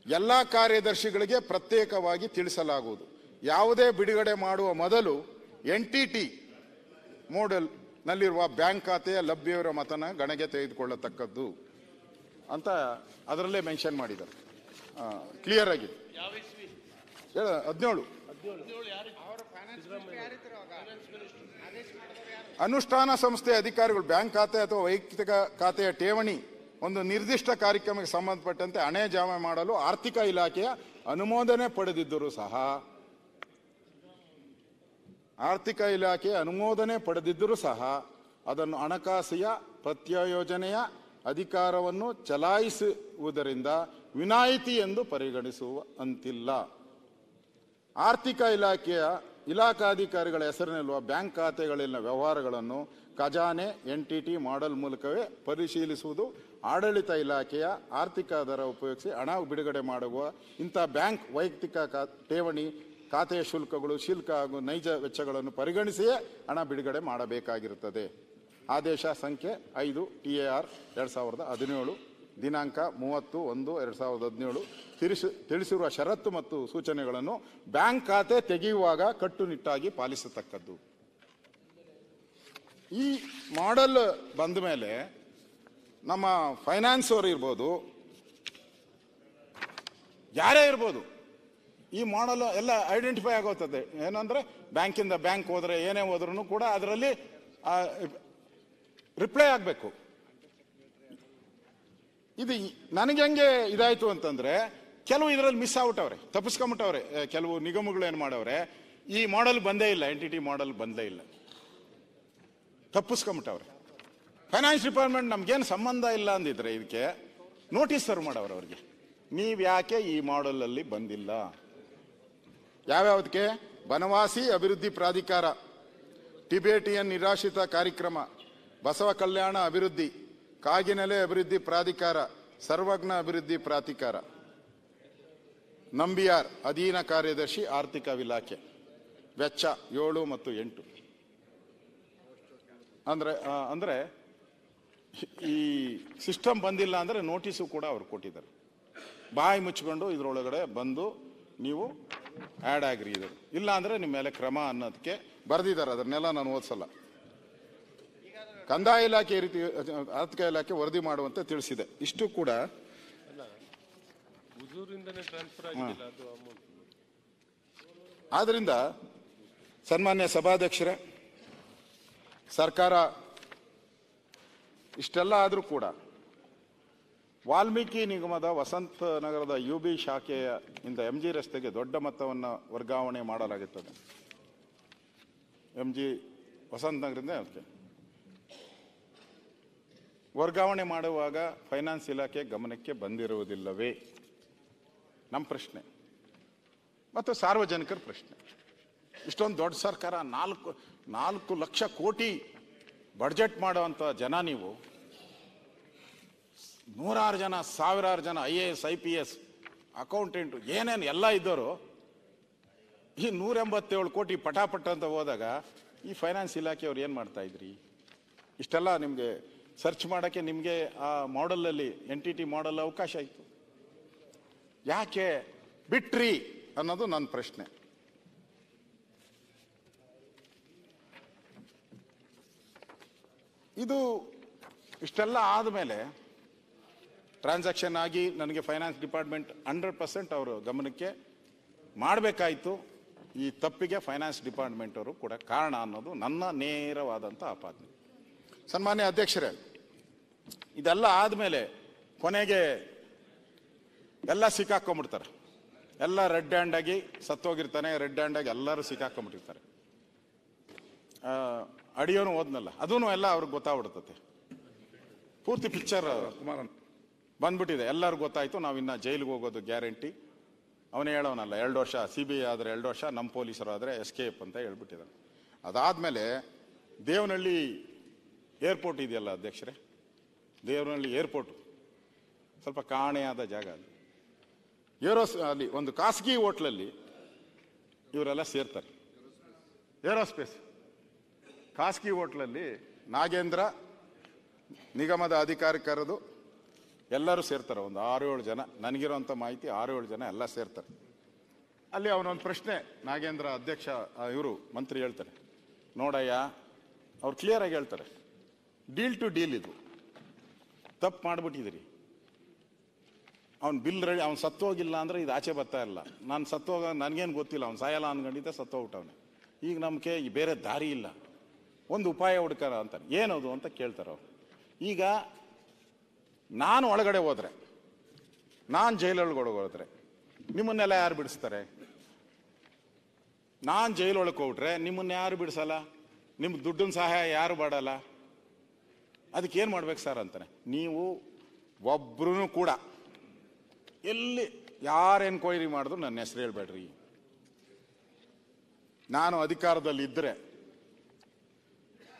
ಎಲ್ಲ ಕಾರ್ಯದರ್ಶಿಗಳಿಗೆ ಪ್ರತ್ಯೇಕವಾಗಿ ತಿಳಿಸಲಾಗುವುದು. ಯಾವುದೇ ಬಿಡುಗಡೆ ಮಾಡುವ ಮೊದಲು NTT ಮಾಡೆಲ್ ನಲ್ಲಿರುವ ಬ್ಯಾಂಕ್ ಖಾತೆಯ ಲಭ್ಯವಿರುವ ಮತನ ಗಣನೆಗೆ ತೆಗೆದುಕೊಳ್ಳತಕ್ಕದ್ದು ಅಂತ ಅದರಲ್ಲೇ ಮೆನ್ಷನ್ ಮಾಡಿದ್ದಾರೆ. ಕ್ಲಿಯರ್ ಆಗಿದೆ. 17 ಅನುಷ್ಠಾನ ಸಂಸ್ಥೆ ಅಧಿಕಾರಿಗಳು ಬ್ಯಾಂಕ್ ಖಾತೆ ಅಥವಾ ವೈಯಕ್ತಿಕ ಖಾತೆಯ ಠೇವಣಿ ಒಂದು ನಿರ್ದಿಷ್ಟ ಕಾರ್ಯಕ್ರಮಕ್ಕೆ ಸಂಬಂಧಪಟ್ಟಂತೆ ಹಣೆ ಜಮಾ ಮಾಡಲು ಆರ್ಥಿಕ ಇಲಾಖೆಯ ಅನುಮೋದನೆ ಪಡೆದಿದ್ದರೂ ಸಹ ಅದನ್ನು ಹಣಕಾಸಿನ ಪ್ರತ್ಯಯೋಜನೆಯ ಅಧಿಕಾರವನ್ನು ಚಲಾಯಿಸುವುದರಿಂದ ವಿನಾಯಿತಿ ಎಂದು ಪರಿಗಣಿಸುವ ಅಂತಿಲ್ಲ. ಆರ್ಥಿಕ ಇಲಾಖೆಯ ಇಲಾಖಾಧಿಕಾರಿಗಳ ಹೆಸರಿನಲ್ಲಿರುವ ಬ್ಯಾಂಕ್ ಖಾತೆಗಳಲ್ಲಿನ ವ್ಯವಹಾರಗಳನ್ನು ಖಜಾನೆ NTT ಮಾಡೆಲ್ ಮೂಲಕವೇ ಪರಿಶೀಲಿಸುವುದು. ಆಡಳಿತ ಇಲಾಖೆಯ ಆರ್ಥಿಕ ದರ ಉಪಯೋಗಿಸಿ ಹಣ ಬಿಡುಗಡೆ ಮಾಡುವ ಇಂಥ ಬ್ಯಾಂಕ್ ವೈಯಕ್ತಿಕ ಠೇವಣಿ ಖಾತೆಯ ಶುಲ್ಕಗಳು, ಹಾಗೂ ನೈಜ ವೆಚ್ಚಗಳನ್ನು ಪರಿಗಣಿಸಿಯೇ ಹಣ ಬಿಡುಗಡೆ ಮಾಡಬೇಕಾಗಿರುತ್ತದೆ. ಆದೇಶ ಸಂಖ್ಯೆ 5 TAR 2017 ದಿನಾಂಕ 30/1/2017 ತಿಳಿಸಿರುವ ಷರತ್ತು ಮತ್ತು ಸೂಚನೆಗಳನ್ನು ಬ್ಯಾಂಕ್ ಖಾತೆ ತೆಗೆಯುವಾಗ ಕಟ್ಟುನಿಟ್ಟಾಗಿ ಪಾಲಿಸತಕ್ಕದ್ದು. ಈ ಮಾಡೆಲ್ ಬಂದ ಮೇಲೆ ನಮ್ಮ ಫೈನಾನ್ಸ್ ಅವರು ಇರ್ಬೋದು, ಯಾರೇ ಇರ್ಬೋದು, ಈ ಮಾಡೆಲ್ ಎಲ್ಲ ಐಡೆಂಟಿಫೈ ಆಗೋತ್ತದೆ. ಏನಂದ್ರೆ ಬ್ಯಾಂಕಿಂದ ಬ್ಯಾಂಕ್ ಹೋದ್ರೆ ಏನೇ ಹೋದ್ರೂ ಕೂಡ ಅದರಲ್ಲಿ ರಿಪ್ಲೈ ಆಗಬೇಕು. ಇದು ನನಗೆ ಹೆಂಗೆ ಇದಾಯ್ತು ಅಂತಂದ್ರೆ, ಕೆಲವು ಇದರಲ್ಲಿ ಮಿಸ್ ಆಗ್ಬಿಟ್ಟವ್ರೆ, ತಪ್ಪಿಸ್ಕೊಂಬಿಟ್ಟವ್ರೆ. ಕೆಲವು ನಿಗಮಗಳು ಏನು ಮಾಡವ್ರೆ, ಈ ಮಾಡೆಲ್ ಬಂದೇ ಇಲ್ಲ, NTT ಮಾಡೆಲ್ ಬಂದೇ ಇಲ್ಲ, ತಪ್ಪಿಸ್ಕೊಂಬಿಟ್ಟವ್ರೆ. ಫೈನಾನ್ಸ್ ಡಿಪಾರ್ಟ್ಮೆಂಟ್ ನಮ್ಗೇನು ಸಂಬಂಧ ಇಲ್ಲ ಅಂದಿದ್ರೆ ಇದಕ್ಕೆ ನೋಟಿಸ್ ಸರ್ವ್ ಮಾಡವ್ರೆ ಅವ್ರಿಗೆ, ನೀವು ಯಾಕೆ ಈ ಮಾಡೆಲ್ ಅಲ್ಲಿ ಬಂದಿಲ್ಲ. ಯಾವ್ಯಾವ್ದಕ್ಕೆ? ಬನವಾಸಿ ಅಭಿವೃದ್ಧಿ ಪ್ರಾಧಿಕಾರ, ಟಿಬೇಟಿಯನ್ ನಿರಾಶ್ರಿತ ಕಾರ್ಯಕ್ರಮ, ಬಸವ ಕಲ್ಯಾಣ ಅಭಿವೃದ್ಧಿ, ಕಾಗಿನೆಲೆ ಅಭಿವೃದ್ಧಿ ಪ್ರಾಧಿಕಾರ, ಸರ್ವಜ್ಞ ಅಭಿವೃದ್ಧಿ ಪ್ರಾಧಿಕಾರ, ನಂಬಿಯಾರ್ ಅಧೀನ ಕಾರ್ಯದರ್ಶಿ ಆರ್ಥಿಕ ಇಲಾಖೆ. ವೆಚ್ಚ 7 ಮತ್ತು 8. ಅಂದ್ರೆ ಈ ಸಿಸ್ಟಮ್ ಬಂದಿಲ್ಲ ಅಂದ್ರೆ ನೋಟಿಸು ಕೂಡ ಅವ್ರು ಕೊಟ್ಟಿದ್ದಾರೆ. ಬಾಯಿ ಮುಚ್ಕೊಂಡು ಇದ್ರೊಳಗಡೆ ಬಂದು ನೀವು ಆ್ಯಡ್ ಆಗ್ರಿ, ಇದು ಇಲ್ಲ ಅಂದ್ರೆ ನಿಮ್ಮ ಮೇಲೆ ಕ್ರಮ ಅನ್ನೋದಕ್ಕೆ ಬರೆದಿದ್ದಾರೆ. ಅದನ್ನೆಲ್ಲ ನಾನು ಓದಿಸಲ್ಲ. ಕಂದಾಯ ಇಲಾಖೆ ಈ ರೀತಿ ಆರ್ಥಿಕ ಇಲಾಖೆ ವರದಿ ಮಾಡುವಂತೆ ತಿಳಿಸಿದೆ. ಇಷ್ಟು ಕೂಡ ಆದ್ರಿಂದ ಸನ್ಮಾನ್ಯ ಸಭಾಧ್ಯಕ್ಷರೇ, ಸರ್ಕಾರ ಇಷ್ಟೆಲ್ಲ ಆದರೂ ಕೂಡ ವಾಲ್ಮೀಕಿ ನಿಗಮದ ವಸಂತ ನಗರದ UB ಶಾಖೆಯ ಇಂದ MG ರಸ್ತೆಗೆ ದೊಡ್ಡ ಮೊತ್ತವನ್ನು ವರ್ಗಾವಣೆ ಮಾಡಲಾಗುತ್ತದೆ. MG ವಸಂತ ನಗರದಿಂದ ಅದಕ್ಕೆ ವರ್ಗಾವಣೆ ಮಾಡುವಾಗ ಫೈನಾನ್ಸ್ ಇಲಾಖೆ ಗಮನಕ್ಕೆ ಬಂದಿರುವುದಿಲ್ಲವೇ? ನಮ್ಮ ಪ್ರಶ್ನೆ ಮತ್ತು ಸಾರ್ವಜನಿಕರ ಪ್ರಶ್ನೆ. ಇಷ್ಟೊಂದು ದೊಡ್ಡ ಸರ್ಕಾರ, 4 ಲಕ್ಷ ಕೋಟಿ ಬಡ್ಜೆಟ್ ಮಾಡುವಂಥ ಜನ ನೀವು, 100 ಜನ 1000 ಜನ IAS IPS ಅಕೌಂಟೆಂಟು ಏನೇನು ಎಲ್ಲ ಇದ್ದವರು, ಈ 187 ಕೋಟಿ ಪಟಾಪಟ ಅಂತ ಹೋದಾಗ ಈ ಫೈನಾನ್ಸ್ ಇಲಾಖೆಯವ್ರು ಏನು ಮಾಡ್ತಾ ಇದ್ರಿ? ಇಷ್ಟೆಲ್ಲ ನಿಮಗೆ ಸರ್ಚ್ ಮಾಡೋಕ್ಕೆ ನಿಮಗೆ ಆ ಮಾಡೆಲಲ್ಲಿ NTT ಮಾಡೆಲ್ ಅವಕಾಶ ಇತ್ತು, ಯಾಕೆ ಬಿಟ್ರಿ ಅನ್ನೋದು ನನ್ನ ಪ್ರಶ್ನೆ. ಇದು ಇಷ್ಟೆಲ್ಲ ಆದಮೇಲೆ ಟ್ರಾನ್ಸಾಕ್ಷನ್ ಆಗಿ ನನಗೆ ಫೈನಾನ್ಸ್ ಡಿಪಾರ್ಟ್ಮೆಂಟ್ 100% ಅವರು ಗಮನಕ್ಕೆ ಮಾಡಬೇಕಾಯಿತು. ಈ ತಪ್ಪಿಗೆ ಫೈನಾನ್ಸ್ ಡಿಪಾರ್ಟ್ಮೆಂಟ್ ಅವರು ಕೂಡ ಕಾರಣ ಅನ್ನೋದು ನನ್ನ ನೇರವಾದಂಥ ಆಪಾದನೆ. ಸನ್ಮಾನ್ಯ ಅಧ್ಯಕ್ಷರೇ, ಇದೆಲ್ಲ ಆದಮೇಲೆ ಕೊನೆಗೆ ಎಲ್ಲ ಸಿಕ್ಕಾಕೊಂಡ್ಬಿಡ್ತಾರೆ. ಎಲ್ಲ ರೆಡ್ ಹ್ಯಾಂಡ್ ಆಗಿ ಸತ್ತೋಗಿರ್ತಾನೆ, ರೆಡ್ ಹ್ಯಾಂಡ್ ಆಗಿ ಎಲ್ಲರೂ ಸಿಕ್ಕಾಕೊಂಡ್ಬಿಟ್ಟಿರ್ತಾರೆ. ಅಡಿಯೋನು ಓದ್ನಲ್ಲ, ಅದೂ ಎಲ್ಲ ಅವ್ರಿಗೆ ಗೊತ್ತಾಗ್ಬಿಡ್ತತೆ. ಪೂರ್ತಿ ಪಿಕ್ಚರ್ ಬಂದ್ಬಿಟ್ಟಿದೆ, ಎಲ್ಲರಿಗೂ ಗೊತ್ತಾಯ್ತು. ನಾವು ಇನ್ನು ಜೈಲಿಗೆ ಹೋಗೋದು ಗ್ಯಾರಂಟಿ. ಅವನೇ ಹೇಳೋನಲ್ಲ, 2 ವರ್ಷ CBI ಆದರೆ 2 ವರ್ಷ, ನಮ್ಮ ಪೊಲೀಸರು ಆದರೆ ಎಸ್ಕೇಪ್ ಅಂತ ಹೇಳ್ಬಿಟ್ಟಿದ್ದಾನೆ. ಅದಾದಮೇಲೆ ದೇವನಹಳ್ಳಿ ಏರ್ಪೋರ್ಟ್ ಇದೆಯಲ್ಲ ಅಧ್ಯಕ್ಷರೇ, ದೇವನಹಳ್ಳಿ ಏರ್ಪೋರ್ಟು ಸ್ವಲ್ಪ ಕಾಣೆಯಾದ ಜಾಗ. ಅಲ್ಲಿ ಒಂದು ಖಾಸಗಿ ಹೋಟ್ಲಲ್ಲಿ ಇವರೆಲ್ಲ ಸೇರ್ತಾರೆ. ಏರೋಸ್ಪೇಸ್ ಖಾಸಗಿ ಹೋಟ್ಲಲ್ಲಿ ನಾಗೇಂದ್ರ ನಿಗಮದ ಅಧಿಕಾರಿ ಕರೆದು ಎಲ್ಲರೂ ಸೇರ್ತಾರೆ. ಒಂದು 6-7 ಜನ, ನನಗಿರೋಂಥ ಮಾಹಿತಿ 6-7 ಜನ ಎಲ್ಲ ಸೇರ್ತಾರೆ. ಅಲ್ಲಿ ಅವನೊಂದು ಪ್ರಶ್ನೆ, ನಾಗೇಂದ್ರ ಅಧ್ಯಕ್ಷ ಇವರು ಮಂತ್ರಿ ಹೇಳ್ತಾರೆ, ನೋಡಯ್ಯ, ಅವ್ರು ಕ್ಲಿಯರಾಗಿ ಹೇಳ್ತಾರೆ, ಡೀಲ್ ಟು ಡೀಲ್ ಇದು ತಪ್ಪು ಮಾಡಿಬಿಟ್ಟಿದ್ದೀರಿ. ಅವ್ನು ಬಿಲ್ ರೆಡಿ, ಅವ್ನು ಸತ್ತೋಗಿಲ್ಲ ಅಂದರೆ ಇದು ಆಚೆ ಬರ್ತಾ ಇಲ್ಲ. ನಾನು ಸತ್ತೋಗ ನನಗೇನು ಗೊತ್ತಿಲ್ಲ, ಅವ್ನು ಸಾಯಲ್ಲ ಅನ್ಕೊಂಡಿದ್ದೆ, ಸತ್ತೋಗ್ಬಿಟ್ಟವನೆ. ಈಗ ನಮಗೆ ಬೇರೆ ದಾರಿ ಇಲ್ಲ, ಒಂದು ಉಪಾಯ ಹುಡುಕರ ಅಂತಾನೆ. ಏನದು ಅಂತ ಕೇಳ್ತಾರೆ ಅವ್ರು. ಈಗ ನಾನು ಒಳಗಡೆ ಹೋದರೆ, ನಾನು ಜೈಲೊಳಗಡೆ ಹೋದ್ರೆ ನಿಮ್ಮನ್ನೆಲ್ಲ ಯಾರು ಬಿಡಿಸ್ತಾರೆ? ನಾನು ಜೈಲೊಳಗೆ ಹೋಗ್ಬಿಟ್ರೆ ನಿಮ್ಮನ್ನ ಯಾರು ಬಿಡಿಸಲ್ಲ? ನಿಮ್ಮ ದುಡ್ಡಿನ ಸಹಾಯ ಯಾರು ಮಾಡಲ್ಲ? ಅದಕ್ಕೆ ಏನು ಮಾಡ್ಬೇಕು ಸರ್ ಅಂತಾನೆ. ನೀವು ಒಬ್ರು ಕೂಡ ಎಲ್ಲಿ ಯಾರು ಎನ್ಕ್ವೈರಿ ಮಾಡಿದ್ರು ನನ್ನ ಹೆಸರು ಹೇಳ್ಬೇಡ್ರಿ. ನಾನು ಅಧಿಕಾರದಲ್ಲಿ ಇದ್ದರೆ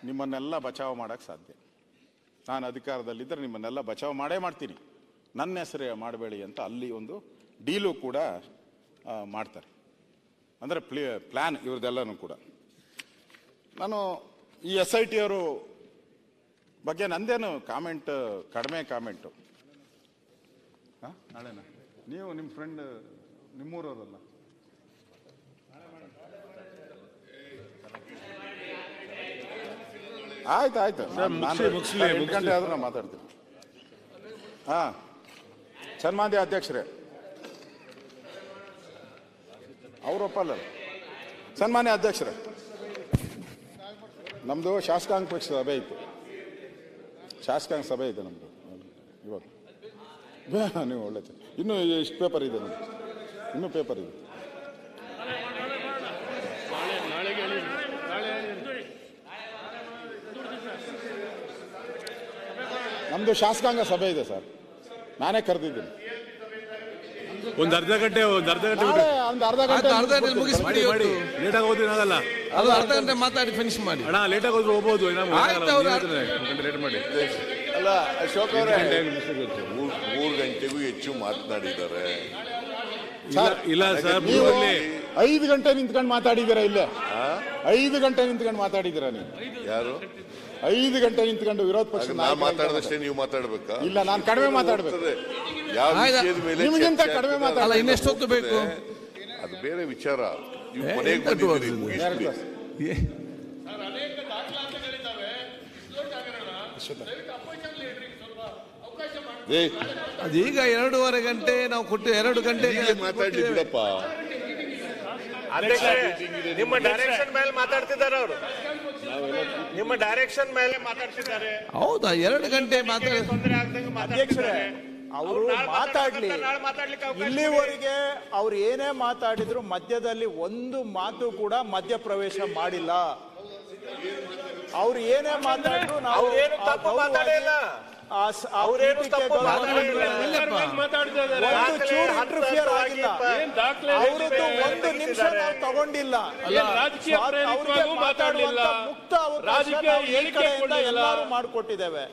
ನಿಮ್ಮನ್ನೆಲ್ಲ ಬಚಾವ್ ಮಾಡೋಕ್ಕೆ ಸಾಧ್ಯ. ನಾನು ಅಧಿಕಾರದಲ್ಲಿದ್ದರೆ ನಿಮ್ಮನ್ನೆಲ್ಲ ಬಚಾವ್ ಮಾಡೇ ಮಾಡ್ತೀನಿ, ನನ್ನ ಹೆಸರೇ ಮಾಡಬೇಡಿ ಅಂತ ಅಲ್ಲಿ ಒಂದು ಡೀಲು ಕೂಡ ಮಾಡ್ತಾರೆ. ಅಂದರೆ ಪ್ಲ್ಯಾನ್ ಇವ್ರದ್ದೆಲ್ಲನೂ ಕೂಡ. ನಾನು ಈ SIT ಅವರು ಬಗ್ಗೆ ನಂದೇನು ಕಾಮೆಂಟ್, ಕಡಿಮೆ ಕಾಮೆಂಟು. ನಾಳೆನಾ ನೀವು ನಿಮ್ಮ ಫ್ರೆಂಡ್ ನಿಮ್ಮೂರವರಲ್ಲ? ಆಯ್ತು ಆಯ್ತು, ನಾನು ಗಂಟೆ ಆದ್ರೂ ನಾನು ಮಾತಾಡ್ತೀನಿ. ಹಾಂ, ಸನ್ಮಾನ್ಯ ಅಧ್ಯಕ್ಷರೇ, ಅವರೊಪ್ಪಲ್ಲ. ಸನ್ಮಾನ್ಯ ಅಧ್ಯಕ್ಷರೇ, ನಮ್ಮದು ಶಾಸಕಾಂಗ ಪಕ್ಷ ಸಭೆ ಇತ್ತು, ಶಾಸಕಾಂಗ ಸಭೆ ಇದೆ ನಮ್ಮದು ಇವತ್ತು. ನೀವು ಒಳ್ಳೆ ಇನ್ನೂ ಇಷ್ಟು ಪೇಪರ್ ಇದೆ ನಮ್ಮದು, ಇನ್ನೂ ಪೇಪರ್ ಇದೆ. ನಮ್ಮದು ಶಾಸಕಾಂಗ ಸಭೆ ಇದೆ ಸರ್, ನಾನೇ ಕರೆದಿದ್ದೀನಿ. ಒಂದು ಅರ್ಧ ಗಂಟೆ ಒಂದು ಅರ್ಧ ಗಂಟೆ ಮುಗಿಸ್ಬಿಡಿ. ಲೇಟ್ ಆಗಿ ಹೋದ್ರೆ ಆಗಲ್ಲ, ಅದು ಅರ್ಧ ಗಂಟೆ ಮಾತಾಡಿ ಫಿನಿಶ್ ಮಾಡಿ. ಅಣ್ಣ ಲೇಟ್ ಆಗಿ ಹೋದ್ರೆ ಹೋಗ್ಬೋದು, ಲೇಟ್ ಮಾಡಿ. ಅಲ್ಲ ಅಶೋಕ್ ಅವರೇ, 3 ಗಂಟೆಗೂ ಹೆಚ್ಚು ಮಾತನಾಡಿದ್ದಾರೆ. ಇಲ್ಲ ಸರ್, 5 ಗಂಟೆ ನಿಂತ್ಕೊಂಡು ಮಾತಾಡಿದ್ದೀರಾ? ಇಲ್ಲೇ 5 ಗಂಟೆ ನಿಂತ್ಕೊಂಡು ಮಾತಾಡಿದ್ದೀರಾ ನೀವು? ಯಾರು 5 ಗಂಟೆ ನಿಂತ್ಕೊಂಡು ವಿರೋಧ ಪಕ್ಷ ಮಾತಾಡದಷ್ಟೇ ನೀವು ಮಾತಾಡ್ಬೇಕಾ? ಇಲ್ಲ, ನಾನು ಕಡಿಮೆ ಮಾತಾಡ್ಬೇಕು. ಯಾವ ವಿಷಯದ ಮೇಲೆ ನಿಮಗಿಂತ ಕಡಿಮೆ ಮಾತಾಡಲ್ಲ. ಇನ್ನೆಷ್ಟೊತ್ತು ಬೇಕು? ಅದು ಬೇರೆ ವಿಚಾರ. ನೀವು ಕೊನೆಗೆ ಬಂದಿದ್ದೀರಿ, ಮುಗಿಸ್ಬಿಡಿ. ಅದೀಗ 2.5 ಗಂಟೆ ನಾವು ಕೊಟ್ಟು 2 ಗಂಟೆಗೆ ಮಾತಾಡ್ಲಿ ಬಿಡಪ್ಪ. ನಿಮ್ಮ ಡೈರೆಕ್ಷನ್ ಮೇಲೆ ಮಾತಾಡ್ತಿದ್ದಾರೆ ಅವರು, ನಿಮ್ಮ ಡೈರೆಕ್ಷನ್ ಮೇಲೆ ಮಾತಾಡ್ತಿದ್ದಾರೆ. ಹೌದಾ? 2 ಗಂಟೆ ಮಾತಾಡಿ ತೊಂದರೆ ಆಗ್ದಂಗೆ ಅಧ್ಯಕ್ಷರೇ, ಅವರು ಮಾತಾಡ್ಲಿ. ಇಲ್ಲಿವರೆಗೆ ಅವ್ರು ಏನೇ ಮಾತಾಡಿದ್ರು ಮಧ್ಯದಲ್ಲಿ ಒಂದು ಮಾತು ಕೂಡ ಮಧ್ಯ ಪ್ರವೇಶ ಮಾಡಿಲ್ಲ. ಅವ್ರು ಏನೇ ಮಾತಾಡಿದ್ರು ನಾವು ತಪ್ಪು ಮಾತಾಡಿಲ್ಲ. ಅವರೇನು ತಪ್ಪು ಮಾತಾಡಿಲ್ಲ. ಇಂಟರ್ಫಿಯರ್ ಆಗಿಲ್ಲ. ಅವರದ್ದು 1 ನಿಮಿಷ ನಾವು ತಗೊಂಡಿಲ್ಲ. ಮಾತಾಡುವಂತ ಮುಕ್ತ ಅವಕಾಶ ಈ ಕಡೆಯಿಂದ ಎಲ್ಲರೂ ಮಾಡಿಕೊಟ್ಟಿದ್ದೇವೆ.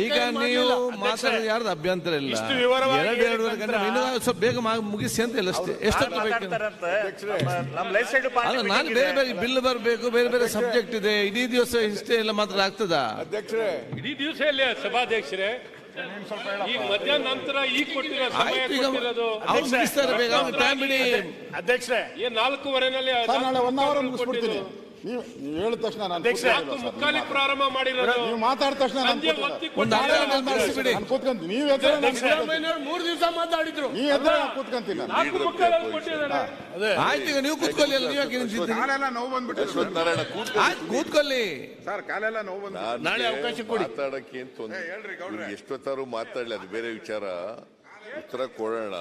ಈಗ ನೀವು ಮಾತಾಡೋದು ಯಾರ್ದು ಅಭ್ಯಂತರ ಇಲ್ಲ. 2.5 ಗಂಟೆ ಸ್ವಲ್ಪ ಬೇಗ ಮುಗಿಸಿ ಅಂತ ಇಲ್ಲ ಅಷ್ಟೇ. ಎಷ್ಟೊತ್ತು ಬೇಕು? ನಾನು ಬೇರೆ ಬೇರೆ ಬಿಲ್ ಬರಬೇಕು, ಬೇರೆ ಬೇರೆ ಸಬ್ಜೆಕ್ಟ್ ಇದೆ. ಇಡೀ ದಿವಸ ಇಷ್ಟೇ ಎಲ್ಲ ಮಾತ್ರ ಆಗ್ತದಾ? ಅಧ್ಯಕ್ಷರೇ, ಇಡೀ ದಿವಸ ಇಲ್ಲ ಸಭಾಧ್ಯಕ್ಷರೇ. ಈಗ ಮಧ್ಯಾಹ್ನ ನಂತರ ಈಗ ಕೊಟ್ಟಿರೋ ಸಮಯ ಕೊಟ್ಟಿರೋದು ಅವ್ರು ಮುಗಿಸ್ತಾರೆ ಬೇಗ, ಟೈಮ್ ಬಿಡಿ. ಅಧ್ಯಕ್ಷರೇ, 4:15ನಲ್ಲಿ ನಾಳೆ 1 ಅವರ್ ಮುಗಿಸ್ಬಿಡ್ತೀನಿ. ನೀವು ಹೇಳಿದ ತಕ್ಷಣ ನಾನು ಮುಕ್ಕಾಲಿ ಪ್ರಾರಂಭ ಮಾಡಿರೋದು. ನೀವು ಮಾತಾಡಿದ ತಕ್ಷಣ ನಾನು ಕೂತ್ಕೊಂತೀನಿ. ನೀವು ಎದ್ರೆ 3 ದಿವಸ ಮಾತಾಡಿದ್ರು, ನೀವು ಎದ್ರೆ ಕೂತ್ಕೊಂತೀನಿ. ಆಯ್ತು, ಈಗ ನೀವು ಕೂತ್ಕೊಳ್ಳಿ. ಅಲ್ಲ, ನೀವು ಕಾಲೆಲ್ಲ ನೋವು ಬಂದ್ಬಿಟ್ಟು ಕೂತ್ಕೊಳ್ಳಿ ಸರ್, ಕಾಲೆಲ್ಲ ನೋವು ಬಂದು. ನಾಳೆ ಅವಕಾಶ ಕೊಡಿ. ಮಾತಾಡಕ್ಕೆ ಏನು ತೊಂದರೆ? ಎಷ್ಟೊತ್ತಾರು ಮಾತಾಡ್ಲಿ, ಅದು ಬೇರೆ ವಿಚಾರ. ಉತ್ತರ ಕೊಡೋಣ.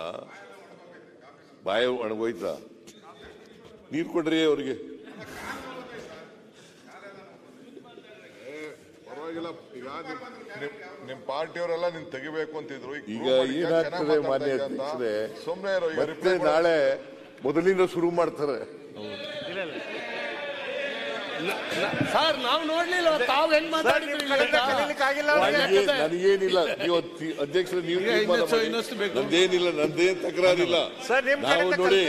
ಬಾಯಿ ಒಣಗೋಯ್ತಾ? ನೀರು ಕೊಡ್ರಿ ಅವ್ರಿಗೆ. ನಿಮ್ ಪಾರ್ಟಿಯವರೆಲ್ಲ ನಿನ್ ತೆಗಿಬೇಕು ಅಂತಿದ್ರು. ಈಗ ಏನಾಗ್ತದೆ ಮಾನ್ಯ ಅಧ್ಯಕ್ಷರೇ, ಮತ್ತೆ ನಾಳೆ ಮೊದಲಿಂದ ಶುರು ಮಾಡ್ತಾರೆ. ಸರ್, ನಾವು ನೋಡ್ಲಿಲ್ಲ ತಾವು ಹೆಂಗ್ ಮಾತಾಡಿದ್ರಿ. ನನಗೇನಿಲ್ಲ, ನೀವು ಅಧ್ಯಕ್ಷರು ನೀವು ನಂದೇನಿಲ್ಲ, ನಂದೇನ್ ತಕರಾರಿಲ್ಲ. ನಾವು ನೋಡಿ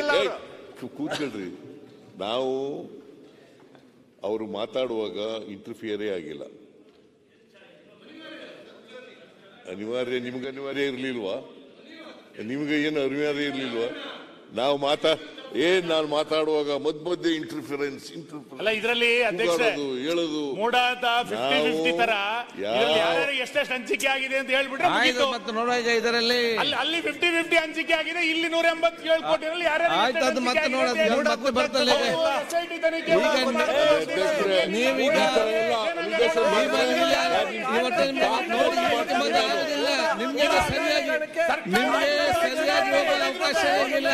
ಕೂತ್ಕೊಳ್ರಿ. ನಾವು ಅವರು ಮಾತಾಡುವಾಗ ಇಂಟರ್ಫಿಯರೇ ಆಗಿಲ್ಲ. ಅನಿವಾರ್ಯ, ನಿಮ್ಗೆ ಅನಿವಾರ್ಯ ಇರ್ಲಿಲ್ವಾ? ನಿಮ್ಗೆ ಏನು ಅನಿವಾರ್ಯ ಇರ್ಲಿಲ್ವಾ? ನಾವು ನಾನು ಮಾತಾಡುವಾಗ ಮಧ್ಯೆ ಇಂಟರ್ಫಿರೆನ್ಸ್ ಅಲ್ಲ, ಇದರಲ್ಲಿ ಹೇಳೋದು ಮೂಡಾದ 50-50 ತರ ಎಷ್ಟೆಷ್ಟು ಹಂಚಿಕೆ ಆಗಿದೆ ಅಂತ ಹೇಳ್ಬಿಟ್ರೆ ಮತ್ತೆ ನೋಡುವ. ಈಗ ಇದರಲ್ಲಿ ಅಲ್ಲಿ 50-50 ಹಂಚಿಕೆ ಆಗಿದೆ. ಇಲ್ಲಿ 187 ಕೋಟಿಯಲ್ಲಿ ಮತ್ತೆ ಬರ್ತಲ್ಲ. ನಿಮ್ಗೆ ಸರಿಯಾಗಿ ಹೋಗಲು ಅವಕಾಶ ಇಲ್ಲ.